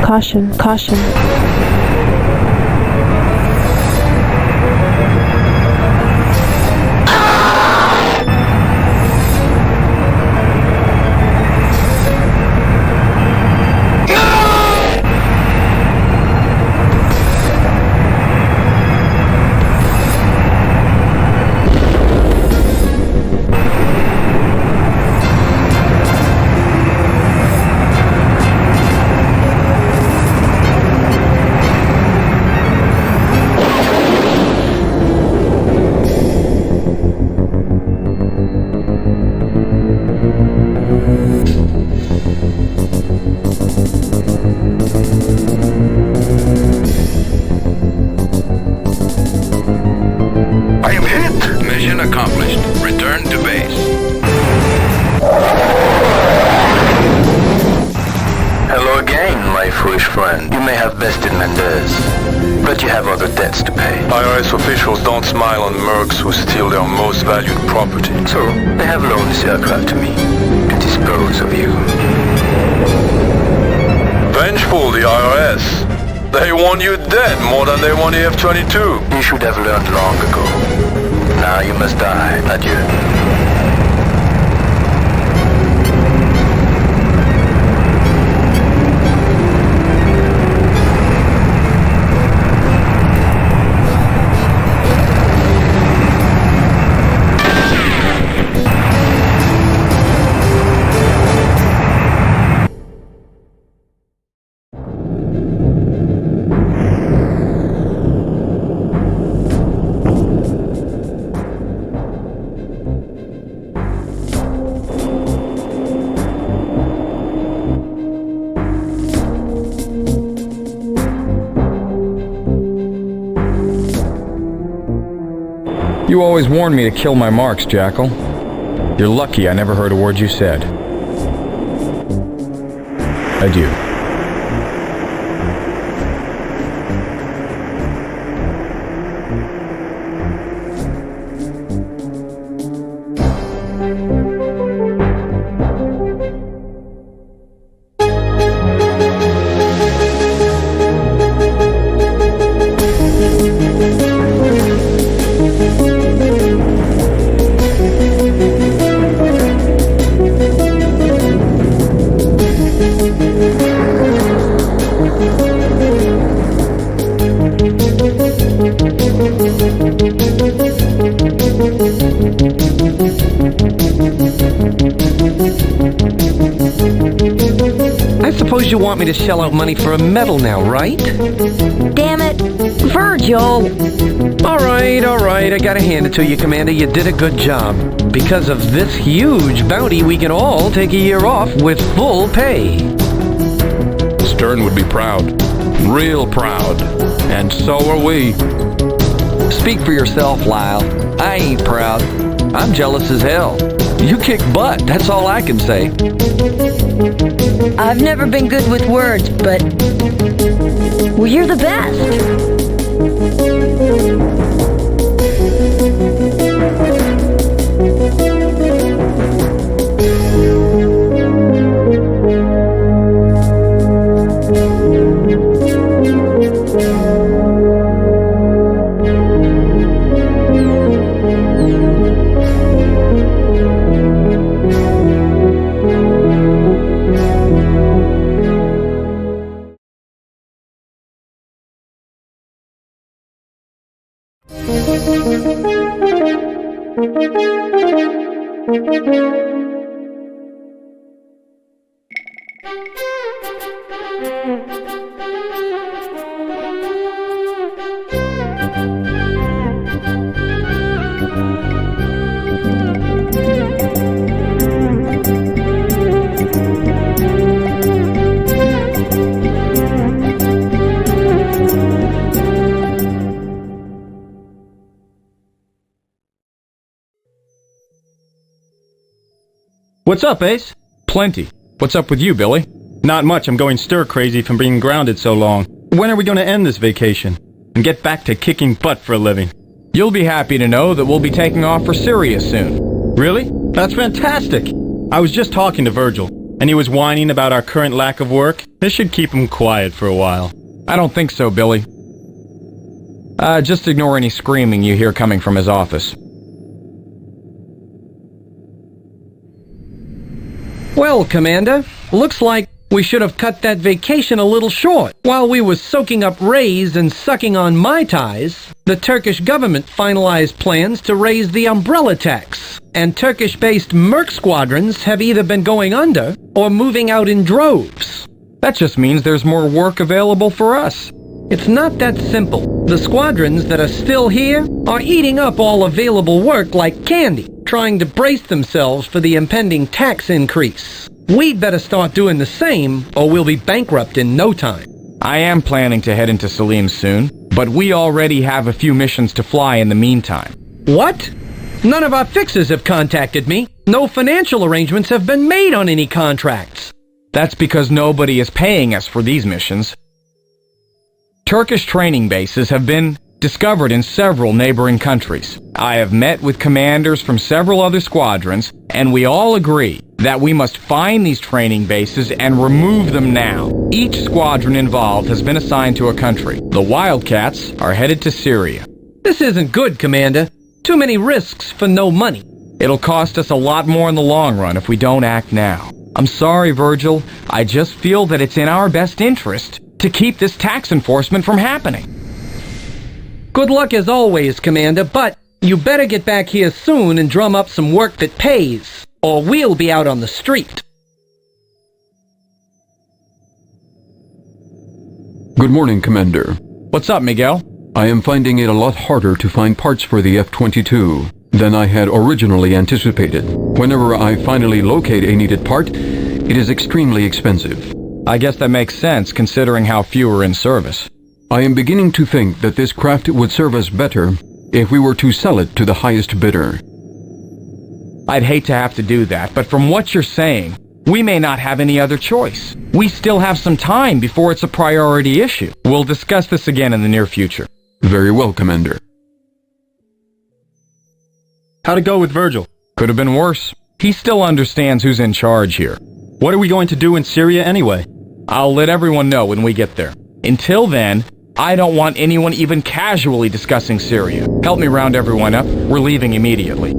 Caution, caution. Mendez, but you have other debts to pay. IRS officials don't smile on mercs who steal their most valued property. So, they have loaned this aircraft to me to dispose of you. Vengeful, the IRS. They want you dead more than they want the F-22. You should have learned long ago. Now you must die. Adieu. You always warned me to kill my marks, Jackal. You're lucky I never heard a word you said. Adieu. You want me to shell out money for a medal now, right? Damn it, Virgil! All right, I gotta hand it to you, Commander. You did a good job. Because of this huge bounty, we can all take a year off with full pay. Stern would be proud. Real proud. And so are we. Speak for yourself, Lyle. I ain't proud. I'm jealous as hell. You kick butt, that's all I can say. I've never been good with words, but... well, you're the best. What's up, Ace? Plenty. What's up with you, Billy? Not much. I'm going stir-crazy from being grounded so long. When are we going to end this vacation and get back to kicking butt for a living? You'll be happy to know that we'll be taking off for Syria soon. Really? That's fantastic. I was just talking to Virgil, and he was whining about our current lack of work. This should keep him quiet for a while. I don't think so, Billy. Just ignore any screaming you hear coming from his office. Well, Commander, looks like we should have cut that vacation a little short. While we were soaking up rays and sucking on Mai Tais, the Turkish government finalized plans to raise the umbrella tax, and Turkish-based merc squadrons have either been going under or moving out in droves. That just means there's more work available for us. It's not that simple. The squadrons that are still here are eating up all available work like candy, trying to brace themselves for the impending tax increase. We'd better start doing the same, or we'll be bankrupt in no time. I am planning to head into Selims soon, but we already have a few missions to fly in the meantime. What? None of our fixers have contacted me. No financial arrangements have been made on any contracts. That's because nobody is paying us for these missions. Turkish training bases have been discovered in several neighboring countries. I have met with commanders from several other squadrons, and we all agree that we must find these training bases and remove them now. Each squadron involved has been assigned to a country. The Wildcats are headed to Syria. This isn't good, Commander. Too many risks for no money. It'll cost us a lot more in the long run if we don't act now. I'm sorry, Virgil. I just feel that it's in our best interest to keep this tax enforcement from happening. Good luck as always, Commander, but you better get back here soon and drum up some work that pays, or we'll be out on the street. Good morning, Commander. What's up, Miguel? I am finding it a lot harder to find parts for the F-22 than I had originally anticipated. Whenever I finally locate a needed part, it is extremely expensive. I guess that makes sense, considering how few are in service. I am beginning to think that this craft would serve us better if we were to sell it to the highest bidder. I'd hate to have to do that, but from what you're saying, we may not have any other choice. We still have some time before it's a priority issue. We'll discuss this again in the near future. Very well, Commander. How'd it go with Virgil? Could have been worse. He still understands who's in charge here. What are we going to do in Syria anyway? I'll let everyone know when we get there. Until then, I don't want anyone even casually discussing Syria. Help me round everyone up. We're leaving immediately.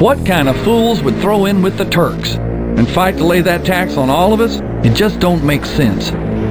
What kind of fools would throw in with the Turks and fight to lay that tax on all of us? It just don't make sense.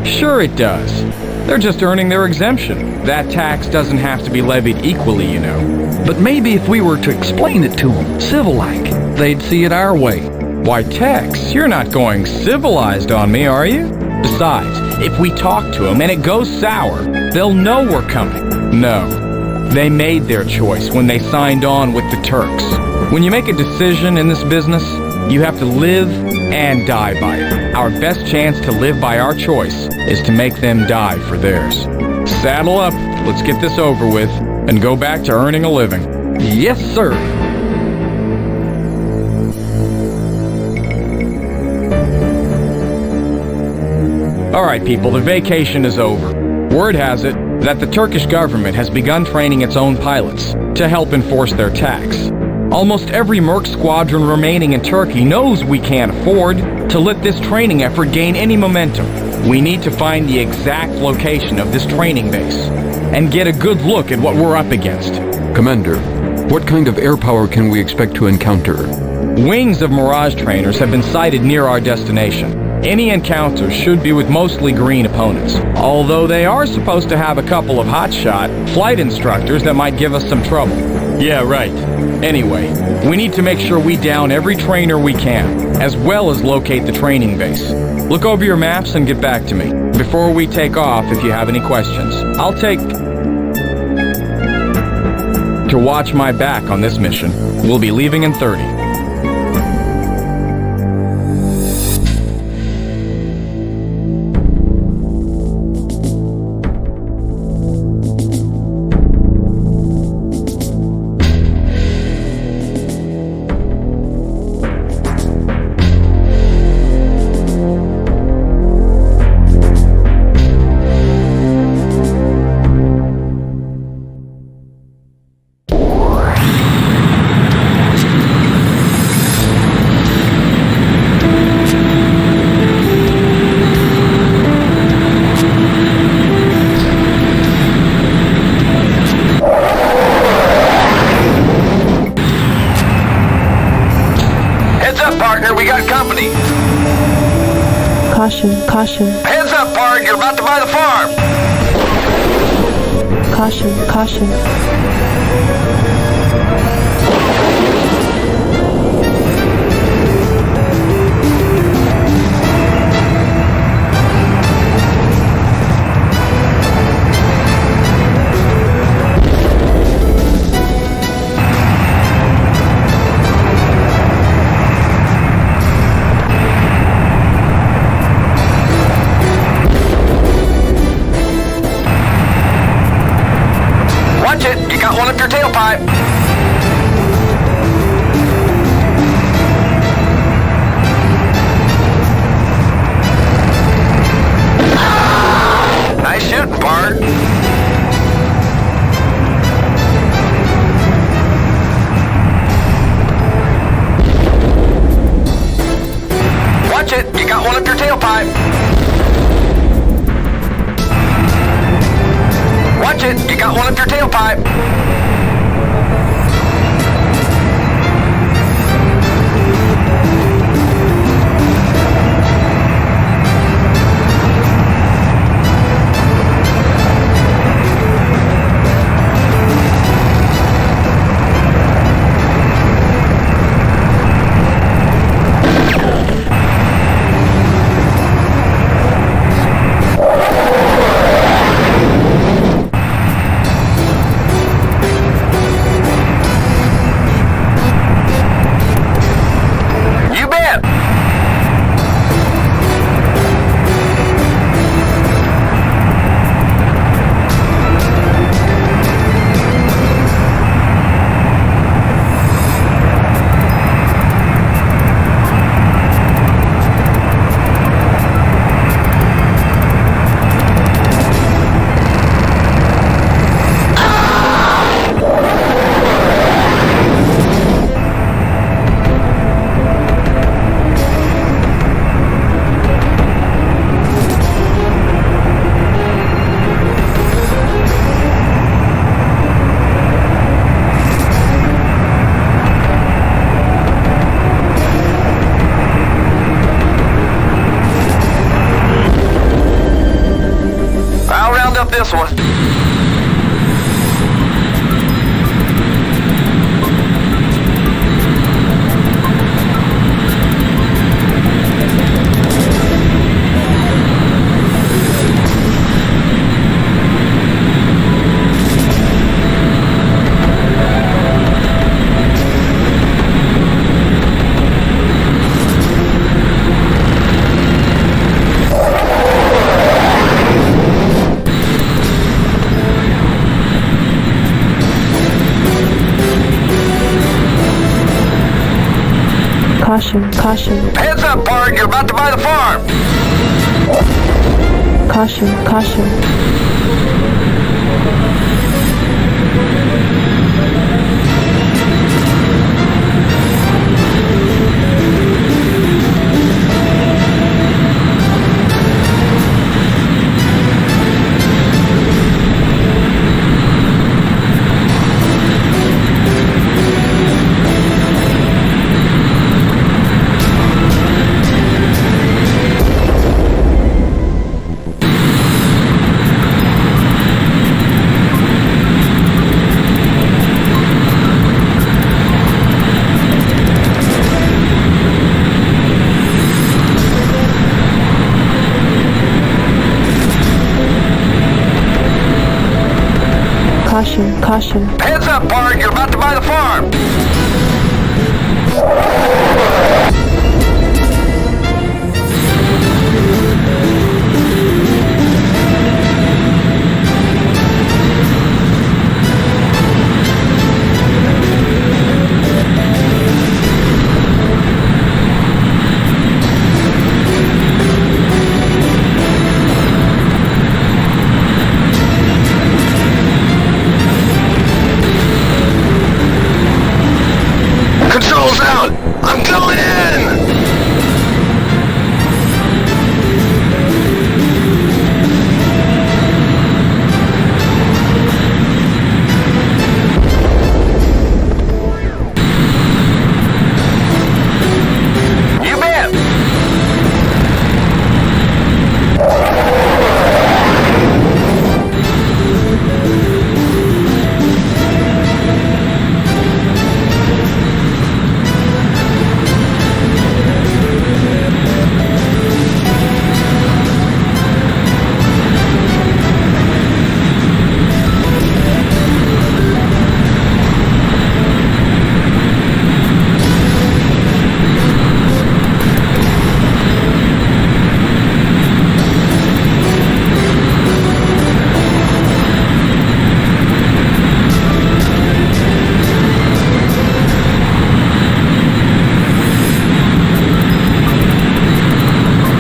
Sure it does. They're just earning their exemption. That tax doesn't have to be levied equally, you know. But maybe if we were to explain it to them, civil-like, they'd see it our way. Why, Tex, you're not going civilized on me, are you? Besides, if we talk to them and it goes sour, they'll know we're coming. No. They made their choice when they signed on with the Turks. When you make a decision in this business, you have to live and die by it. Our best chance to live by our choice is to make them die for theirs. Saddle up, let's get this over with, and go back to earning a living. Yes, sir. All right, people, the vacation is over. Word has it that the Turkish government has begun training its own pilots to help enforce their tax. Almost every merc squadron remaining in Turkey knows we can't afford to let this training effort gain any momentum. We need to find the exact location of this training base and get a good look at what we're up against. Commander, what kind of air power can we expect to encounter? Wings of Mirage trainers have been sighted near our destination. Any encounters should be with mostly green opponents, although they are supposed to have a couple of hotshot flight instructors that might give us some trouble. Yeah, right. Anyway, we need to make sure we down every trainer we can, as well as locate the training base. Look over your maps and get back to me before we take off if you have any questions. I'll take... to watch my back on this mission. We'll be leaving in 30. Caution. Heads up, Bard, you're about to buy the farm. Caution. One up your tailpipe. Nice shooting, Bard. Watch it, you got one up your tailpipe. Watch it, you got one up your tailpipe. This one. Caution. Heads up, Bard, you're about to buy the farm. Caution. Caution, caution. Heads up, Bart, you're about to buy the farm. Controls out! I'm going in!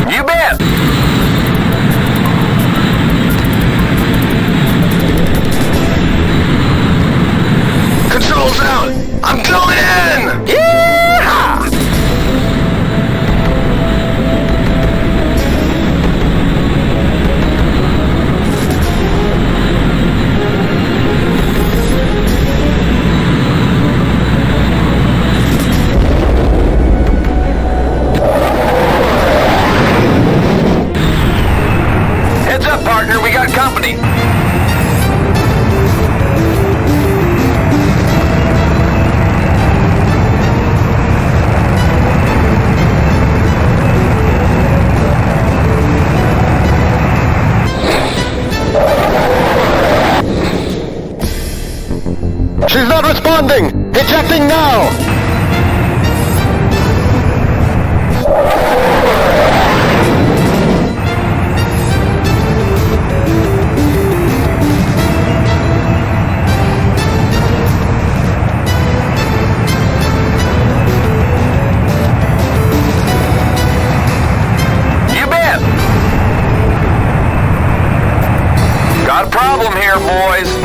You bet! Controls out! I'm going in! Yeah! Heads up, partner, we got company. She's not responding! Ejecting now! You bet! Got a problem here, boys.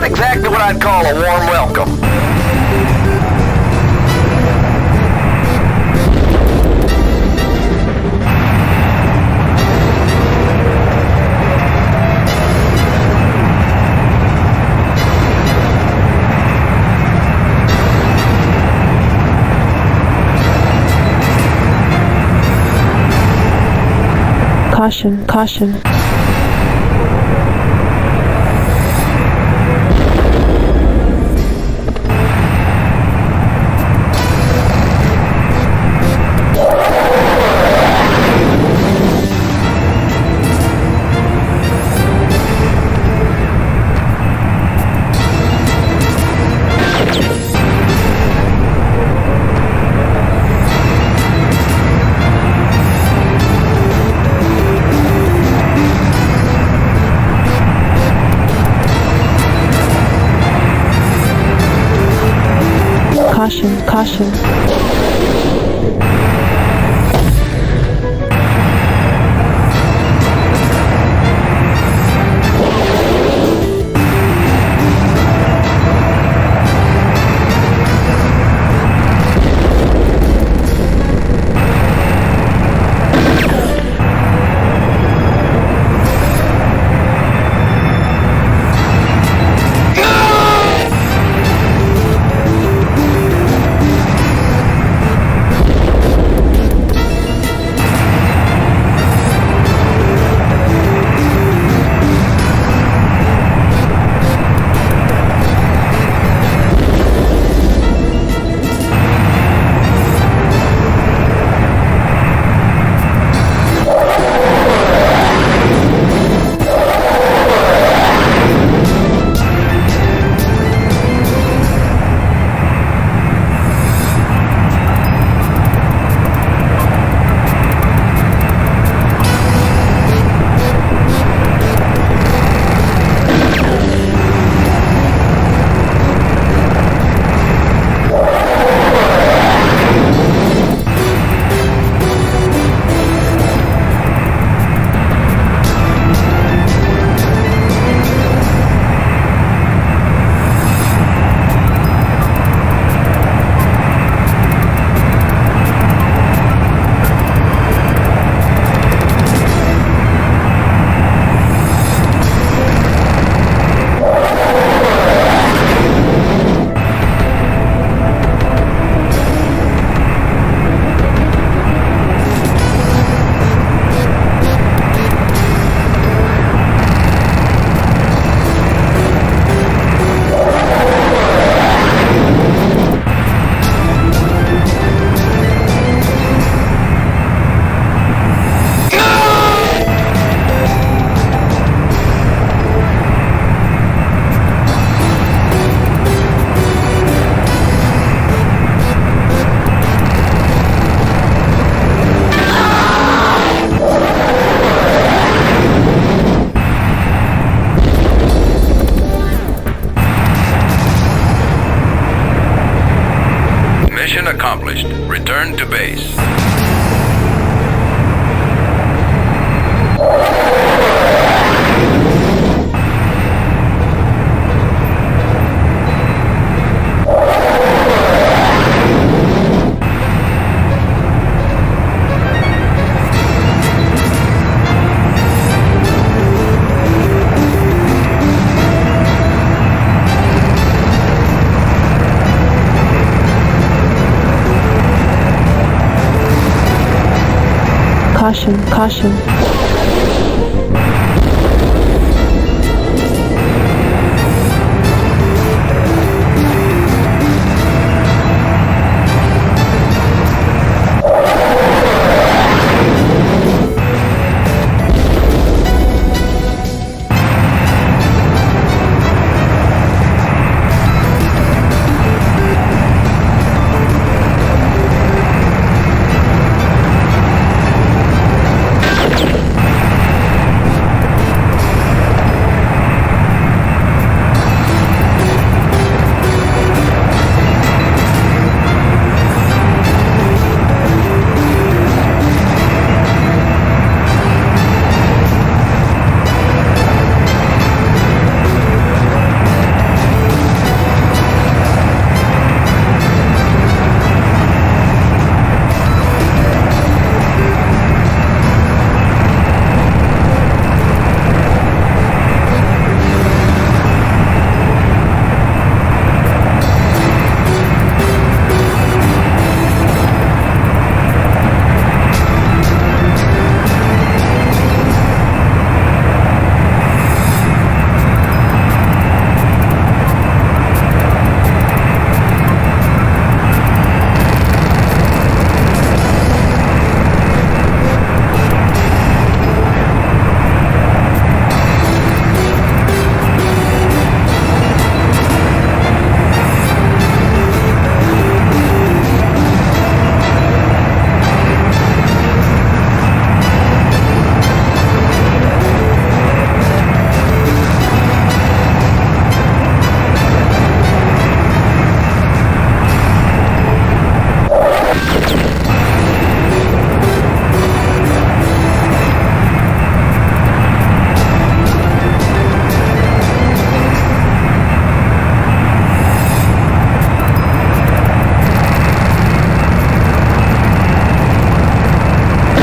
Exactly what I'd call a warm welcome. Caution, caution. Caution, caution. accomplished. Return to base. Caution, caution.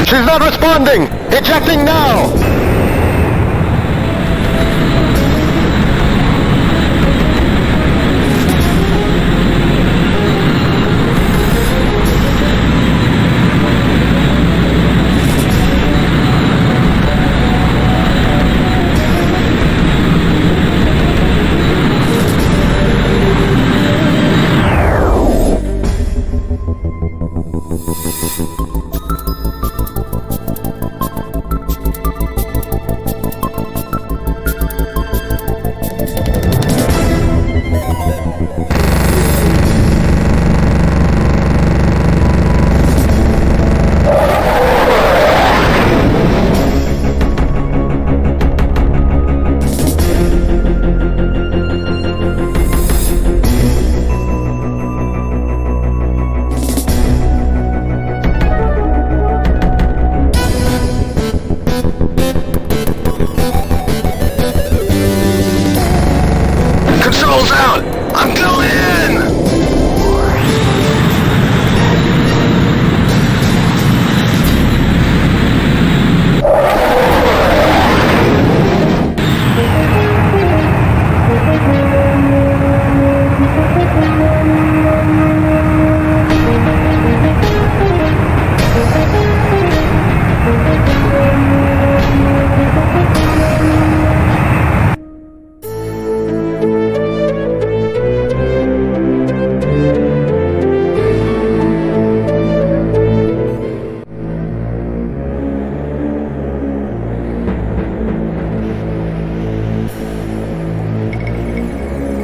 She's not responding! Ejecting now!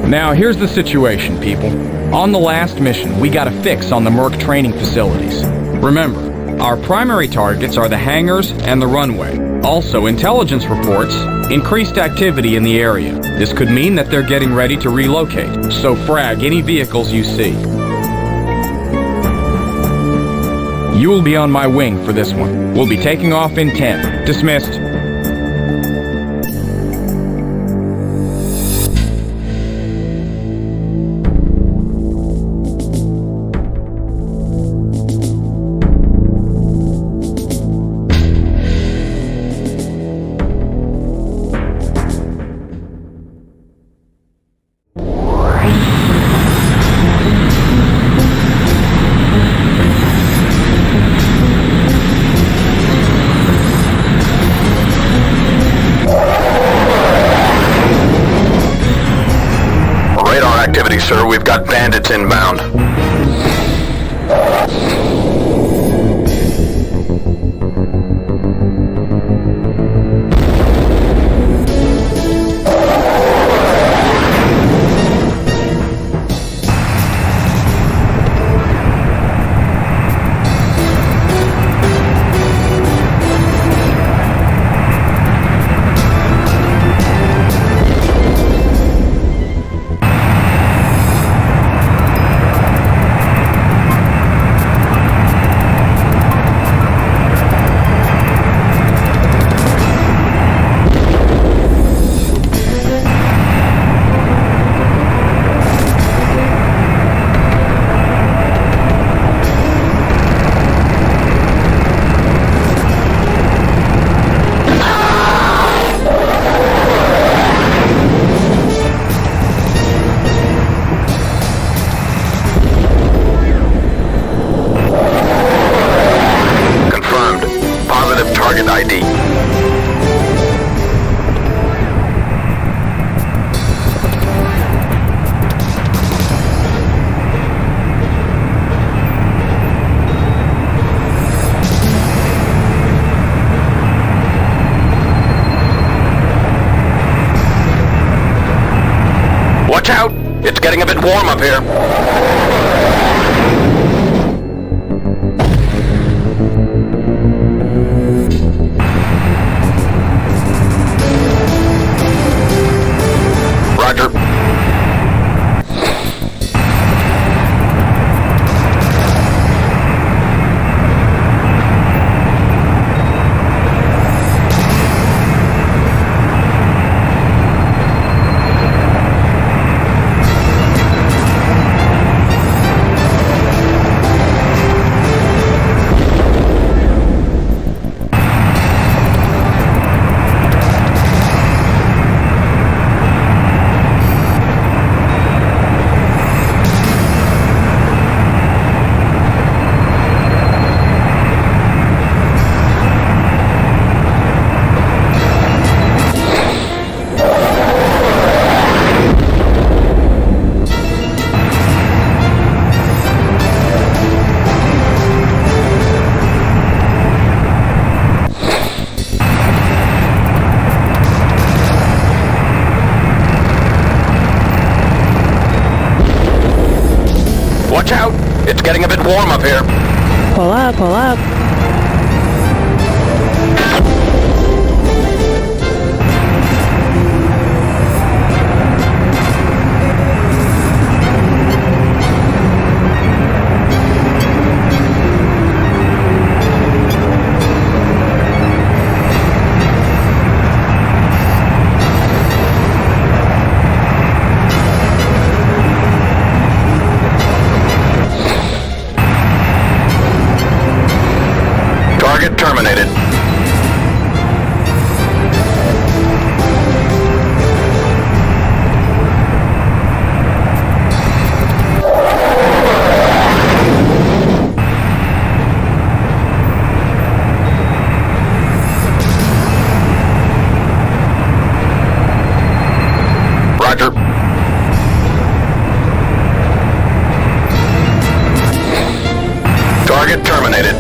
Now, here's the situation, people. On the last mission, we got a fix on the Merc training facilities. Remember, our primary targets are the hangars and the runway. Also, intelligence reports increased activity in the area. This could mean that they're getting ready to relocate, so frag any vehicles you see. You will be on my wing for this one. We'll be taking off in 10. Dismissed. Sir, we've got bandits inbound. Watch out! It's getting a bit warm up here. Roger. Watch out! It's getting a bit warm up here. Pull up, pull up. Target terminated. Roger. Target terminated.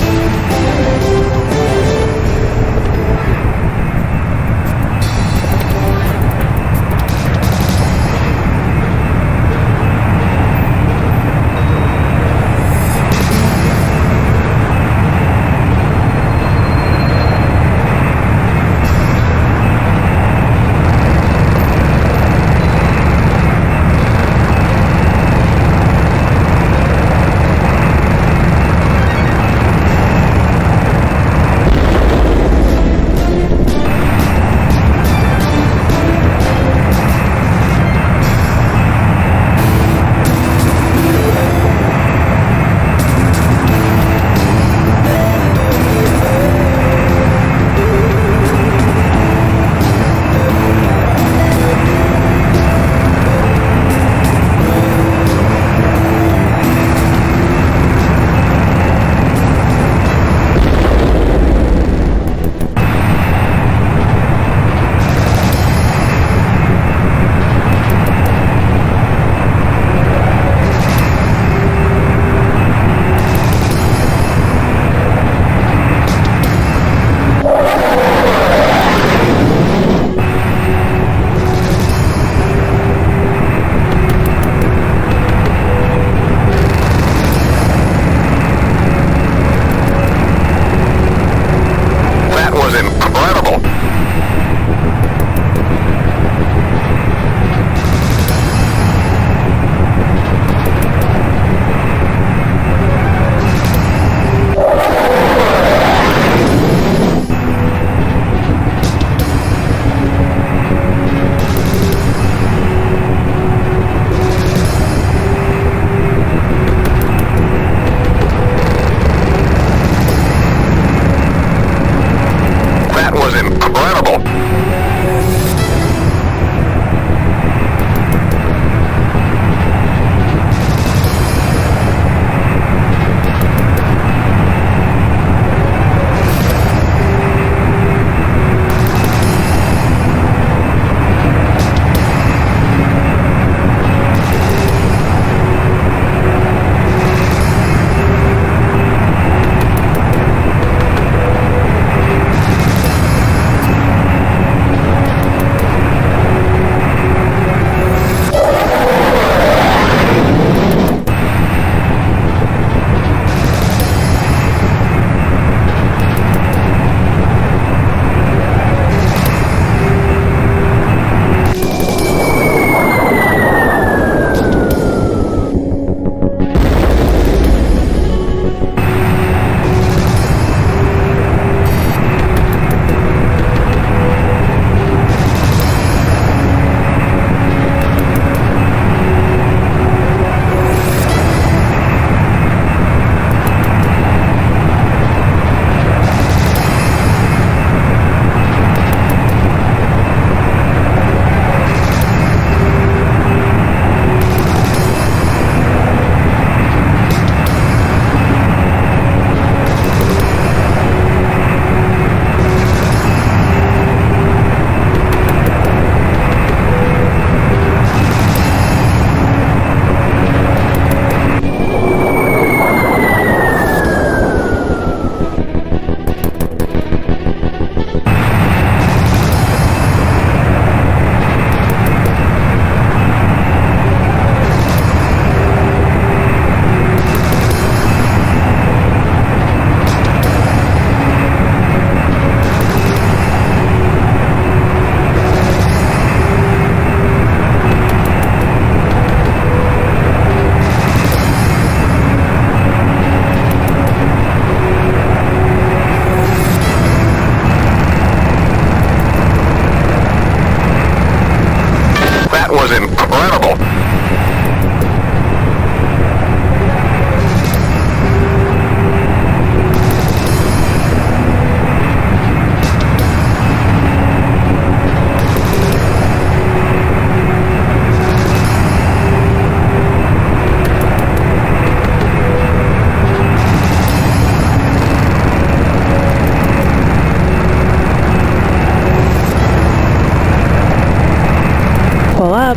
That was incredible.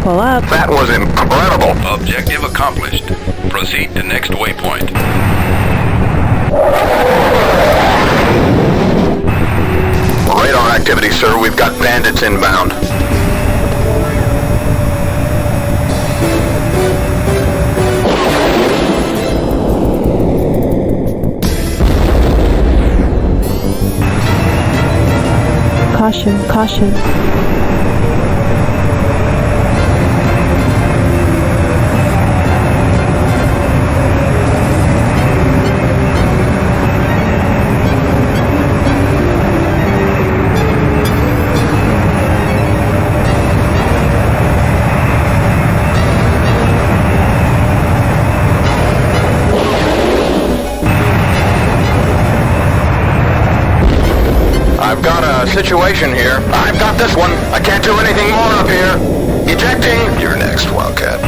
Pull up. That was incredible. Objective accomplished. Proceed to next waypoint. Radar activity, sir. We've got bandits inbound. Caution. I've got a situation here. I've got this one. I can't do anything more up here. Ejecting. You're next, Wildcat.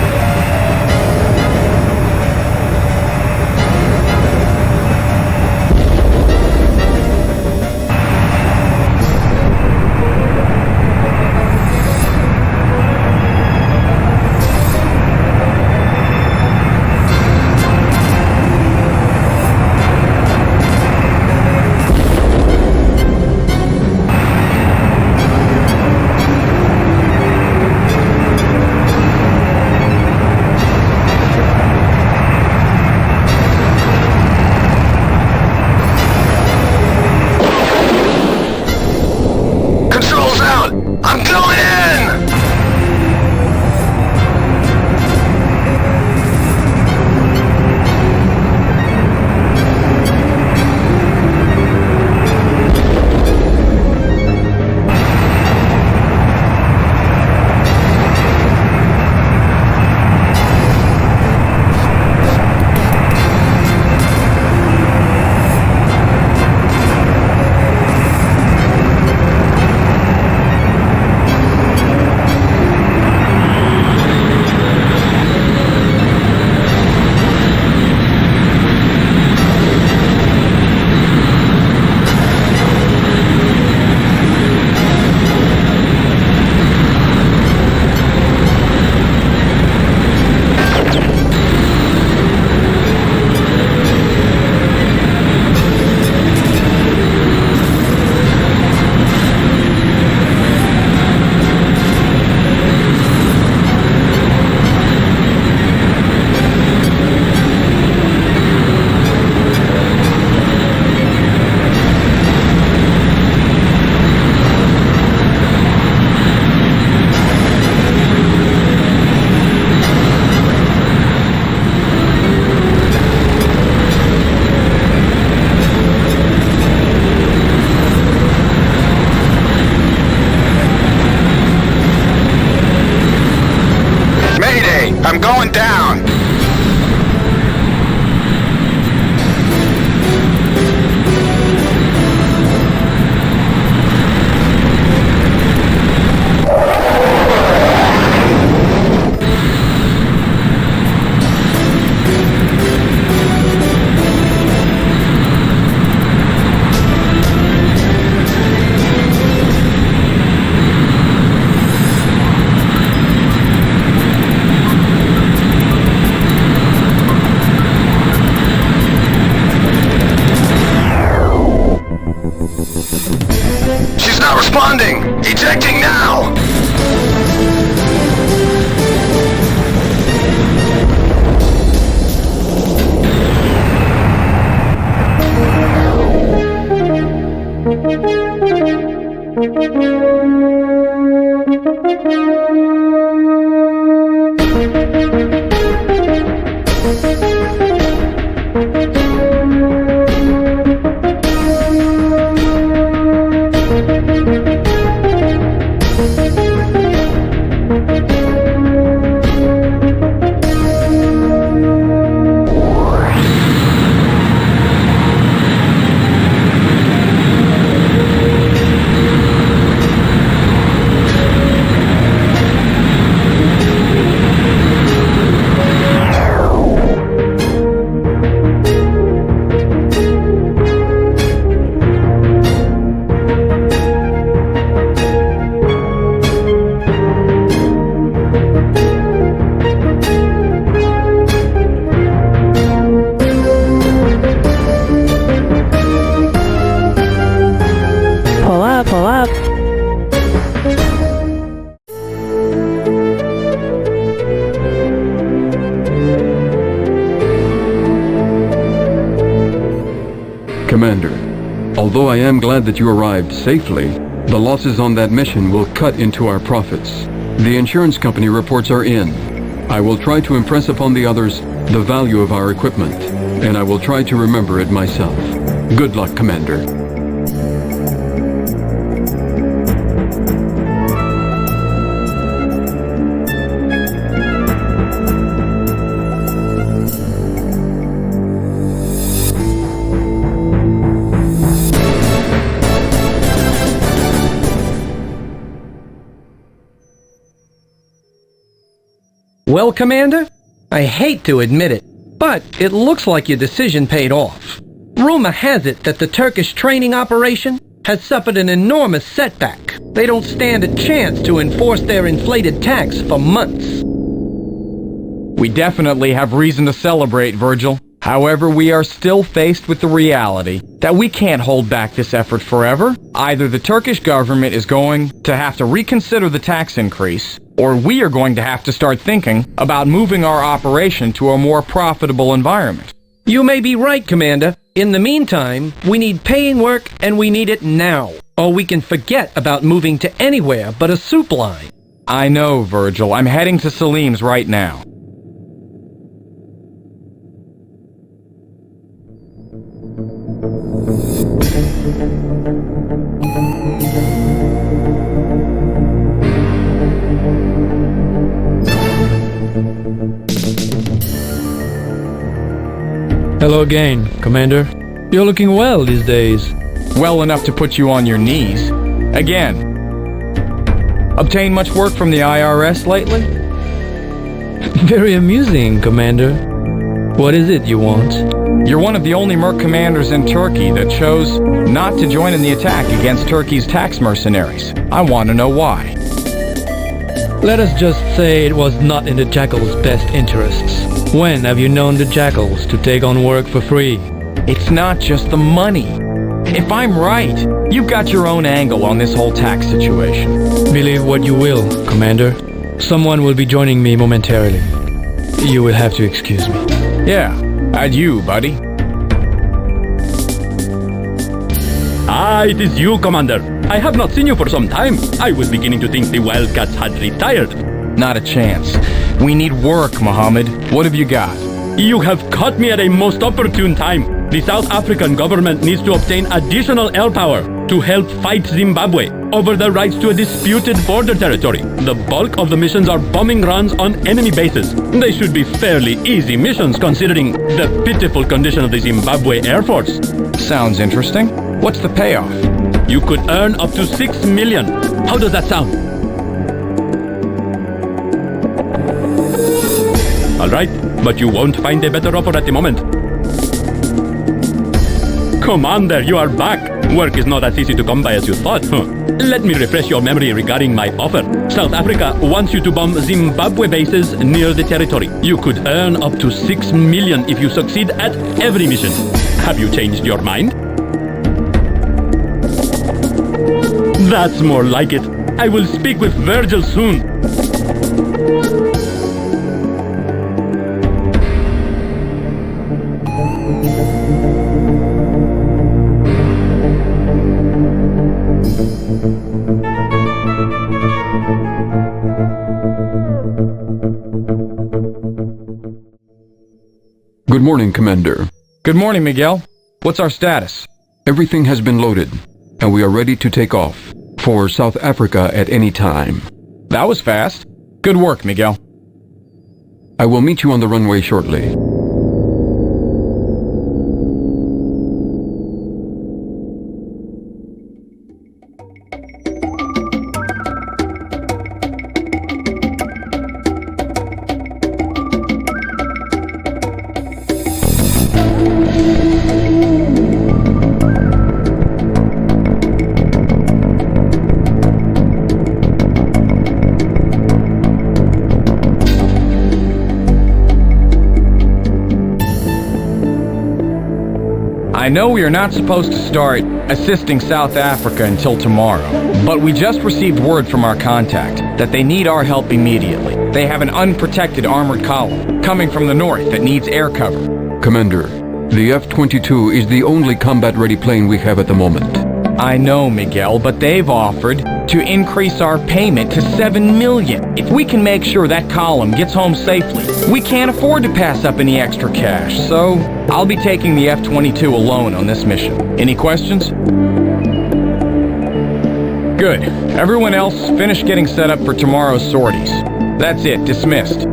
I'm going down! She's not responding! Ejecting now! Commander, although I am glad that you arrived safely, the losses on that mission will cut into our profits. The insurance company reports are in. I will try to impress upon the others the value of our equipment, and I will try to remember it myself. Good luck, Commander. Well, Commander, I hate to admit it, but it looks like your decision paid off. Rumor has it that the Turkish training operation has suffered an enormous setback. They don't stand a chance to enforce their inflated tax for months. We definitely have reason to celebrate, Virgil. However, we are still faced with the reality that we can't hold back this effort forever. Either the Turkish government is going to have to reconsider the tax increase, or we are going to have to start thinking about moving our operation to a more profitable environment. You may be right, Commander. In the meantime, we need paying work and we need it now, or we can forget about moving to anywhere but a soup line. I know, Virgil. I'm heading to Selims right now. Hello again, Commander. You're looking well these days. Well enough to put you on your knees. Again. Obtained much work from the IRS lately? Very amusing, Commander. What is it you want? You're one of the only merc commanders in Turkey that chose not to join in the attack against Turkey's tax mercenaries. I want to know why. Let us just say it was not in the Jackal's best interests. When have you known the Jackals to take on work for free? It's not just the money. If I'm right, you've got your own angle on this whole tax situation. Believe what you will, Commander. Someone will be joining me momentarily. You will have to excuse me. Yeah, adieu, buddy. Ah, it is you, Commander. I have not seen you for some time. I was beginning to think the Wildcats had retired. Not a chance. We need work, Muhammed. What have you got? You have caught me at a most opportune time. The South African government needs to obtain additional air power to help fight Zimbabwe over the rights to a disputed border territory. The bulk of the missions are bombing runs on enemy bases. They should be fairly easy missions considering the pitiful condition of the Zimbabwe Air Force. Sounds interesting. What's the payoff? You could earn up to 6 million. How does that sound? All right, but you won't find a better offer at the moment. Commander, you are back. Work is not as easy to come by as you thought. Let me refresh your memory regarding my offer. South Africa wants you to bomb Zimbabwe bases near the territory. You could earn up to 6 million if you succeed at every mission. Have you changed your mind? That's more like it. I will speak with Virgil soon. Good morning, Commander. Good morning, Miguel. What's our status? Everything has been loaded, and we are ready to take off for South Africa at any time. That was fast. Good work, Miguel. I will meet you on the runway shortly. I know we are not supposed to start assisting South Africa until tomorrow, but we just received word from our contact that they need our help immediately. They have an unprotected armored column coming from the north that needs air cover. Commander, The F-22 is the only combat-ready plane we have at the moment. I know, Miguel, but they've offered to increase our payment to $7 million. If we can make sure that column gets home safely, we can't afford to pass up any extra cash, so I'll be taking the F-22 alone on this mission. Any questions? Good. Everyone else, finish getting set up for tomorrow's sorties. That's it. Dismissed.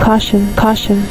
Caution, caution.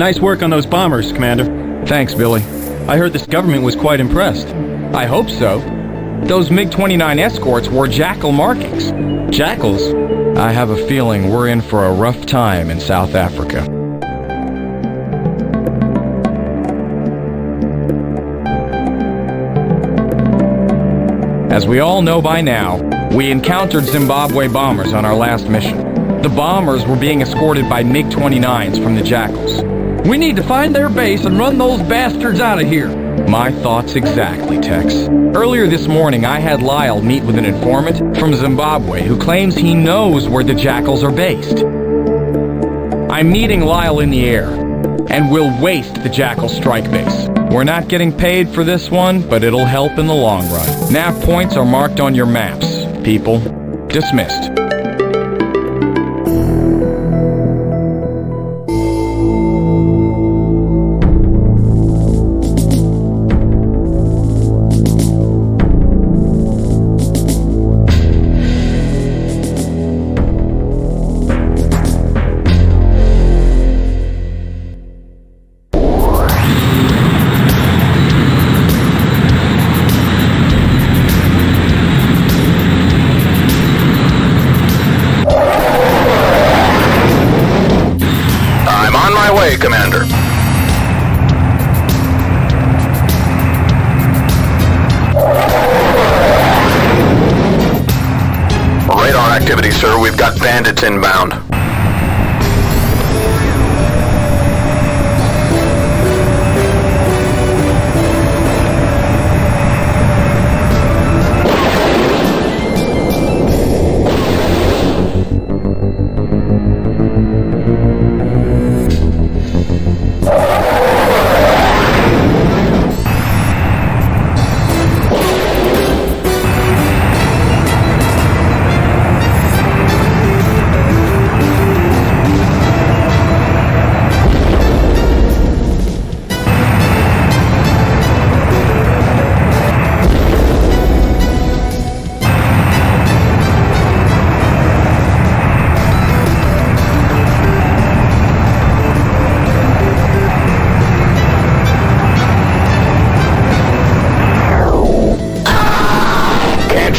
nice work on those bombers, Commander. Thanks, Billy. I heard this government was quite impressed. I hope so. Those MiG-29 escorts wore jackal markings. Jackals? I have a feeling we're in for a rough time in South Africa. As we all know by now, we encountered Zimbabwe bombers on our last mission. The bombers were being escorted by MiG-29s from the jackals. We need to find their base and run those bastards out of here. My thoughts exactly, Tex. Earlier this morning, I had Lyle meet with an informant from Zimbabwe who claims he knows where the jackals are based. I'm meeting Lyle in the air, and we'll waste the jackal strike base. We're not getting paid for this one, but it'll help in the long run. Nav points are marked on your maps, people. Dismissed. Commander. Radar activity, sir. We've got bandits inbound.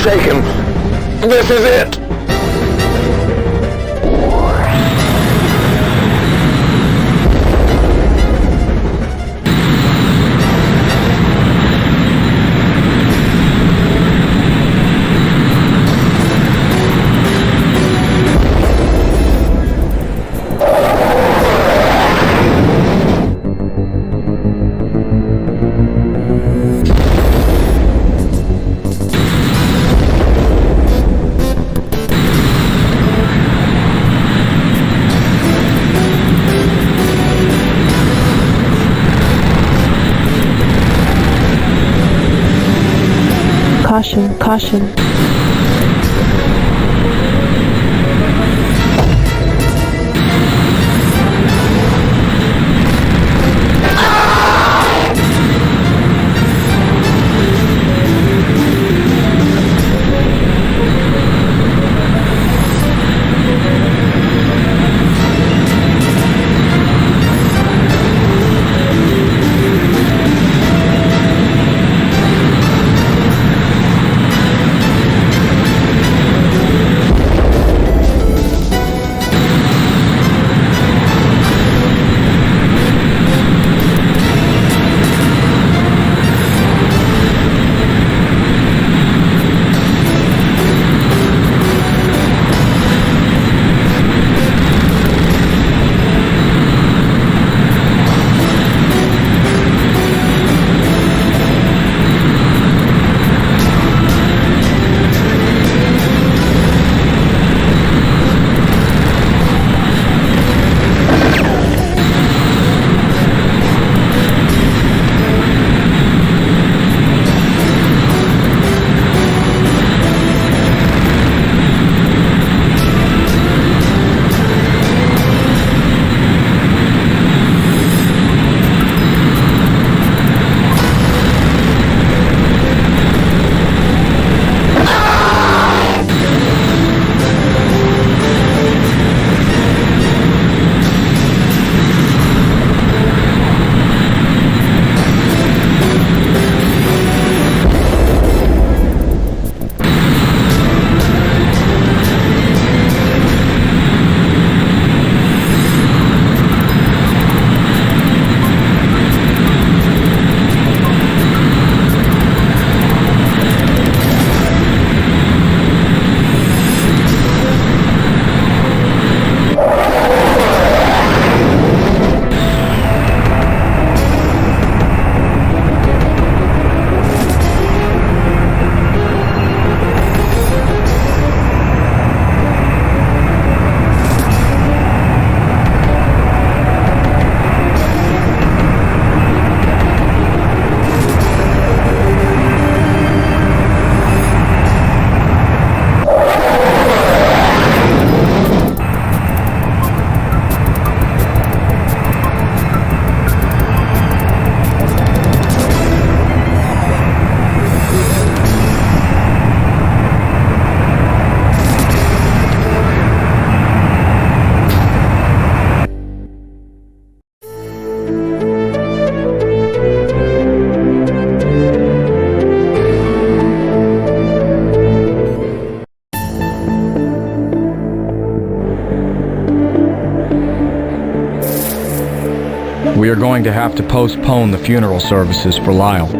Shake him. This is it. Caution, caution. going to have to postpone the funeral services for Lyle.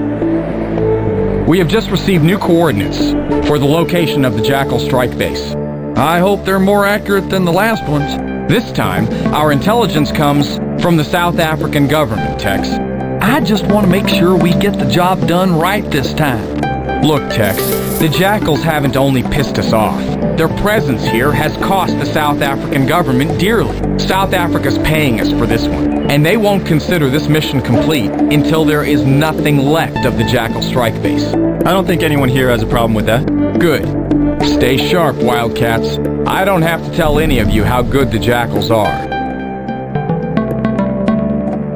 We have just received new coordinates for the location of the Jackal strike base. I hope they're more accurate than the last ones. This time, our intelligence comes from the South African government, Tex. I just want to make sure we get the job done right this time. Look, Tex, the Jackals haven't only pissed us off. Their presence here has cost the South African government dearly. South Africa's paying us for this one, and they won't consider this mission complete until there is nothing left of the Jackal strike base. I don't think anyone here has a problem with that. Good. Stay sharp, Wildcats. I don't have to tell any of you how good the Jackals are.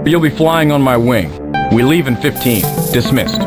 You'll be flying on my wing. We leave in 15. Dismissed.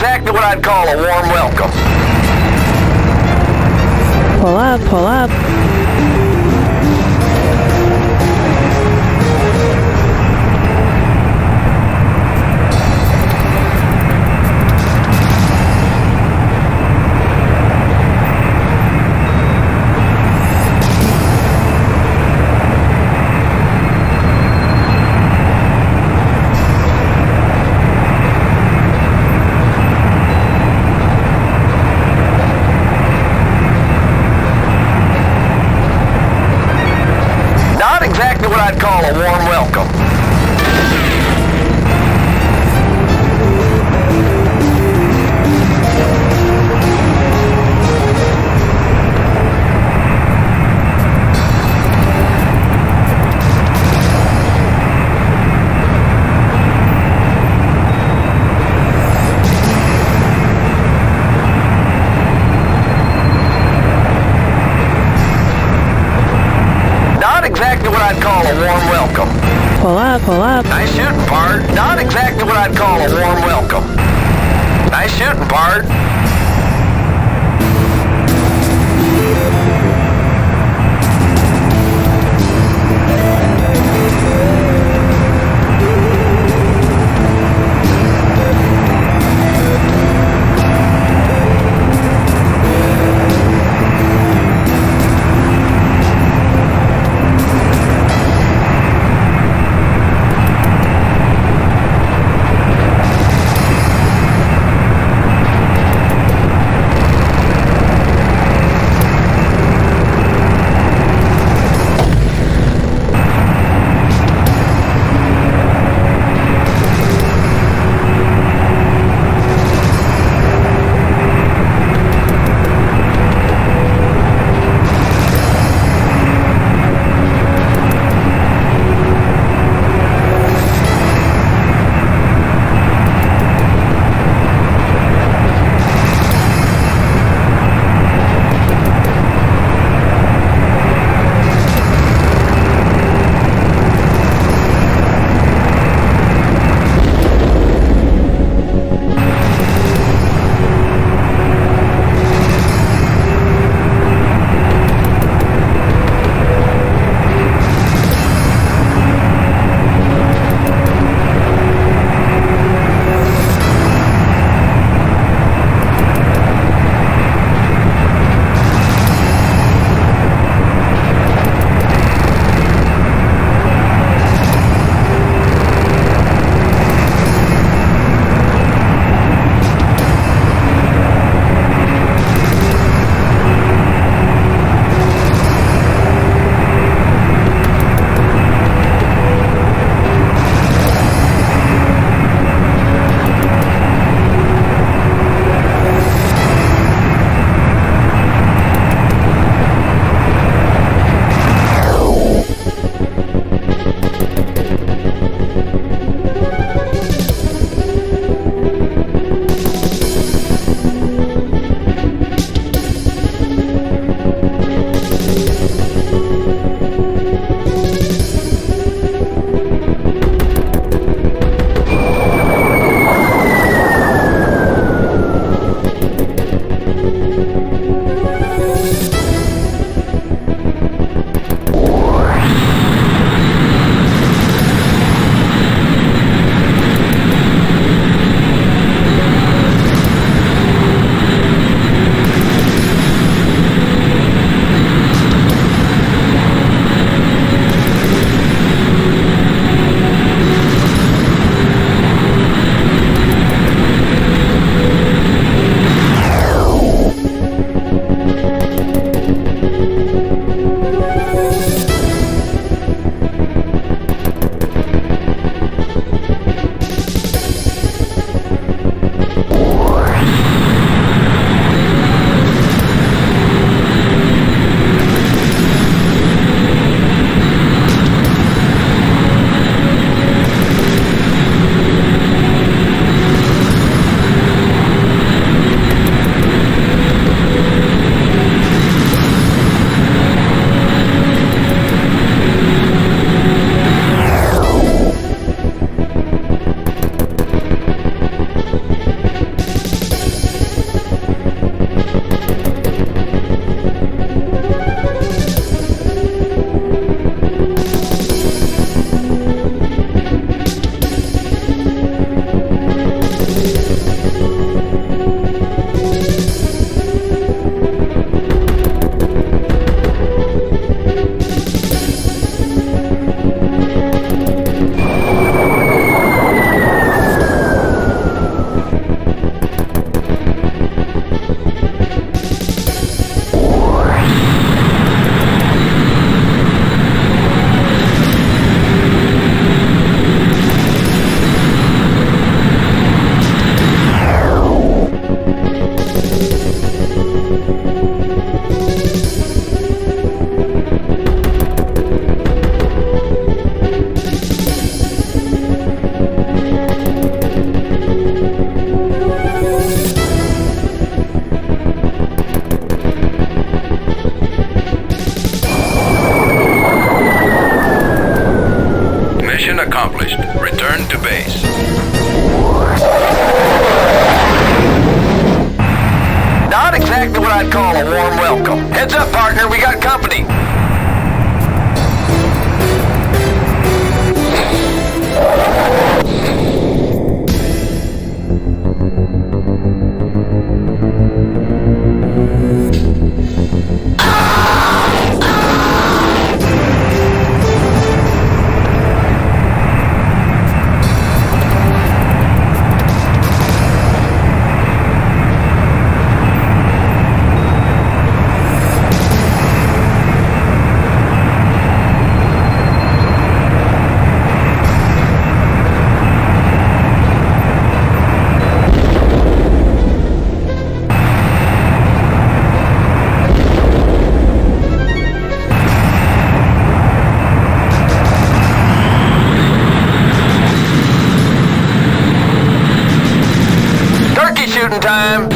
exactly what I'd call a warm welcome. Pull up, pull up. I'd call a warm welcome. Exactly what I'd call a warm welcome. Pull up, pull up. Nice shooting, pard. Not exactly what I'd call a warm welcome. Nice shooting, pard. Mission accomplished. Return to base. Not exactly what I'd call a warm welcome. Heads up, partner, we got company. Time.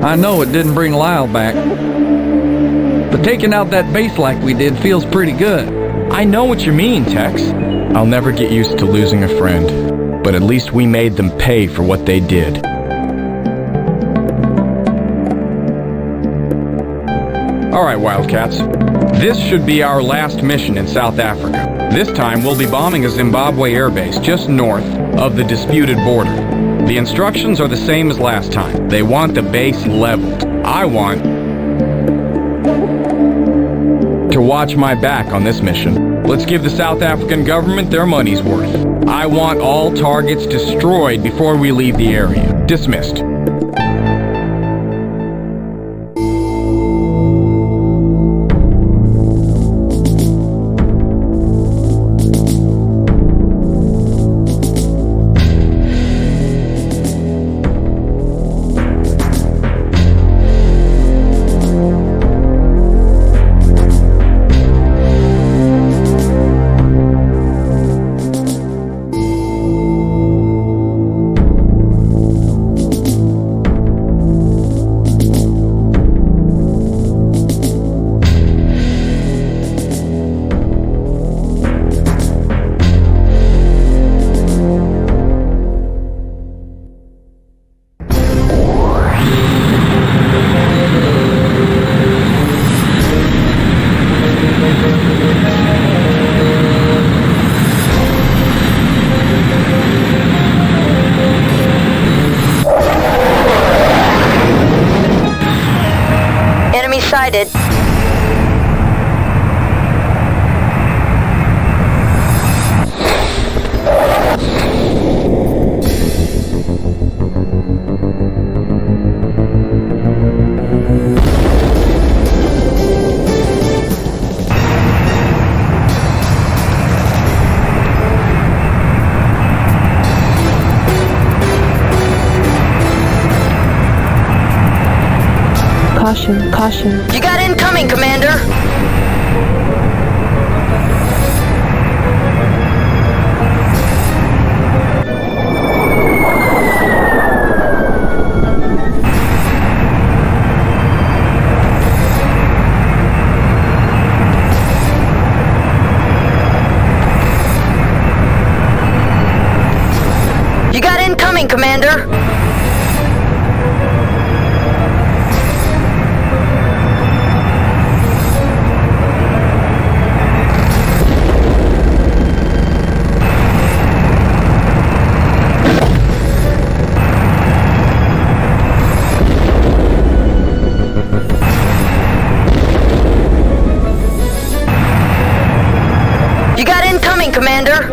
I know it didn't bring Lyle back, but taking out that base like we did feels pretty good. I know what you mean, Tex. I'll never get used to losing a friend, but at least we made them pay for what they did. All right, Wildcats. This should be our last mission in South Africa. This time, we'll be bombing a Zimbabwe airbase just north of the disputed border. The instructions are the same as last time. They want the base leveled. I want to watch my back on this mission. Let's give the South African government their money's worth. I want all targets destroyed before we leave the area. Dismissed. Sighted. Caution, caution. You got incoming, Commander! incoming, Commander! You got incoming, Commander!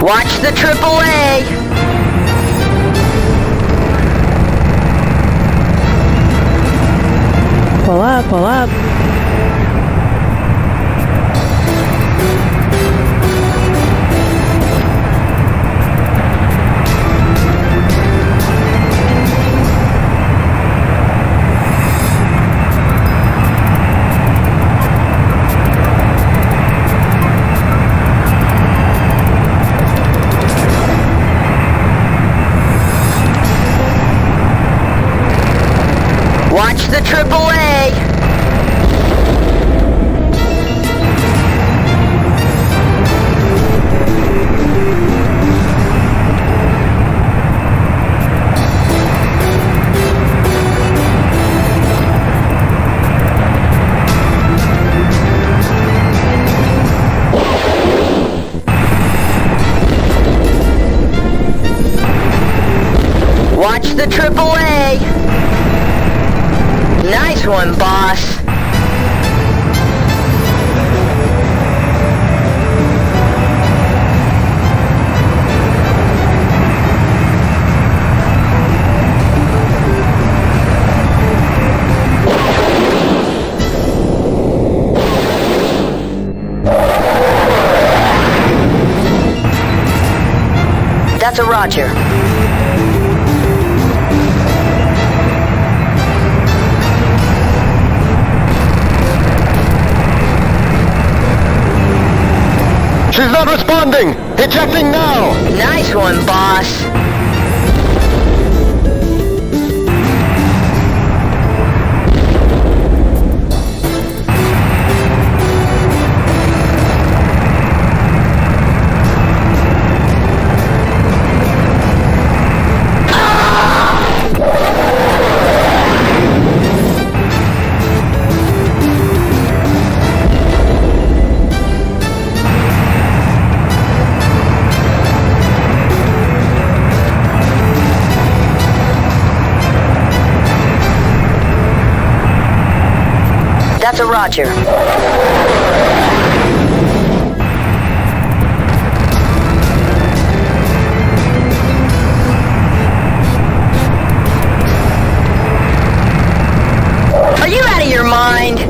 Watch the AAA! Pull up, pull up. Watch the AAA! Watch the AAA! Nice one, boss. That's a Roger. She's not responding! Ejecting now! Nice one, boss. That's a Roger. Are you out of your mind?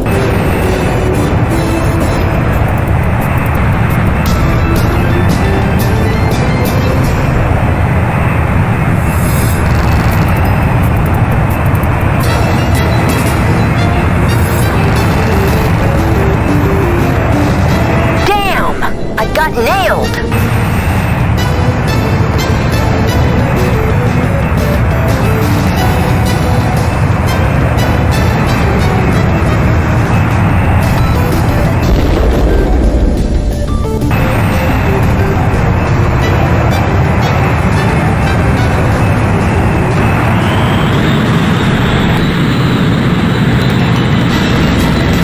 Nailed!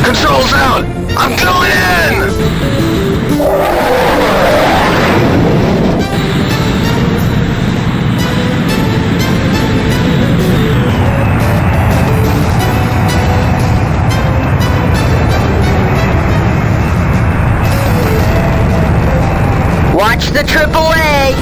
Controls out! I'm going in! Watch the AAA!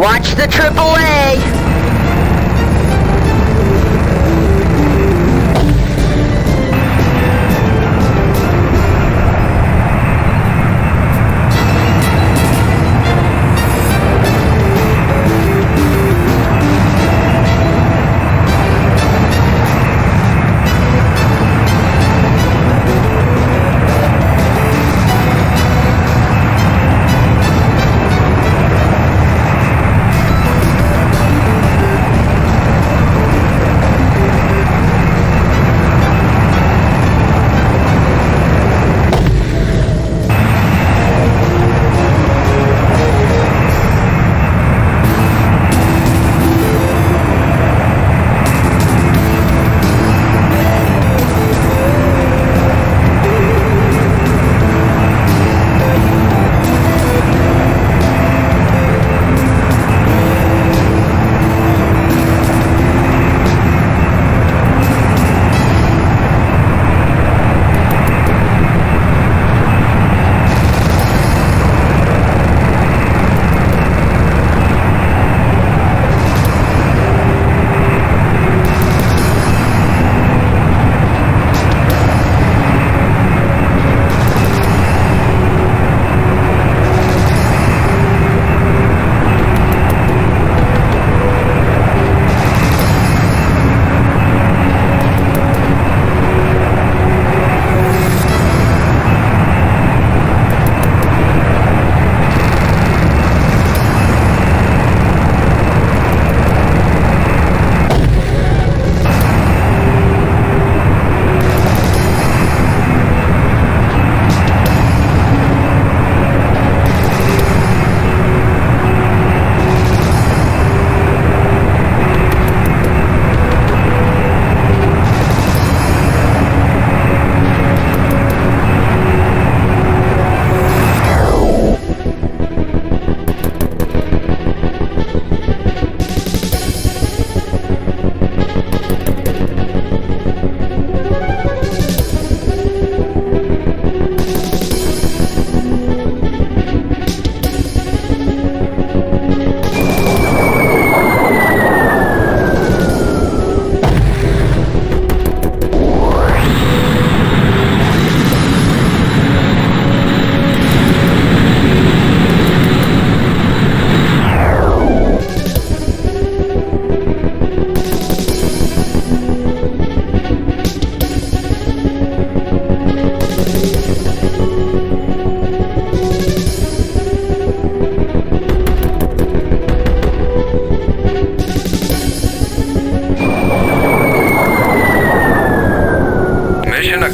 Watch the AAA!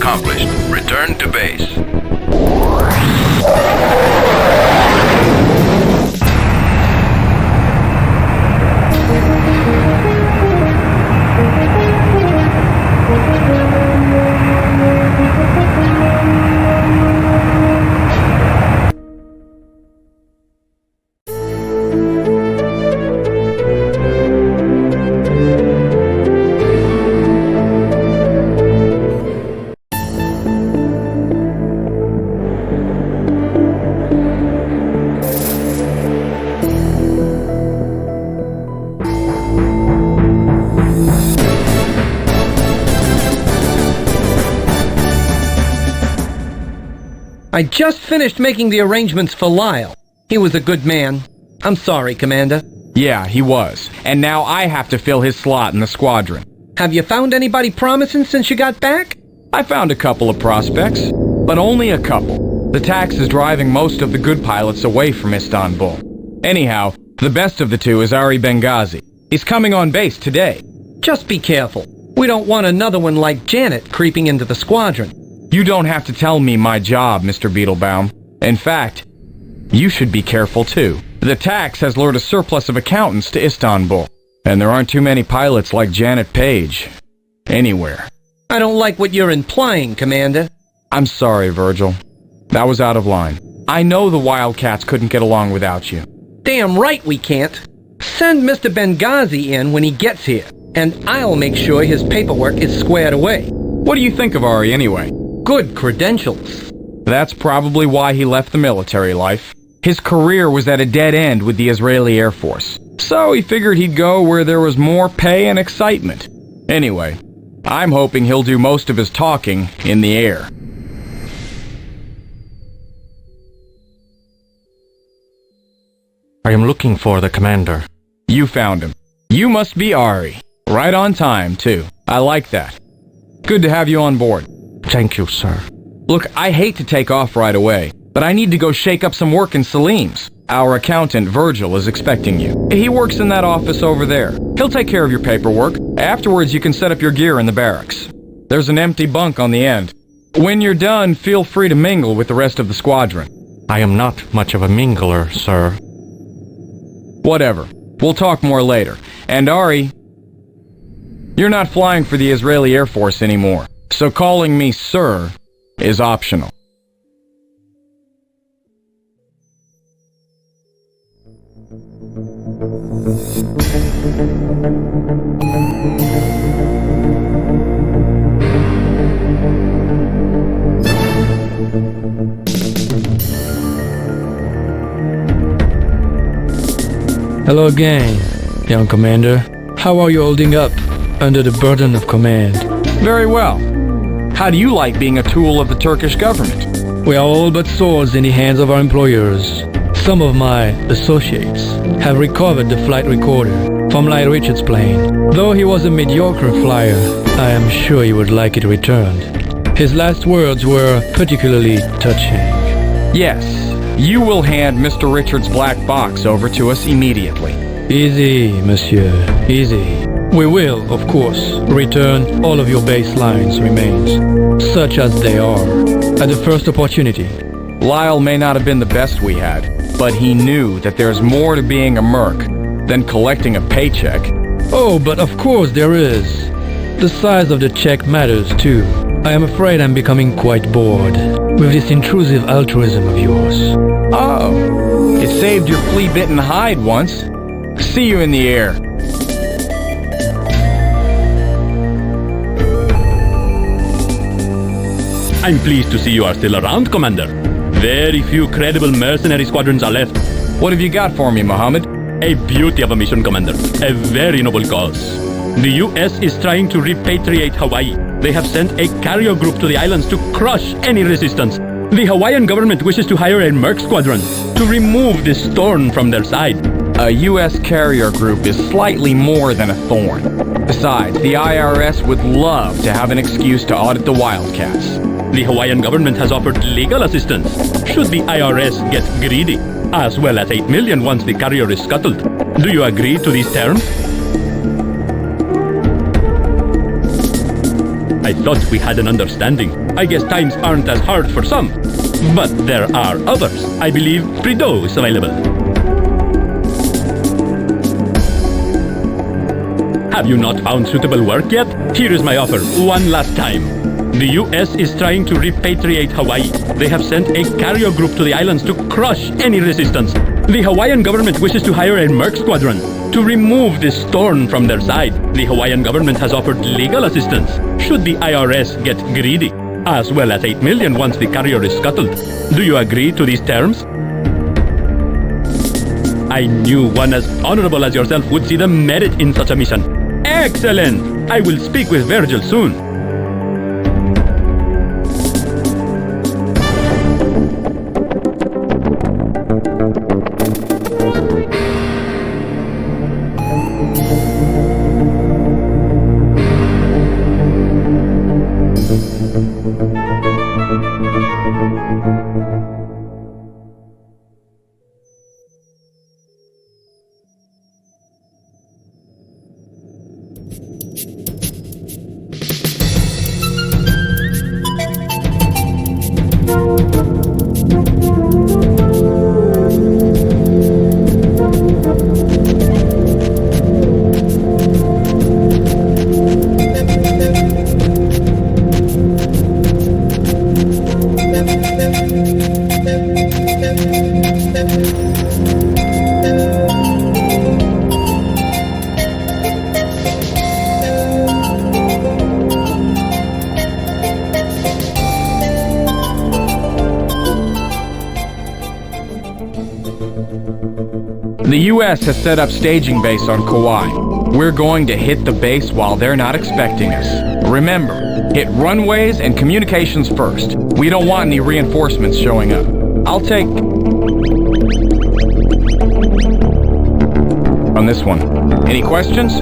accomplished. Return to base. I just finished making the arrangements for Lyle. He was a good man. I'm sorry, Commander. Yeah, he was. And now I have to fill his slot in the squadron. Have you found anybody promising since you got back? I found a couple of prospects, but only a couple. The tax is driving most of the good pilots away from Istanbul. Anyhow, the best of the two is Ari Benghazi. He's coming on base today. Just be careful. We don't want another one like Janet creeping into the squadron. You don't have to tell me my job, Mr. Beetlebaum. In fact, you should be careful too. The tax has lured a surplus of accountants to Istanbul, and there aren't too many pilots like Janet Page anywhere. I don't like what you're implying, Commander. I'm sorry, Virgil. That was out of line. I know the Wildcats couldn't get along without you. Damn right we can't. Send Mr. Benghazi in when he gets here, and I'll make sure his paperwork is squared away. What do you think of Ari anyway? Good credentials. That's probably why he left the military life. His career was at a dead end with the Israeli Air Force, so he figured he'd go where there was more pay and excitement. Anyway, I'm hoping he'll do most of his talking in the air. I am looking for the commander. You found him. You must be Ari. Right on time, too. I like that. Good to have you on board. Thank you, sir. Look, I hate to take off right away, but I need to go shake up some work in Selims. Our accountant, Virgil, is expecting you. He works in that office over there. He'll take care of your paperwork. Afterwards, you can set up your gear in the barracks. There's an empty bunk on the end. When you're done, feel free to mingle with the rest of the squadron. I am not much of a mingler, sir. Whatever. We'll talk more later. And Ari, you're not flying for the Israeli Air Force anymore, so calling me sir is optional. Hello again, young commander. How are you holding up under the burden of command? Very well. How do you like being a tool of the Turkish government? We are all but swords in the hands of our employers. Some of my associates have recovered the flight recorder from Light Richard's plane. Though he was a mediocre flyer, I am sure he would like it returned. His last words were particularly touching. Yes, you will hand Mr. Richard's black box over to us immediately. Easy, monsieur, easy. We will, of course, return all of your baseline's remains, such as they are, at the first opportunity. Lyle may not have been the best we had, but he knew that there's more to being a merc than collecting a paycheck. Oh, but of course there is. The size of the check matters too. I am afraid I'm becoming quite bored with this intrusive altruism of yours. Oh, it saved your flea-bitten hide once. See you in the air. I'm pleased to see you are still around, Commander. Very few credible mercenary squadrons are left. What have you got for me, Muhammed? A beauty of a mission, Commander. A very noble cause. The U.S. is trying to repatriate Hawaii. They have sent a carrier group to the islands to crush any resistance. The Hawaiian government wishes to hire a merc squadron to remove this thorn from their side. A U.S. carrier group is slightly more than a thorn. Besides, the IRS would love to have an excuse to audit the Wildcats. The Hawaiian government has offered legal assistance should the IRS get greedy, as well as $8 million once the carrier is scuttled. Do you agree to these terms? I thought we had an understanding. I guess times aren't as hard for some, but there are others. I believe Prideaux is available. Have you not found suitable work yet? Here is my offer, one last time. The U.S. is trying to repatriate Hawaii. They have sent a carrier group to the islands to crush any resistance. The Hawaiian government wishes to hire a merc squadron to remove this thorn from their side. The Hawaiian government has offered legal assistance should the IRS get greedy, as well as $8 million once the carrier is scuttled. Do you agree to these terms? I knew one as honorable as yourself would see the merit in such a mission. Excellent! I will speak with Virgil soon. The U.S. has set up staging base on Kauai. We're going to hit the base while they're not expecting us. Remember, hit runways and communications first. We don't want any reinforcements showing up. I'll take... on this one. Any questions?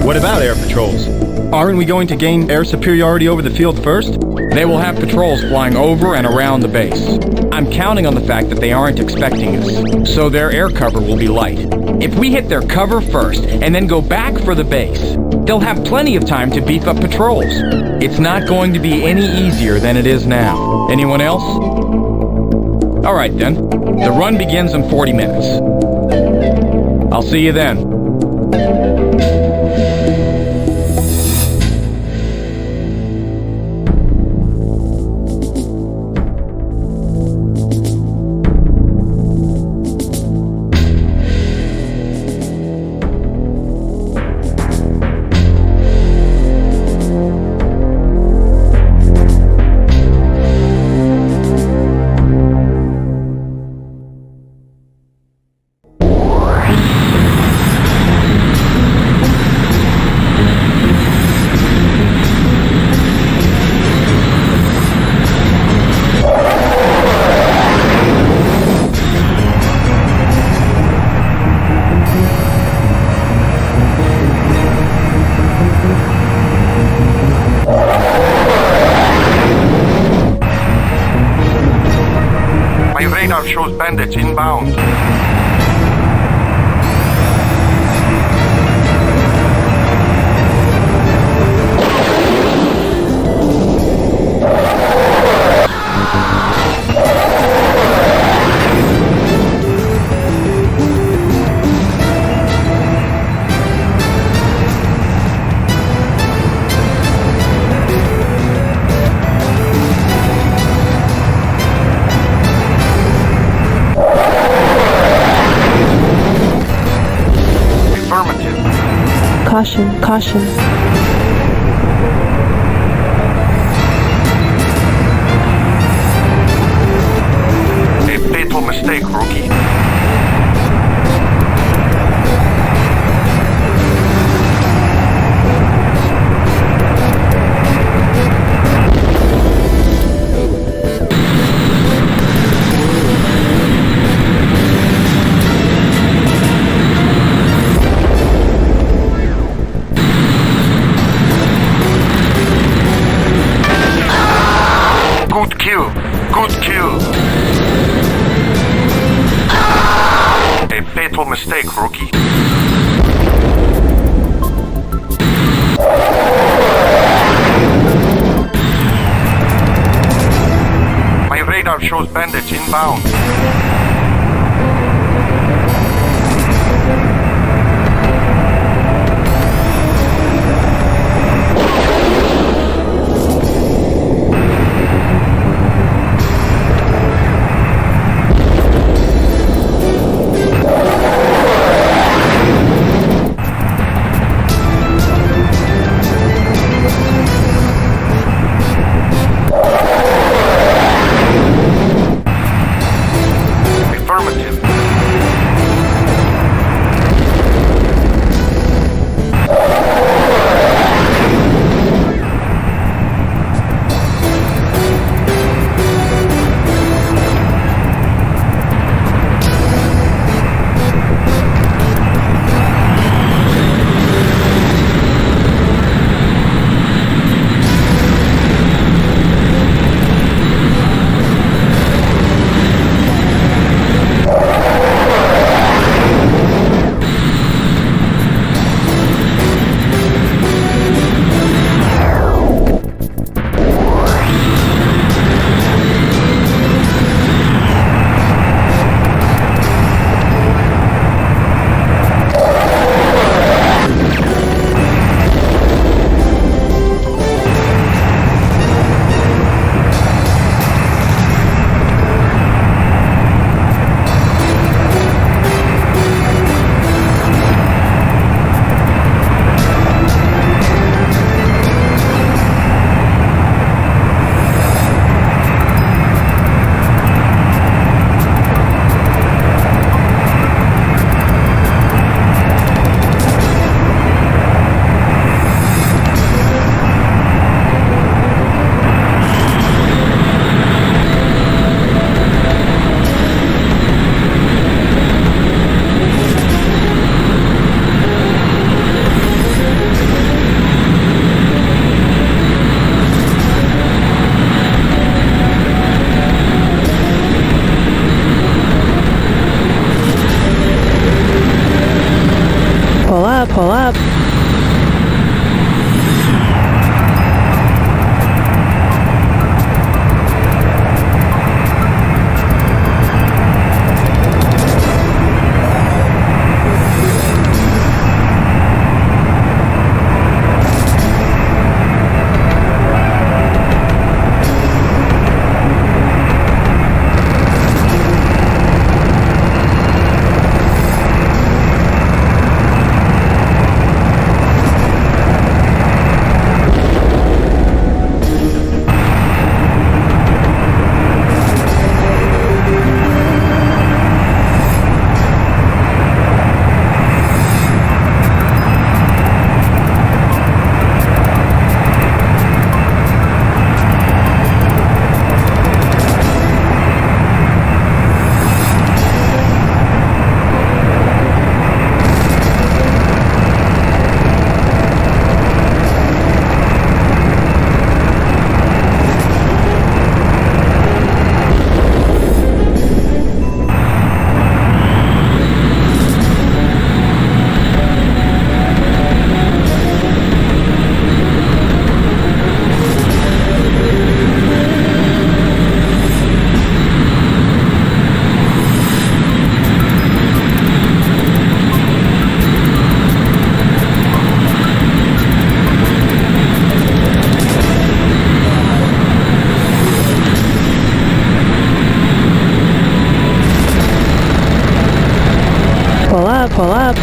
What about air patrols? Aren't we going to gain air superiority over the field first? They will have patrols flying over and around the base. I'm counting on the fact that they aren't expecting us, so their air cover will be light. If we hit their cover first and then go back for the base, they'll have plenty of time to beef up patrols. It's not going to be any easier than it is now. Anyone else? All right then. The run begins in 40 minutes. I'll see you then. Shows bandits inbound. Caution, caution. A fatal mistake, rookie. Good kill. A fatal mistake, rookie. My radar shows bandits inbound. Pull up. Pull up.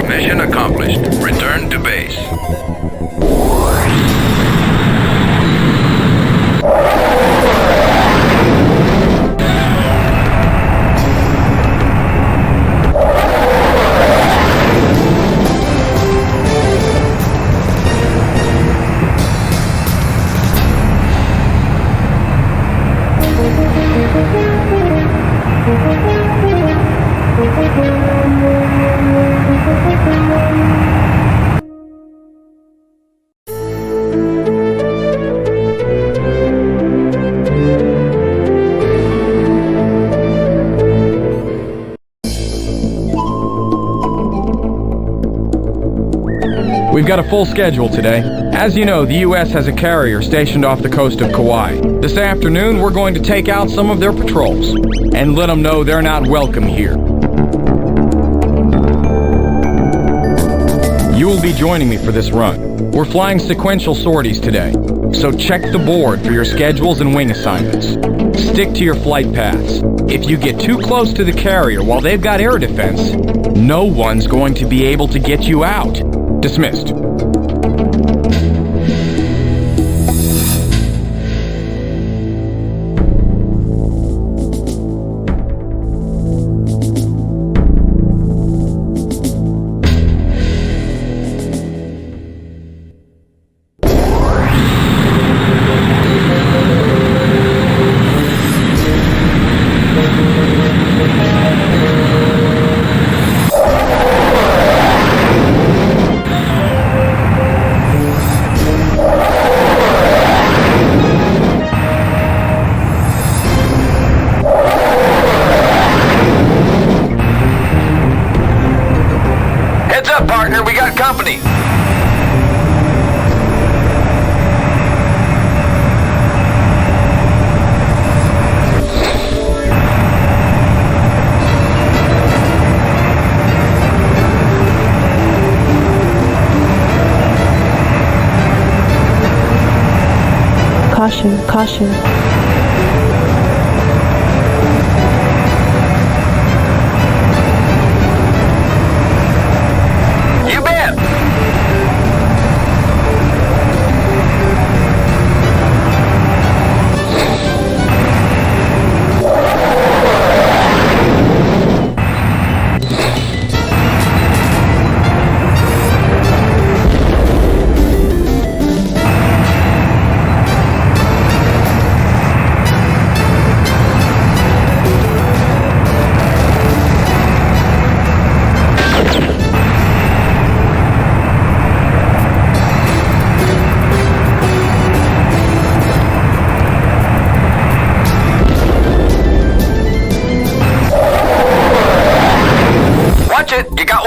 Mission accomplished. Return to base. We've got a full schedule today. As you know, the U.S. has a carrier stationed off the coast of Kauai. This afternoon, we're going to take out some of their patrols and let them know they're not welcome here. You will be joining me for this run. We're flying sequential sorties today, so check the board for your schedules and wing assignments. Stick to your flight paths. If you get too close to the carrier while they've got air defense, no one's going to be able to get you out. Dismissed. Caution, caution.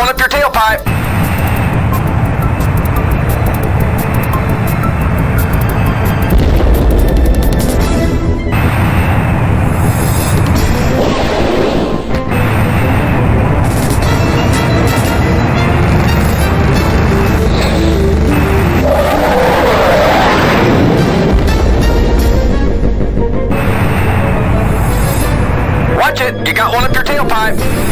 one up your tailpipe. Watch it, you got one up your tailpipe.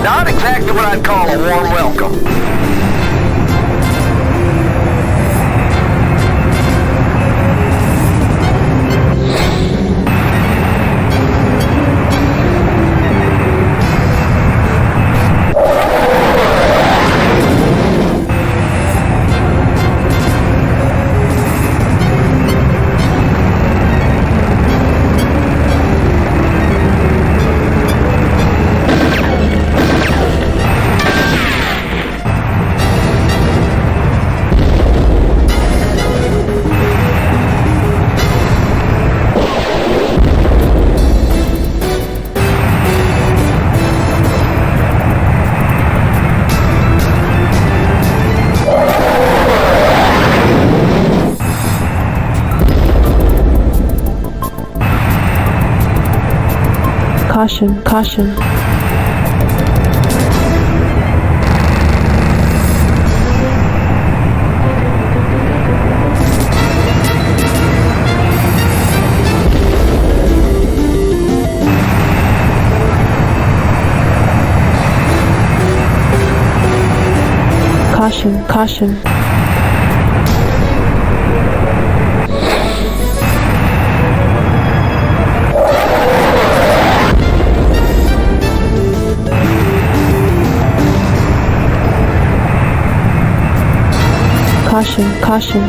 Not exactly what I'd call a warm welcome. Caution, caution. Caution, caution. Caution, caution.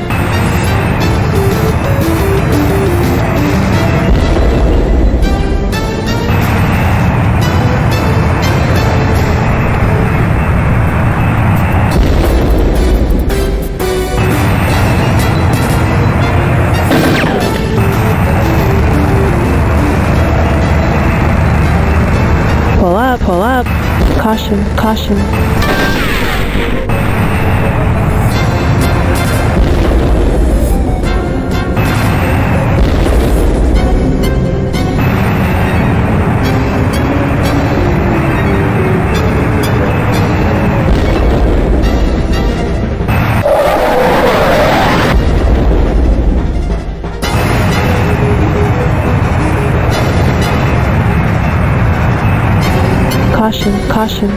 Pull up, pull up. Caution, caution. Caution, caution.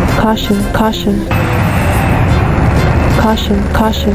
Caution, caution. Caution, caution.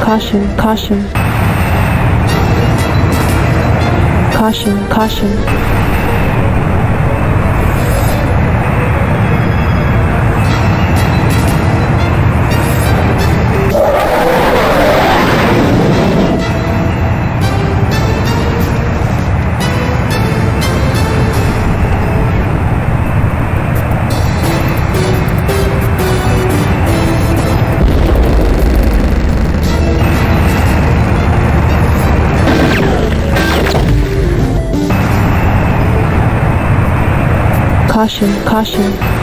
Caution, caution. Caution, caution. Caution, caution.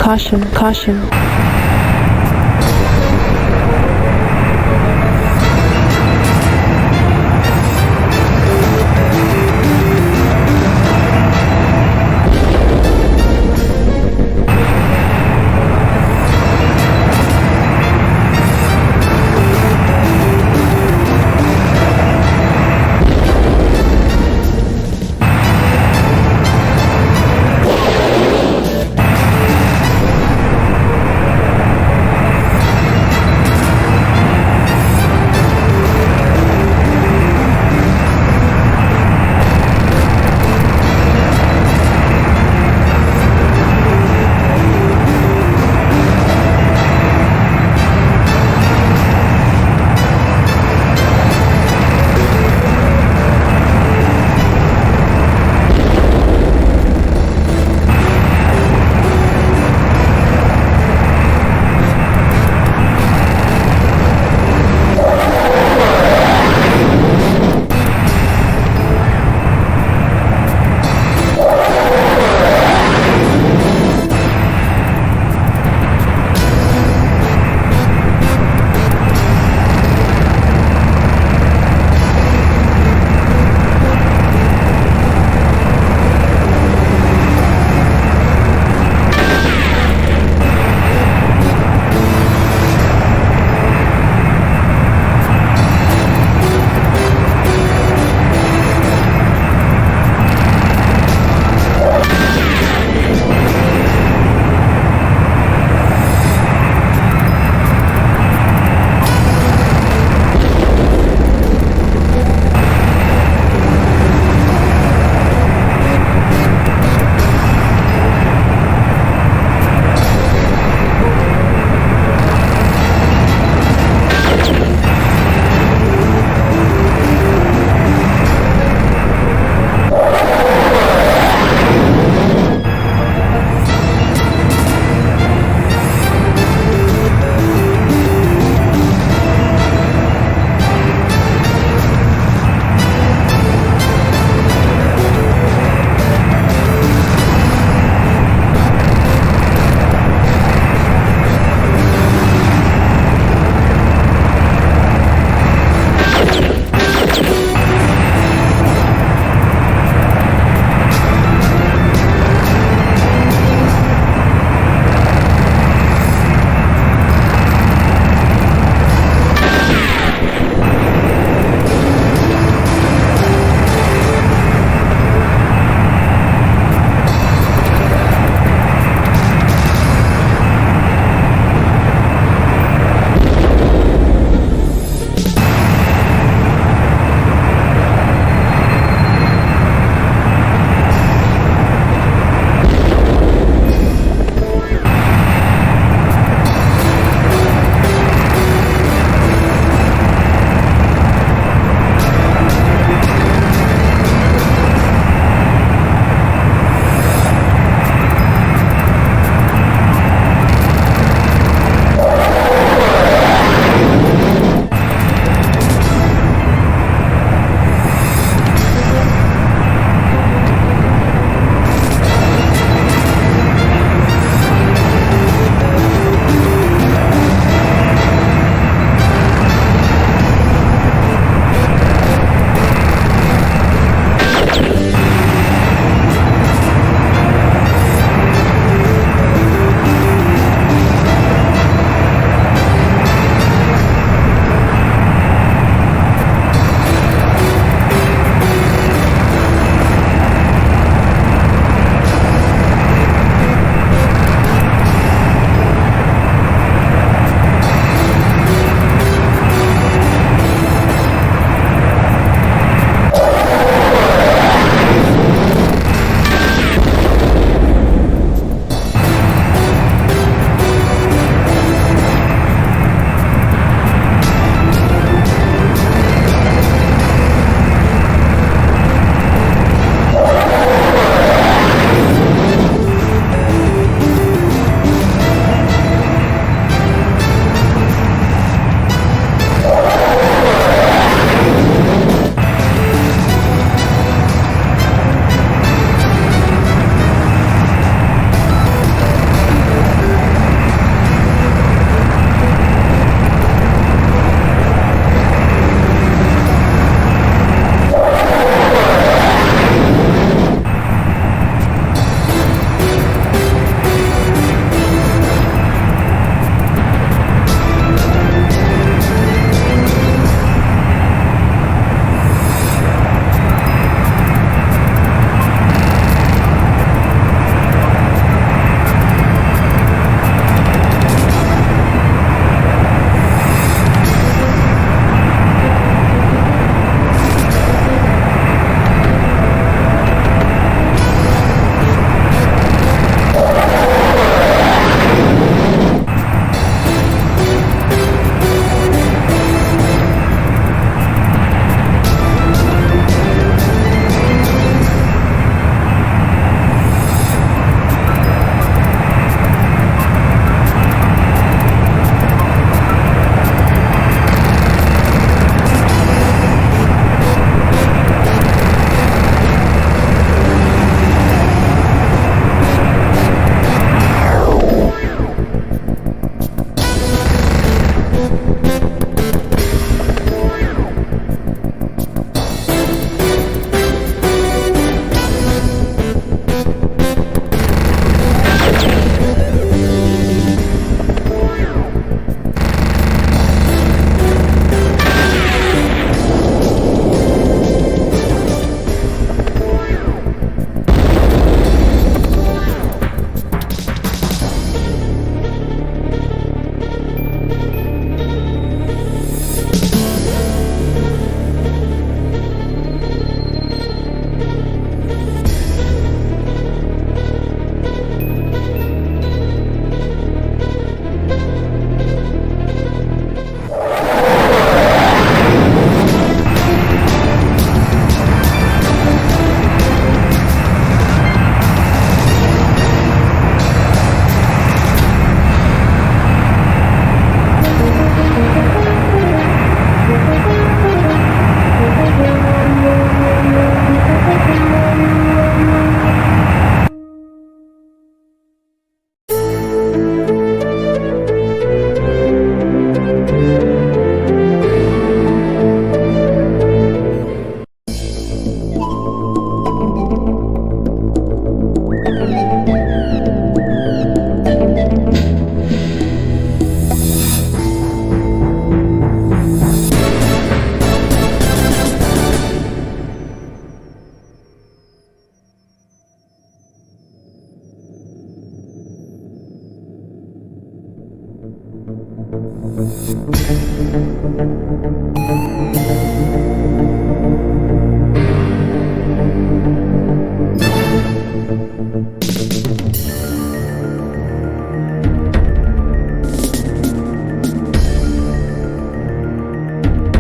Caution, caution.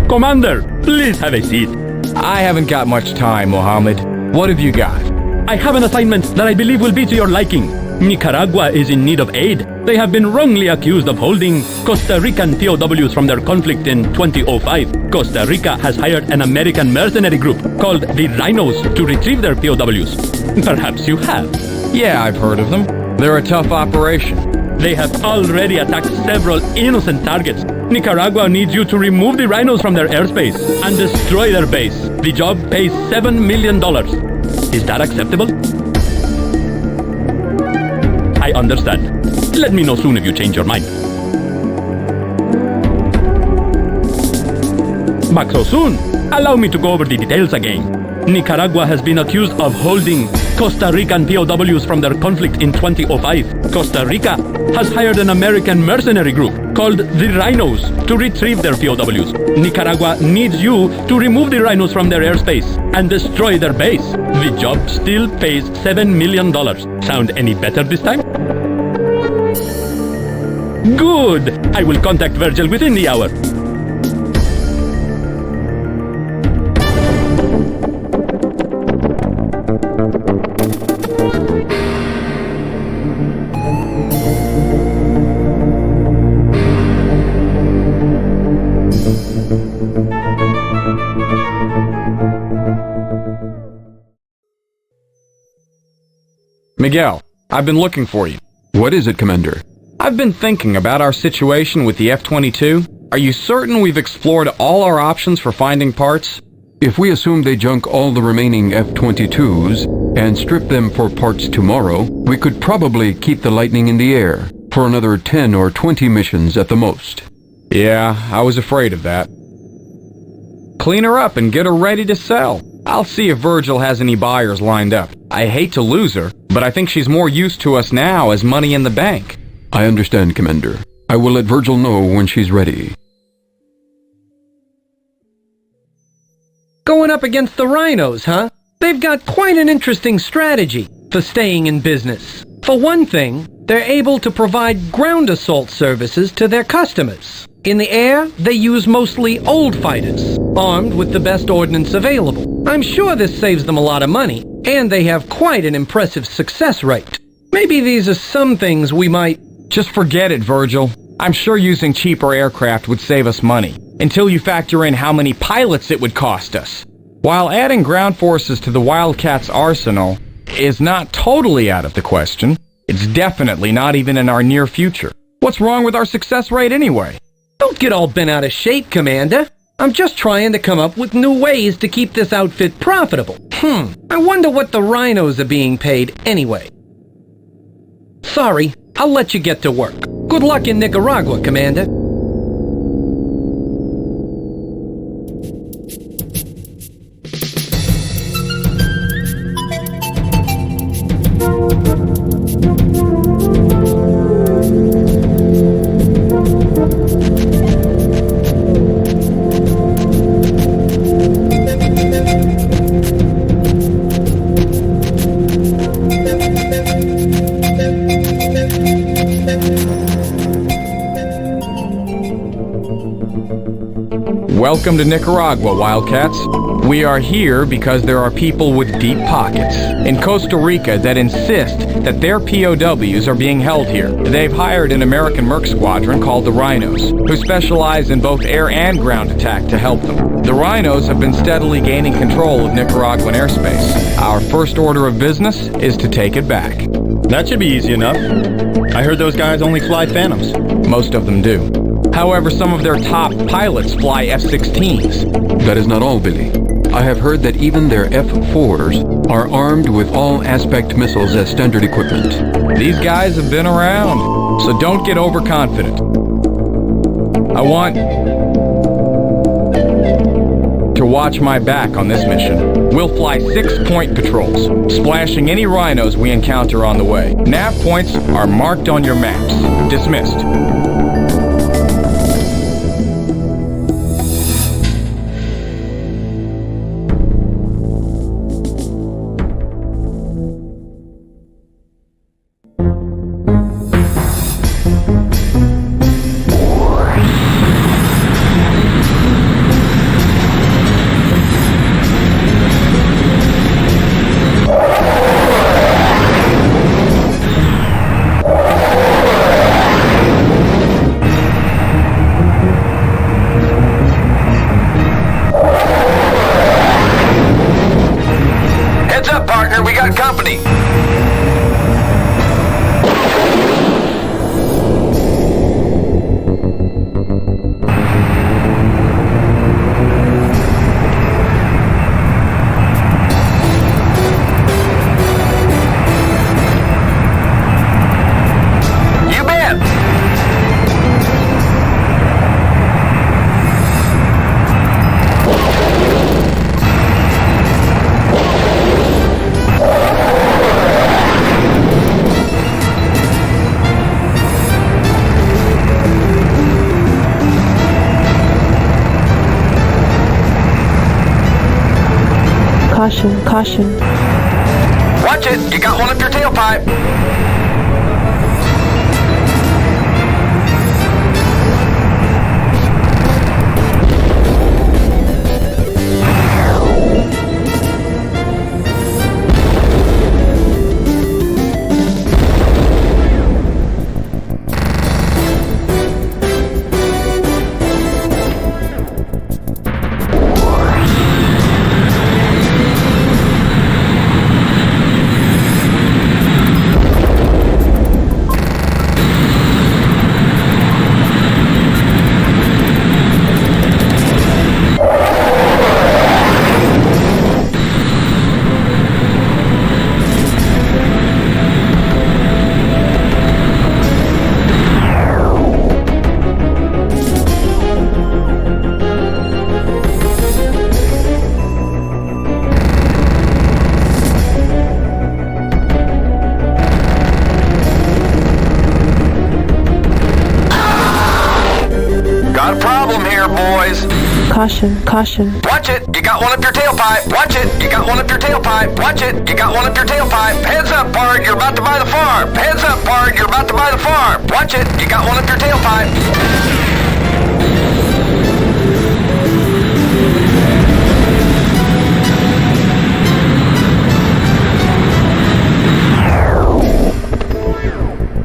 Commander, please have a seat. I haven't got much time, Muhammed. What have you got? I have an assignment that I believe will be to your liking. Nicaragua is in need of aid. They have been wrongly accused of holding Costa Rican POWs from their conflict in 2005. Costa Rica has hired an American mercenary group called the Rhinos to retrieve their POWs. Perhaps you have. Yeah, I've heard of them. They're a tough operation. They have already attacked several innocent targets. Nicaragua needs you to remove the Rhinos from their airspace and destroy their base. The job pays $7 million. Is that acceptable? I understand. Let me know soon if you change your mind. Back so soon. Allow me to go over the details again. Nicaragua has been accused of holding Costa Rican POWs from their conflict in 2005. Costa Rica has hired an American mercenary group called the Rhinos to retrieve their POWs. Nicaragua needs you to remove the Rhinos from their airspace and destroy their base. The job still pays $7 million. Sound any better this time? Good! I will contact Virgil within the hour. Miguel, I've been looking for you. What is it, Commander? I've been thinking about our situation with the F-22. Are you certain we've explored all our options for finding parts? If we assume they junk all the remaining F-22s and strip them for parts tomorrow, we could probably keep the Lightning in the air for another 10 or 20 missions at the most. Yeah, I was afraid of that. Clean her up and get her ready to sell. I'll see if Virgil has any buyers lined up. I hate to lose her, but I think she's more used to us now as money in the bank. I understand, Commander. I will let Virgil know when she's ready. Going up against the Rhinos, huh? They've got quite an interesting strategy for staying in business. For one thing, they're able to provide ground assault services to their customers. In the air, they use mostly old fighters, armed with the best ordnance available. I'm sure this saves them a lot of money, and they have quite an impressive success rate. Maybe these are some things we might... Just forget it, Virgil. I'm sure using cheaper aircraft would save us money, until you factor in how many pilots it would cost us. While adding ground forces to the Wildcats' arsenal is not totally out of the question, it's definitely not even in our near future. What's wrong with our success rate anyway? Don't get all bent out of shape, Commander. I'm just trying to come up with new ways to keep this outfit profitable. I wonder what the Rhinos are being paid anyway. Sorry, I'll let you get to work. Good luck in Nicaragua, Commander. Welcome to Nicaragua, Wildcats. We are here because there are people with deep pockets in Costa Rica that insist that their POWs are being held here. They've hired an American merc squadron called the Rhinos, who specialize in both air and ground attack to help them. The Rhinos have been steadily gaining control of Nicaraguan airspace. Our first order of business is to take it back. That should be easy enough. I heard those guys only fly Phantoms. Most of them do. However, some of their top pilots fly F-16s. That is not all, Billy. I have heard that even their F-4s are armed with all-aspect missiles as standard equipment. These guys have been around, so don't get overconfident. I want to watch my back on this mission. We'll fly 6-point patrols, splashing any rhinos we encounter on the way. Nav points are marked on your maps. Dismissed. Caution, caution. Watch it! You got one up your tailpipe! Caution, caution. Watch it! You got one up your tailpipe! Watch it! You got one up your tailpipe! Watch it! You got one up your tailpipe! Heads up, Pard! You're about to buy the farm! Heads up, Pard! You're about to buy the farm! Watch it! You got one up your tailpipe!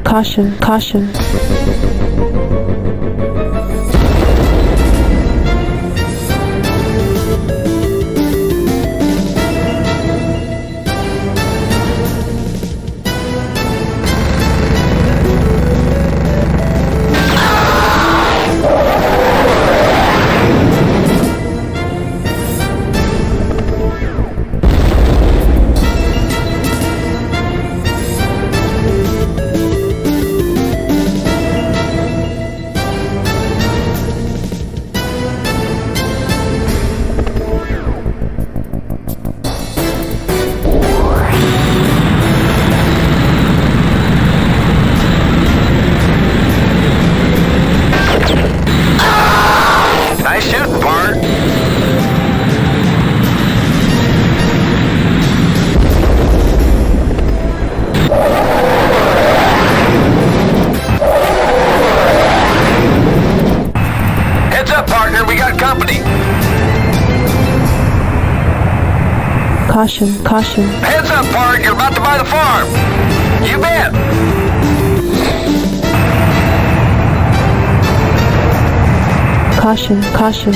Caution, caution. Caution, caution. Heads up, Pard! You're about to buy the farm! You bet! Caution, caution.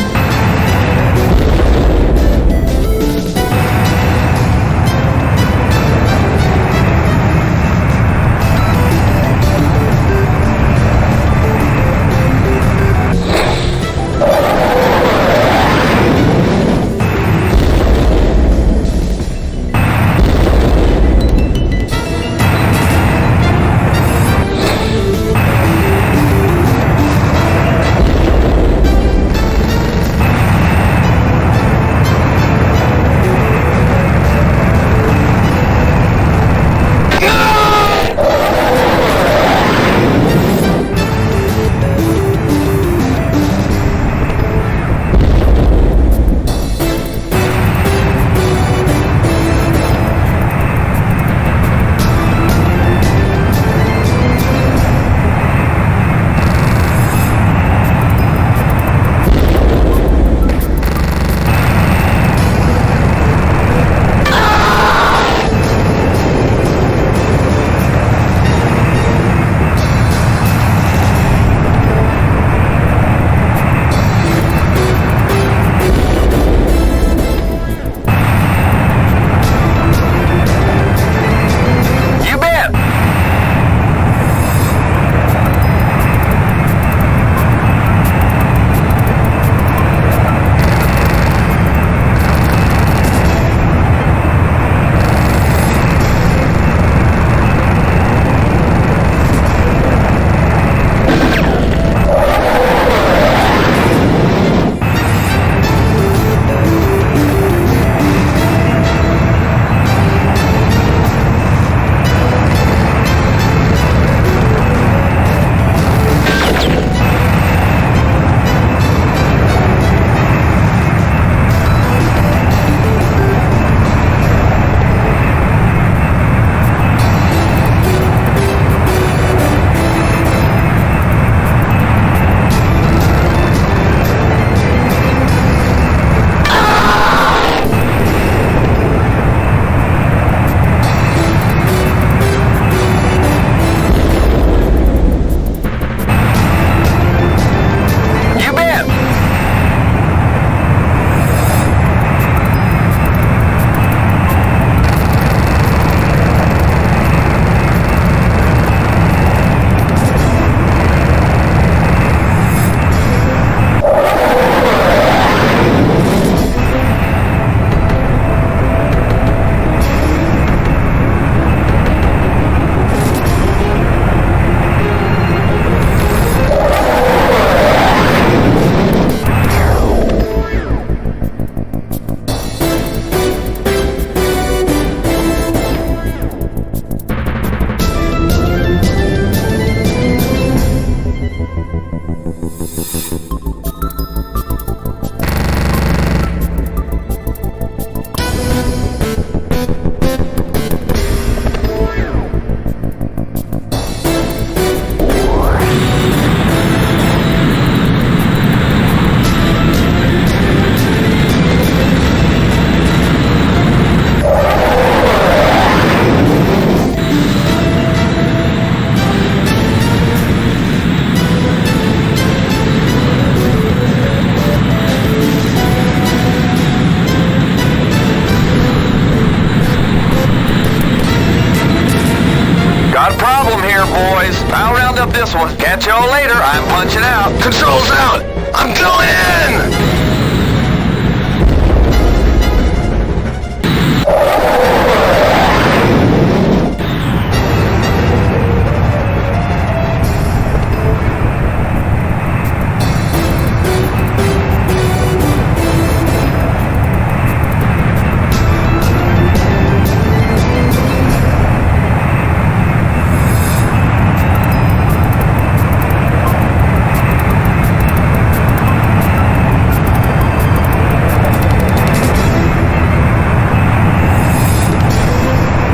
Controls out! I'm going in!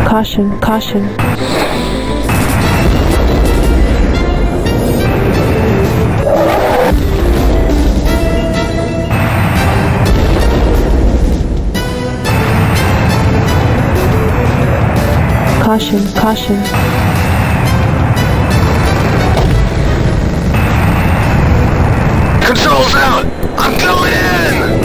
Caution, caution. Caution, caution. Controls out! I'm going in!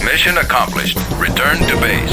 Mission accomplished. Return to base.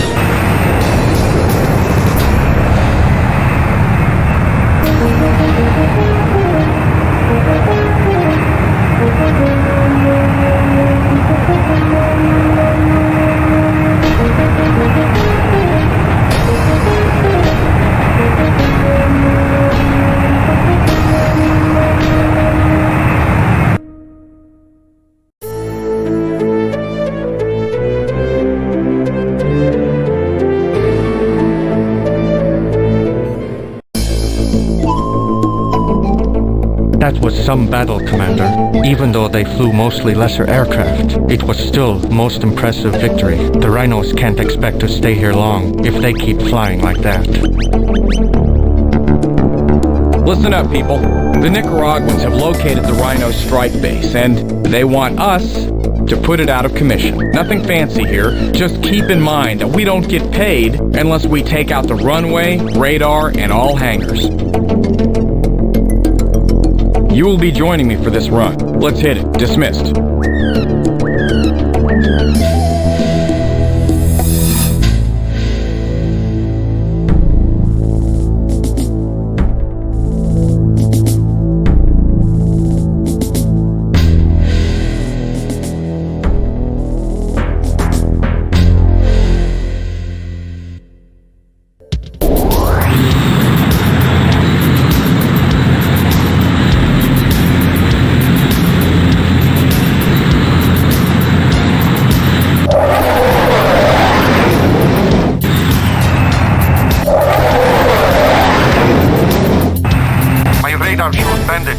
That was some battle, Commander. Even though they flew mostly lesser aircraft, it was still most impressive victory. The rhinos can't expect to stay here long if they keep flying like that. Listen up, people. The Nicaraguans have located the Rhino strike base, and they want us to put it out of commission. Nothing fancy here. Just keep in mind that we don't get paid unless we take out the runway, radar, and all hangars. You will be joining me for this run. Let's hit it. Dismissed.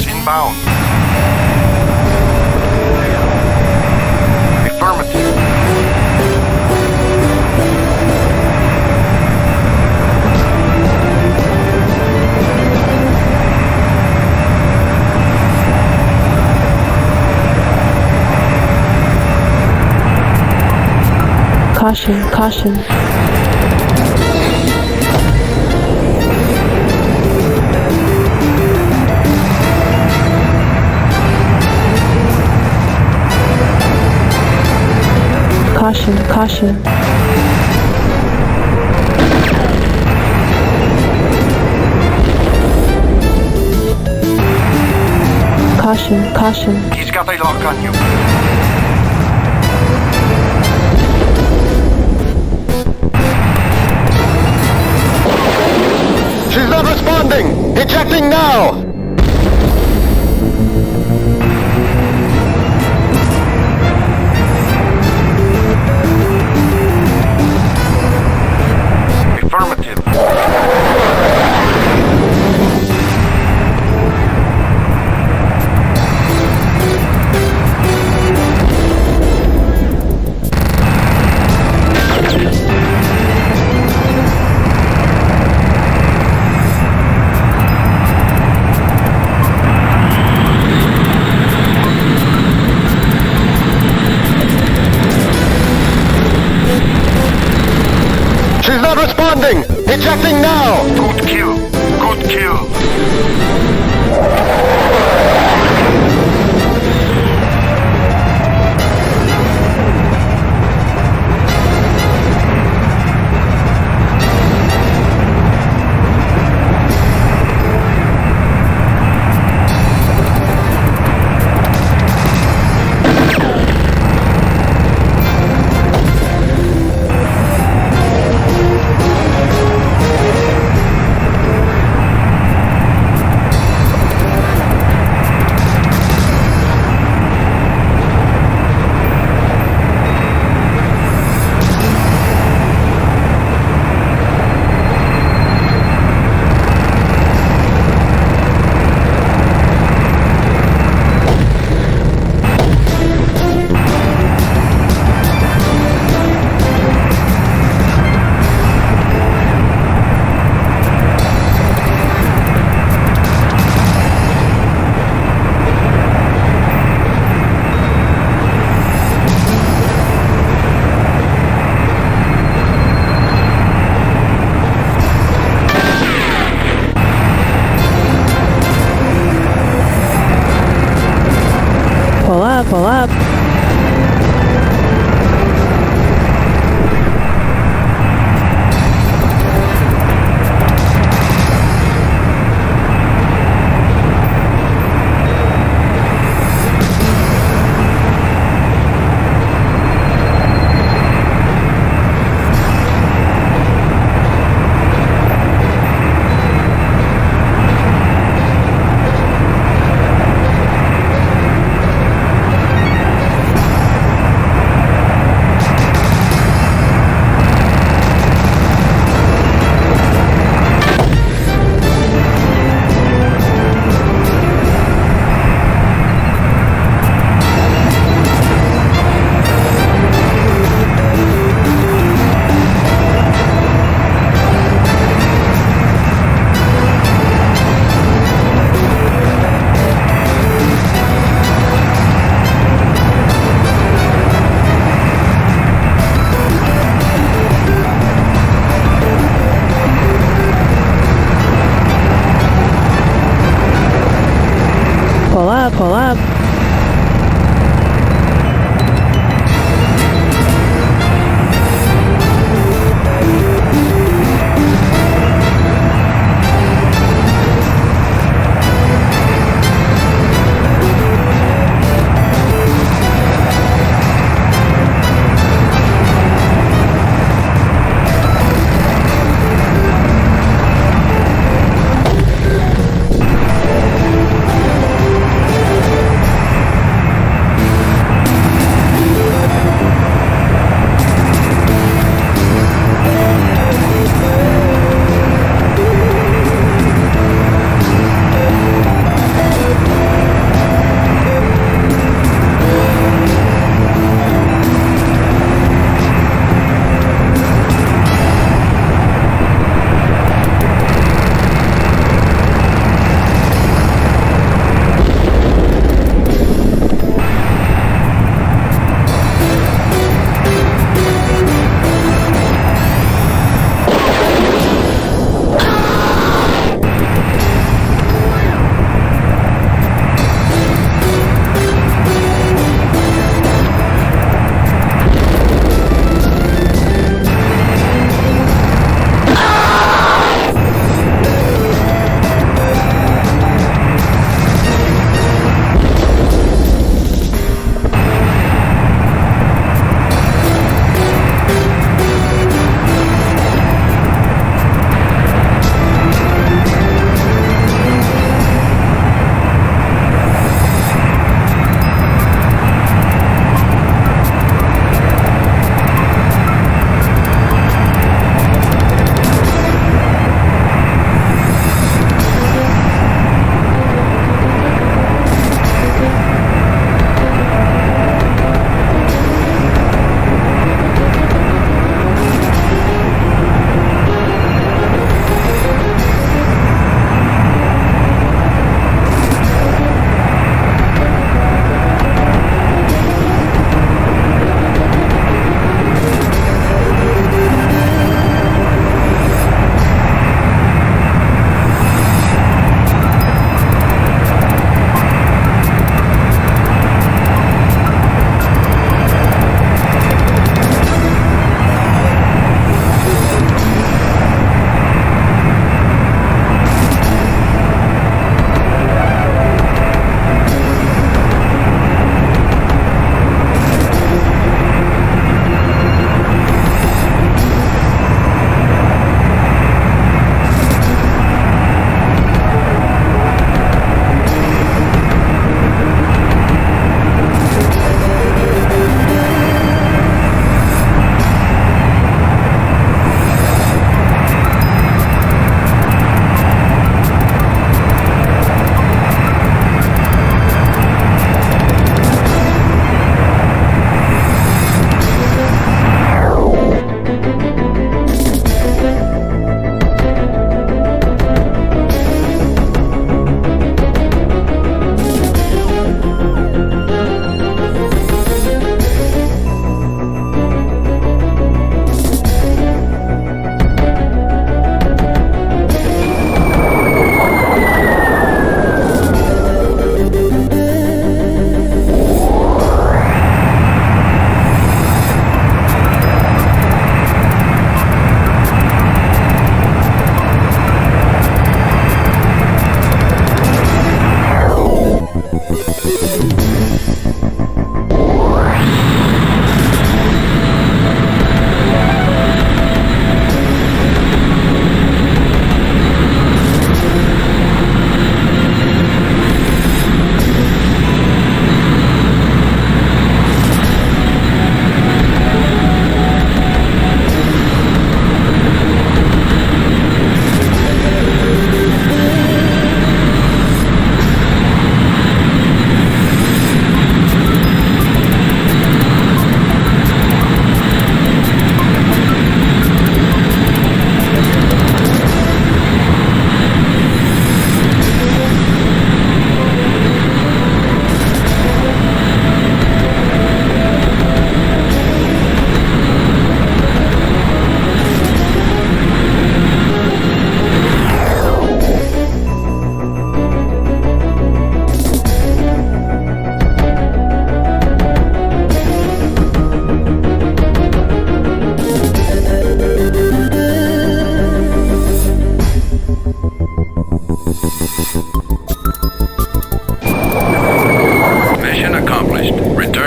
Inbound. Affirmative. Caution, caution. Caution, caution. Caution, caution. He's got a lock on you. She's not responding! Ejecting now! Affirmative. Ejecting now! Good kill. Good kill. Pull up.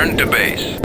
Return to base.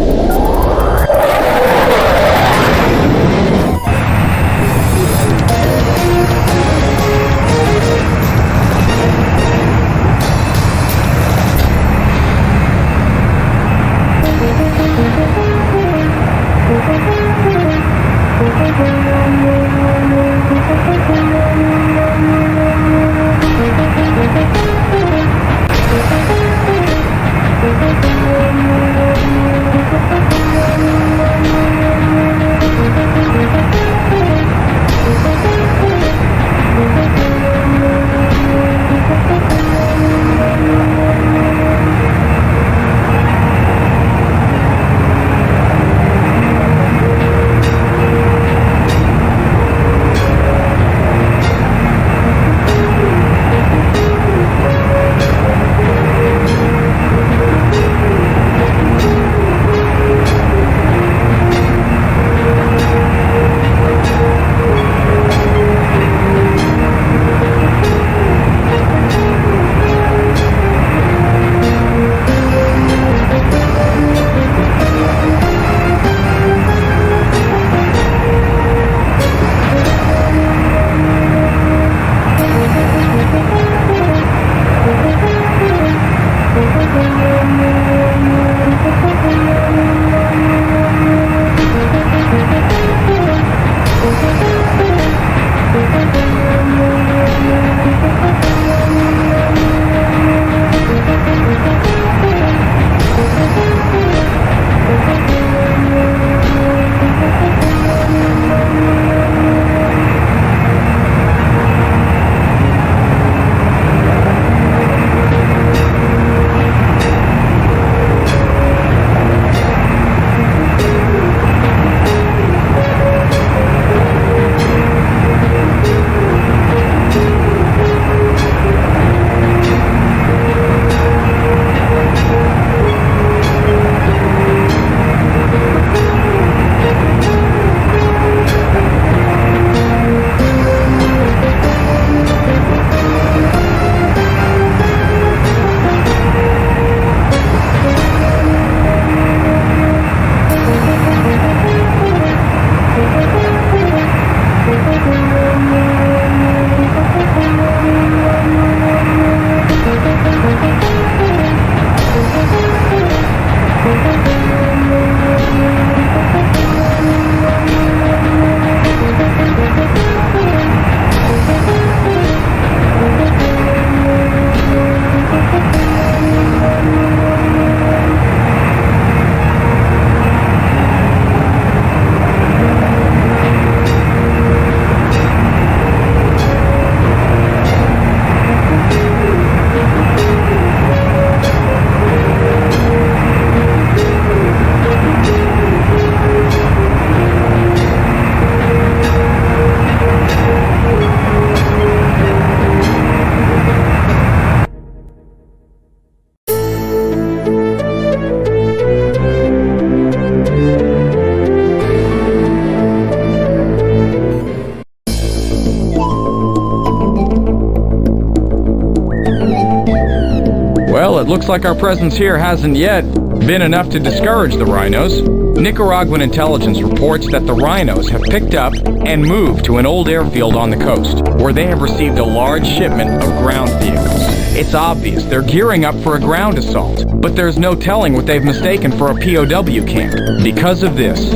Well, it looks like our presence here hasn't yet been enough to discourage the rhinos. Nicaraguan intelligence reports that the rhinos have picked up and moved to an old airfield on the coast, where they have received a large shipment of ground vehicles. It's obvious they're gearing up for a ground assault, but there's no telling what they've mistaken for a POW camp. Because of this,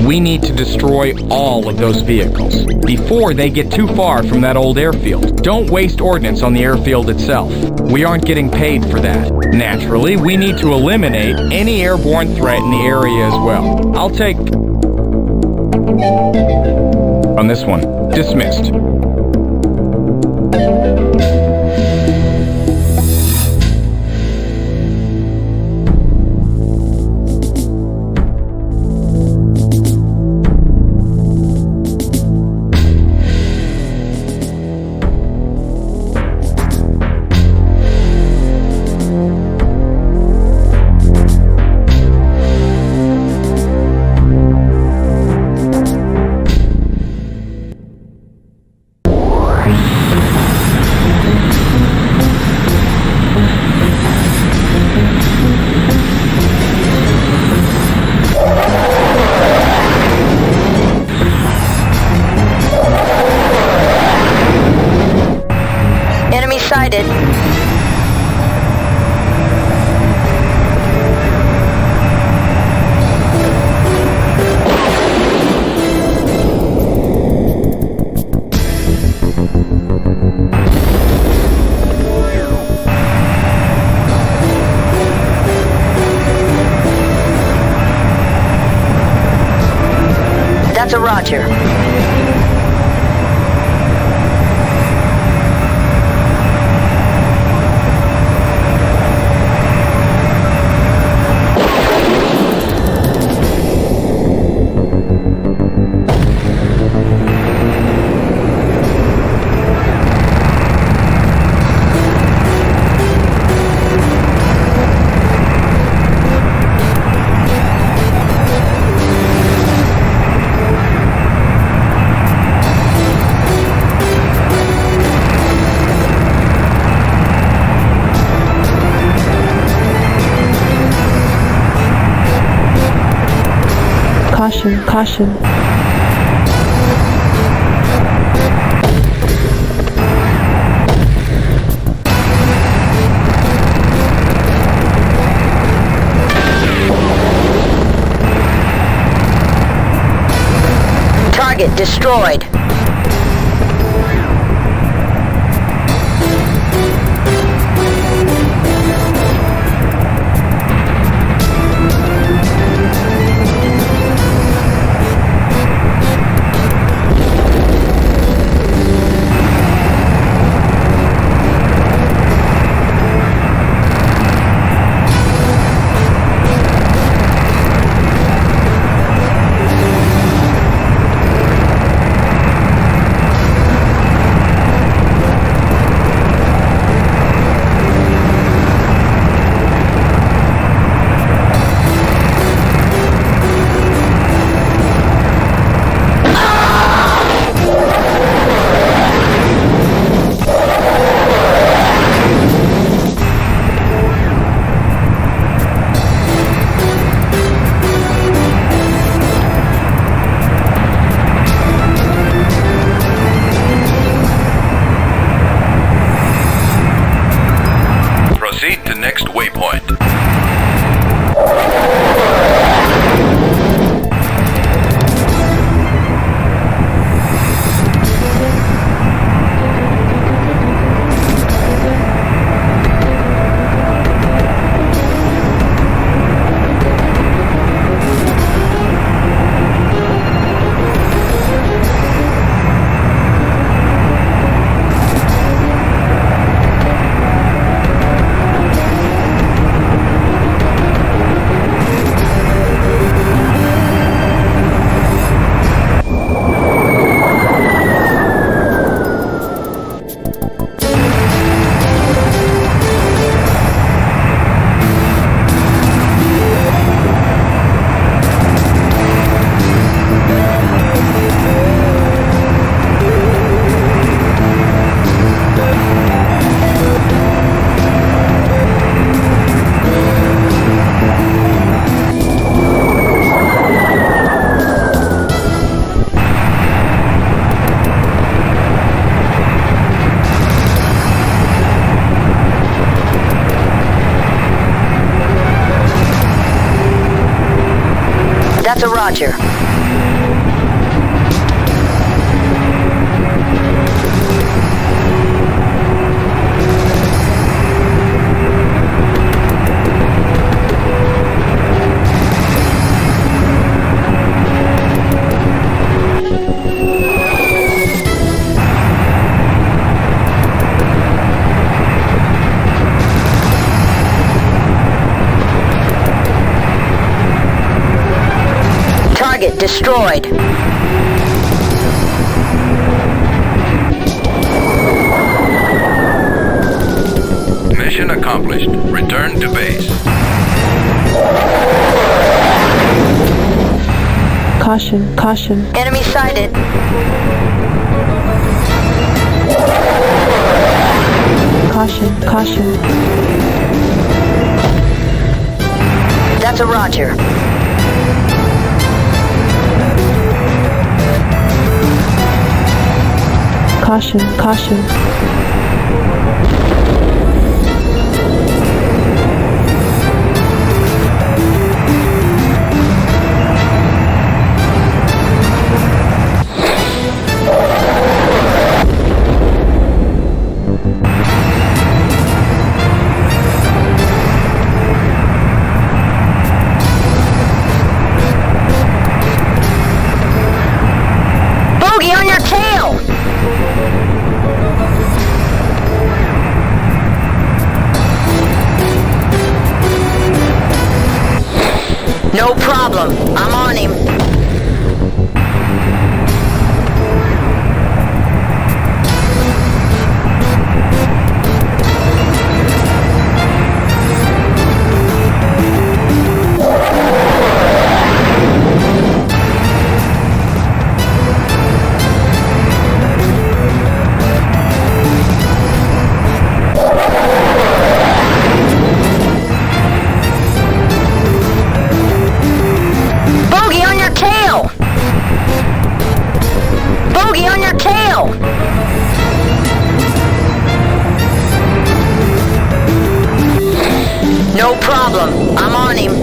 we need to destroy all of those vehicles before they get too far from that old airfield. Don't waste ordnance on the airfield itself. We aren't getting paid for that. Naturally, we need to eliminate any airborne threat in the area as well. I'll take... on this one. Dismissed. That's a roger. Caution, caution. Target destroyed. Proceed to next waypoint. That's a roger. Target destroyed. Mission accomplished. Return to base. Caution, caution. Enemy sighted. Caution, caution. That's a roger. Caution, caution. No problem. I'm on him. No problem. I'm on him.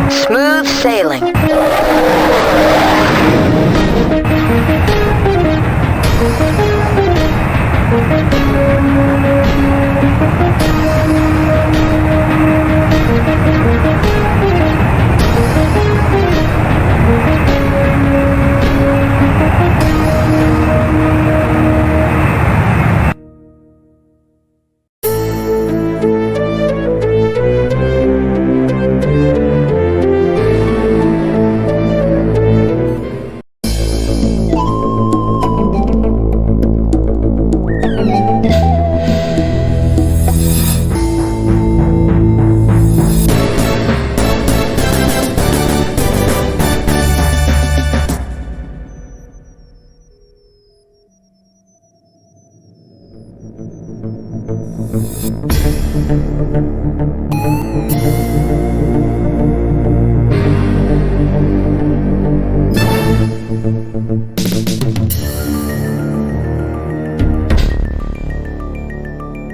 Smooth sailing.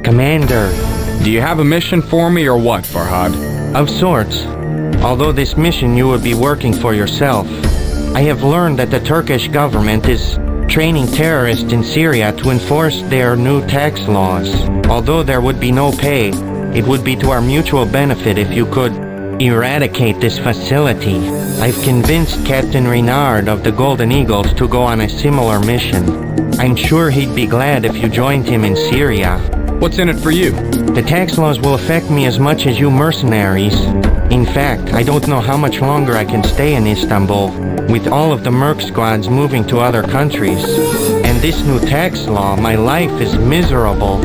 Commander. Do you have a mission for me or what, Farhad? Of sorts. Although this mission you would be working for yourself. I have learned that the Turkish government is training terrorists in Syria to enforce their new tax laws. Although there would be no pay, it would be to our mutual benefit if you could eradicate this facility. I've convinced Captain Renard of the Golden Eagles to go on a similar mission. I'm sure he'd be glad if you joined him in Syria. What's in it for you? The tax laws will affect me as much as you mercenaries. In fact, I don't know how much longer I can stay in Istanbul, with all of the merc squads moving to other countries. And this new tax law, my life is miserable.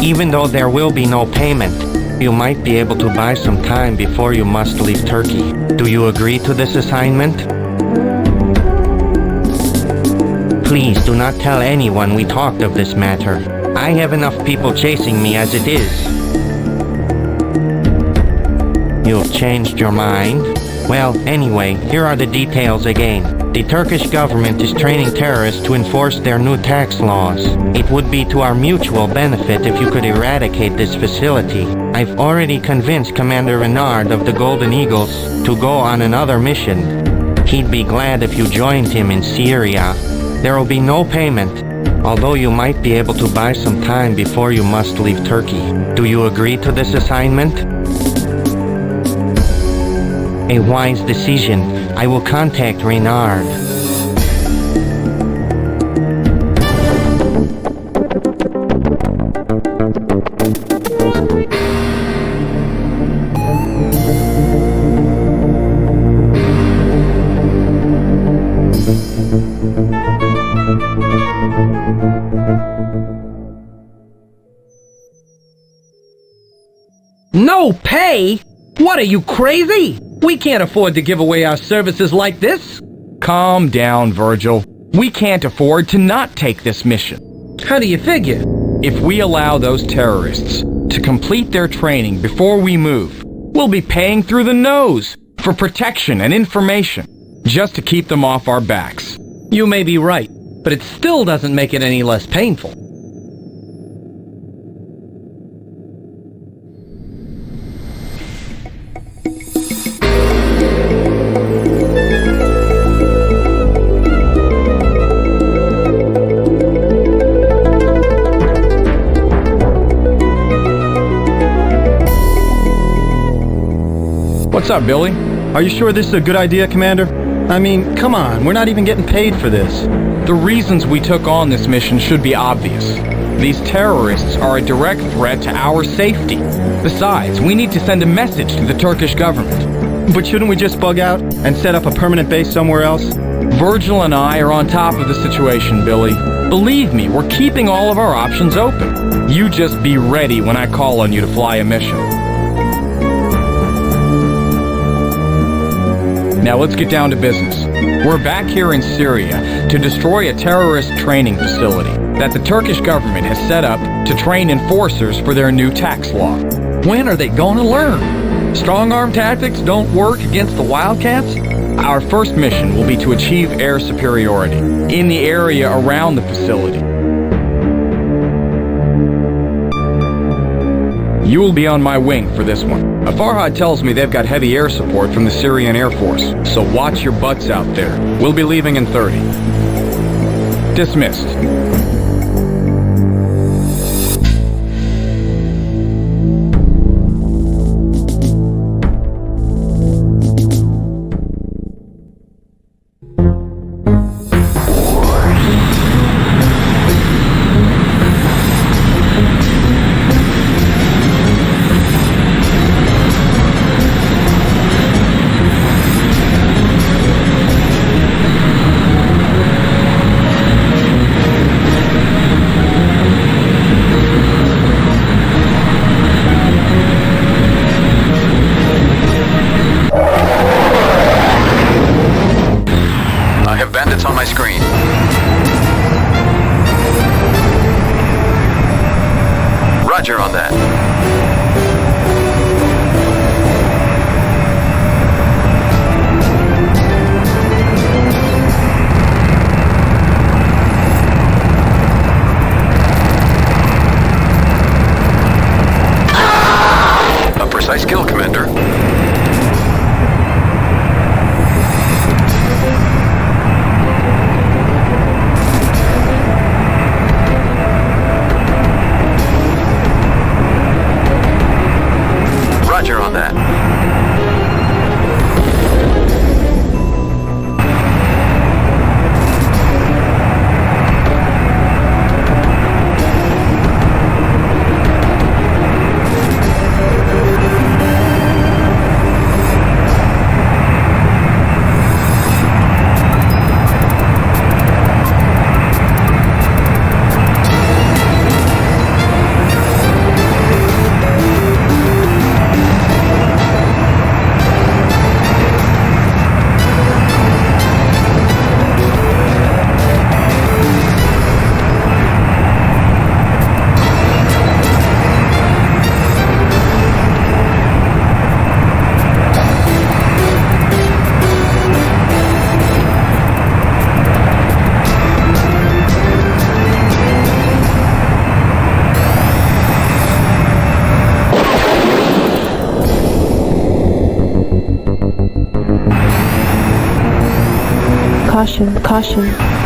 Even though there will be no payment, you might be able to buy some time before you must leave Turkey. Do you agree to this assignment? Please do not tell anyone we talked of this matter. I have enough people chasing me as it is. You've changed your mind? Well, anyway, here are the details again. The Turkish government is training terrorists to enforce their new tax laws. It would be to our mutual benefit if you could eradicate this facility. I've already convinced Commander Renard of the Golden Eagles to go on another mission. He'd be glad if you joined him in Syria. There will be no payment, although you might be able to buy some time before you must leave Turkey. Do you agree to this assignment? A wise decision. I will contact Renard. No pay? What, are you crazy? We can't afford to give away our services like this. Calm down, Virgil. We can't afford to not take this mission. How do you figure? If we allow those terrorists to complete their training before we move, we'll be paying through the nose for protection and information, just to keep them off our backs. You may be right, but it still doesn't make it any less painful. What's up, Billy? Are you sure this is a good idea, Commander? I mean, come on, we're not even getting paid for this. The reasons we took on this mission should be obvious. These terrorists are a direct threat to our safety. Besides, we need to send a message to the Turkish government. But shouldn't we just bug out and set up a permanent base somewhere else? Virgil and I are on top of the situation, Billy. Believe me, we're keeping all of our options open. You just be ready when I call on you to fly a mission. Now let's get down to business. We're back here in Syria to destroy a terrorist training facility that the Turkish government has set up to train enforcers for their new tax law. When are they going to learn? Strong-arm tactics don't work against the Wildcats? Our first mission will be to achieve air superiority in the area around the facility. You will be on my wing for this one. Farhad tells me they've got heavy air support from the Syrian Air Force, so watch your butts out there. We'll be leaving in 30. Dismissed. Caution, caution.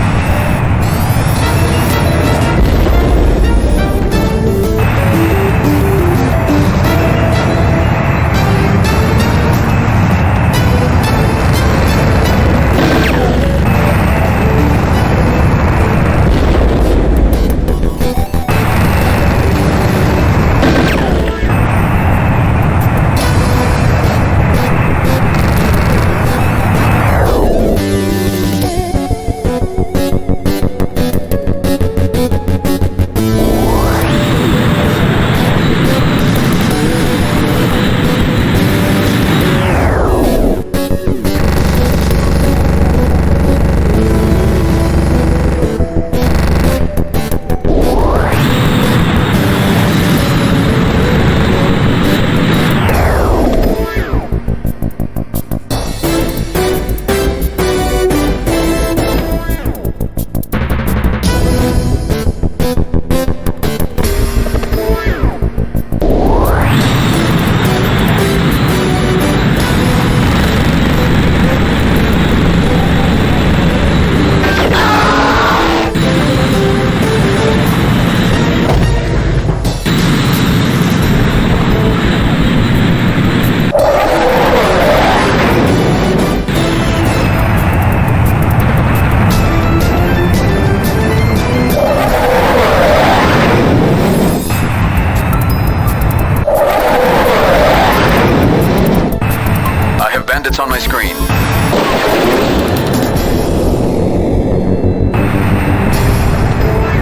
On my screen.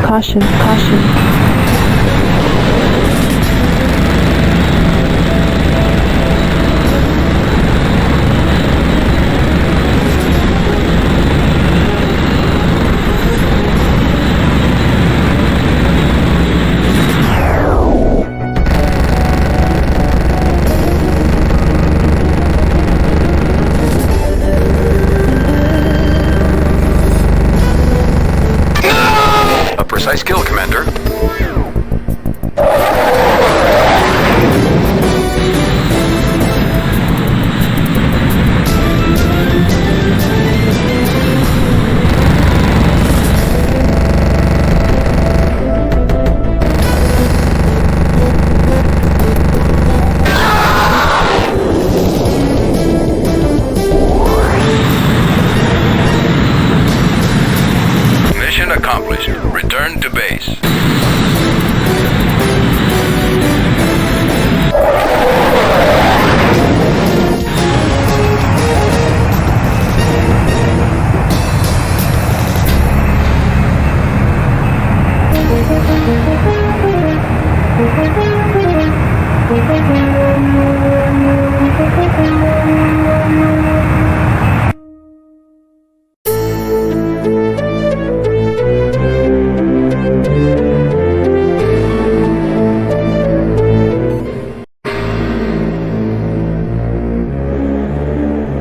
Caution, caution. Precise kill, Commander. Mission accomplished. Return to base.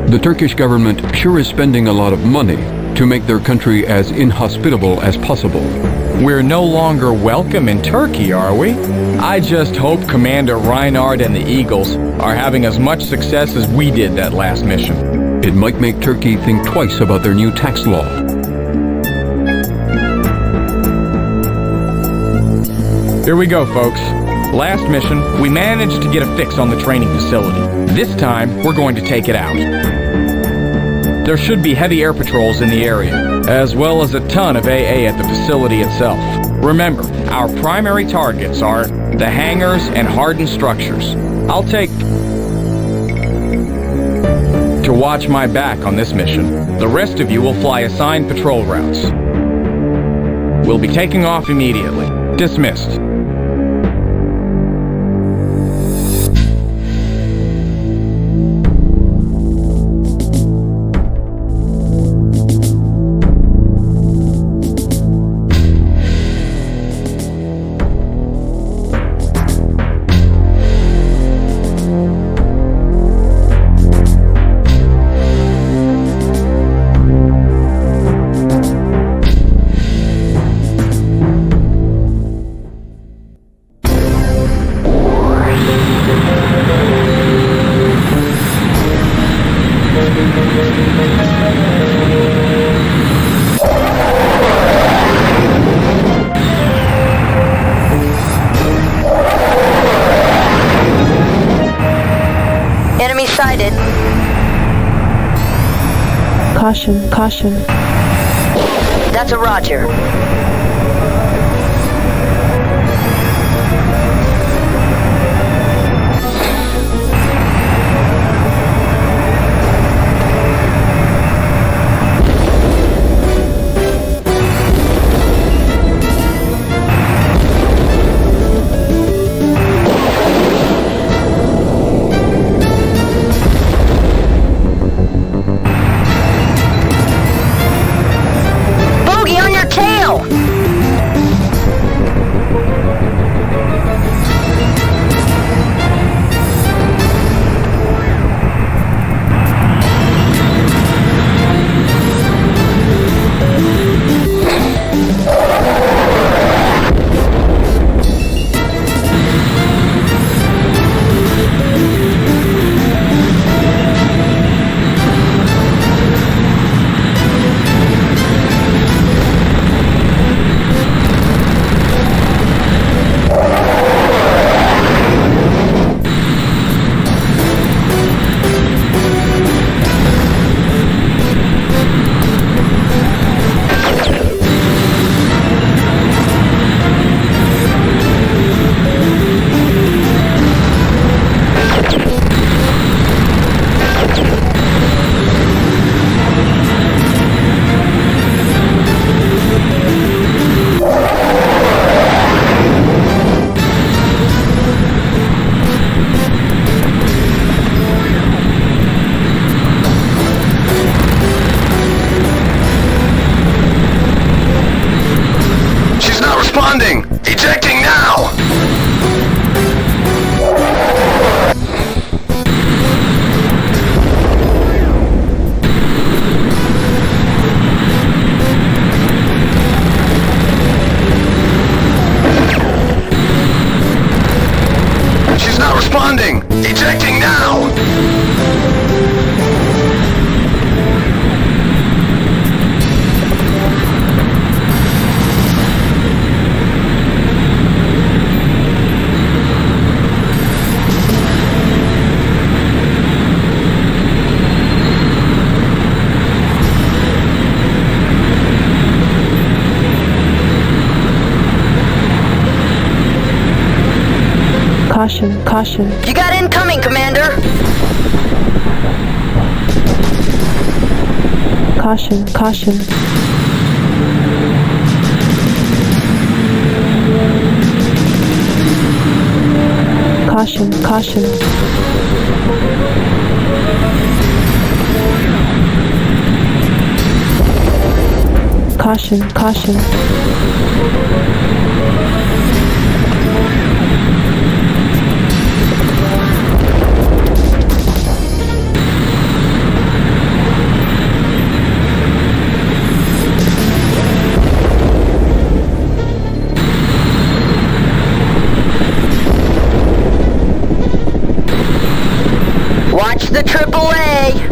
The Turkish government sure is spending a lot of money to make their country as inhospitable as possible. We're no longer welcome in Turkey, are we? I just hope Commander Reinhard and the Eagles are having as much success as we did that last mission. It might make Turkey think twice about their new tax law. Here we go, folks. Last mission, we managed to get a fix on the training facility. This time, we're going to take it out. There should be heavy air patrols in the area, as well as a ton of AA at the facility itself. Remember, our primary targets are the hangars and hardened structures. I'll take to watch my back on this mission. The rest of you will fly assigned patrol routes. We'll be taking off immediately. Dismissed. sighted. Caution, caution. That's a Roger. Caution, caution. You got incoming, Commander. Caution, caution. Caution, caution. Caution, caution. Watch the AAA.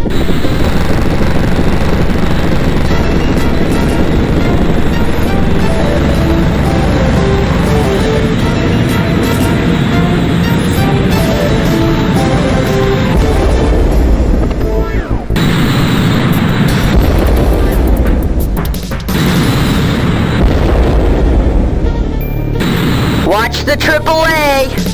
Watch the AAA.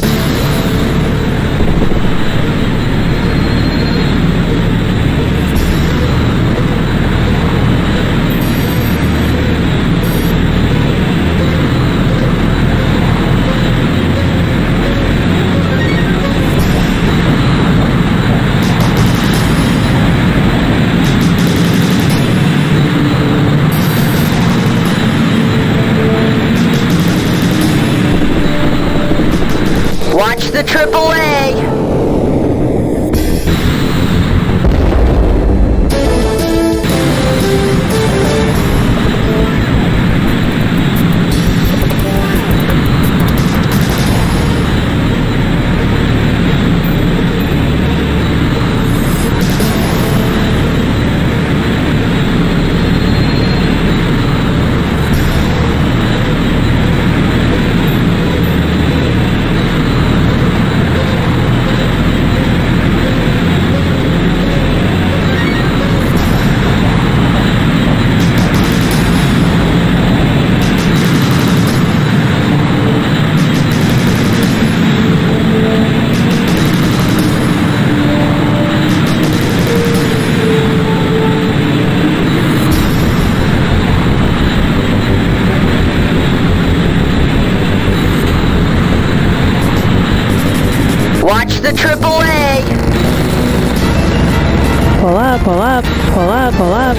up, pull up, pull up, pull up.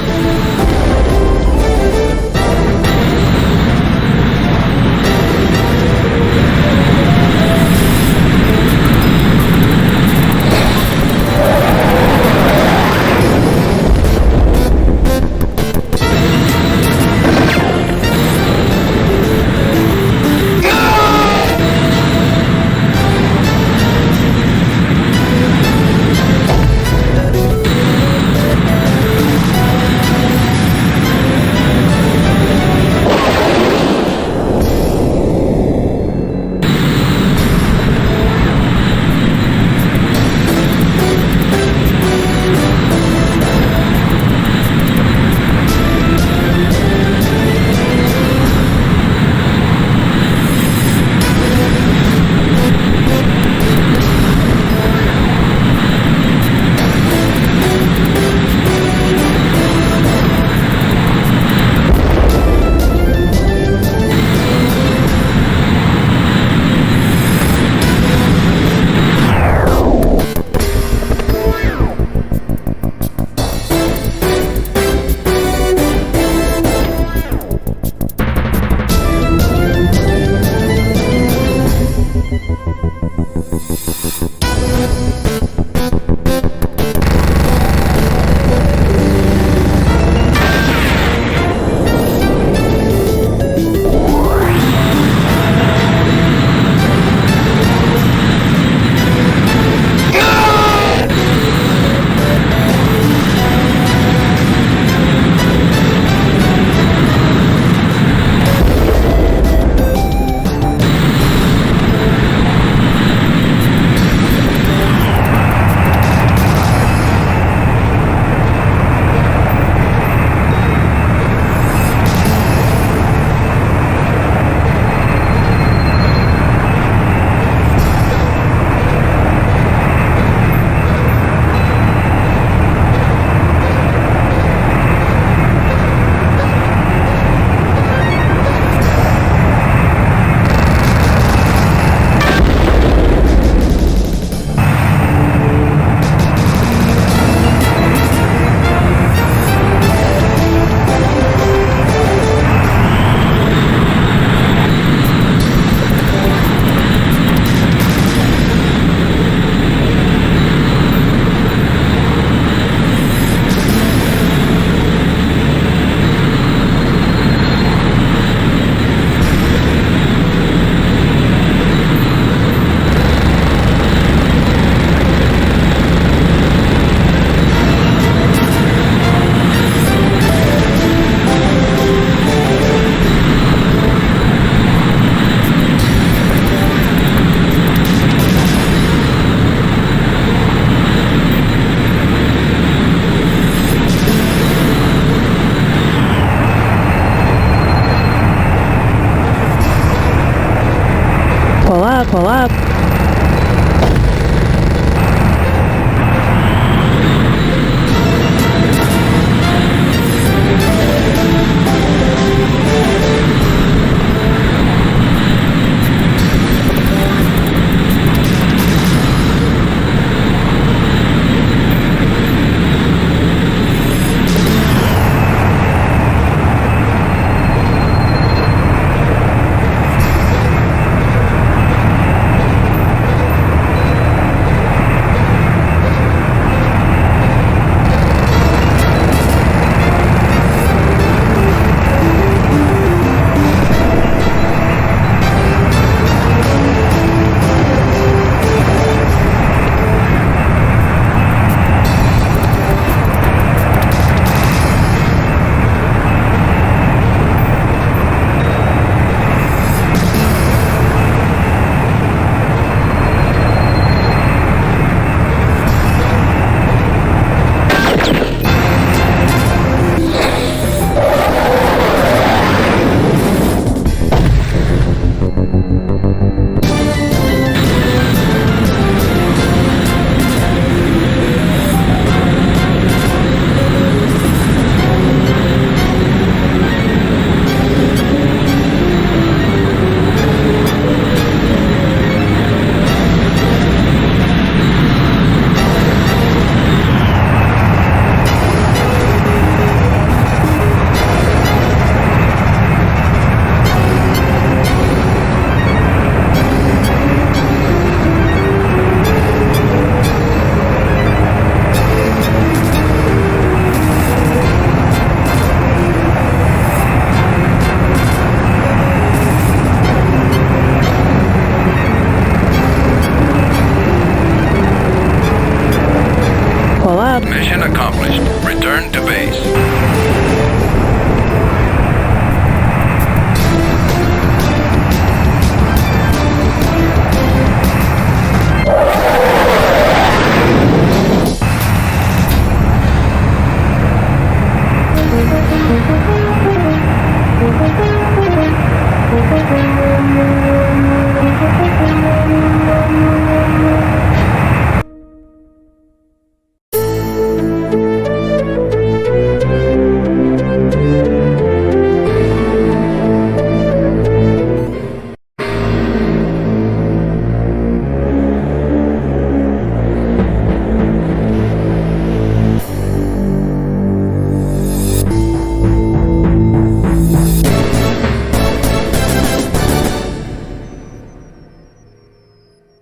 up. Mission accomplished. Return to base.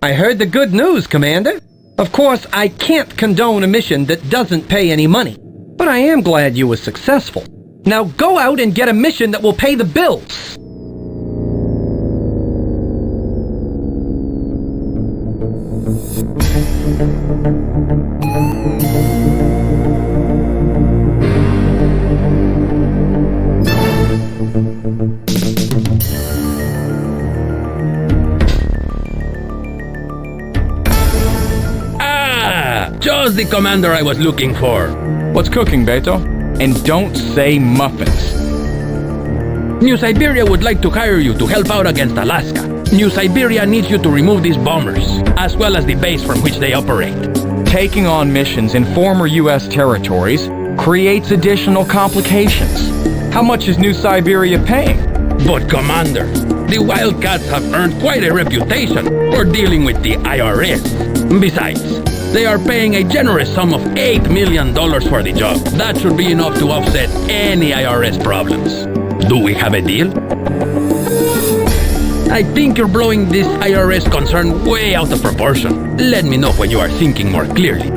I heard the good news, Commander. Of course, I can't condone a mission that doesn't pay any money, but I am glad you were successful. Now go out and get a mission that will pay the bills. Just the commander I was looking for. What's cooking, Beto? And don't say muffins. New Siberia would like to hire you to help out against Alaska. New Siberia needs you to remove these bombers, as well as the base from which they operate. Taking on missions in former U.S. territories creates additional complications. How much is New Siberia paying? But Commander, the Wildcats have earned quite a reputation for dealing with the IRS. Besides, they are paying a generous sum of $8 million for the job. That should be enough to offset any IRS problems. Do we have a deal? I think you're blowing this IRS concern way out of proportion. Let me know when you are thinking more clearly.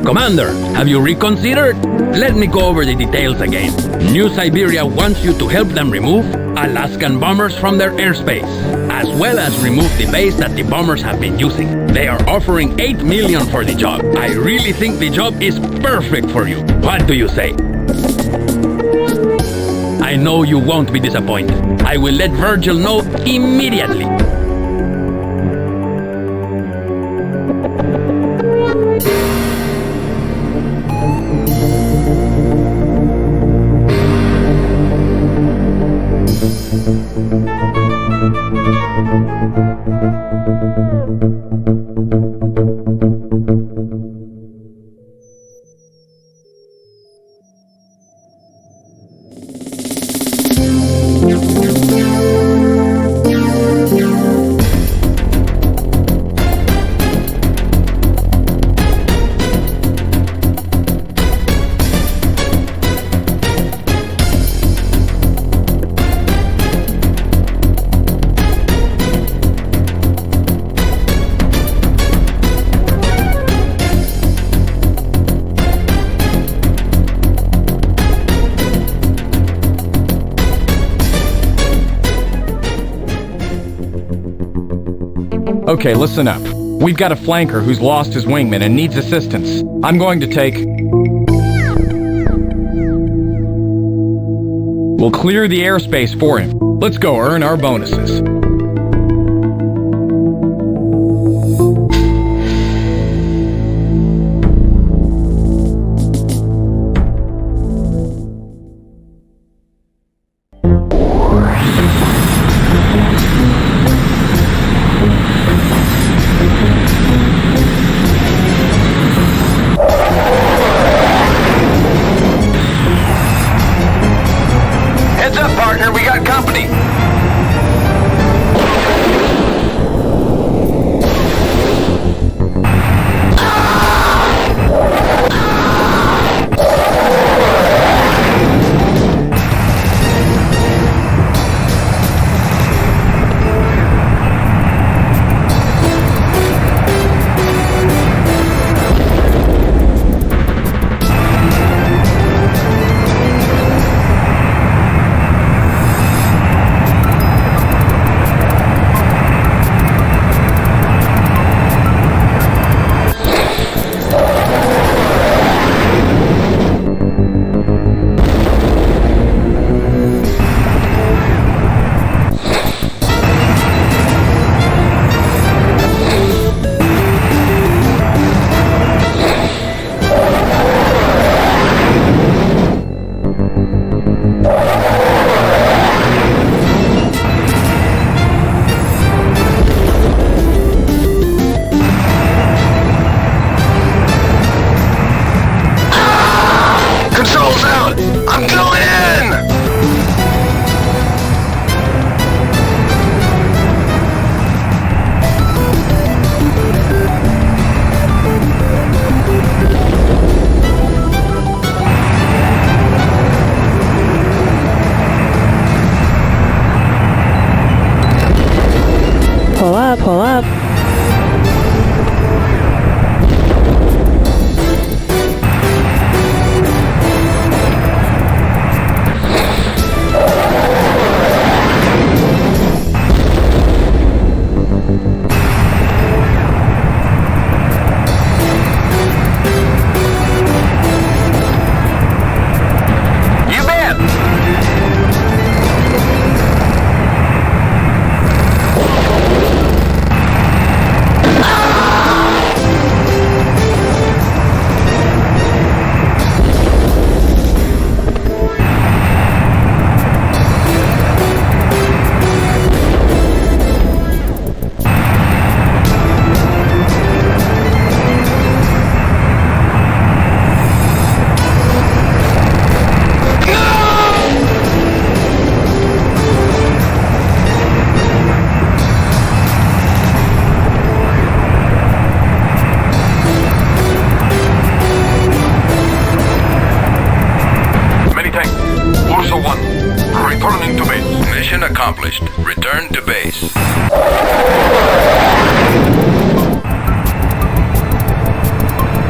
Commander, have you reconsidered? Let me go over the details again. New Siberia wants you to help them remove Alaskan bombers from their airspace, as well as remove the base that the bombers have been using. They are offering $8 million for the job. I really think the job is perfect for you. What do you say? I know you won't be disappointed. I will let Virgil know immediately. Okay, listen up. We've got a flanker who's lost his wingman and needs assistance. I'm going to take... We'll clear the airspace for him. Let's go earn our bonuses. Heads up, partner, we got company. pull up. Accomplished. Return to base.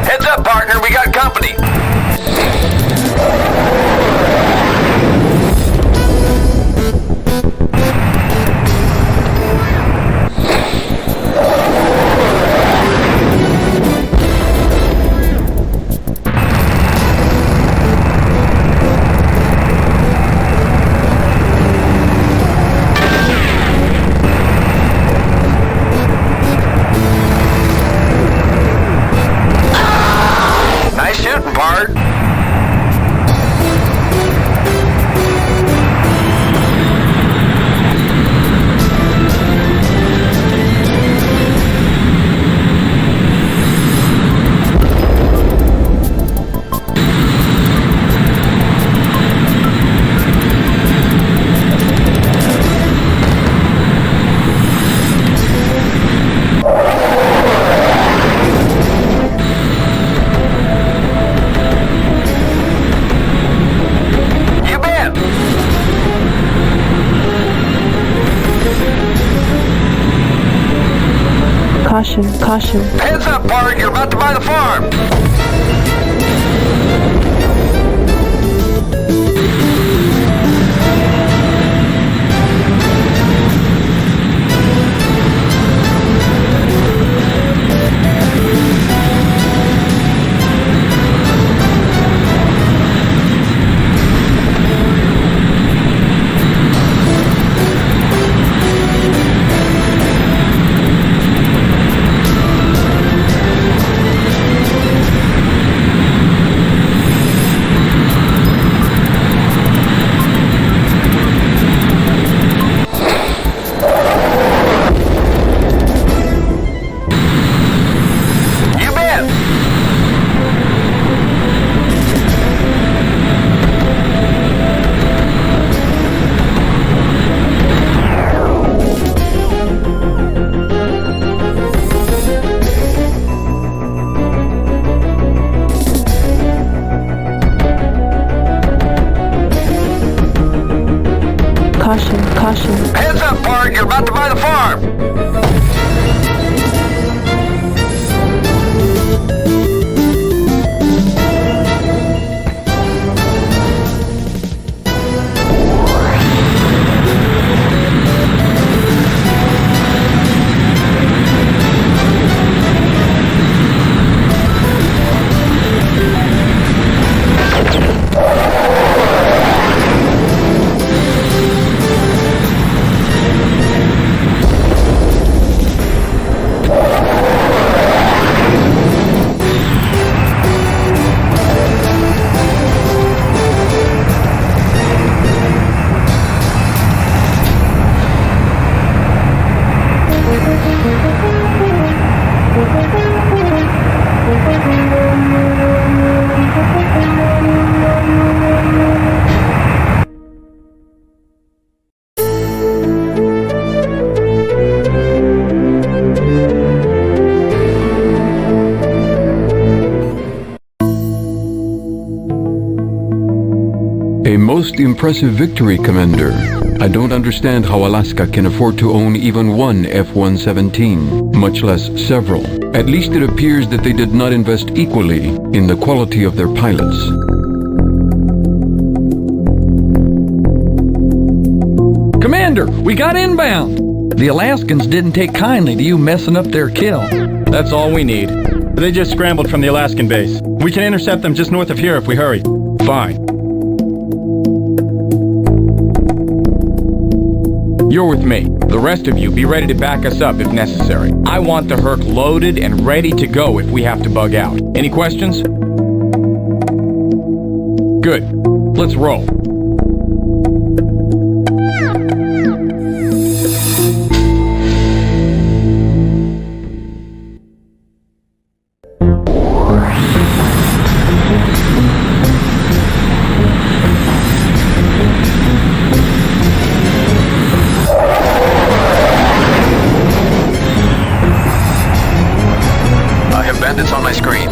Heads up, partner. We got company. Caution, caution. Heads up, Bart. You're about to buy the farm. Caution, caution. Heads up, Bart. You're about to buy the farm. A most impressive victory, Commander. I don't understand how Alaska can afford to own even one F-117, much less several. At least it appears that they did not invest equally in the quality of their pilots. Commander, we got inbound. The Alaskans didn't take kindly to you messing up their kill. That's all we need. They just scrambled from the Alaskan base. We can intercept them just north of here if we hurry. Fine. You're with me. The rest of you be ready to back us up if necessary. I want the Herc loaded and ready to go if we have to bug out. Any questions? Good. Let's roll. Bandits on my screen.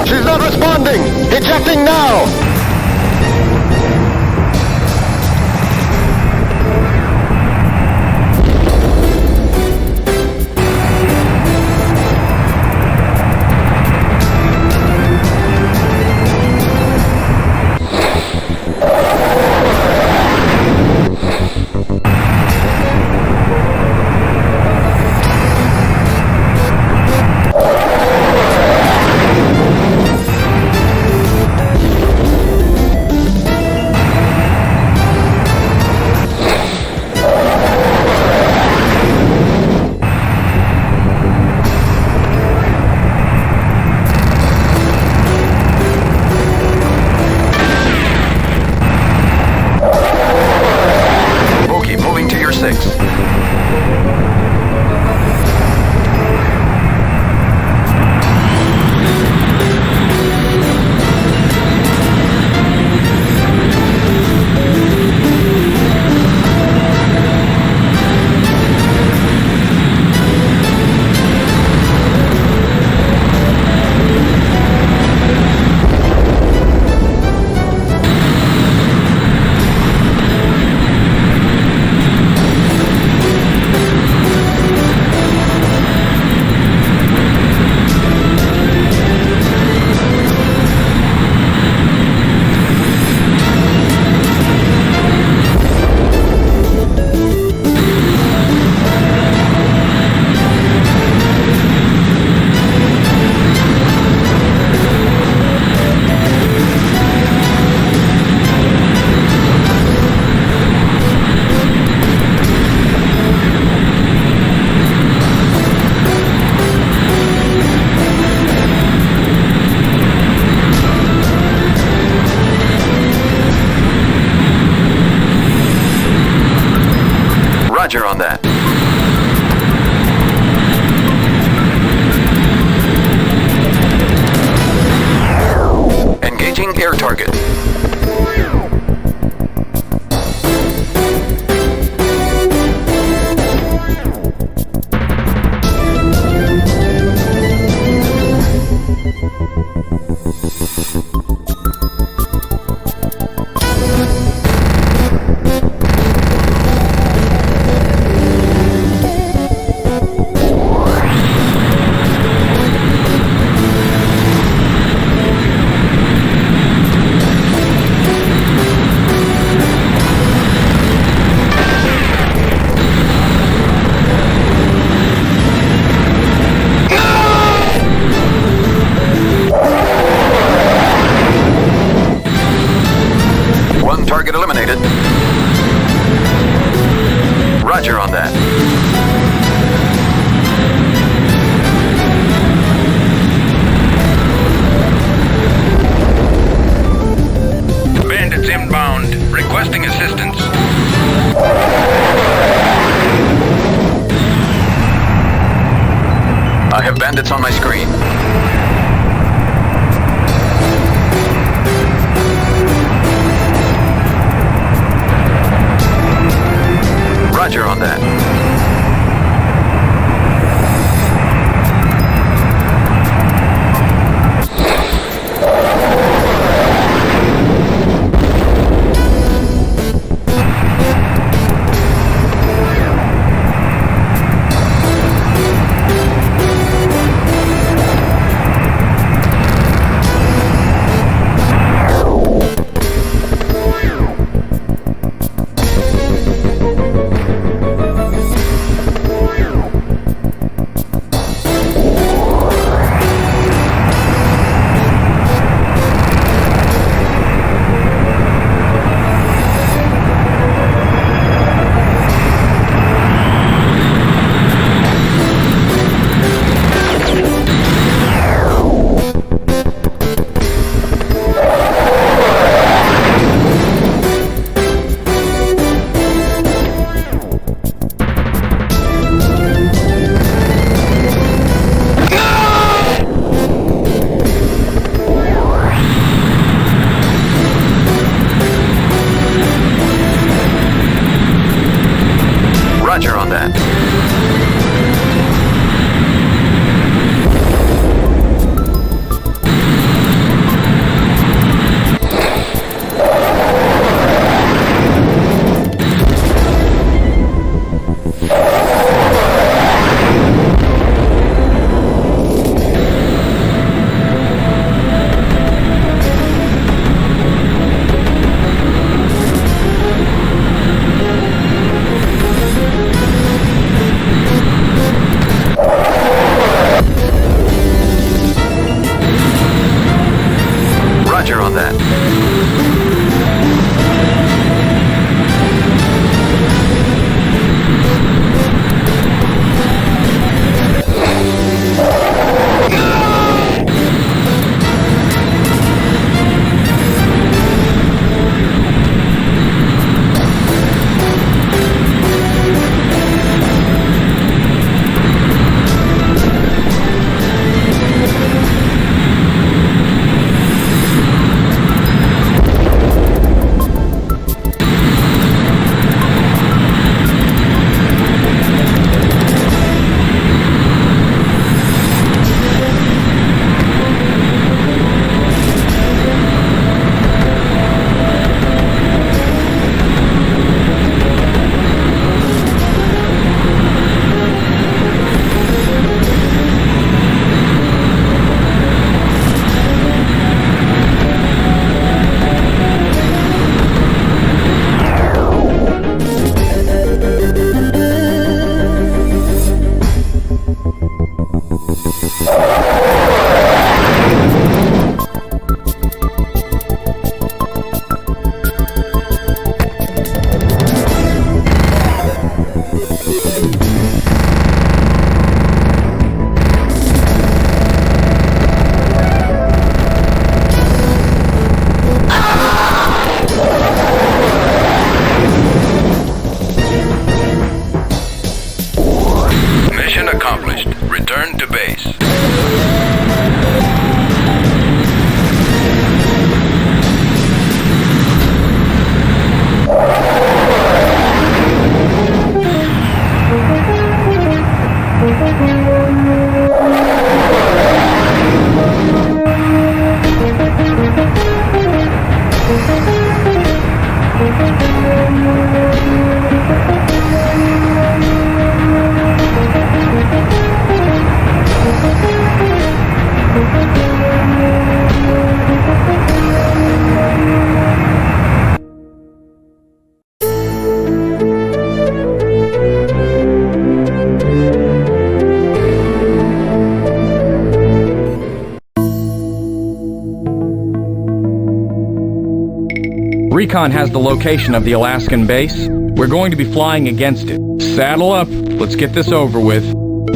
She's not responding! Ejecting now! Roger on that. Engaging air target. Target eliminated. Roger on that. Bandits inbound, requesting assistance. I have bandits on my screen. Roger on that. Roger on that. Recon has the location of the Alaskan base. We're going to be flying against it. Saddle up. Let's get this over with.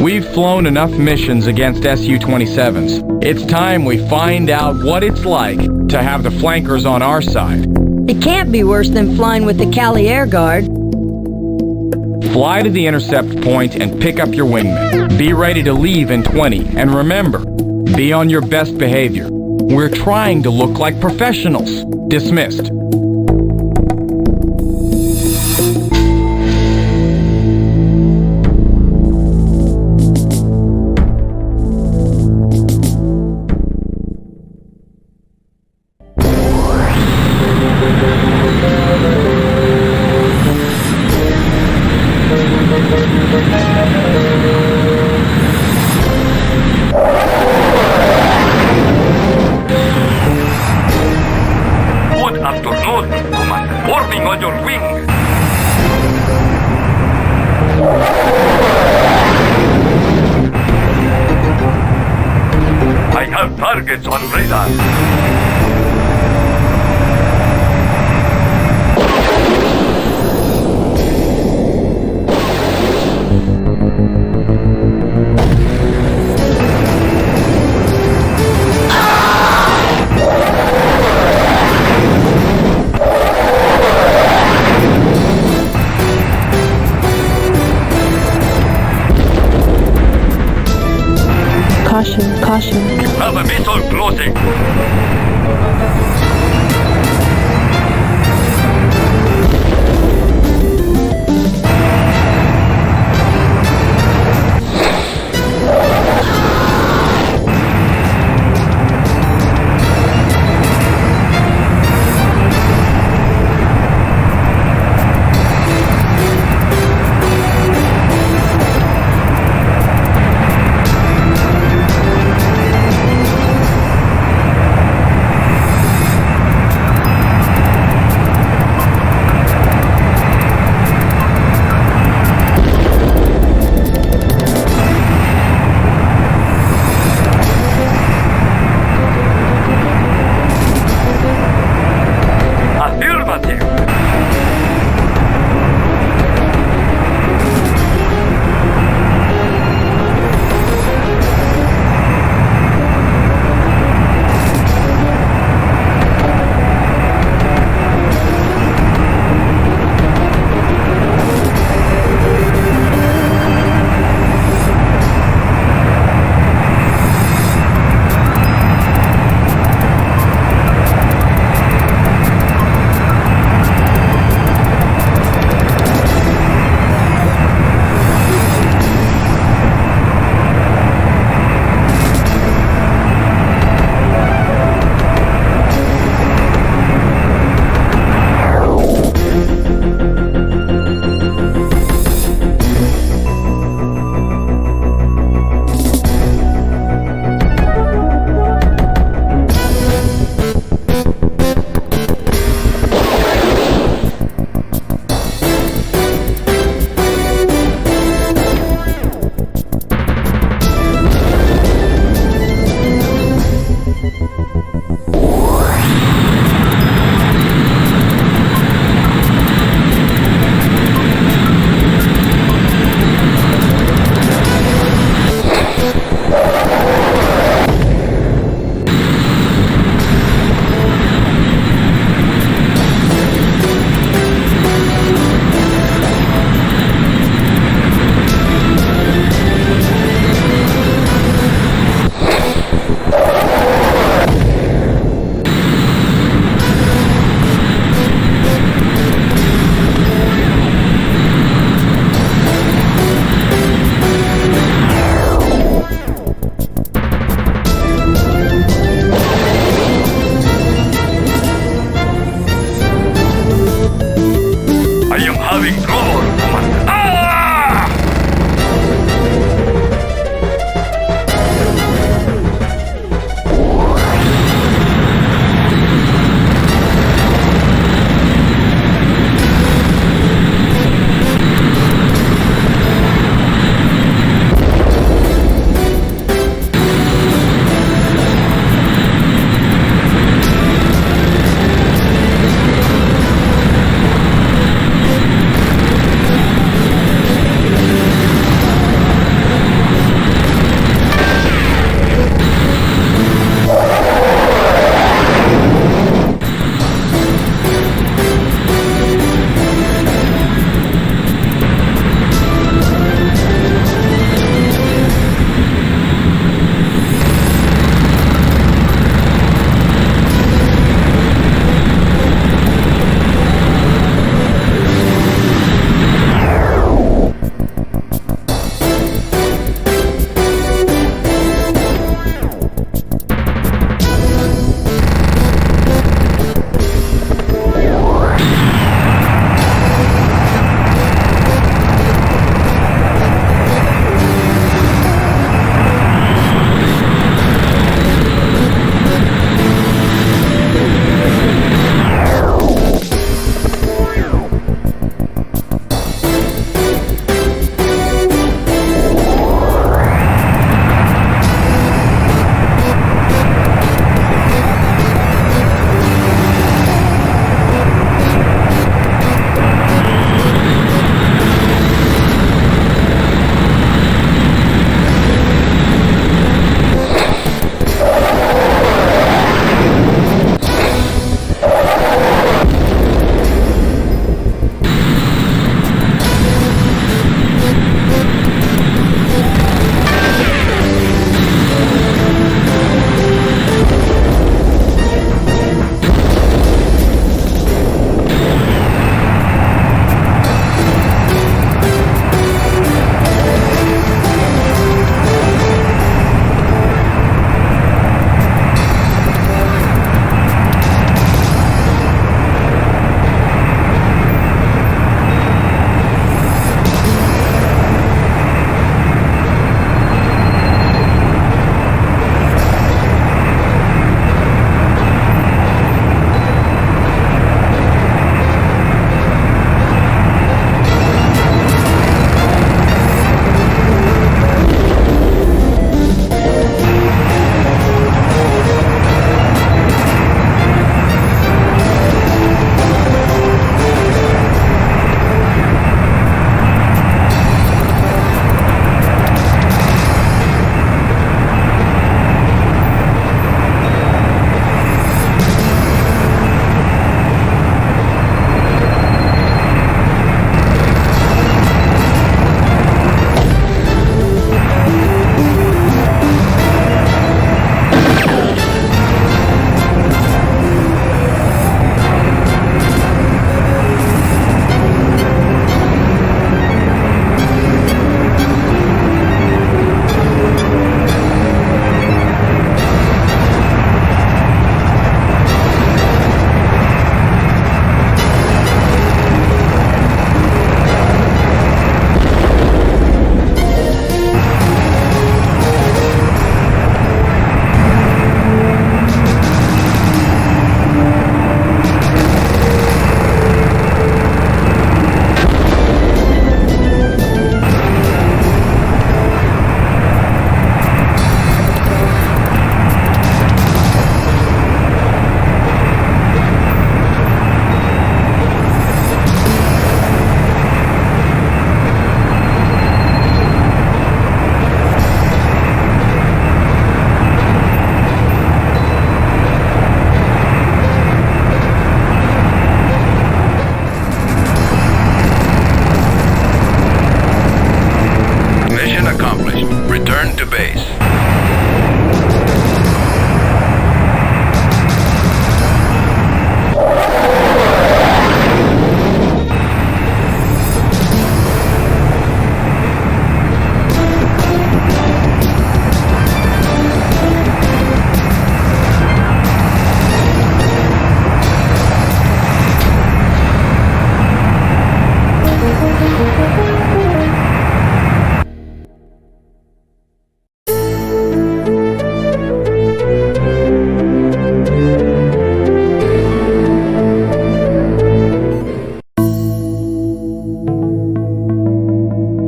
We've flown enough missions against Su-27s. It's time we find out what it's like to have the flankers on our side. It can't be worse than flying with the Cali Air Guard. Fly to the intercept point and pick up your wingman. Be ready to leave in 20. And remember, be on your best behavior. We're trying to look like professionals. Dismissed. Targets on radar. Caution, caution. You have a missile closing. base.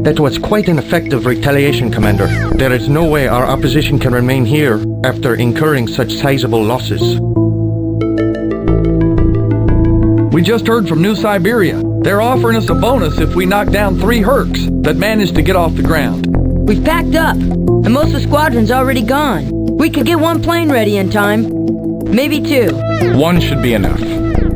That was quite an effective retaliation, Commander. There is no way our opposition can remain here after incurring such sizable losses. We just heard from New Siberia. They're offering us a bonus if we knock down 3 Hercs that managed to get off the ground. We've packed up, and most of the squadron's already gone. We could get 1 plane ready in time. Maybe 2. 1 should be enough.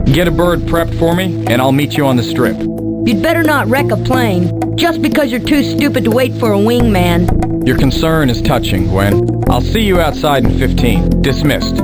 Get a bird prepped for me, and I'll meet you on the strip. You'd better not wreck a plane, just because you're too stupid to wait for a wingman. Your concern is touching, Gwen. I'll see you outside in 15. Dismissed.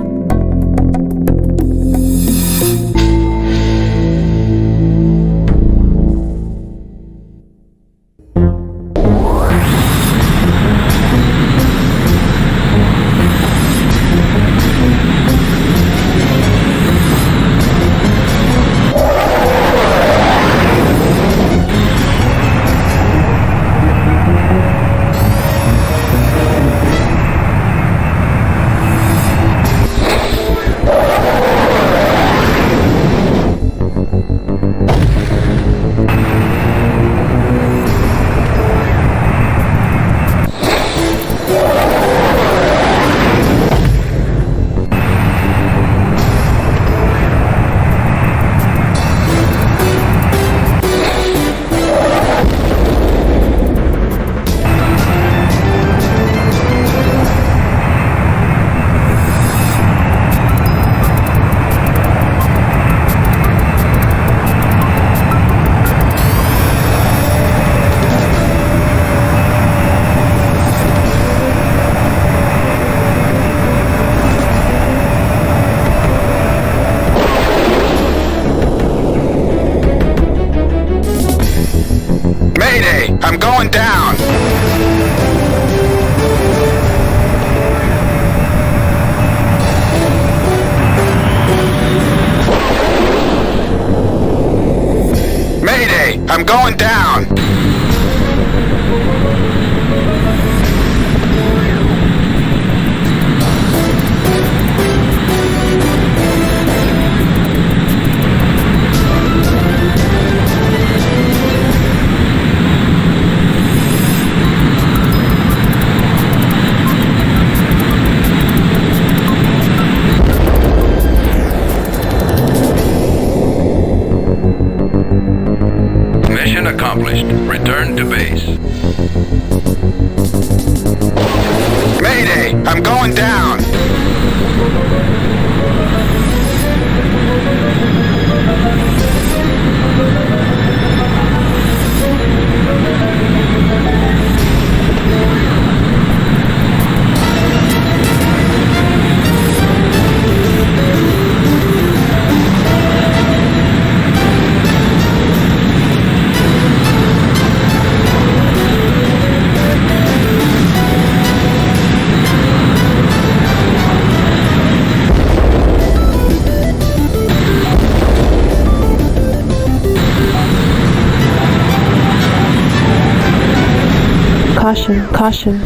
I'm going down! Mayday! I'm going down! Mission accomplished. Return to base. Mayday! I'm going down! Caution, caution.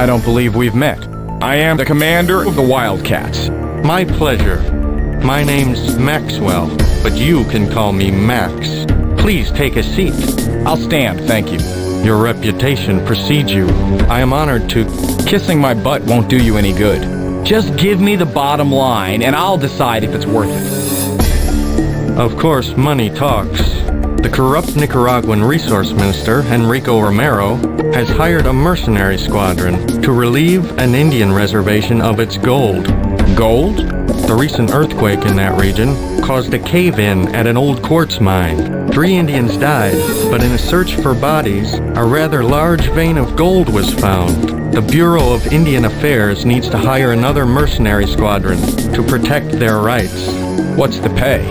I don't believe we've met. I am the commander of the Wildcats. My pleasure. My name's Maxwell, but you can call me Max. Please take a seat. I'll stand, thank you. Your reputation precedes you. I am honored to... Kissing my butt won't do you any good. Just give me the bottom line, and I'll decide if it's worth it. Of course, money talks. The corrupt Nicaraguan resource minister, Enrico Romero, has hired a mercenary squadron to relieve an Indian reservation of its gold. Gold? The recent earthquake in that region caused a cave-in at an old quartz mine. 3 Indians died, but in a search for bodies, a rather large vein of gold was found. The Bureau of Indian Affairs needs to hire another mercenary squadron to protect their rights. What's the pay?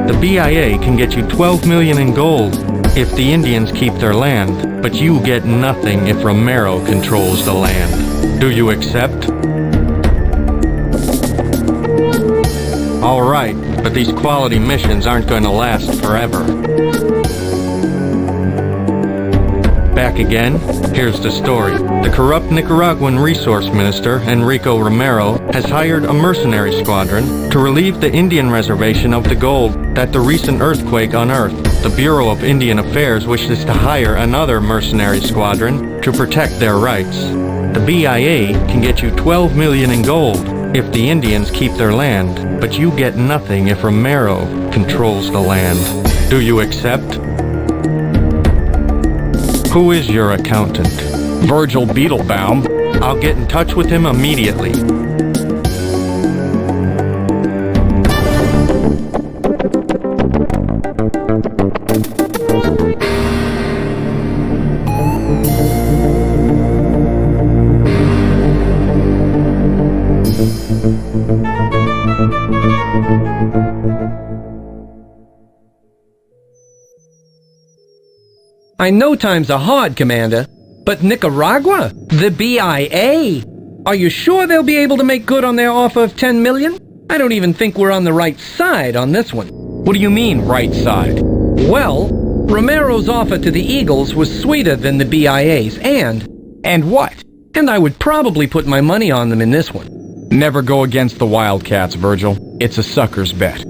The BIA can get you $12 million in gold if the Indians keep their land, but you get nothing if Romero controls the land. Do you accept? All right, but these quality missions aren't going to last forever. Back again, here's the story. The corrupt Nicaraguan resource minister, Enrico Romero, has hired a mercenary squadron to relieve the Indian reservation of the gold that the recent earthquake unearthed. The Bureau of Indian Affairs wishes to hire another mercenary squadron to protect their rights. The BIA can get you $12 million in gold if the Indians keep their land, but you get nothing if Romero controls the land. Do you accept? Who is your accountant? Virgil Beetlebaum. I'll get in touch with him immediately. I know times are hard, Commander, but Nicaragua? The BIA? Are you sure they'll be able to make good on their offer of $10 million? I don't even think we're on the right side on this one. What do you mean, right side? Well, Romero's offer to the Eagles was sweeter than the BIA's, and... And what? And I would probably put my money on them in this one. Never go against the Wildcats, Virgil. It's a sucker's bet.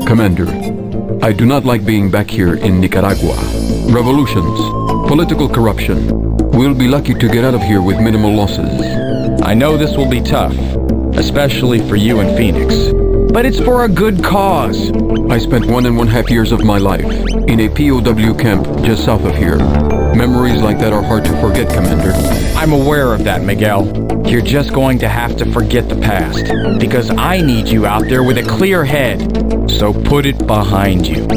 Commander, I do not like being back here in Nicaragua. Revolutions, political corruption. We'll be lucky to get out of here with minimal losses. I know this will be tough, especially for you in Phoenix. But it's for a good cause. I spent 1.5 years of my life in a POW camp just south of here. Memories like that are hard to forget, Commander. I'm aware of that, Miguel. You're just going to have to forget the past, because I need you out there with a clear head. So put it behind you.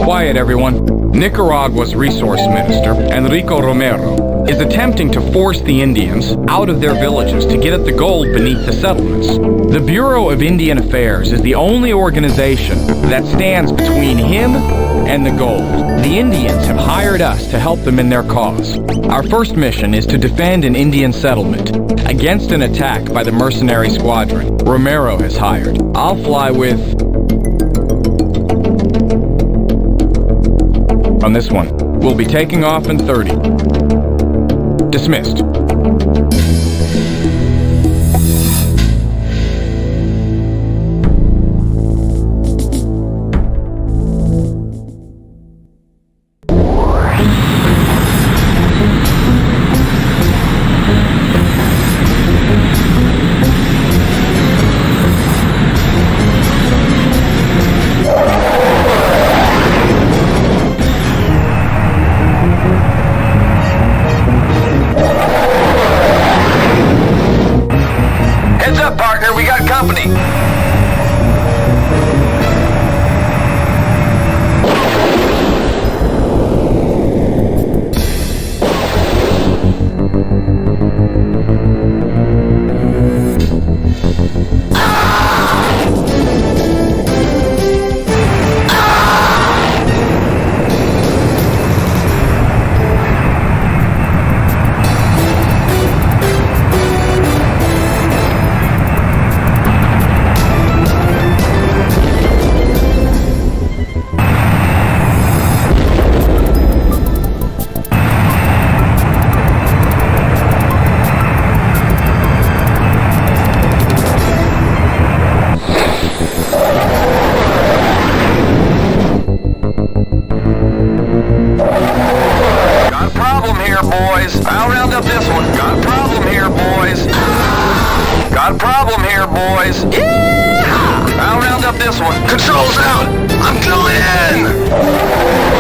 Quiet, everyone. Nicaragua's resource minister, Enrico Romero, is attempting to force the Indians out of their villages to get at the gold beneath the settlements. The Bureau of Indian Affairs is the only organization that stands between him and the gold. The Indians have hired us to help them in their cause. Our first mission is to defend an Indian settlement against an attack by the mercenary squadron Romero has hired. I'll fly with... On this one, we'll be taking off in 30. Dismissed. here, boys. I'll round up this one. Got a problem here, boys. Got a problem here, boys. Yeah! I'll round up this one. Controls out! I'm going in!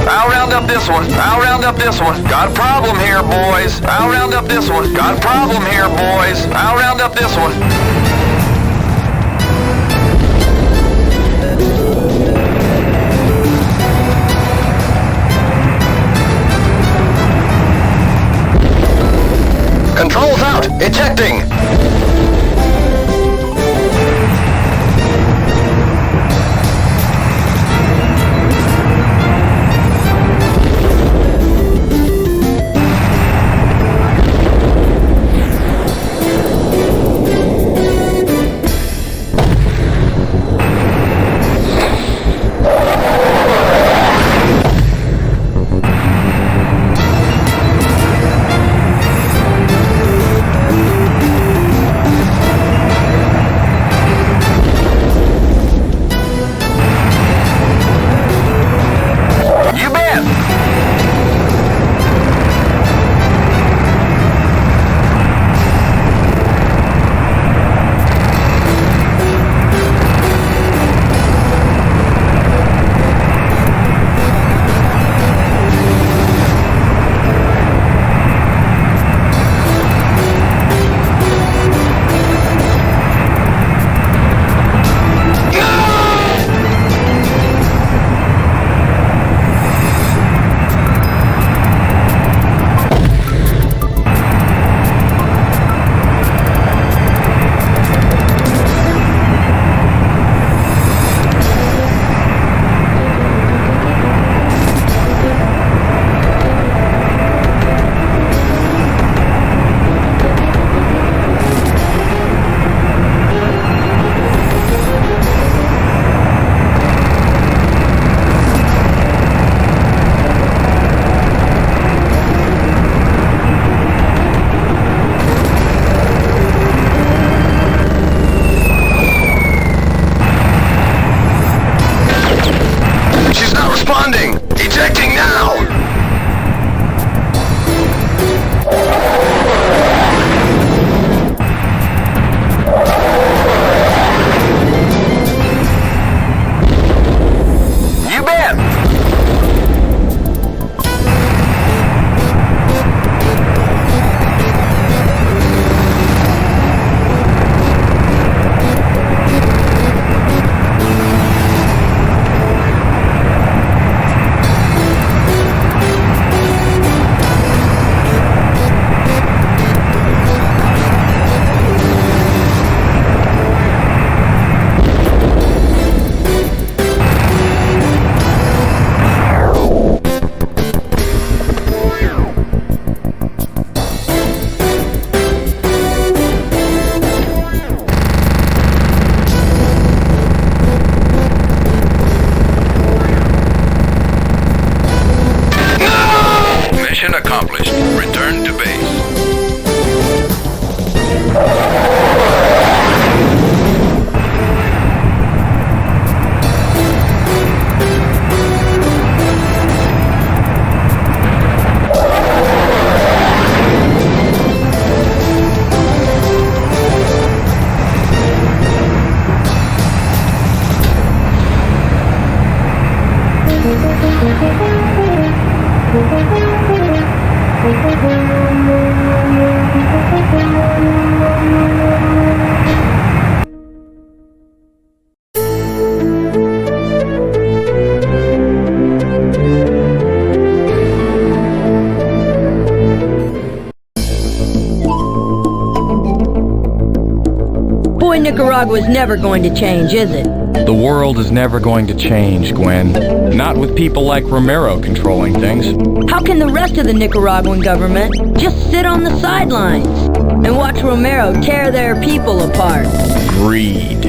I'll round up this one. I'll round up this one. Got a problem here, boys. I'll round up this one. Got a problem here, boys. I'll round up this one. Controls out! Ejecting! Nicaragua's never going to change, is it? The world is never going to change, Gwen. Not with people like Romero controlling things. How can the rest of the Nicaraguan government just sit on the sidelines and watch Romero tear their people apart? Greed.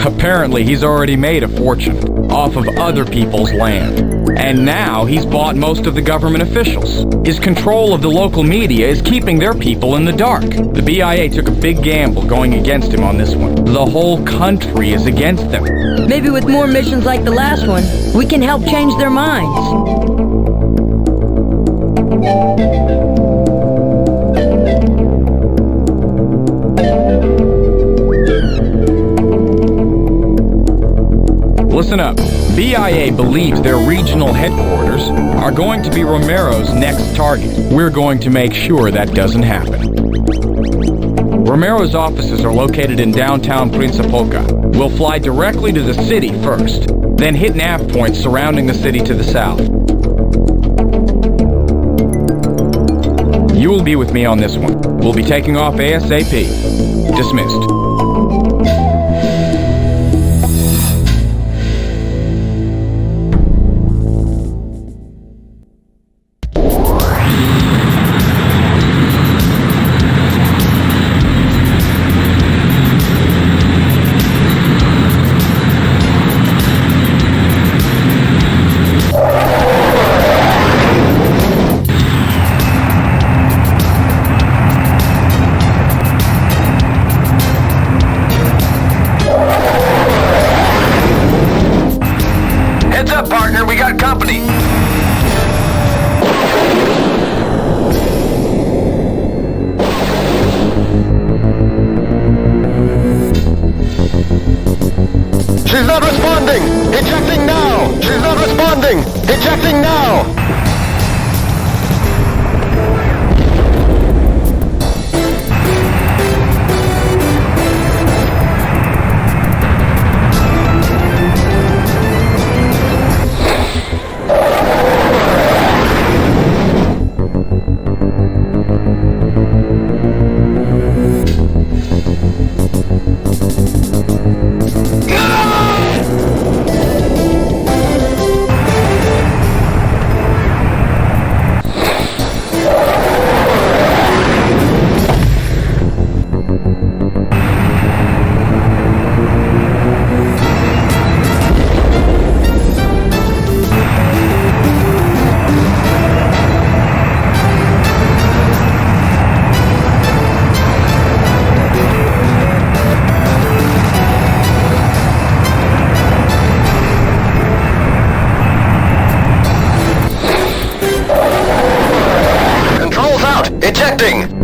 Apparently, he's already made a fortune off of other people's land. And now he's bought most of the government officials. His control of the local media is keeping their people in the dark. The BIA took a big gamble going against him on this one. The whole country is against them. Maybe with more missions like the last one, we can help change their minds. Listen up. BIA believes their regional headquarters are going to be Romero's next target. We're going to make sure that doesn't happen. Romero's offices are located in downtown Principalca. We'll fly directly to the city first, then hit nav points surrounding the city to the south. You will be with me on this one. We'll be taking off ASAP. Dismissed. She's not responding! Ejecting now! She's not responding! Ejecting now! Ejecting!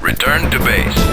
Return to base.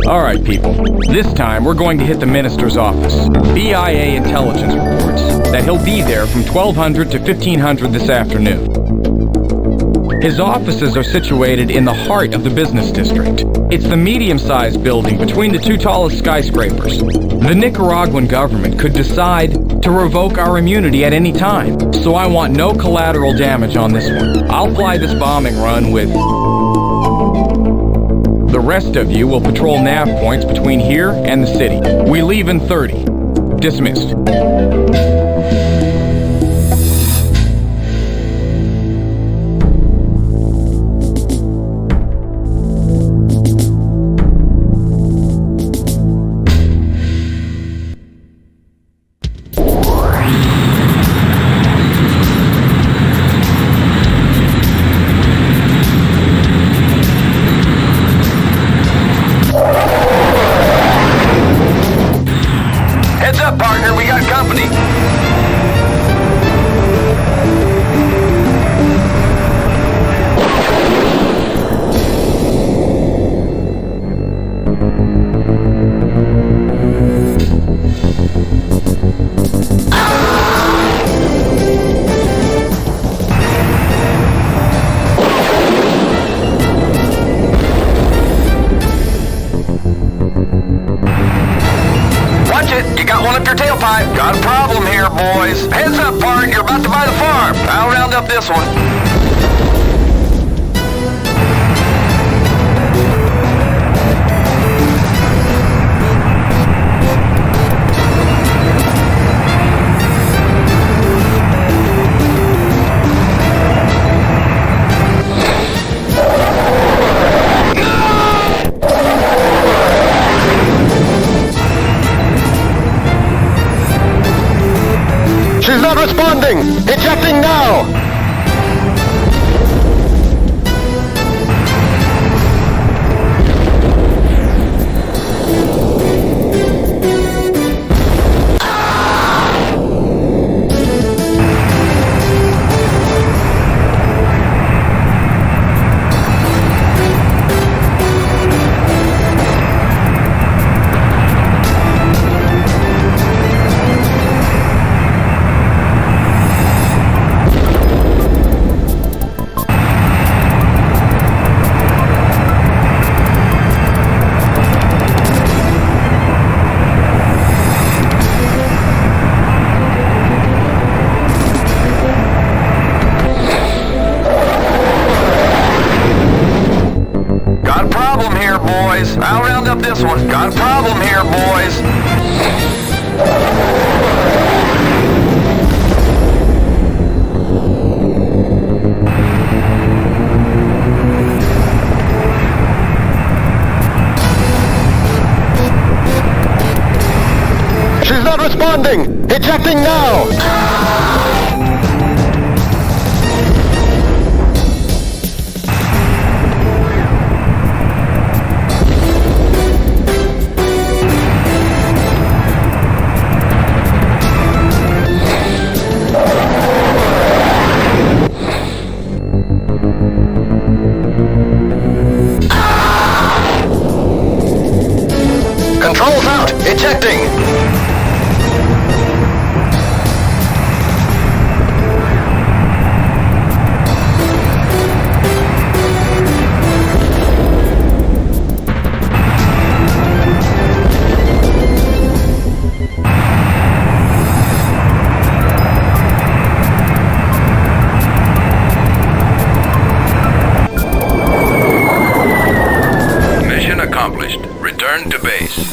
Alright people, this time we're going to hit the minister's office. BIA intelligence reports that he'll be there from 1200 to 1500 this afternoon. His offices are situated in the heart of the business district. It's the medium-sized building between the two tallest skyscrapers. The Nicaraguan government could decide to revoke our immunity at any time, so I want no collateral damage on this one. I'll fly this bombing run with... The rest of you will patrol nav points between here and the city. We leave in 30. Dismissed. Got a problem here, boys. Heads up, Bart. You're about to buy the farm. I'll round up this one. She's not responding! Ejecting now! I'll round up this one. Got a problem here, boys. She's not responding! Ejecting now! Controls out! Ejecting! Mission accomplished. Return to base.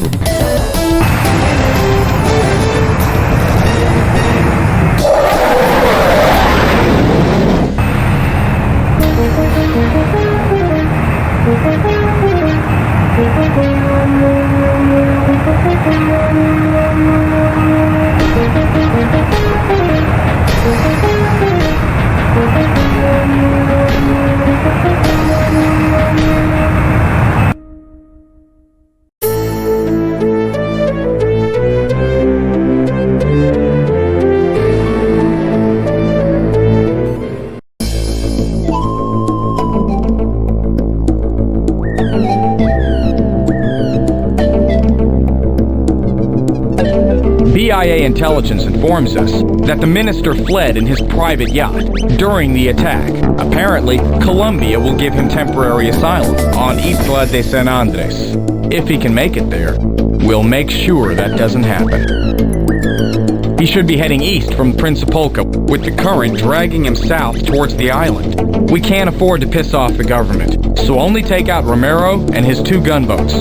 CIA intelligence informs us that the minister fled in his private yacht during the attack. Apparently, Colombia will give him temporary asylum on Isla de San Andres. If he can make it there, we'll make sure that doesn't happen. He should be heading east from Principalca, with the current dragging him south towards the island. We can't afford to piss off the government, so only take out Romero and his 2 gunboats.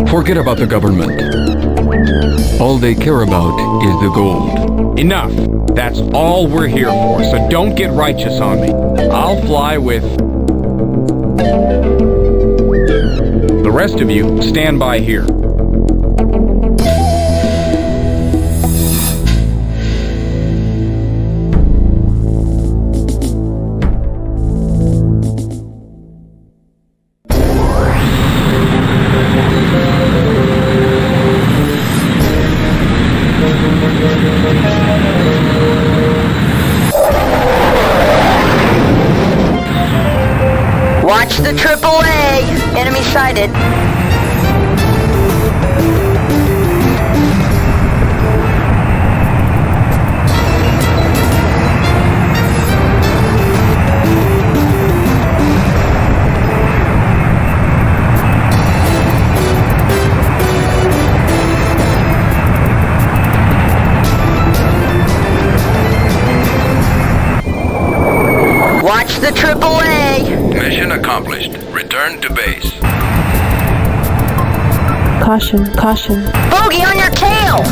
Forget about the government. All they care about is the gold. Enough. That's all we're here for, so don't get righteous on me. I'll fly with... The rest of you, stand by here. Watch the AAA! Enemy sighted. Watch the AAA! Mission accomplished. Return to base. Caution, caution. Bogey on your tail!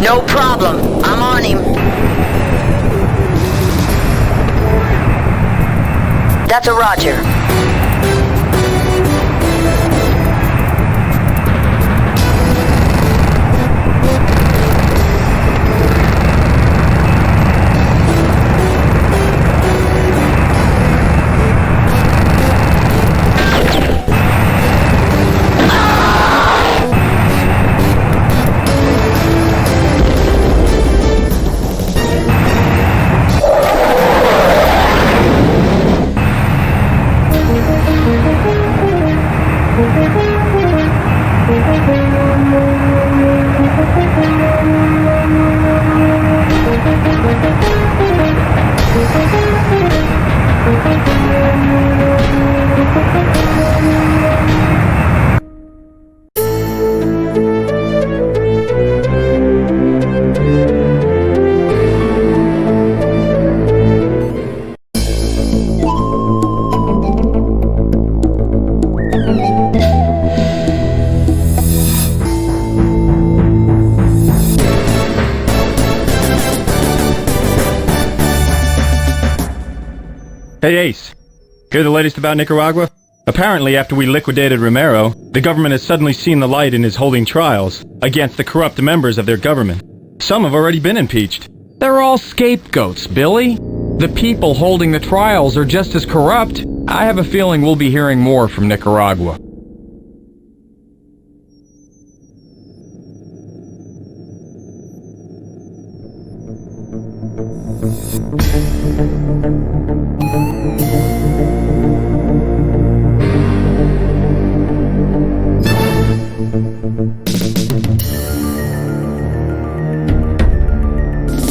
No problem. I'm on him. That's a Roger. Hey, Ace. Hear the latest about Nicaragua? Apparently, after we liquidated Romero, the government has suddenly seen the light and is holding trials against the corrupt members of their government. Some have already been impeached. They're all scapegoats, Billy. The people holding the trials are just as corrupt. I have a feeling we'll be hearing more from Nicaragua.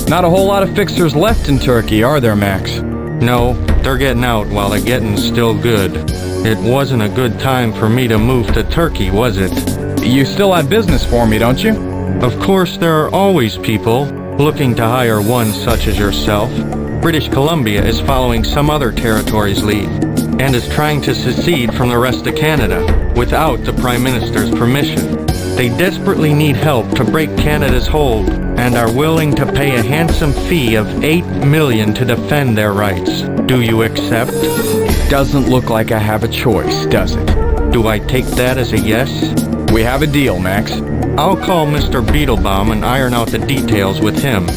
Not a whole lot of fixers left in Turkey, are there, Max? No, they're getting out while the getting's still good. It wasn't a good time for me to move to Turkey, was it? You still have business for me, don't you? Of course, there are always people looking to hire one such as yourself. British Columbia is following some other territory's lead and is trying to secede from the rest of Canada without the Prime Minister's permission. They desperately need help to break Canada's hold and are willing to pay a handsome fee of $8 million to defend their rights. Do you accept? It doesn't look like I have a choice, does it? Do I take that as a yes? We have a deal, Max. I'll call Mr. Beetlebaum and iron out the details with him.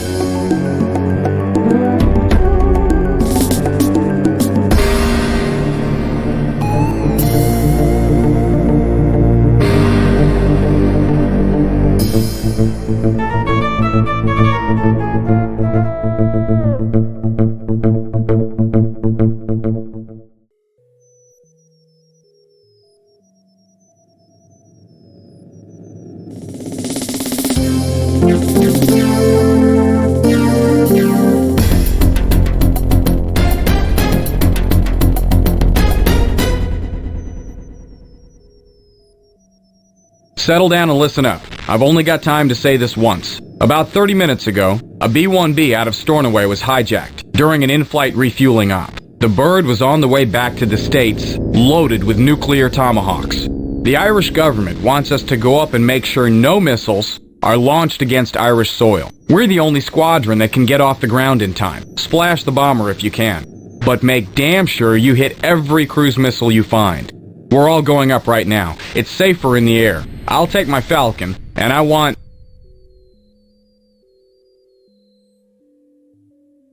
Settle down and listen up. I've only got time to say this once. About 30 minutes ago, a B-1B out of Stornoway was hijacked during an in-flight refueling op. The bird was on the way back to the States, loaded with nuclear tomahawks. The Irish government wants us to go up and make sure no missiles are launched against Irish soil. We're the only squadron that can get off the ground in time. Splash the bomber if you can. But make damn sure you hit every cruise missile you find. We're all going up right now. It's safer in the air. I'll take my Falcon, and I want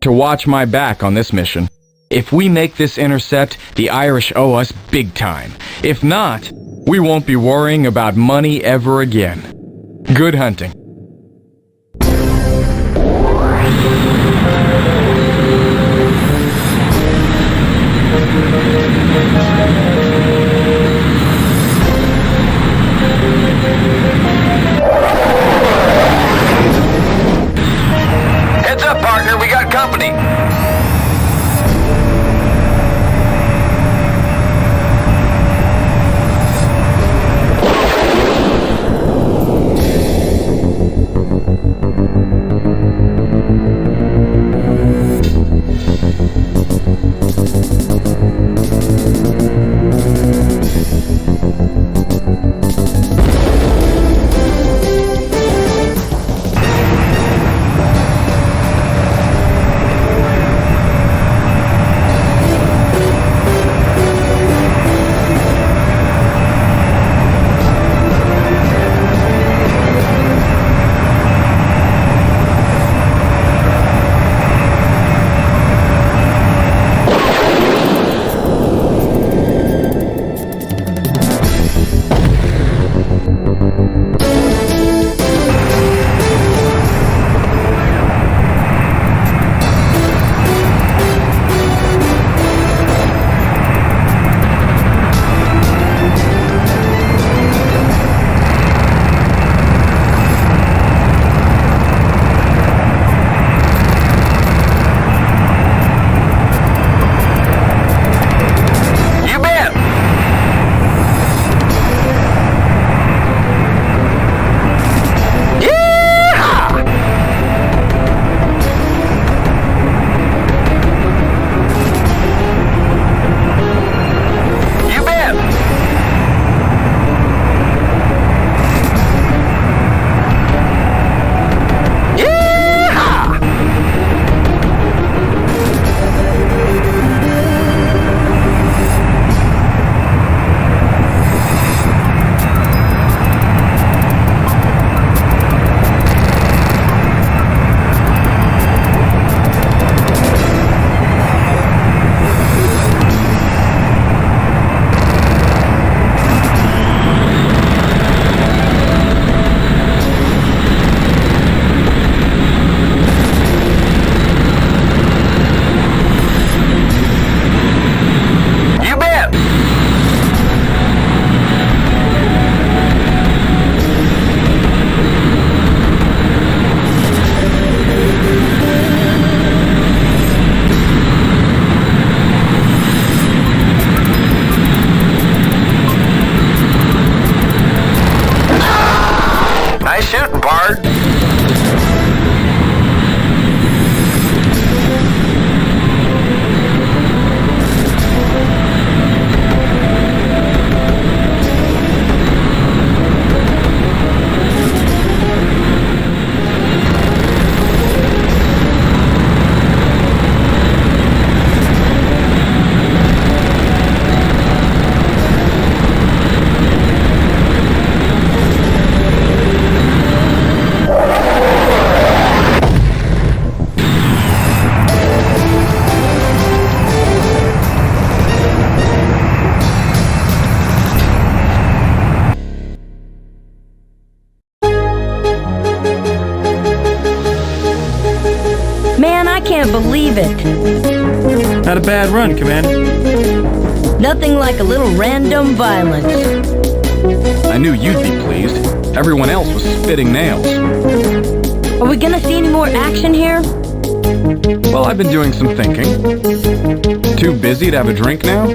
to watch my back on this mission. If we make this intercept, the Irish owe us big time. If not, we won't be worrying about money ever again. Good hunting. Heads up, partner, we got company. bad run, Commander. Nothing like a little random violence. I knew you'd be pleased. Everyone else was spitting nails. Are we gonna see any more action here? Well, I've been doing some thinking. Too busy to have a drink now?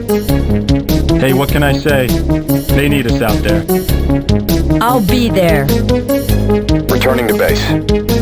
Hey, what can I say? They need us out there. I'll be there. Returning to base.